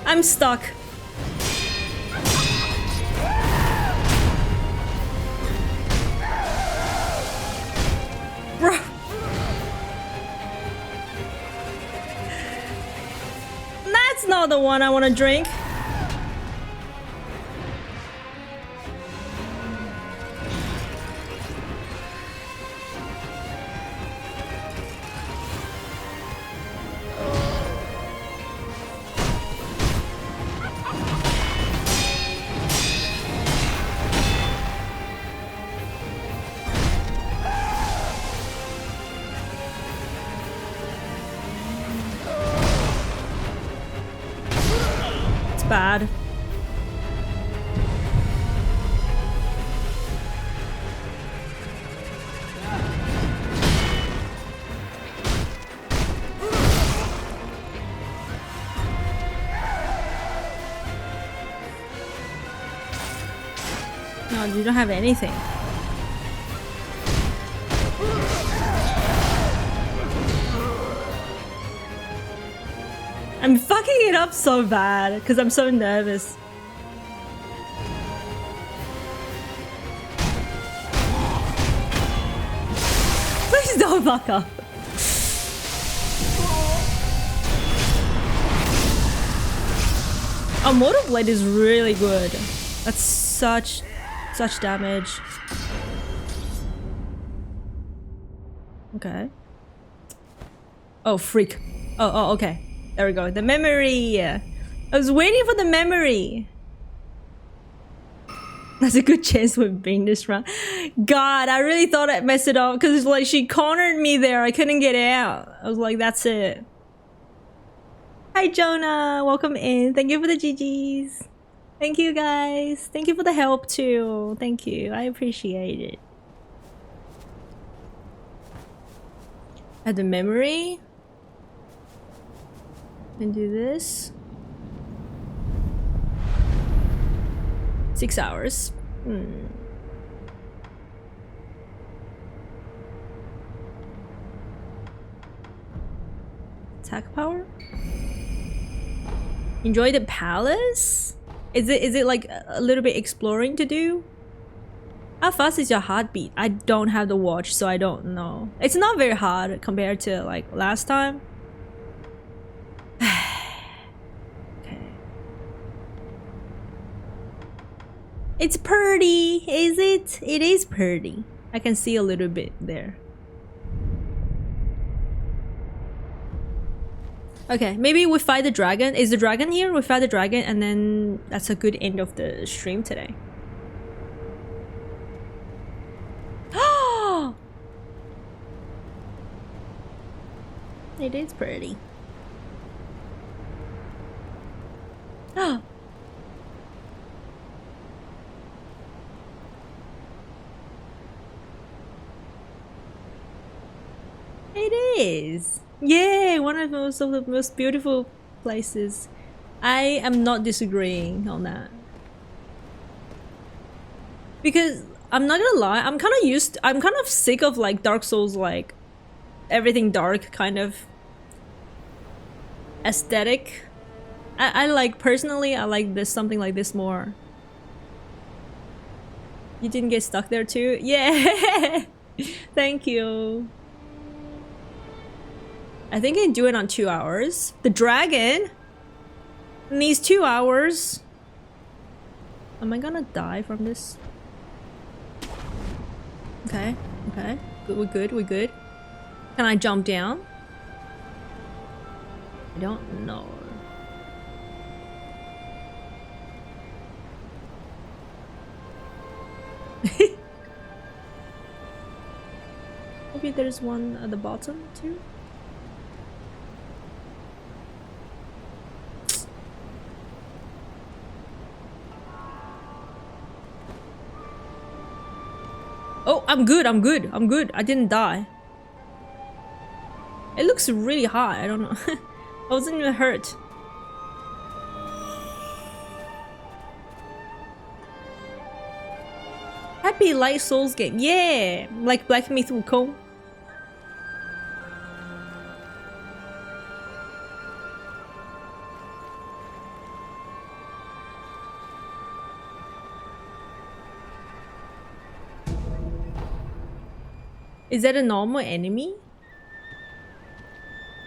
I'm stuck. not the one I want to drink. Bad. No, you don't have anything. I'm fucking it up so bad because I'm so nervous. Please don't fuck up. Oh, Mortal Blade is really good. That's such damage. Okay. Oh, freak. Oh, okay. There we go. The memory. I was waiting for the memory. That's a good chance we've been this round. God, I really thought I'd mess it up because like she cornered me there. I couldn't get out. I was like, that's it. Hi, Jonah. Welcome in. Thank you for the GGs. Thank you, guys. Thank you for the help too. Thank you. I appreciate it. At the memory. And do this. 6 hours. Attack power? Enjoy the palace? Is it like a little bit exploring to do? How fast is your heartbeat? I don't have the watch, so I don't know. It's not very hard compared to like last time. Okay. It's pretty, is it? It is pretty. I can see a little bit there. Okay, maybe we fight the dragon. Is the dragon here? We fight the dragon and then that's a good end of the stream today. It is pretty. It is. Yeah, one of the most beautiful places. I am not disagreeing on that. Because I'm not gonna lie, I'm kind of sick of like Dark Souls, like everything dark kind of aesthetic. I like, personally, I like this, something like this more. You didn't get stuck there too? Yeah. Thank you. I think I can do it on 2 hours. The dragon needs 2 hours. Am I gonna die from this? Okay, okay. We're good, we're good. Can I jump down? I don't know. Maybe there's one at the bottom too? Oh, I'm good, I'm good, I'm good. I didn't die. It looks really high, I don't know. I wasn't even hurt. Happy Light Souls game. Yeah! Like Black Myth Wukong. Is that a normal enemy?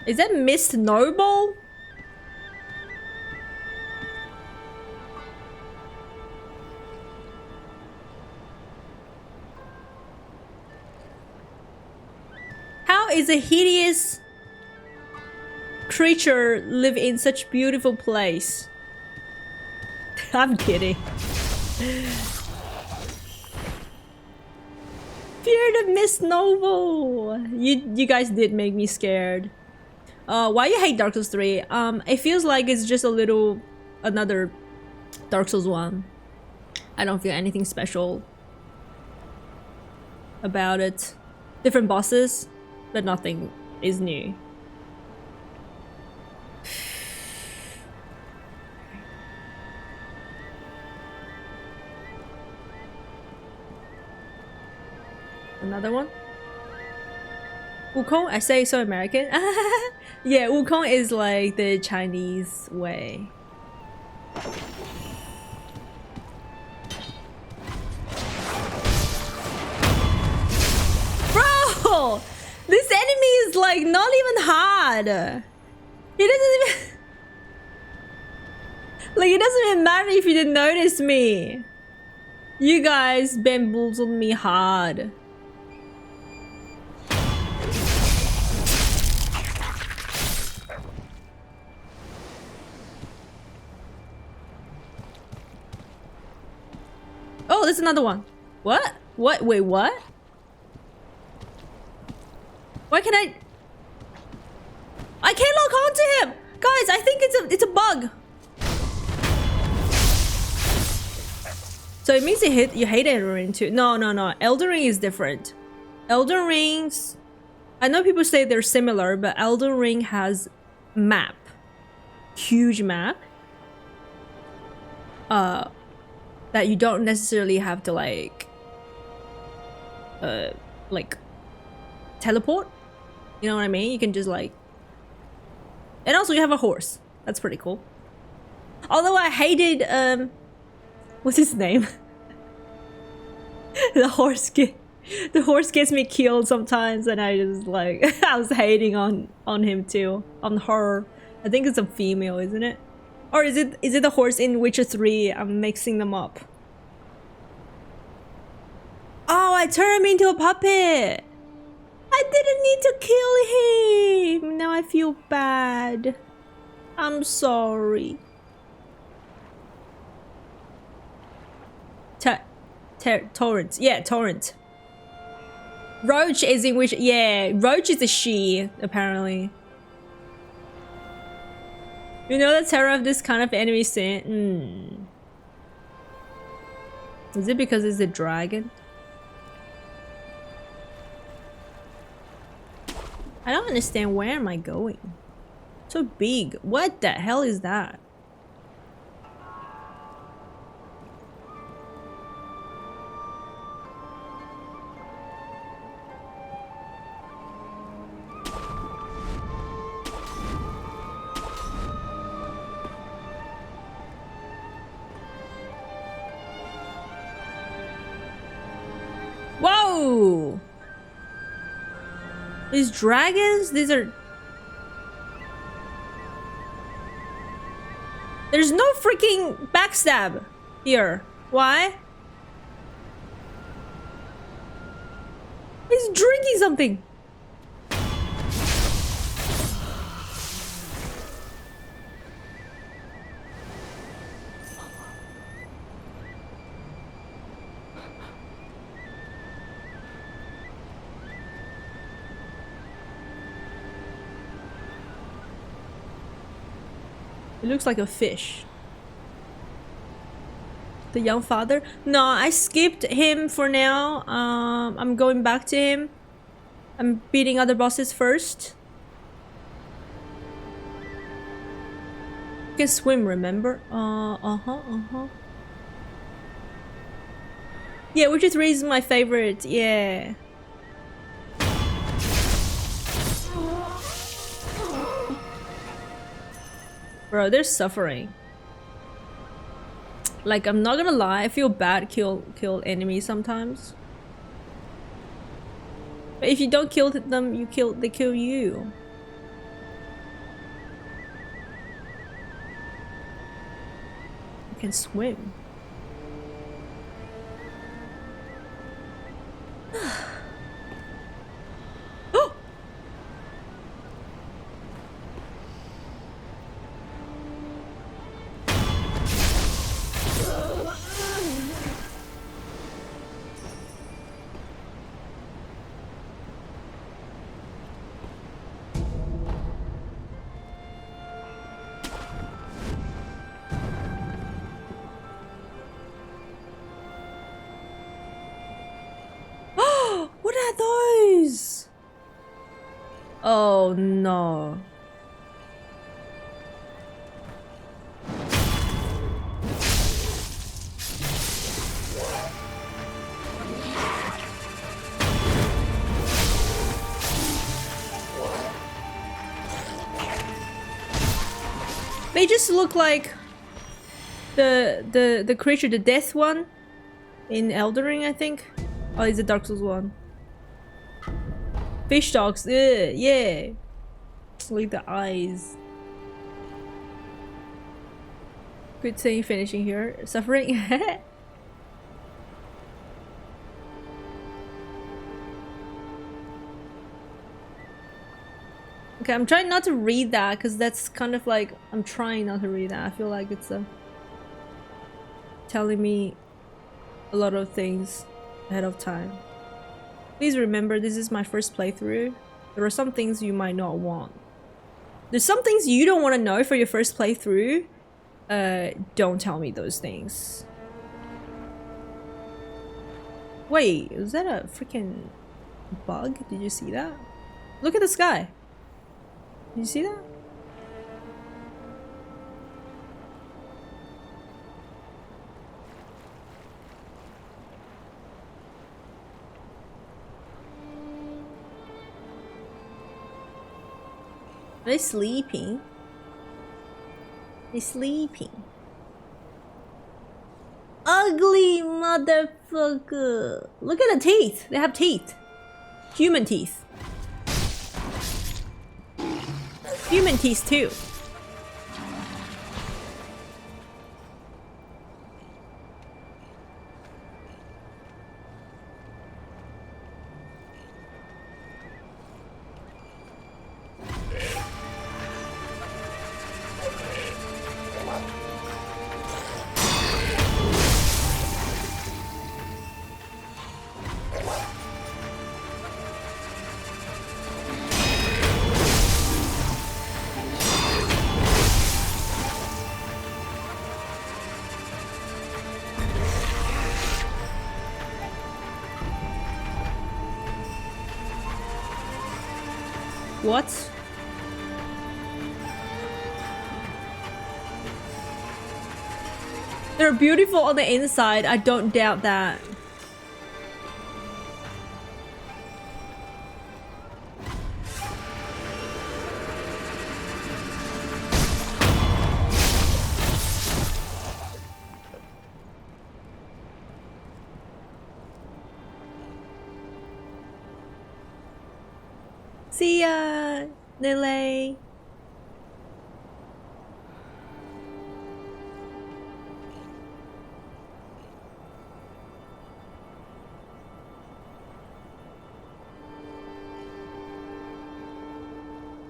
Is that Miss Noble? How is a hideous creature live in such beautiful place? I'm kidding. Fear the Miss Novel. You guys did make me scared. Why you hate Dark Souls 3? It feels like it's just another Dark Souls 1. I don't feel anything special about it. Different bosses, but nothing is new. Another one? Wukong? I say so American. Yeah, Wukong is like the Chinese way. Bro! This enemy is like not even hard. He doesn't even... Like, it doesn't even matter if you didn't notice me. You guys bamboozled me hard. Oh, there's another one. What? What? Wait, what? Why can I can't lock onto him! Guys, I think it's a bug. So it means you hate Elden Ring too. No. Elden Ring is different. Elden Rings, I know people say they're similar, but Elden Ring has map. Huge map. That you don't necessarily have to like teleport. You know what I mean? You can just like... And also you have a horse. That's pretty cool. Although I hated what's his name? The horse gets me killed sometimes, and I just like I was hating on him too. On her. I think it's a female, isn't it? Or is it the horse in Witcher 3? I'm mixing them up. Oh, I turned him into a puppet. I didn't need to kill him. Now I feel bad. I'm sorry. Torrent. Yeah, Torrent. Roach is in which... Yeah, Roach is a she, apparently. You know the terror of this kind of enemy sin? Is it because it's a dragon? I don't understand. Where am I going? So big. What the hell is that? Whoa! These dragons? These are... There's no freaking backstab here. Why? He's drinking something. It looks like a fish. The young father? No, I skipped him for now. I'm going back to him. I'm beating other bosses first. You can swim, remember? Yeah, Witcher 3 is my favorite. Yeah. Bro, they're suffering. Like, I'm not gonna lie, I feel bad kill enemies sometimes. But if you don't kill them, they kill you. You can swim. Oh! What are those? Oh no. They just look like the creature, the death one in Elden Ring, I think. Oh, it's the Dark Souls one. Fish dogs, yeah. Like the eyes. Good thing finishing here. Suffering. Okay, I'm trying not to read that because that's kind of like I'm trying not to read that. I feel like it's telling me a lot of things ahead of time. Please remember, this is my first playthrough. There are some things you might not want. There's some things you don't want to know for your first playthrough. Don't tell me those things. Wait, is that a freaking bug? Did you see that? Look at the sky. Did you see that? Are they sleeping? They're sleeping. Ugly motherfucker. Look at the teeth. They have teeth. Human teeth. Human teeth too. What? They're beautiful on the inside, I don't doubt that. See ya, Lily.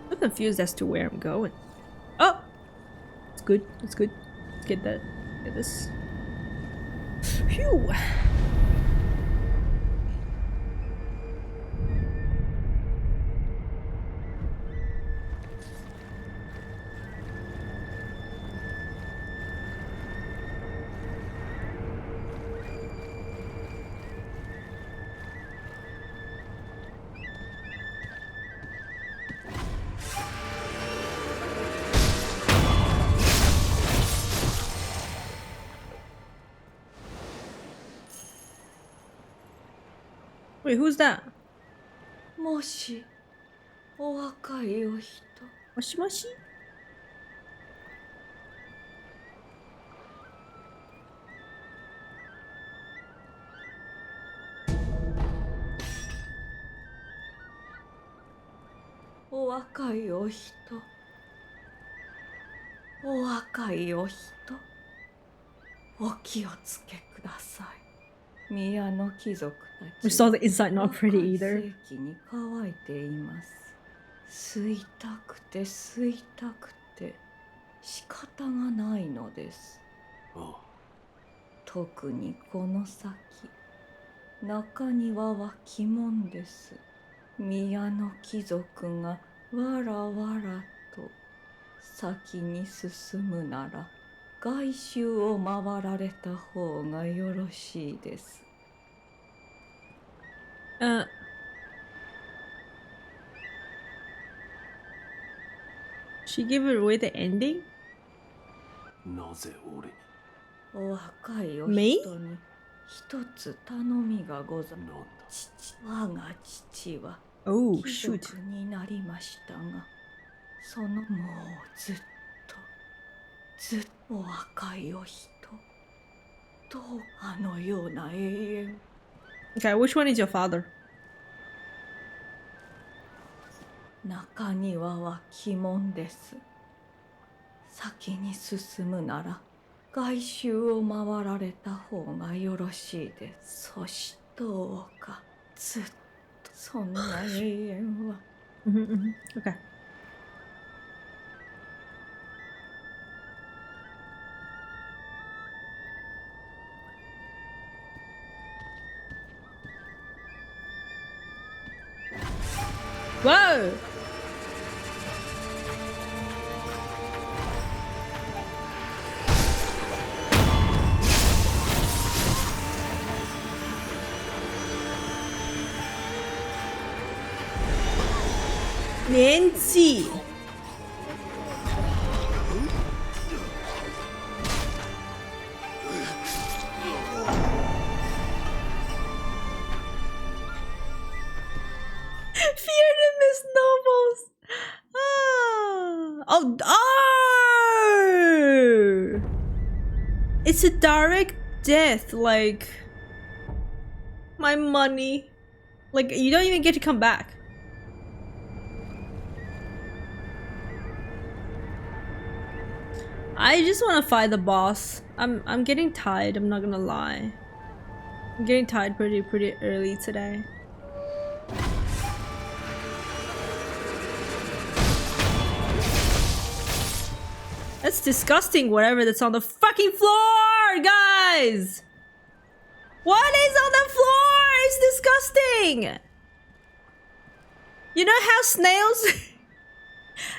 I'm confused as to where I'm going. Oh! It's good, it's good. Let's get that. Get this. Phew! Wait, who's that? もしお若いお人 Moshi? お若いお人お若いお人お気をつけください。宮の貴族た We ち saw the inside, not pretty 若い either. 世紀に乾いています。吸いたくて吸いたくて仕方がないのです。特にこの先中庭は鬼門です。宮の貴族がわらわらと先に進むなら外周を回られた方がよろしいです。Uh. She gave it away the ending? なぜ俺に。お若いお Me? 人に一つ頼みがござなんだ。我が父は Oh, 貴 shoot. 族になりましたが、そのもうずっとお若いお人、どうあのような永遠。 Okay, which one is your father? 中庭は鬼門です。先に進むなら外周を回られた方がよろしいです。そしどうかずっとそんな永遠は。Okay. Whoa! Nancy! Miss Nobles. Ah. Oh. It's a direct death. Like my money. Like you don't even get to come back. I just want to fight the boss. I'm getting tired. I'm not gonna lie. I'm getting tired pretty early today. That's disgusting, whatever that's on the fucking floor, guys! What is on the floor? It's disgusting! You know how snails...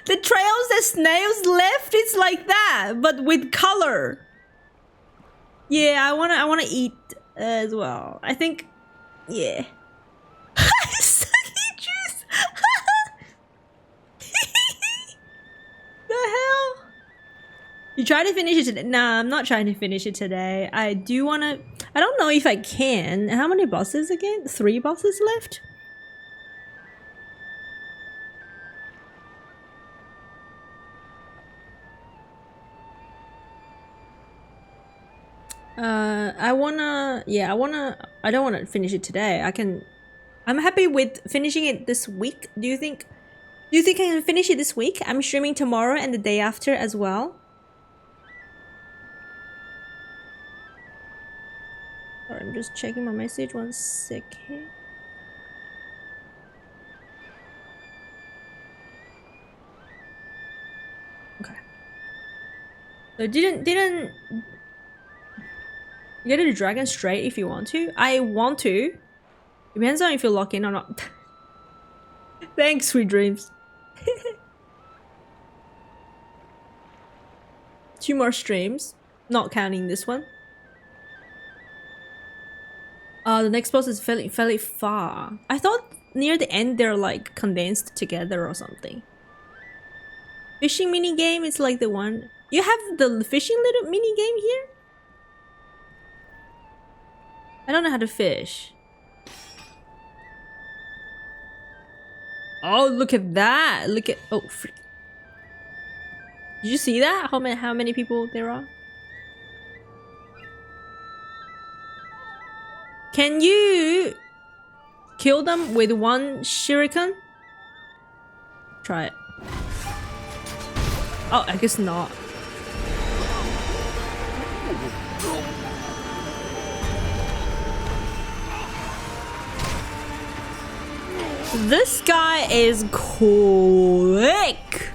the trails that snails left? It's like that, but with color. Yeah, I wanna eat as well. I think... yeah. Sucky juice! The hell? You try to finish it today? Nah, I'm not trying to finish it today. I do want to... I don't know if I can. How many bosses again? 3 bosses left? I wanna... yeah, I don't wanna finish it today. I'm happy with finishing it this week. Do you think I can finish it this week? I'm streaming tomorrow and the day after as well. Sorry, I'm just checking my message. 1 second. Okay. So didn't you get the dragon straight if you want to? I want to. Depends on if you lock in or not. Thanks, sweet dreams. 2 more streams, not counting this one. The next boss is fairly far. I thought near the end they're like condensed together or something. Fishing mini game is like the one. You have the fishing little mini game here? I don't know how to fish. Oh, look at that! Look at freak. Did you see that? How many people there are? Can you kill them with 1 shuriken? Try it. Oh, I guess not. This guy is quick.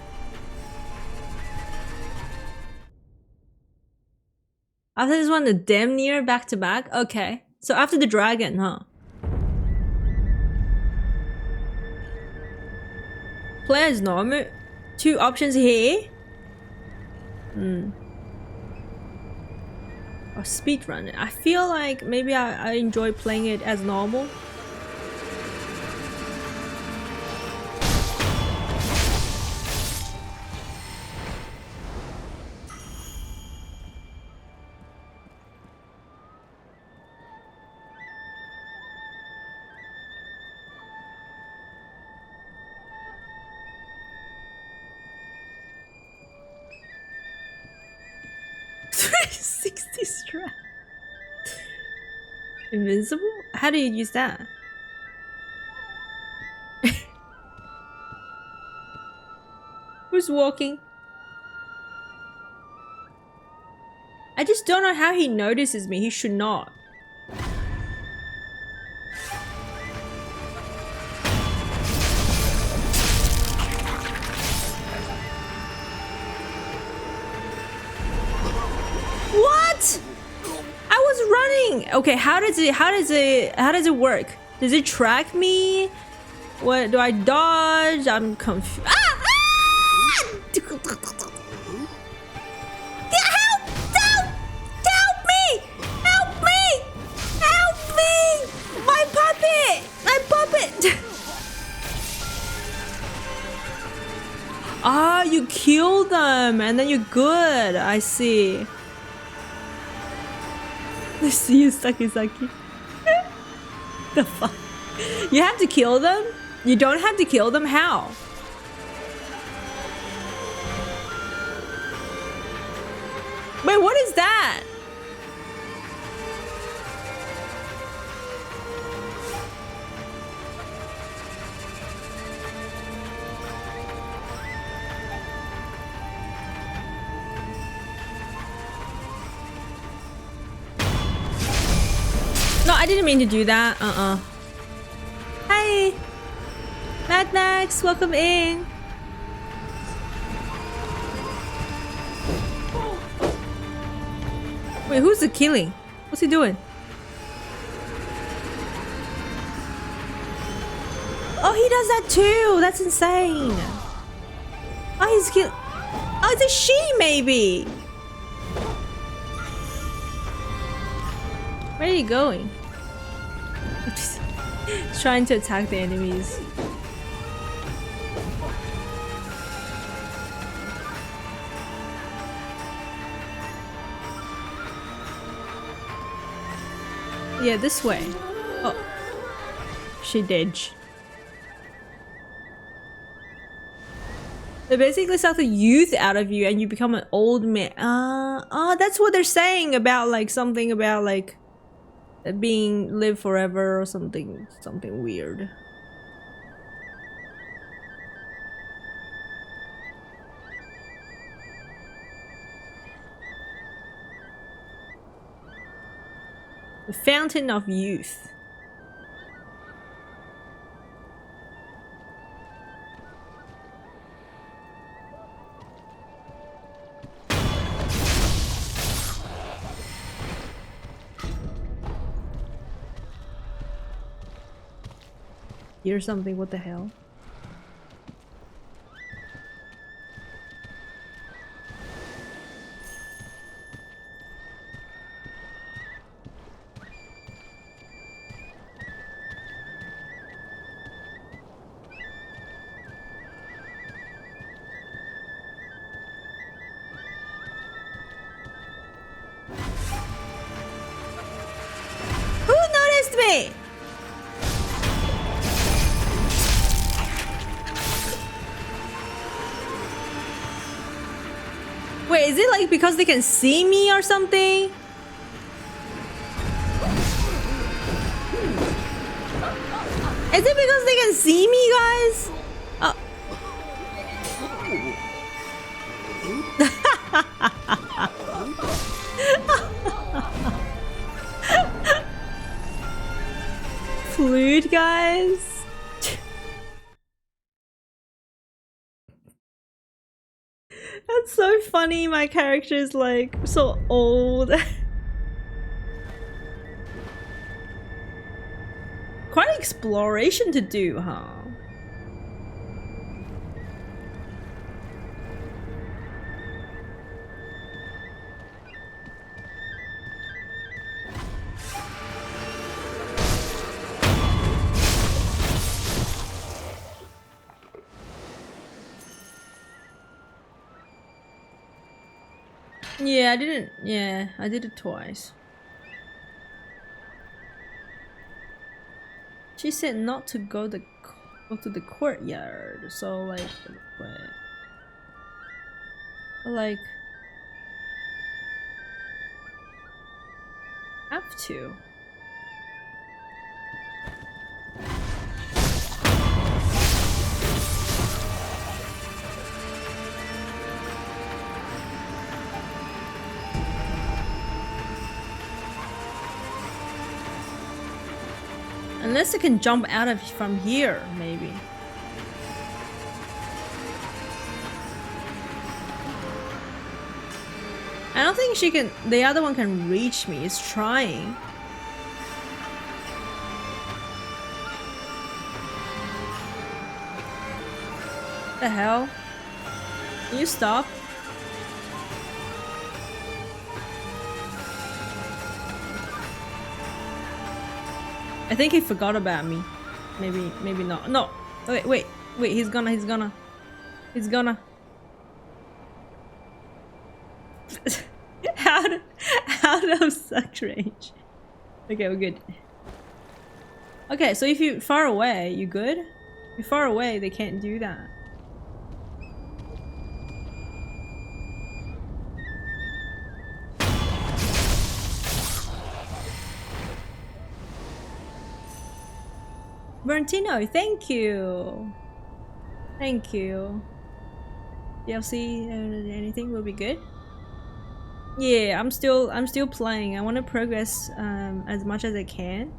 After this one, the damn near back to back. Okay, so after the dragon, huh? Play as normal. 2 options here. Or speedrun it. I feel like maybe I enjoy playing it as normal. 60 strap. Invincible? How do you use that? Who's walking? I just don't know how he notices me. He should not. What? I was running. Okay, how does it work? Does it track me? What do I dodge? I'm confused. Ah! Ah! Help! Help! Help me! Help me! Help me! My puppet! My puppet! Ah, you kill them and then you're good. I see. See you, Saki. The fuck? You have to kill them? You don't have to kill them? How? Wait, what is that? No, I didn't mean to do that. Hi! Mad Max, welcome in. Wait, who's the killing? What's he doing? Oh, he does that too! That's insane! Oh, he's kill. Oh, it's a she, maybe! Where are you going? He's trying to attack the enemies. Yeah, this way. Oh. She did. They basically suck the youth out of you and you become an old man. Oh, that's what they're saying about like something about like being live forever or something weird. The Fountain of Youth. Hear something? What the hell? Who noticed me? Wait, is it like because they can see me or something? Is it because they can see me, guys? Flute, guys. That's so funny. My character is like so old. Quite an exploration to do, huh? Yeah, I didn't. Yeah, I did it twice. She said not to go to the courtyard, so like, wait. Like, have to. Unless I can jump out of from here, maybe. I don't think she can. The other one can reach me. It's trying. The hell? Can you stop? I think he forgot about me. Maybe not. No. Wait. He's gonna. out of such range. Okay, we're good. Okay, so if you're far away, you good? If you're far away, they can't do that. Bertino, thank you. Thank you. DLC, anything will be good. Yeah, I'm still playing. I want to progress as much as I can.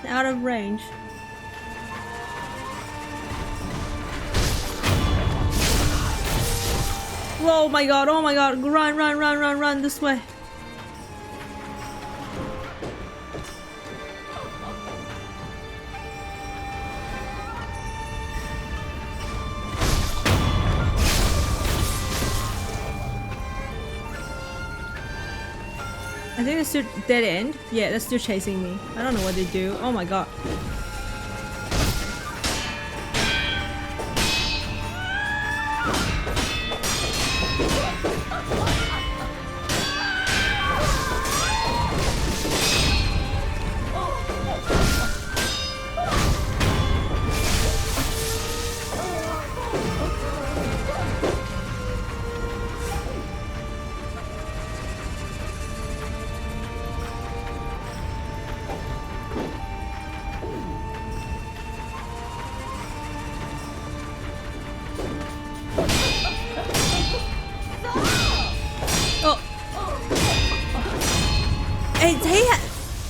Out of range. Whoa, oh my god, run this way. I think it's still dead end. Yeah, they're still chasing me. I don't know what they do. Oh my god.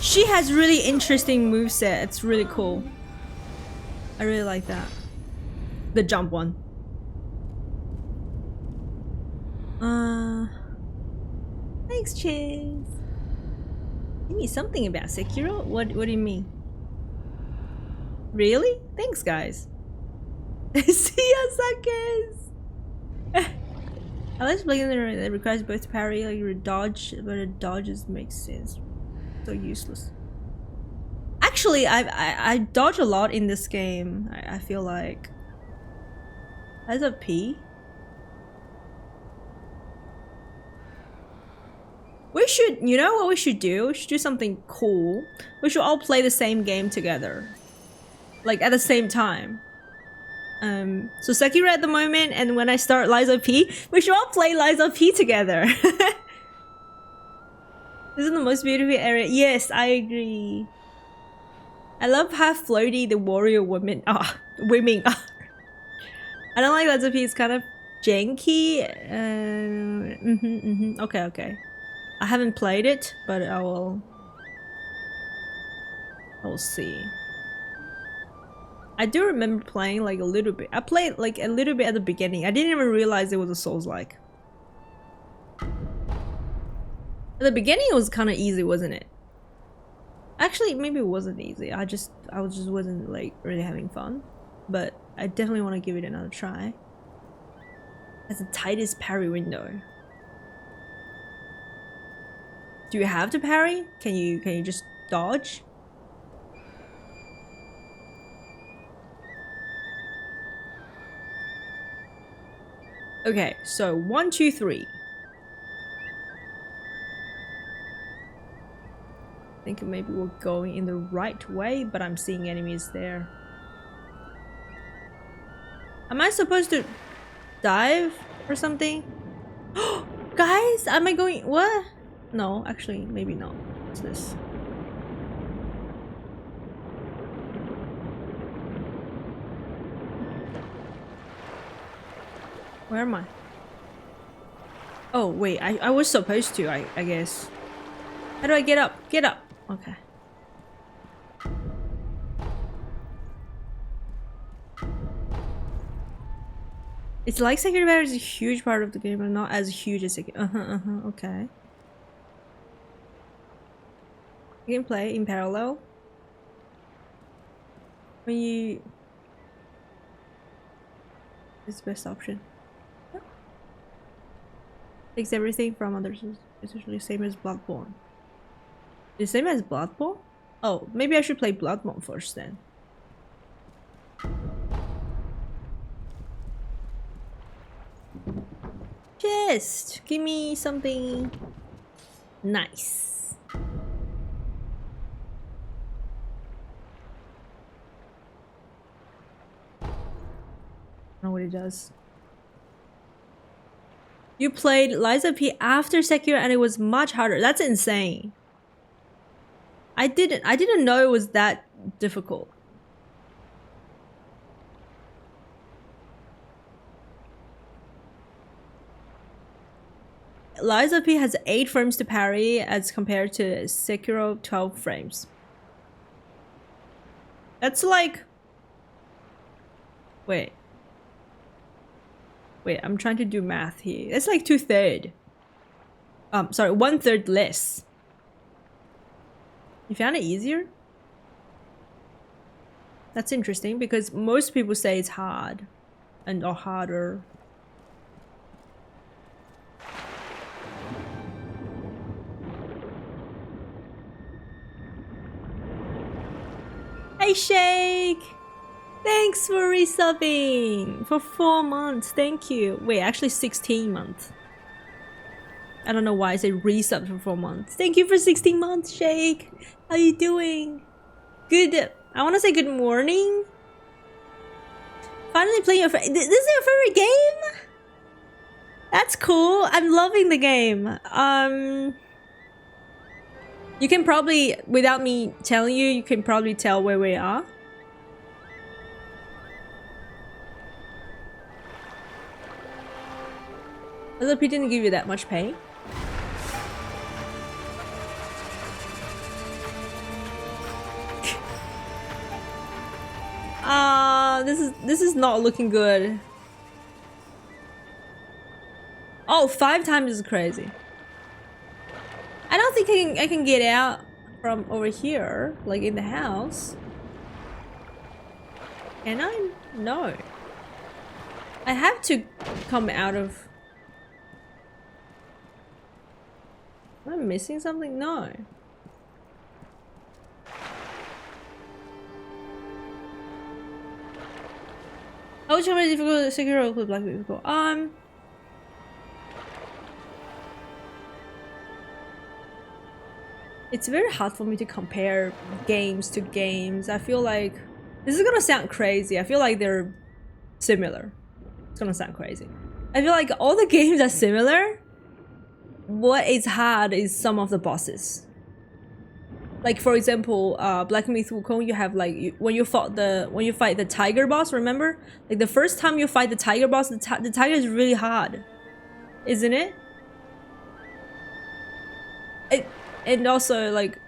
She has really interesting moveset. It's really cool. I really like that. The jump one. Thanks, Chase. Give me something about Sekiro? What do you mean? Really? Thanks, guys. See ya, suckers! I like playing that requires both parry like dodge, but a dodges makes sense. So useless. Actually, I dodge a lot in this game. I feel like. As a P. We should, you know what we should do? We should do something cool. We should all play the same game together. Like at the same time. So Sekiro at the moment, and when I start Lies of P, we should all play Lies of P together. This is the most beautiful area. Yes, I agree. I love how floaty the warrior women are. I don't like Lies of P. It's kind of janky. Okay. I haven't played it, but I will see. I do remember playing like a little bit. I played like a little bit at the beginning. I didn't even realize it was a Souls-like. At the beginning it was kind of easy, wasn't it? Actually, maybe it wasn't easy. I just wasn't like really having fun. But I definitely want to give it another try. That's the tightest parry window. Do you have to parry? Can you just dodge? Okay, so 1, 2, 3. I think maybe we're going in the right way, but I'm seeing enemies there. Am I supposed to dive or something? Guys, am I going? What? No, actually, maybe not. What's this? Where am I? Oh, wait, I was supposed to, I guess. How do I get up? Get up! Okay. It's like Sekiro is a huge part of the game, but not as huge as Sekiro. Okay. You can play in parallel. When you... It's the best option. Takes everything from others. It's usually the same as Bloodborne. The same as Bloodborne? Oh, maybe I should play Bloodborne first then. Just give me something nice. I don't know what it does. You played Liza P after Sekiro and it was much harder. That's insane. I didn't know it was that difficult. Liza P has 8 frames to parry as compared to Sekiro 12 frames. That's like... Wait, I'm trying to do math here. It's like 2/3. Sorry, 1/3 less. You found it easier? That's interesting because most people say it's hard and or harder. Hey Shake! Thanks for resubbing for 4 months. Thank you. Wait, actually 16 months. I don't know why I say resub for 4 months. Thank you for 16 months, Shake. How you doing? Good. I want to say good morning. Finally playing your favorite. This is your favorite game? That's cool. I'm loving the game. You can probably, without me telling you, you can probably tell where we are. LP didn't give you that much pay. This is not looking good. Oh, 5 times is crazy. I don't think I can get out from over here, like in the house. Can I? No. I have to come out of... Am I missing something? No. How much more difficult Sekiro with Black people? It's very hard for me to compare games to games. I feel like this is gonna sound crazy. I feel like they're similar. It's gonna sound crazy. I feel like all the games are similar. What is hard is some of the bosses. Like for example, Black Myth Wukong, you have like when you fight the tiger boss. Remember, like the first time you fight the tiger boss, the tiger is really hard, isn't it? And also like,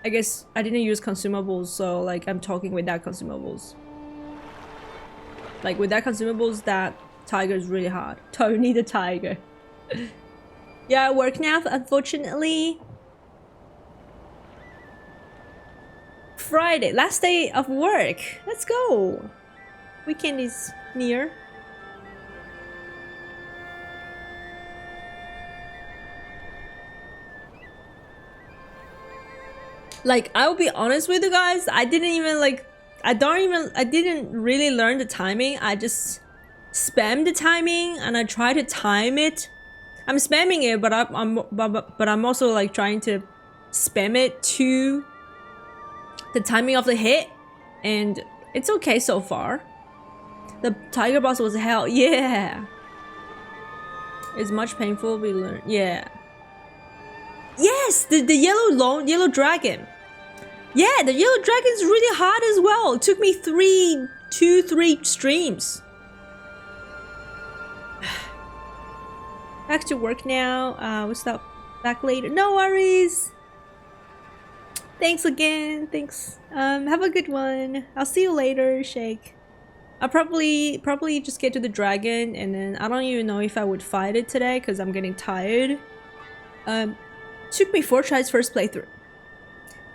I guess I didn't use consumables, so like I'm talking without consumables. Like without consumables, that tiger is really hard. Tony the tiger. Yeah, I work now, unfortunately. Friday, last day of work. Let's go. Weekend is near. Like, I'll be honest with you guys, I didn't really learn the timing. I just spam the timing and I try to time it. I'm spamming it, but I'm also like trying to spam it to the timing of the hit, and it's okay so far. The tiger boss was hell. Yeah. It's much painful. We learn. Yeah. Yes, the yellow dragon. Yeah, the yellow dragon's really hard as well. It took me 3 streams. Back to work now. We'll stop back later. No worries. Thanks again. Thanks. Have a good one. I'll see you later, Shake. I'll probably just get to the dragon, and then I don't even know if I would fight it today because I'm getting tired. Took me 4 tries first playthrough.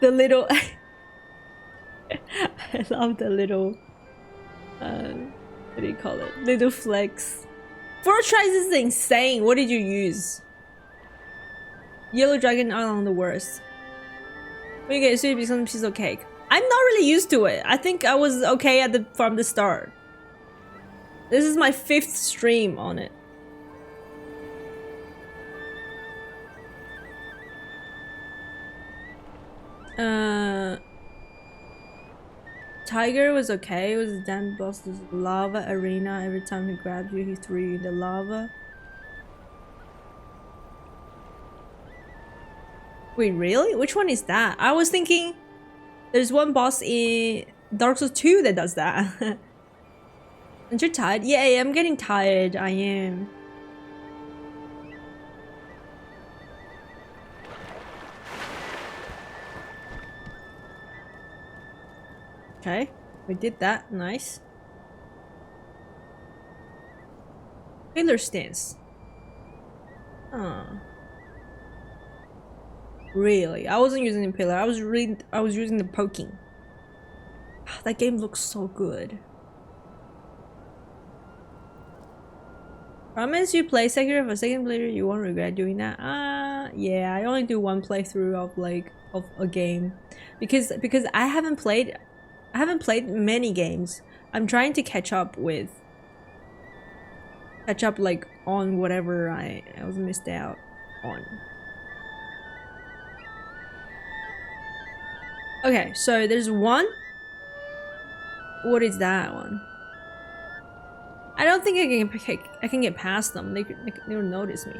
The little I love the little what do you call it? Little flex. 4 tries is insane. What did you use? Yellow dragon are the worst. When you get used to it, it becomes a piece of cake. I'm not really used to it. I think I was okay from the start. This is my 5th stream on it. Tiger was okay. It was a damn boss. This lava arena. Every time he grabbed you, he threw you in the lava. Wait, really? Which one is that? I was thinking there's one boss in Dark Souls 2 that does that. Aren't you tired? Yeah, I'm getting tired. I am. Okay, we did that. Nice. Pillar stance. Really? I wasn't using the pillar. I was using the poking. That game looks so good. Promise you play Sekiro for a second playthrough, you won't regret doing that. Yeah, I only do 1 playthrough of a game because I haven't played many games. I'm trying to catch up like on whatever I was missed out on. Okay, so there's one. What is that one? I don't think I can get past them. They'll notice me.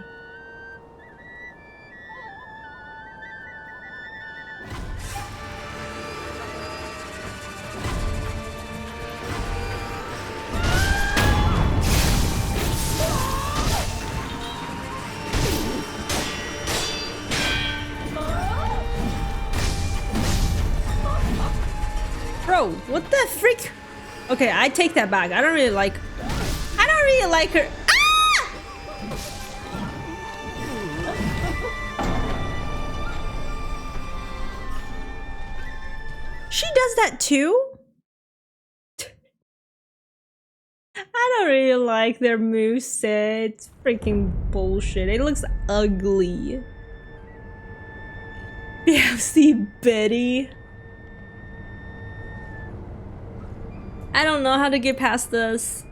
Bro, what the freak? Okay, I take that back. I don't really like her. Ah! She does that too? I don't really like their moveset. It's freaking bullshit. It looks ugly. BFC Betty. I don't know how to get past this.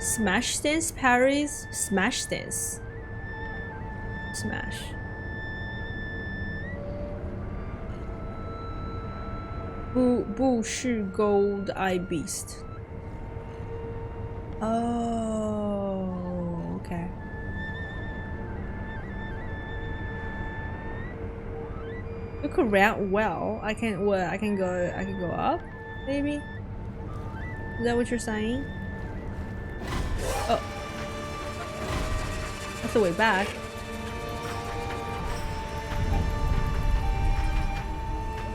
Smash stance parries? Smash stance. Smash. Boo Shi Gold Eye Beast. Oh, okay. Look around. Well, I can go up, maybe. Is that what you're saying? Oh, that's the way back.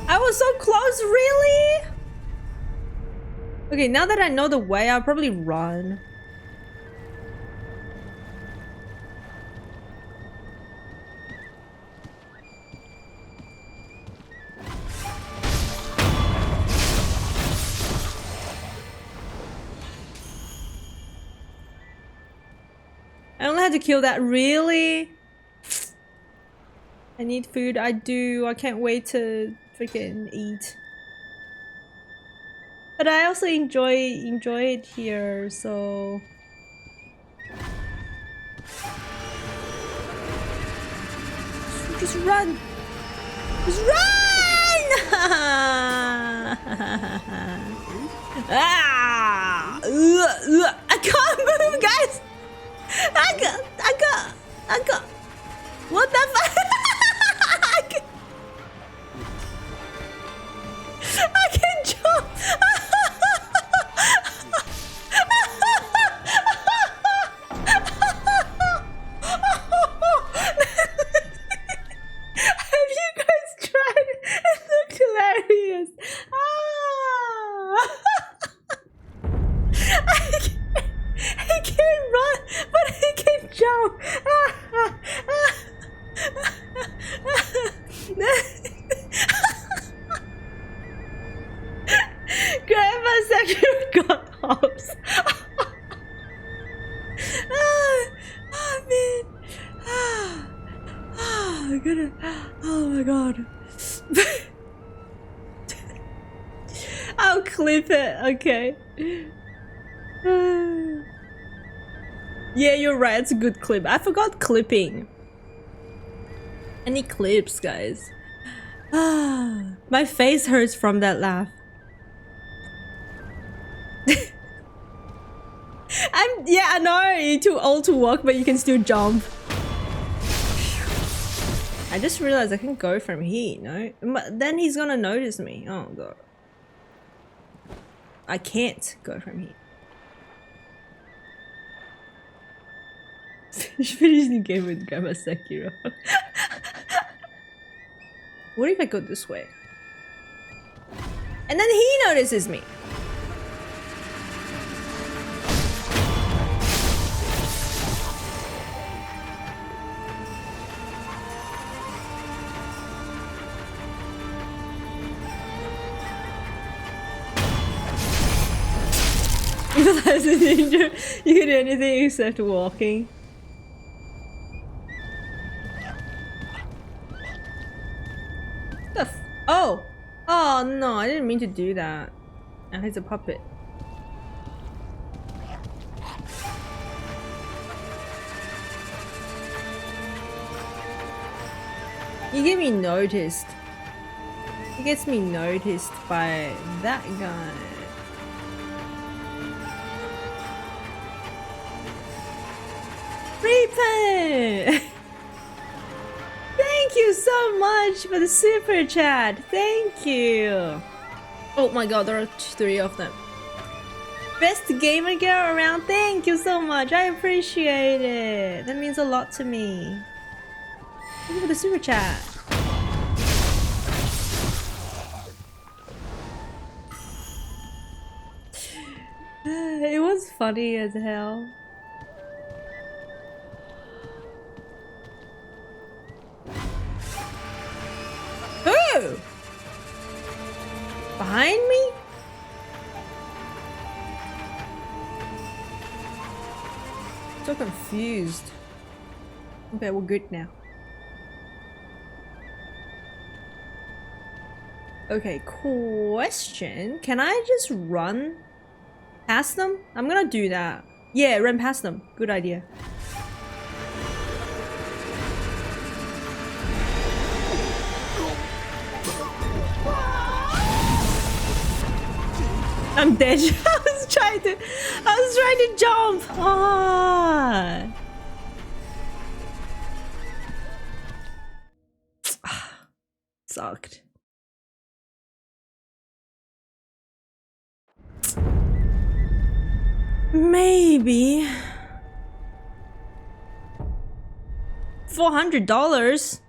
I was so close, really? Okay, now that I know the way, I'll probably run. I only had to kill that, really? I need food, I do. I can't wait to freaking eat. But I also enjoy it here, so just run! Just run! Ah! I can't move, guys! I got. What the fuck? I can jump! Have you guys tried? It looked hilarious. He can't run, but he can jump. Grandma Sekiro got hops. Man. I'm gonna. Oh my god. I'll clip it. Okay. Yeah, you're right. It's a good clip. I forgot clipping. Any clips, guys? My face hurts from that laugh. I know you're too old to walk, but you can still jump. I just realized I can go from here, no? But then he's gonna notice me. Oh god. I can't go from here. Finish the game with Grandma Sekiro. What if I go this way? And then he notices me. As a ninja, you can do anything except walking. Oh! Oh no, I didn't mean to do that. Now he's a puppet. You get me noticed. He gets me noticed by that guy. Reaper! Thank you so much for the super chat. Thank you. Oh my god, there are 3 of them. Best gamer girl around. Thank you so much. I appreciate it. That means a lot to me. Thank you for the super chat. It was funny as hell. Who? Behind me? So confused. Okay, we're good now. Okay, question. Can I just run past them? I'm gonna do that. Yeah, run past them. Good idea. I'm dead. I was trying to jump. Ah. Sucked. Maybe $400.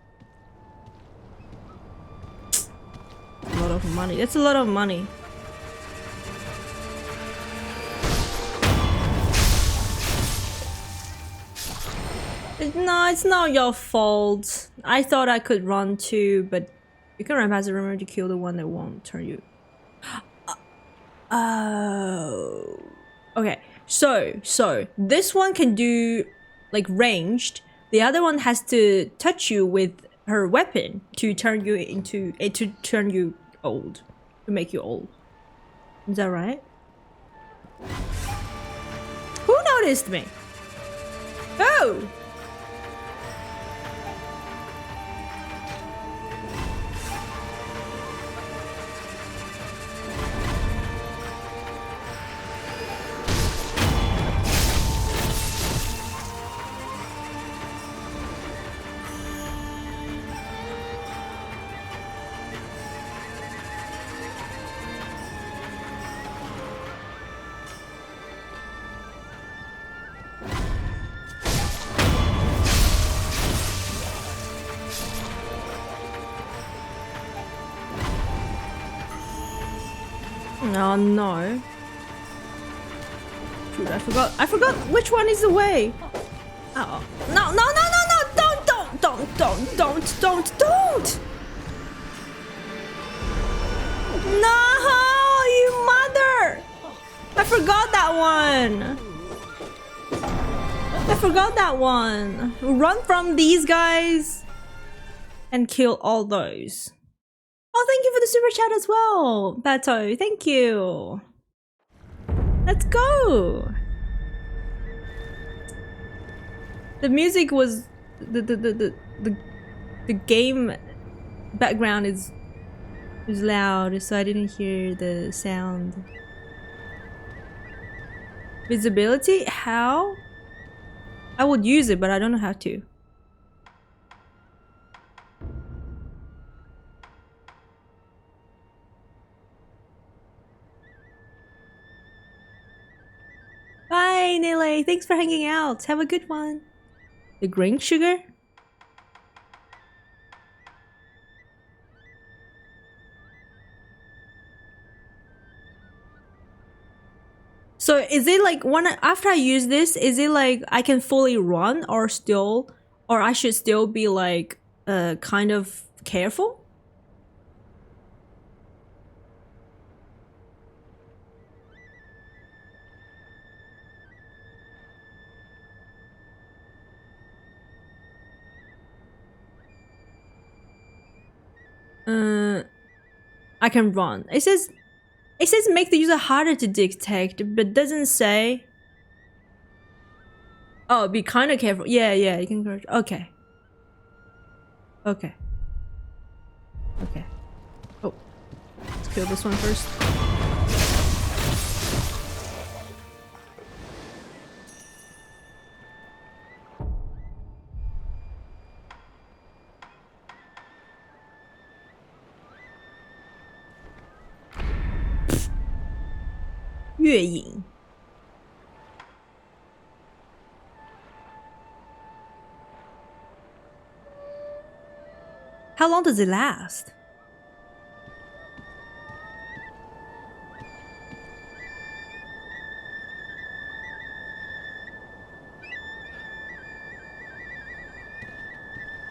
A lot of money. That's a lot of money. No, it's not your fault. I thought I could run too, but you can run past the rumor to kill the one that won't turn you. Oh. Okay, so this one can do like ranged. The other one has to touch you with her weapon to turn you into to turn you old, to make you old. Is that right? Who noticed me? Oh! Oh no. Dude, I forgot which one is the way. Oh. No, no, no, no, no, don't. No, you mother. I forgot that one. Run from these guys and kill all those. Oh, thank you for the super chat as well, Bato. Thank you. Let's go. The music was the game background is loud, so I didn't hear the sound. Visibility? How? I would use it, but I don't know how to. Bye, Nele. Thanks for hanging out. Have a good one. The green sugar? So is it like after I use this, is it like I can fully run or I should still be like kind of careful? I can run. It says make the user harder to detect, but doesn't say. Oh, be kind of careful. Yeah, you can correct. Okay. Oh, let's kill this one first. How long does it last?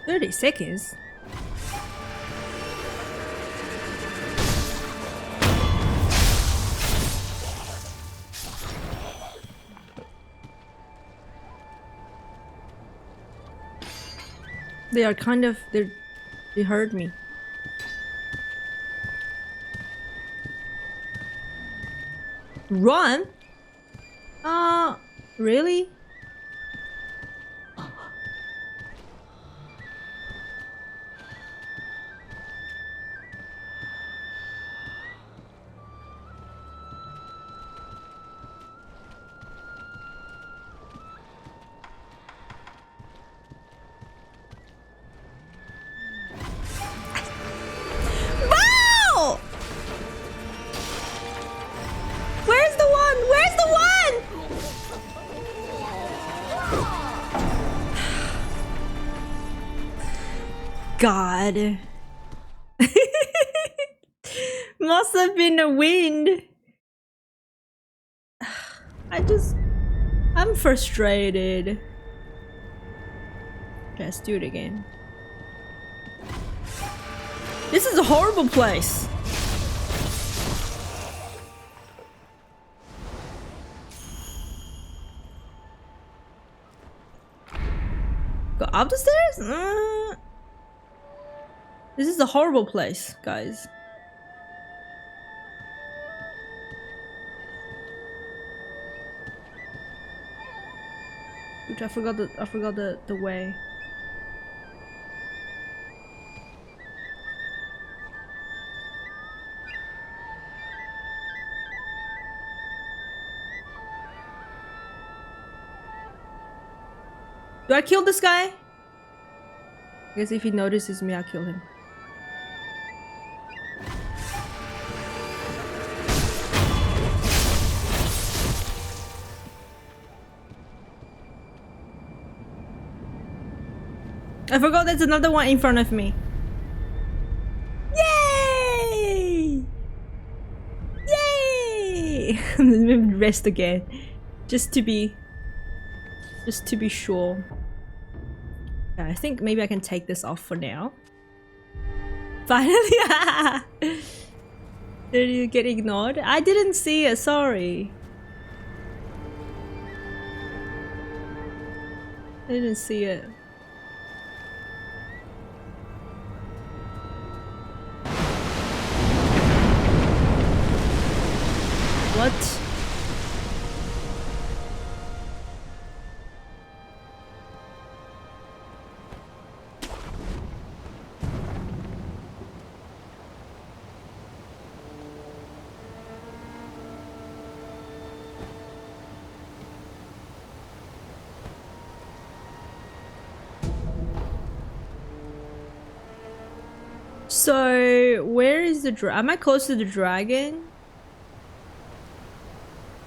"30 seconds? They are kind of... They heard me. Run? Really? Wow! Where's the one? Where's the one? God. Must have been the wind. I'm frustrated. Let's do it again. This is a horrible place. Go up the stairs? This is a horrible place, guys. Which I forgot the way. Do I kill this guy? I guess if he notices me, I'll kill him. I forgot there's another one in front of me. Yay! Yay! Let me rest again. Just to be sure. Yeah, I think maybe I can take this off for now. Finally! Did you get ignored? I didn't see it, sorry. I didn't see it. What? So, where is the am I close to the dragon?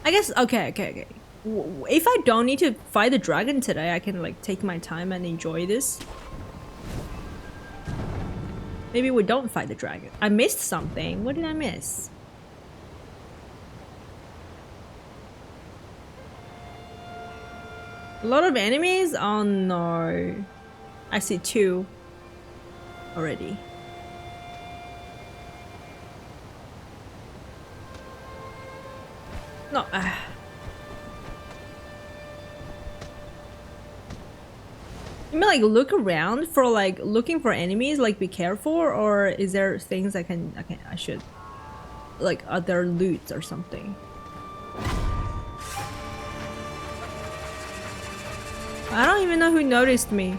I guess, okay. If I don't need to fight the dragon today, I can like take my time and enjoy this. Maybe we don't fight the dragon. I missed something. What did I miss? A lot of enemies? Oh no. I see 2 already. No. You mean like look around for like looking for enemies, like be careful, or is there things I should like other loot or something? I don't even know who noticed me.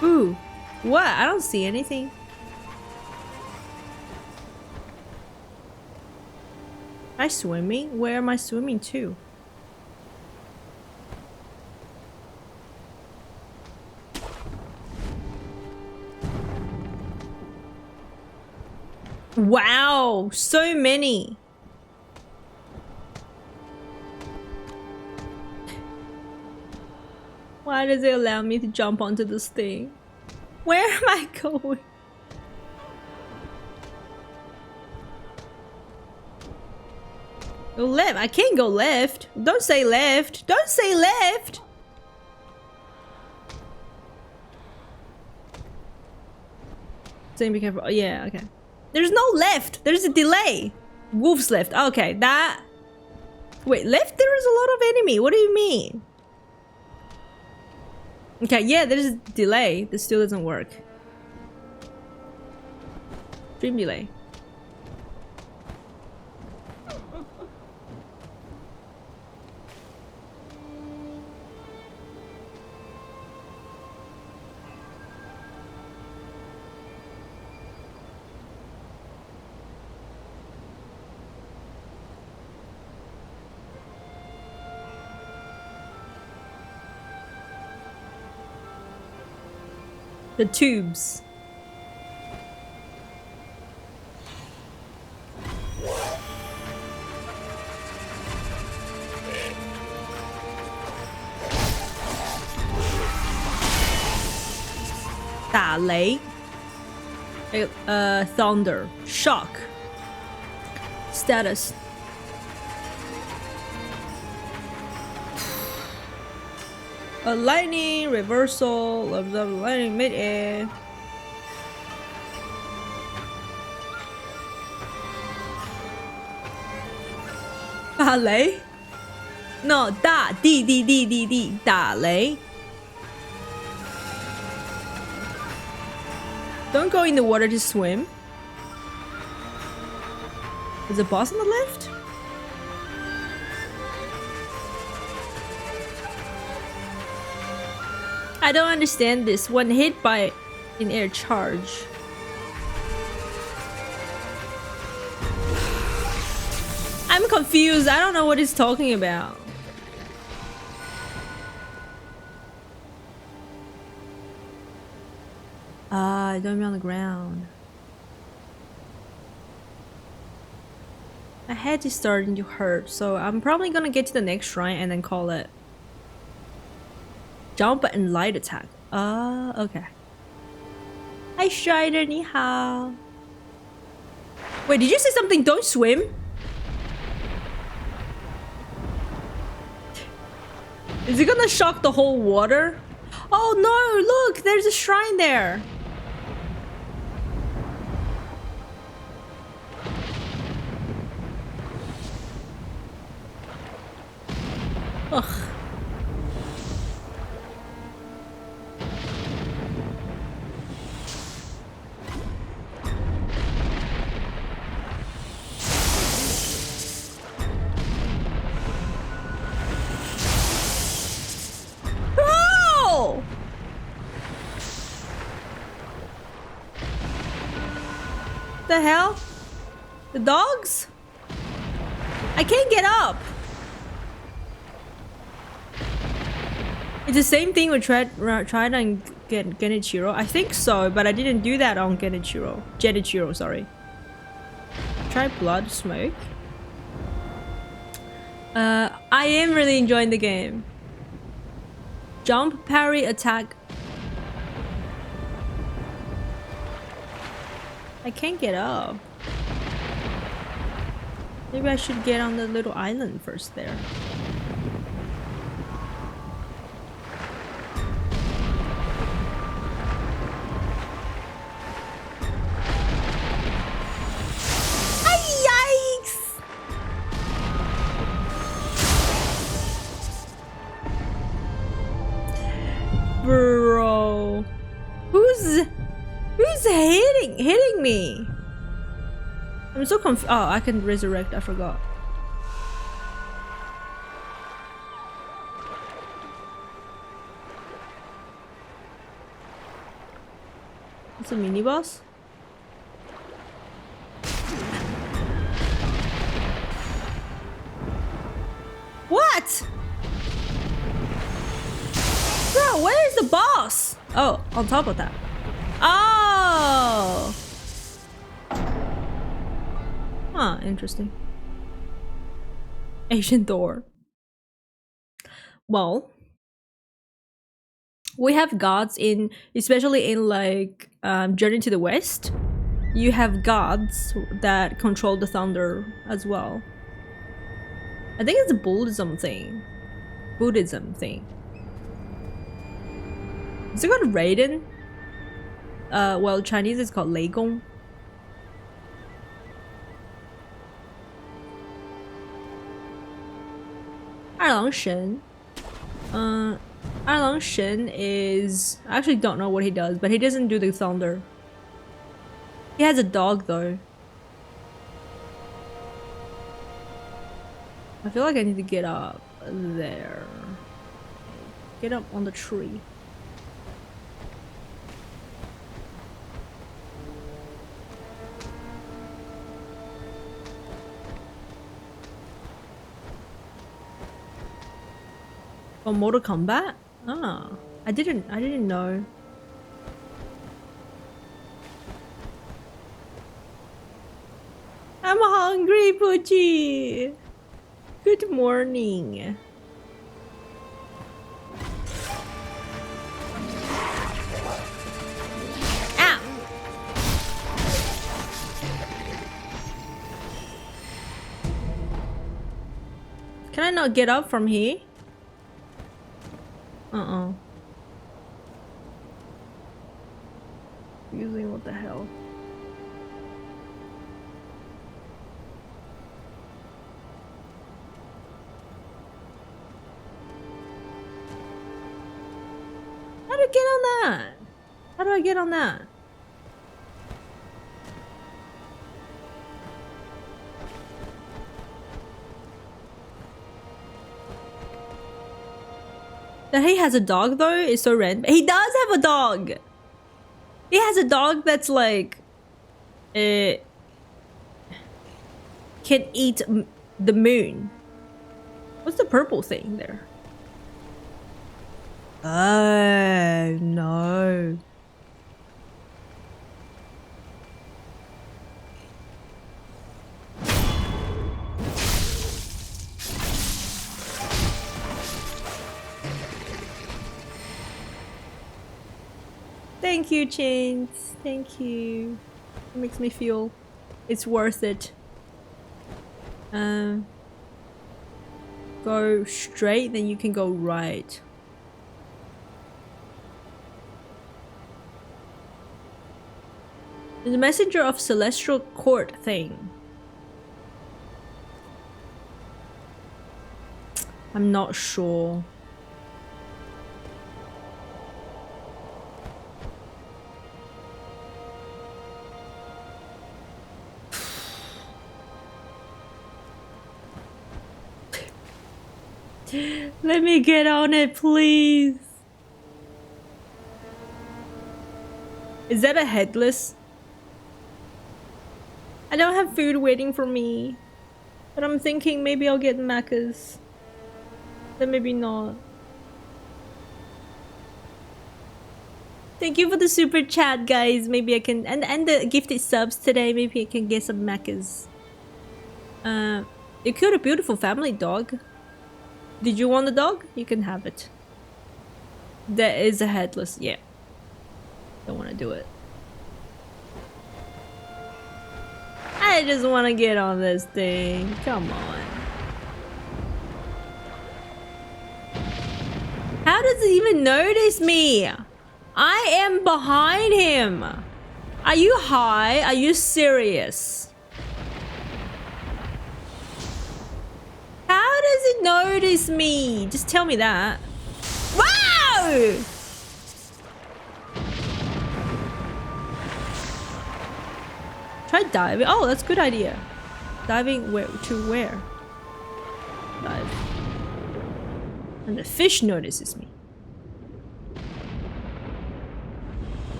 Ooh, what? I don't see anything. Am I swimming? Where am I swimming to? Wow, so many. Why does it allow me to jump onto this thing? Where am I going? Go left. I can't go left. Don't say left. Don't say left. Saying be careful. Oh, yeah, okay. There's no left. There's a delay. Wolves left. Okay, that. Wait, left? There is a lot of enemy. What do you mean? Okay, yeah, there's a delay. This still doesn't work. Stream delay. The tubes. Dale. Thunder. Shock. Status. A lightning reversal of the lightning mid-air. Ballet? No, D. Ballet. Don't go in the water to swim. Is a boss on the left? I don't understand this. When hit by an air charge. I'm confused. I don't know what he's talking about. Ah, don't be on the ground. My head is starting to hurt, so I'm probably gonna get to the next shrine and then call it. Jump and light attack. Ah, okay. Hi Strider, ni hao. Wait, did you say something? Don't swim? Is it gonna shock the whole water? Oh no, look, there's a shrine there. Ugh. Oh! The hell? The dogs? I can't get up. It's the same thing we tried on Genichiro. I think so, but I didn't do that on Genichiro, sorry. Try blood smoke. I am really enjoying the game. Jump, parry, attack. I can't get up. Maybe I should get on the little island first there. Bro, who's hitting me? I'm so confused. Oh, I can resurrect. I forgot. It's a mini boss. What? Bro, where is the boss? Oh, on top of that. Oh! Huh, interesting. Asian door. Well, we have gods in, especially in like Journey to the West. You have gods that control the thunder as well. I think it's a Buddhism thing. Is it called Raiden? Well, Chinese is called Lei Gong. Erlang Shen. Erlang Shen is... I actually don't know what he does, but he doesn't do the thunder. He has a dog though. I feel like I need to get up there. Get up on the tree. Oh, Mortal Kombat? Ah, I didn't know. I'm hungry, Poochie. Good morning. Ow! Can I not get up from here? Using what the hell? How do I get on that? How do I get on that? That he has a dog though is so random. He does have a dog. He has a dog that's like, can eat the moon. What's the purple thing there? Oh no. Thank you, Chains. Thank you. It makes me feel it's worth it. Go straight, then you can go right. The messenger of celestial court thing. I'm not sure. Let me get on it, please. Is that a headless? I don't have food waiting for me. But I'm thinking maybe I'll get Macca's. Then maybe not. Thank you for the super chat, guys. Maybe I can... And the gifted subs today. Maybe I can get some Macca's. You killed a beautiful family dog. Did you want the dog? You can have it. That is a headless. Yeah. Don't want to do it. I just want to get on this thing. Come on. How does he even notice me? I am behind him. Are you high? Are you serious? How does it notice me? Just tell me that. Wow! Try diving. Oh, that's a good idea. Diving where to where? Dive. And the fish notices me.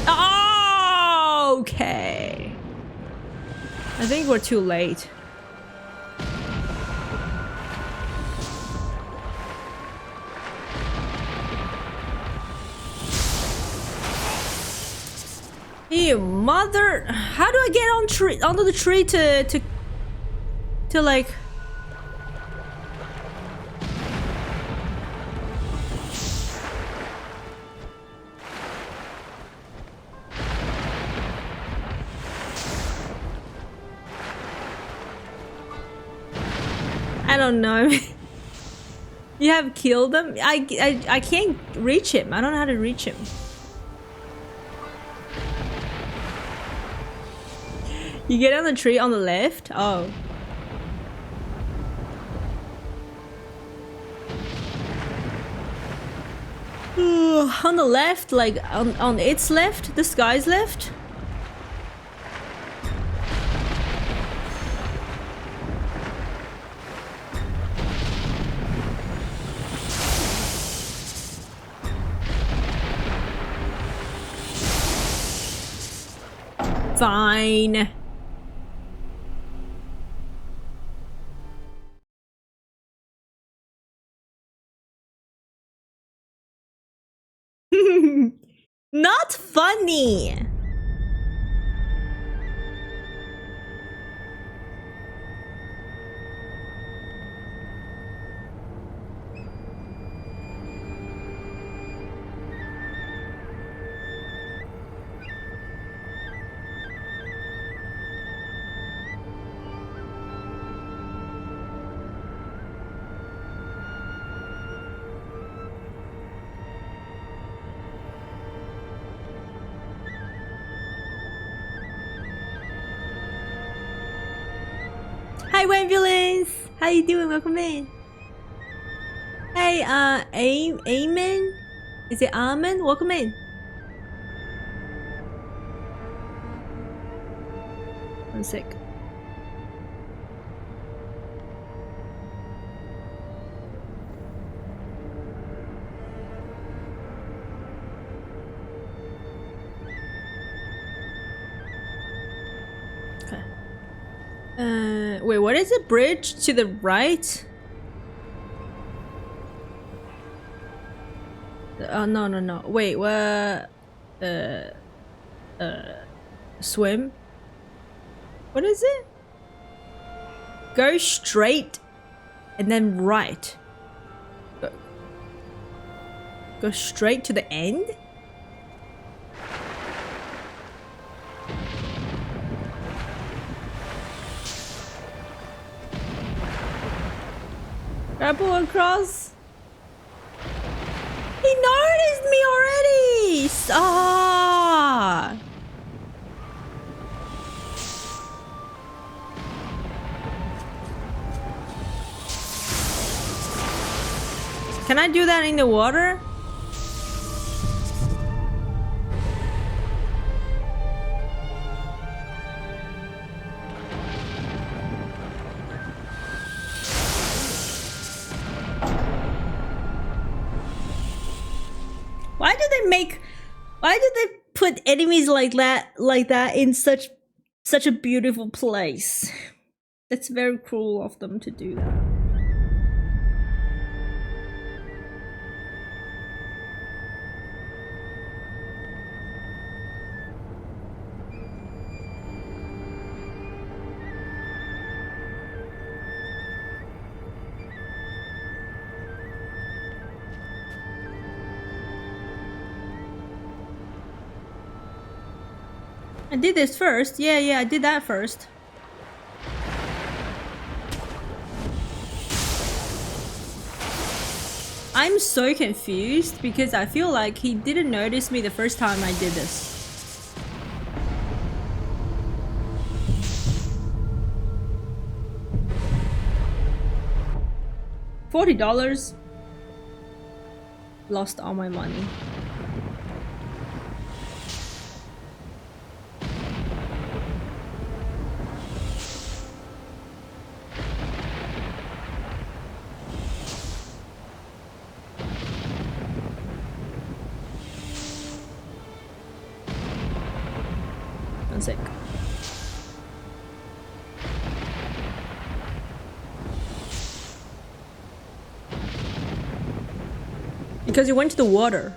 Oh, okay. I think we're too late. You mother! How do I get on onto the tree to like? I don't know. You have killed him? I can't reach him. I don't know how to reach him. You get on the tree on the left? Oh. On the left, like on its left, the sky's left. Fine. Not funny. Hi, Ambulance. How you doing? Welcome in. Hey, Amen? Is it Amen? Welcome in. I'm sick. Wait, what is it? Bridge to the right? No. Wait, what? Swim? What is it? Go straight and then right. Go straight to the end? Grapple across. He noticed me already! Ah! Can I do that in the water? Why do they put enemies like that in such a beautiful place? It's very cruel of them to do that. I did this first. Yeah, I did that first. I'm so confused because I feel like he didn't notice me the first time I did this. $40. Lost all my money. One sec. Because you went to the water.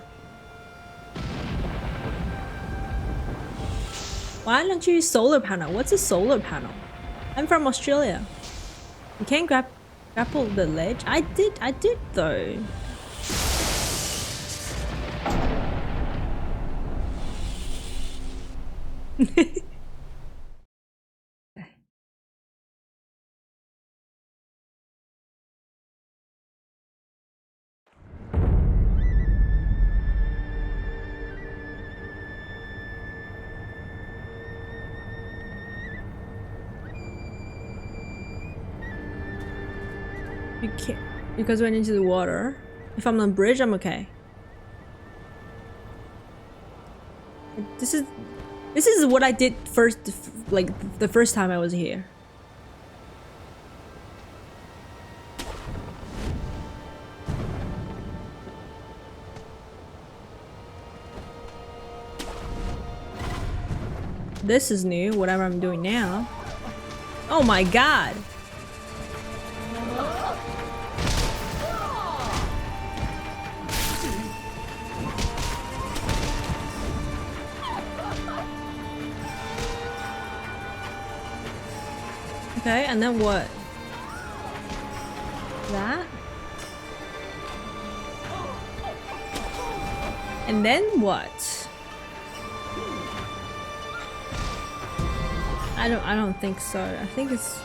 Why don't you use solar panel? What's a solar panel? I'm from Australia. You can't grapple the ledge. I did though. You can't, because we went into the water. If I'm on bridge, I'm okay. This is what I did first, like the first time I was here. This is new, whatever I'm doing now. Oh my god! Okay, and then what? That? And then what? I don't think so. I think it's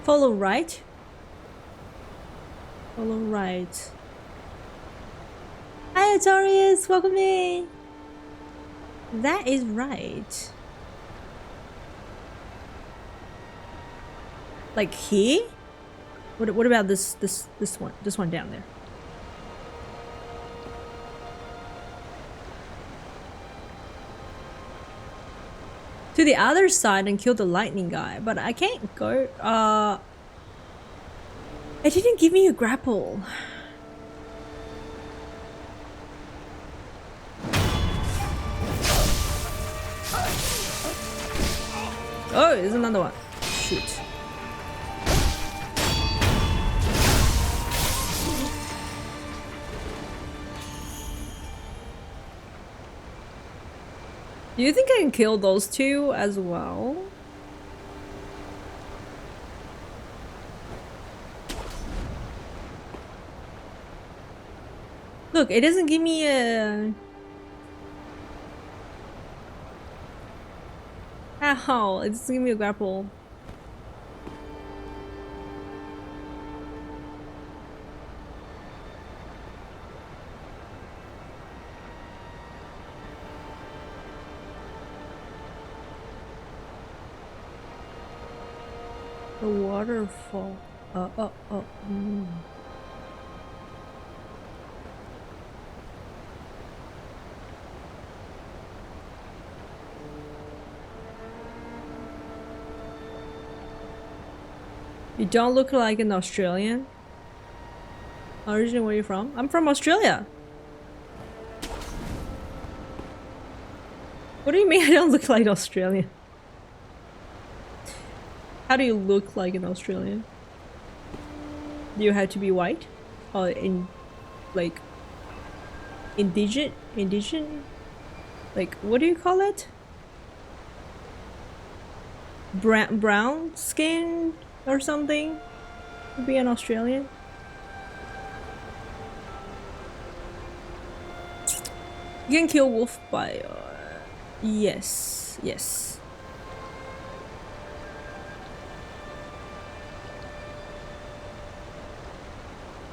follow right. Follow right. Hi, Artorius! Welcome in! That is right. Like here? What about this one? This one down there. To the other side and kill the lightning guy, but I can't go. It didn't give me a grapple. Oh, there's another one. Shoot. Do you think I can kill those two as well? Look, it doesn't give me a... Ow, it doesn't give me a grapple. The waterfall. You don't look like an Australian. Originally, where are you from? I'm from Australia. What do you mean I don't look like Australian? How do you look like an Australian? Do you have to be white? Or in, like, indigenous? Like, what do you call it? Brown skin or something? To be an Australian? You can kill wolf by... yes, yes.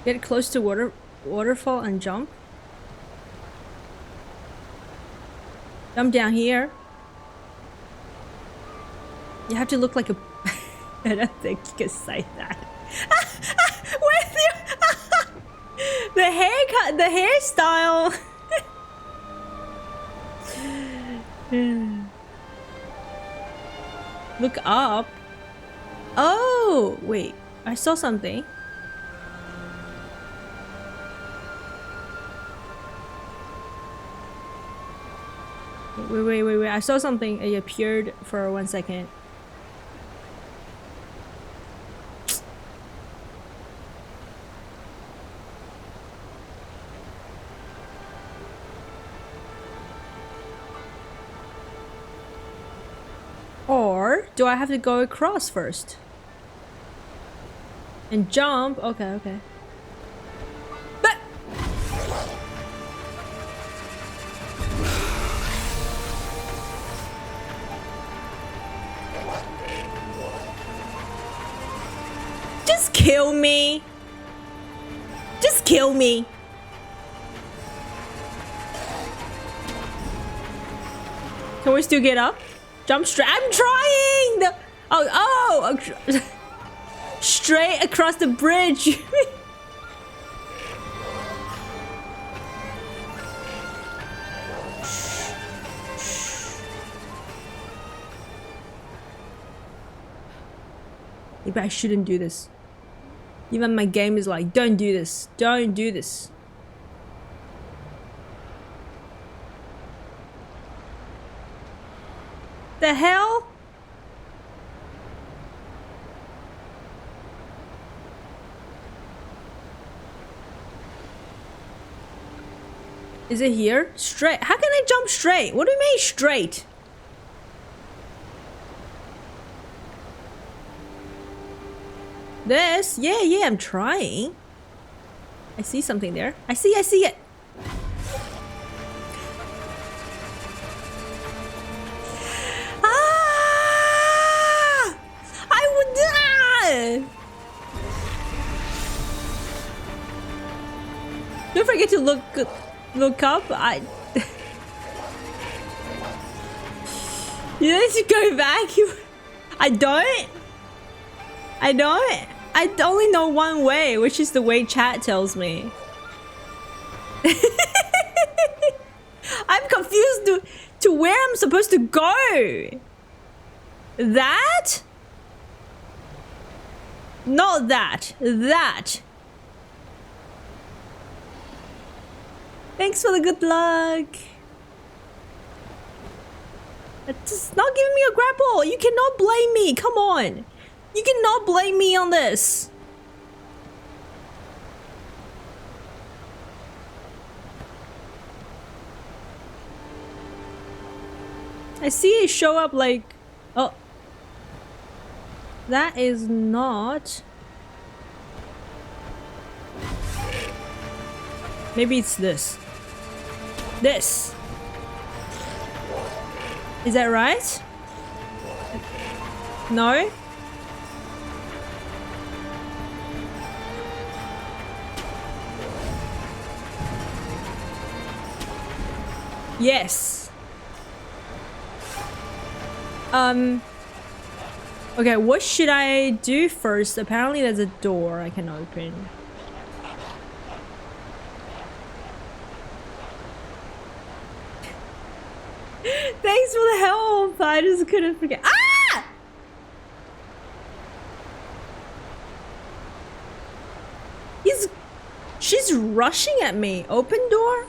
Get close to waterfall and jump. Jump down here. You have to look like a... I don't think you can say that. Where's the haircut, the hairstyle? Look up. Oh, wait. I saw something. Wait. I saw something. It appeared for 1 second. Or do I have to go across first? And jump? Okay. But just kill me. Just kill me. Can we still get up? Jump straight. I'm trying! Oh! Straight across the bridge. Maybe I shouldn't do this. Even my game is like, don't do this. Don't do this. The hell? Is it here? Straight. How can I jump straight? What do you mean straight? This? Yeah, I'm trying. I see something there. I see it. Don't forget to look up. You need to go back. I don't. I only know one way, which is the way chat tells me. I'm confused to where I'm supposed to go. That? Not that. That. Thanks for the good luck. It's not giving me a grapple. You cannot blame me. Come on. You cannot blame me on this. I see it show up like... Oh. That is not... Maybe it's this. This. Is that right? No? Yes. Okay, what should I do first? Apparently there's a door I can open. Thanks for the help! I just couldn't forget. Ah! She's rushing at me. Open door?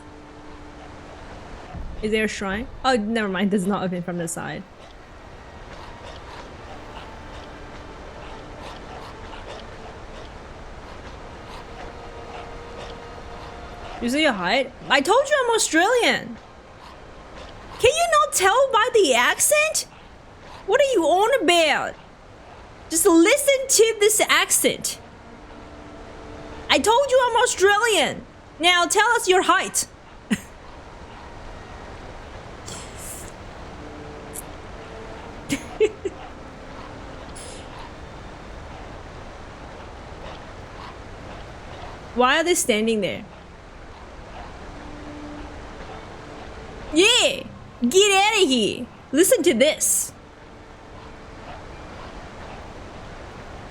Is there a shrine? Oh, never mind. It's not open from the side. You see your height? I told you I'm Australian. Can you not tell by the accent? What are you on about? Just listen to this accent. I told you I'm Australian. Now tell us your height. Why are they standing there? Yeah! Get out of here! Listen to this.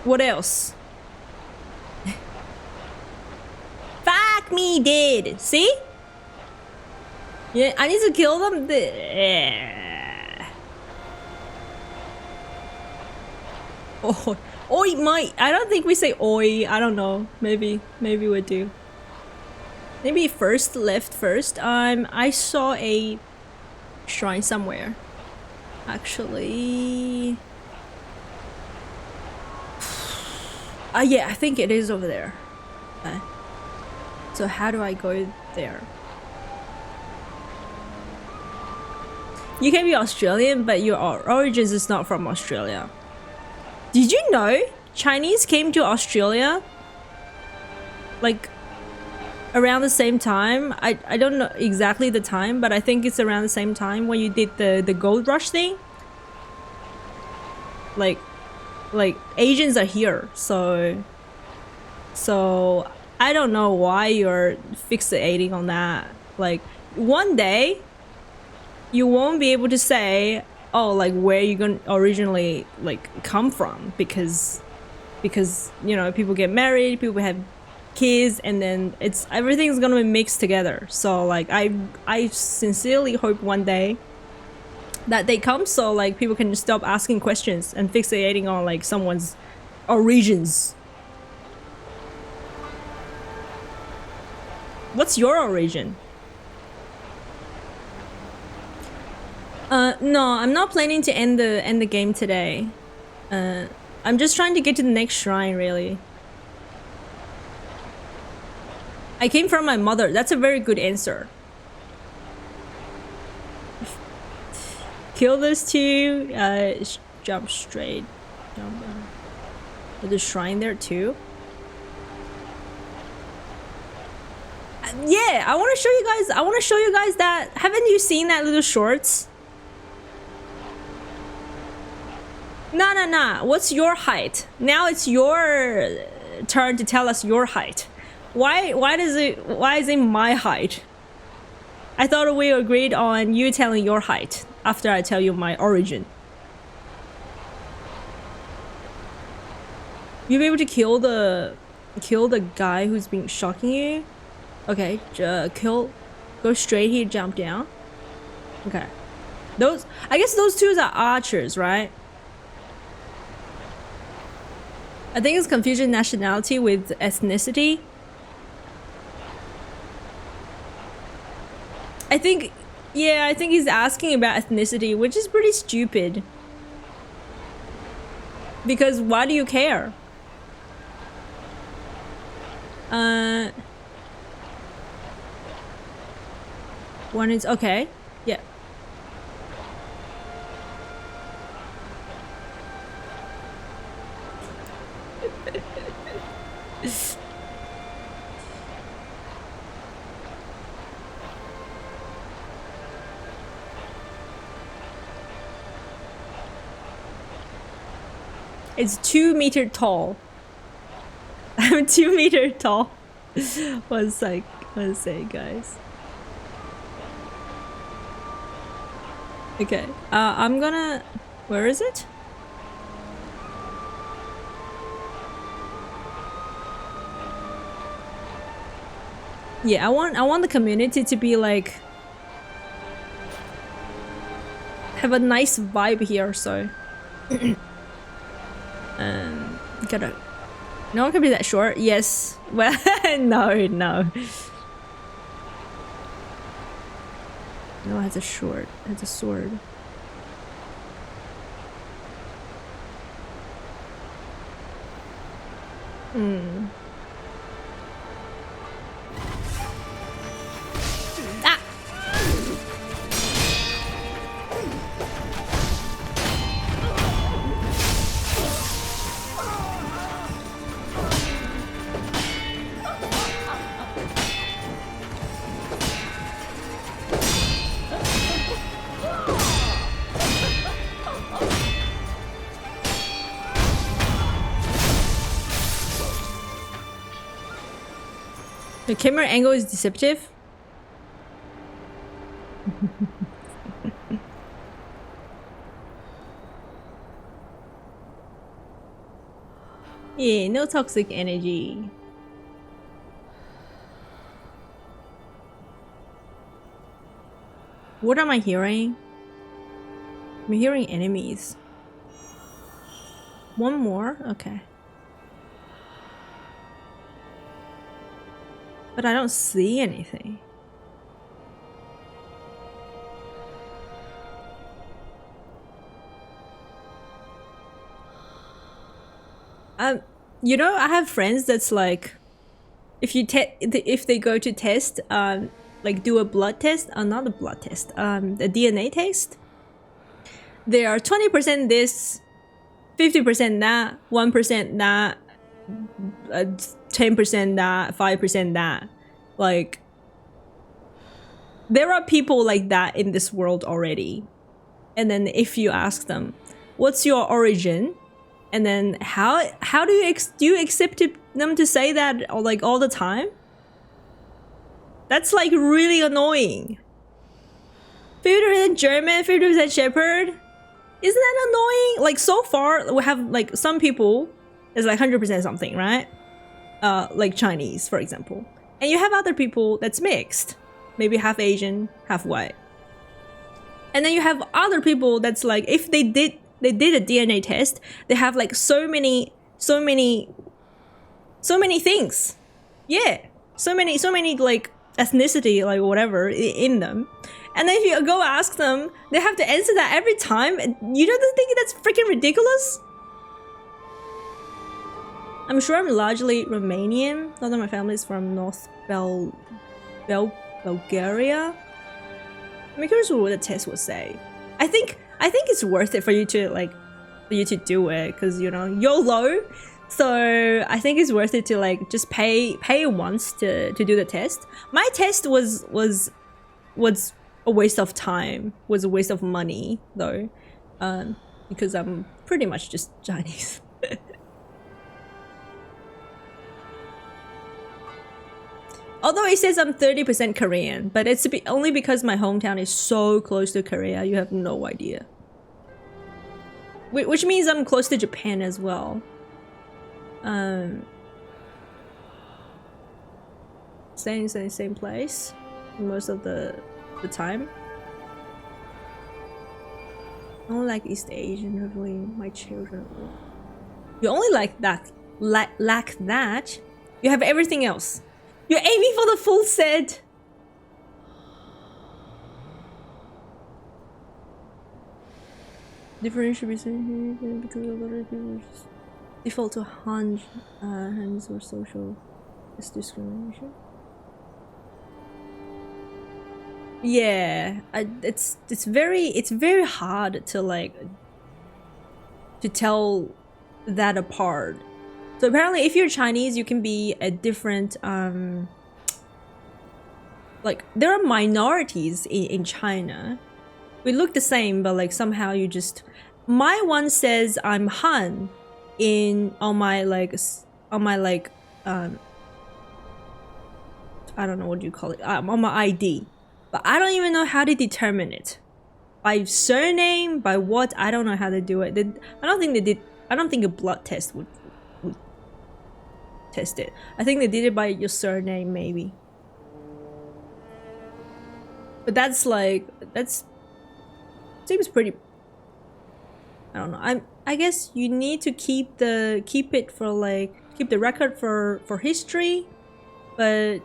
What else? Fuck me dead. See? Yeah, I need to kill them. Oh, oi, mate. I don't think we say oi. I don't know. Maybe we do. Maybe first, left first. I saw a shrine somewhere. Actually. Yeah, I think it is over there. Okay. So how do I go there? You can be Australian, but your origins is not from Australia. Did you know Chinese came to Australia like around the same time? I don't know exactly the time, but I think it's around the same time when you did the gold rush thing. Like Asians are here, so I don't know why you're fixating on that. Like one day you won't be able to say, oh, like where you gonna originally like come from, because you know, people get married, people have kids, and then everything's gonna be mixed together. So like I sincerely hope one day that they come, so like people can stop asking questions and fixating on like someone's origins. What's your origin? No, I'm not planning to end the game today. I'm just trying to get to the next shrine, really. I came from my mother. That's a very good answer. Kill this two. Jump straight. Jump. There's a shrine there too. Yeah, I want to show you guys. I want to show you guys that. Haven't you seen that little shorts? Nah. What's your height? Now it's your turn to tell us your height. Why is it my height? I thought we agreed on you telling your height after I tell you my origin. You'll be able to kill the guy who's been shocking you. Okay, go straight here, jump down. Okay. I guess those two are archers, right? I think it's confusing nationality with ethnicity. I think he's asking about ethnicity, which is pretty stupid. Because why do you care? One is okay. Yeah. It's 2 meters tall. I'm 2 meters tall. One sec, guys. Okay, I'm gonna. Where is it? Yeah, I want the community to be like have a nice vibe here. So, gotta. No one can be that short. Yes. Well, no. No, it has a sword. It has a sword. Ah! The camera angle is deceptive. Yeah, no toxic energy. What am I hearing? I'm hearing enemies. One more? Okay. But I don't see anything. You know, I have friends that's like, if they go to test, like do a blood test, not a blood test, a DNA test, they are 20% this, 50% that, 1% that, 10% that, 5% that. Like, there are people like that in this world already. And then if you ask them, what's your origin? And then how do you accept them to say that like all the time? That's like really annoying. 50% German, 50% Shepherd. Isn't that annoying? Like, so far we have like some people is like 100% something, right? Like Chinese, for example. And you have other people that's mixed. Maybe half Asian, half white. And then you have other people that's like, if they did a DNA test, they have like so many things. Yeah. So many like ethnicity, like whatever in them. And then if you go ask them, they have to answer that every time. You don't think that's freaking ridiculous? I'm sure I'm largely Romanian. A lot of my family is from North Bulgaria. I'm curious what the test would say. I think it's worth it for you to do it, because you know, YOLO. So I think it's worth it to like just pay once to do the test. My test was a waste of time, was a waste of money though, because I'm pretty much just Chinese. Although it says I'm 30% Korean, but it's only because my hometown is so close to Korea. You have no idea. Which means I'm close to Japan as well. staying in the same place most of the time. I don't like East Asian, hopefully my children will. You only like that, lack that. You have everything else. You're aiming for the full set. Different should be seen here because a lot of people just default to hands or social discrimination. Yeah, it's very hard to like to tell that apart. So apparently, if you're Chinese, you can be a different like there are minorities in China. We look the same, but like somehow you just. My one says I'm Han on my I don't know what you call it on my ID, but I don't even know how to determine it by surname, by what. I don't know how to do it. I don't think they did. I don't think a blood test would test it. I think they did it by your surname maybe. But that's seems pretty. I don't know. I guess you need to keep the record for history, but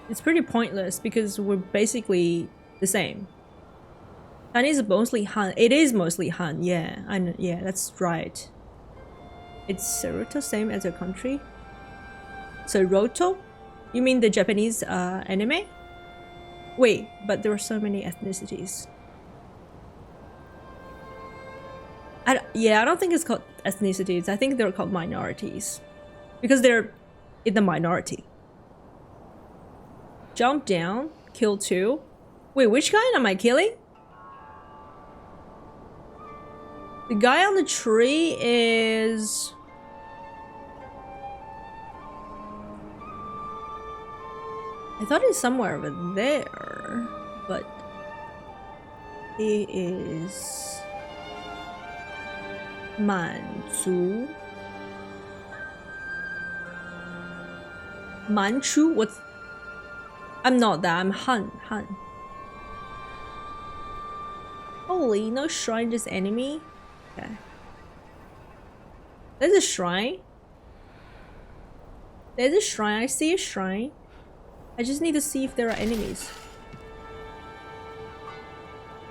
it's pretty pointless because we're basically the same. Chinese is mostly Han. It is mostly Han. Yeah, I know. Yeah, that's right. It's Naruto, same as your country. Naruto? You mean the Japanese anime? Wait, but there are so many ethnicities. I don't think it's called ethnicities. I think they're called minorities. Because they're in the minority. Jump down, kill 2. Wait, which guy am I killing? The guy on the tree is... I thought he's somewhere over there, but he is Manchu. Manchu? What's... I'm not that, I'm Han. Holy, no shrine, just enemy? Okay. There's a shrine. There's a shrine, I see a shrine. I just need to see if there are enemies.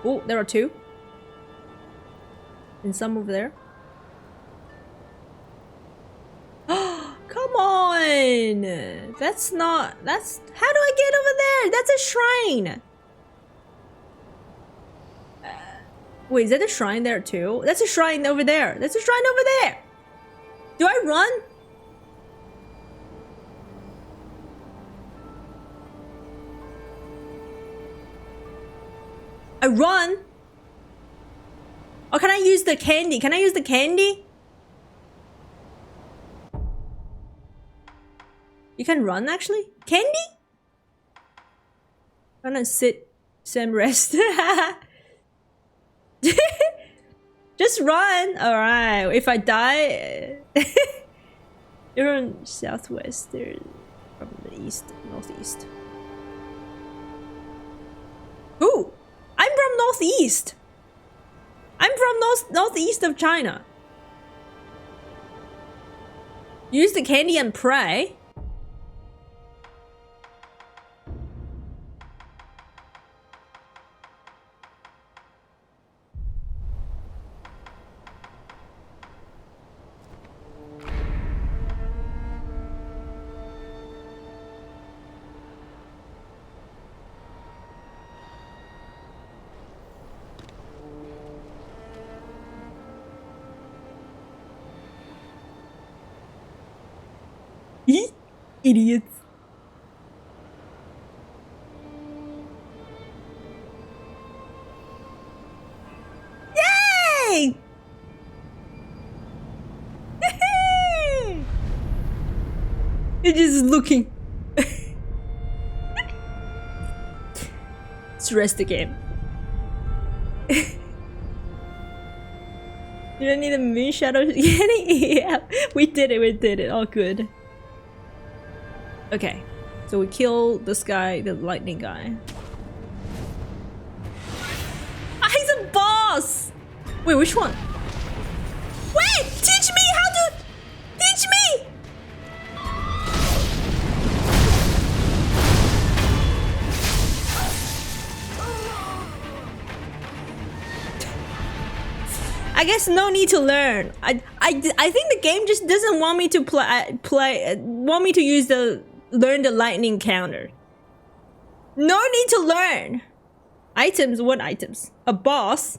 Oh, there are 2. And some over there. Come on! That's not... That's... How do I get over there? That's a shrine! Wait, is that a shrine there too? That's a shrine over there. That's a shrine over there! Do I run? I run? Or can I use the candy? Can I use the candy? You can run actually? Candy? I'm gonna sit, Sam rest. Just run! Alright, if I die... You're on southwest, they're from the east, northeast. Ooh! I'm from northeast! I'm from northeast of China. Use the candy and pray. Idiots. Yay! It is looking. Let's rest the game. You don't need a moon shadow. Yeah, we did it. All good. Okay, so we kill this guy, the lightning guy. Ah, he's a boss! Wait, which one? Wait! Teach me how to... Teach me! I guess no need to learn. I think the game just doesn't want me to want me to use learn the lightning counter. No need to learn. Items, what items? A boss?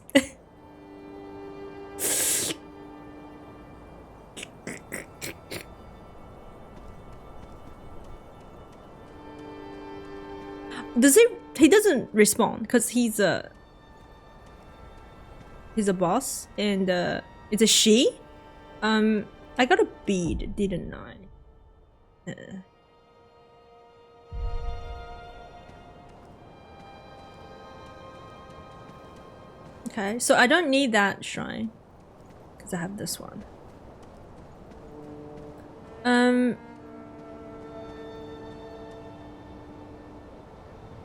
He doesn't respond because he's a boss, and it's a she. I got a bead, didn't I? Okay, so I don't need that shrine because I have this one.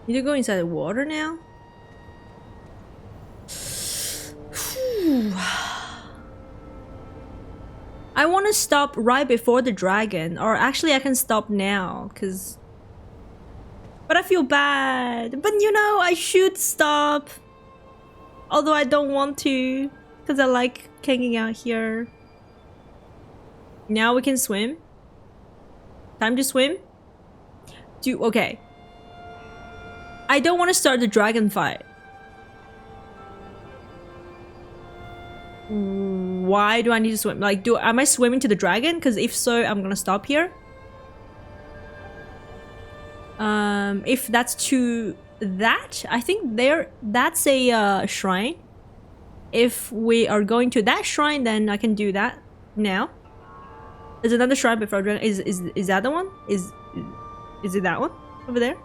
Need to go inside the water now? I want to stop right before the dragon, or actually I can stop now, cause... But I feel bad. But you know, I should stop. Although I don't want to, cause I like hanging out here. Now we can swim. Time to swim. Okay. I don't want to start the dragon fight. Why do I need to swim? Like, am I swimming to the dragon? Because if so, I'm gonna stop here. If that's to that, I think that's a shrine. If we are going to that shrine, then I can do that now. There's another shrine before dragon. Is that the one? Is it that one over there?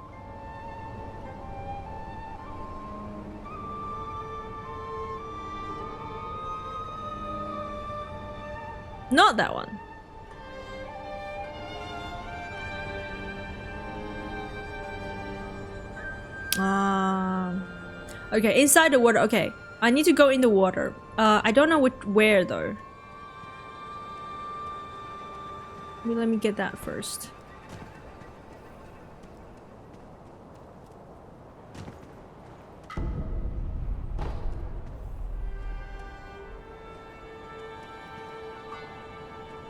Not that one. Okay, inside the water. Okay, I need to go in the water. I don't know where though. Let me get that first.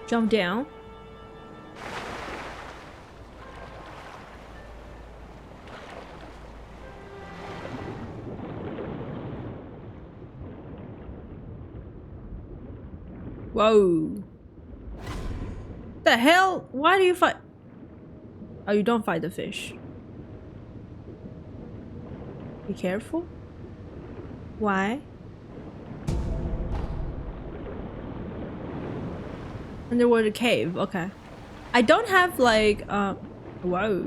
Jump down. Whoa. The hell? Why do you fight? Oh, you don't fight the fish. Be careful. Why? Underwater cave, okay. I don't have like whoa.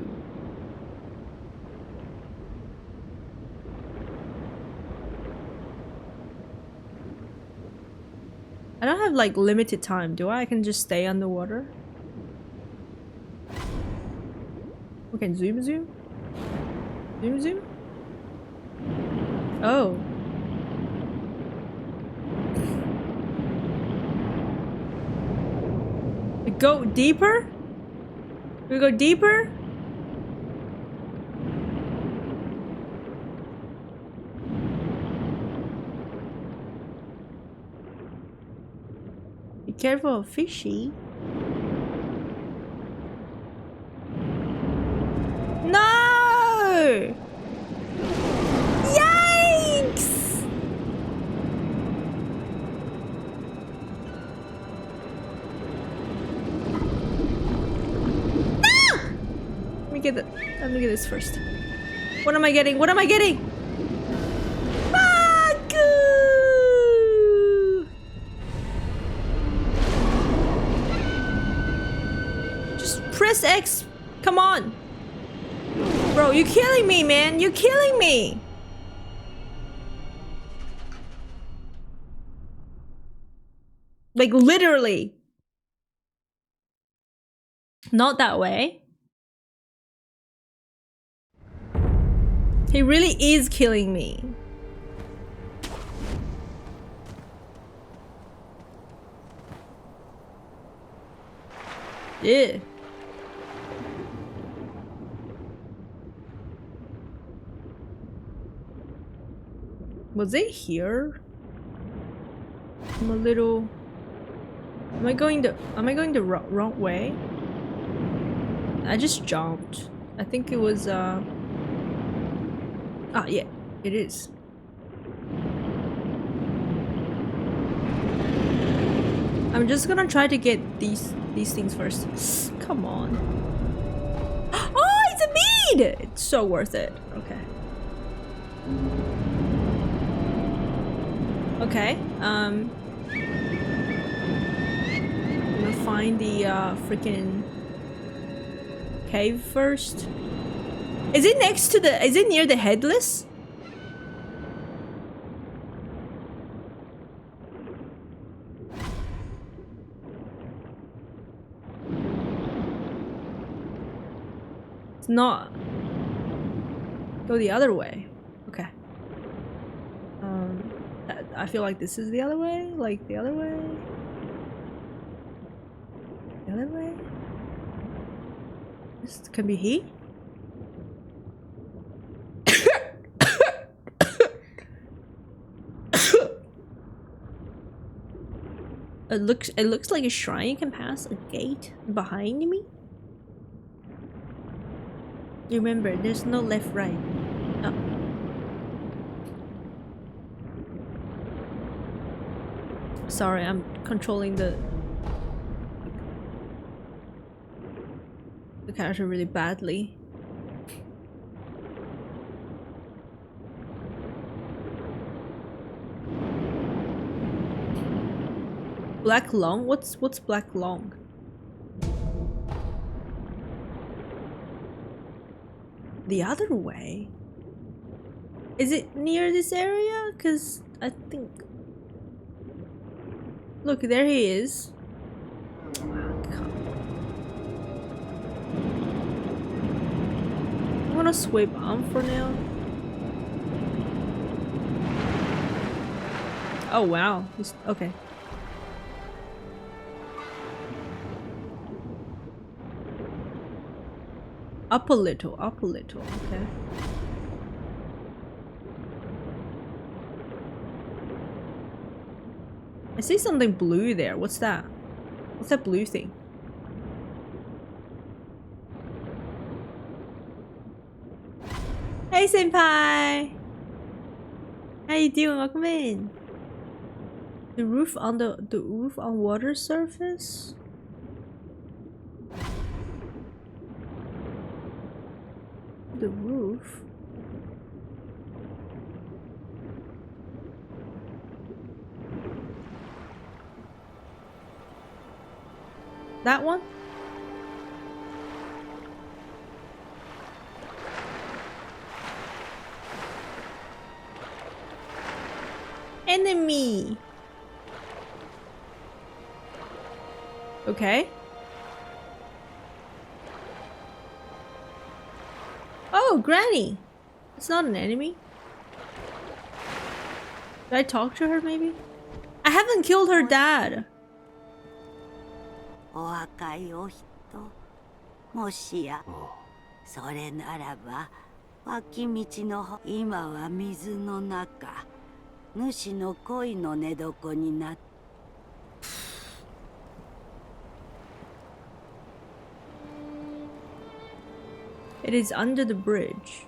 I don't have like limited time, do I? I can just stay underwater. We can zoom. Zoom. Oh. We go deeper? We go deeper? Be careful of fishy. No! Yikes! No! Let me get this first. What am I getting? What am I getting? Fuck! Just press X. Come on. Bro, you're killing me, man. You're killing me. Like literally. Not that way. He really is killing me. Yeah. Was it here? I'm a little... Am I going the wrong way? I just jumped. I think it was Ah, yeah, it is. I'm just gonna try to get these things first. Come on. Oh, it's a bead! It's so worth it. Okay. Okay, I'm gonna find the freaking cave first. Is it next to the... Is it near the headless? It's not. Go the other way. Okay. I feel like this is the other way. Like the other way. The other way. This can be he. It looks like a shrine can pass a gate behind me. Remember, there's no left right. Oh. Sorry, I'm controlling the character really badly. Black Long? What's Black Long? The other way? Is it near this area? Cause I think... Look, there he is. I'm gonna sweep on for now. Oh wow, he's okay. Up a little, okay. I see something blue there. What's that? What's that blue thing? Hey senpai! How you doing? Welcome in. The roof on the roof on water surface? The roof? That one? Enemy! Okay. Oh, Granny! It's not an enemy. Did I talk to her maybe? I haven't killed her dad. お若いお人、もしや、それならば、脇道の方、今は水の中、主の恋の寝床になって。It is under the bridge.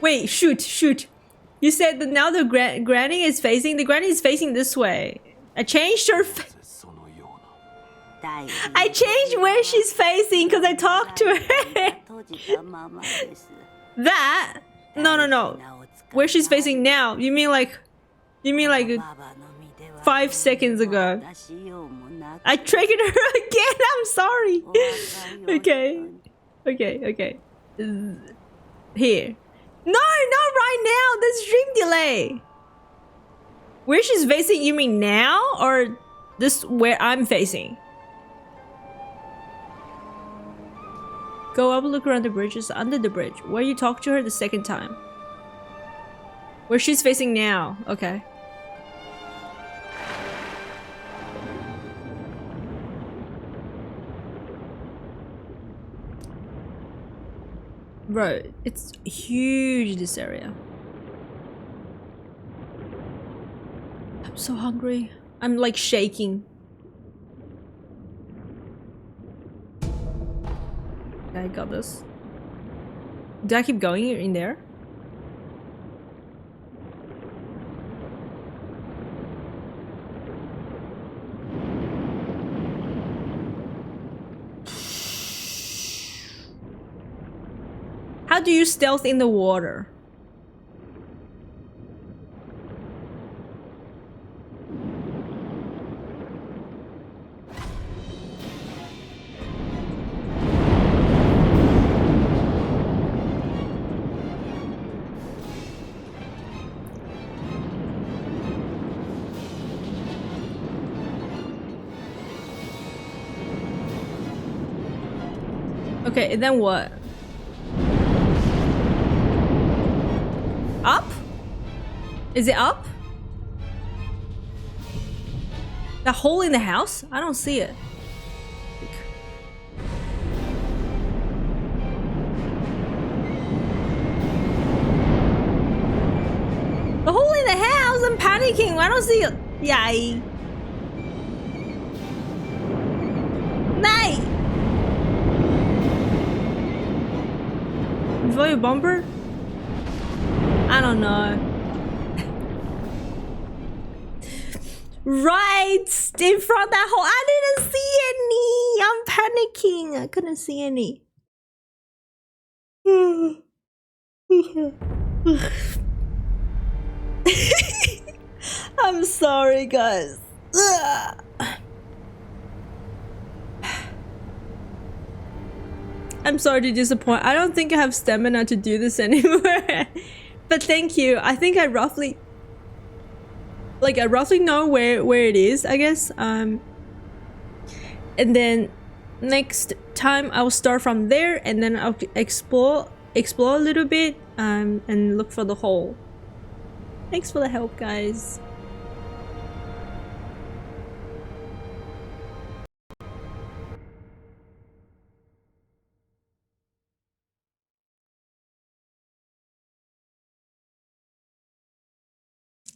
Wait, shoot. You said that now the granny is facing... The granny is facing this way. I changed her... I changed where she's facing because I talked to her. That? No. Where she's facing now. You mean like 5 seconds ago. I triggered her again. I'm sorry. Okay. Here. No, not right now. There's stream delay. Where she's facing, you mean now? Or this where I'm facing? Go up, look around the bridges, under the bridge. Where you talk to her the second time. Where she's facing now. Okay. Bro, it's huge, this area. I'm so hungry. I'm like shaking. I got this. Do I keep going in there? How do you stealth in the water? Okay, and then what? Up? Is it up? The hole in the house? I don't see it. The hole in the house? I'm panicking. I don't see it. Yay. Nay. For your bumper? I don't know. Right in front of that hole. I didn't see any. I'm panicking. I couldn't see any. I'm sorry, guys. I'm sorry to disappoint. I don't think I have stamina to do this anymore. But thank you. I think I roughly know where it is, I guess. And then next time I'll start from there, and then I'll explore a little bit and look for the hole. Thanks for the help, guys.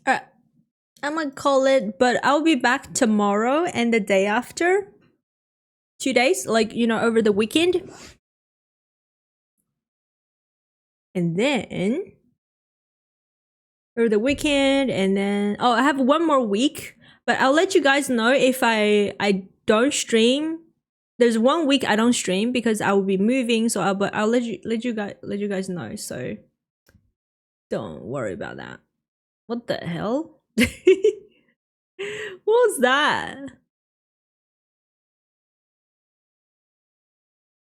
Alright, I'm gonna call it, but I'll be back tomorrow and the day after. 2 days, like, you know, over the weekend. And then over the weekend, and then oh, I have 1 more week, but I'll let you guys know if I don't stream. There's 1 week I don't stream because I will be moving, so I'll let you guys know, so don't worry about that. What the hell? What was that?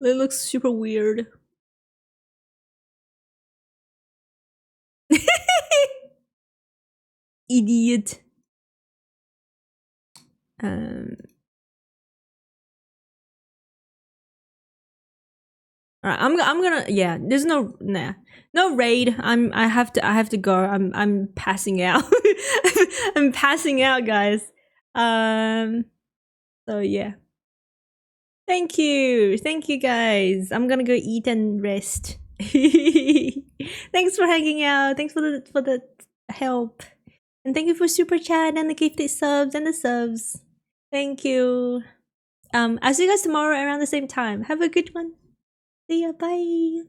It looks super weird. Idiot. Alright, I'm gonna, yeah, there's no raid. I have to go. I'm passing out. I'm passing out, guys. So yeah. Thank you guys. I'm gonna go eat and rest. Thanks for hanging out. Thanks for the help. And thank you for super chat and the gifted subs and the subs. Thank you. I'll see you guys tomorrow around the same time. Have a good one. See ya. Bye.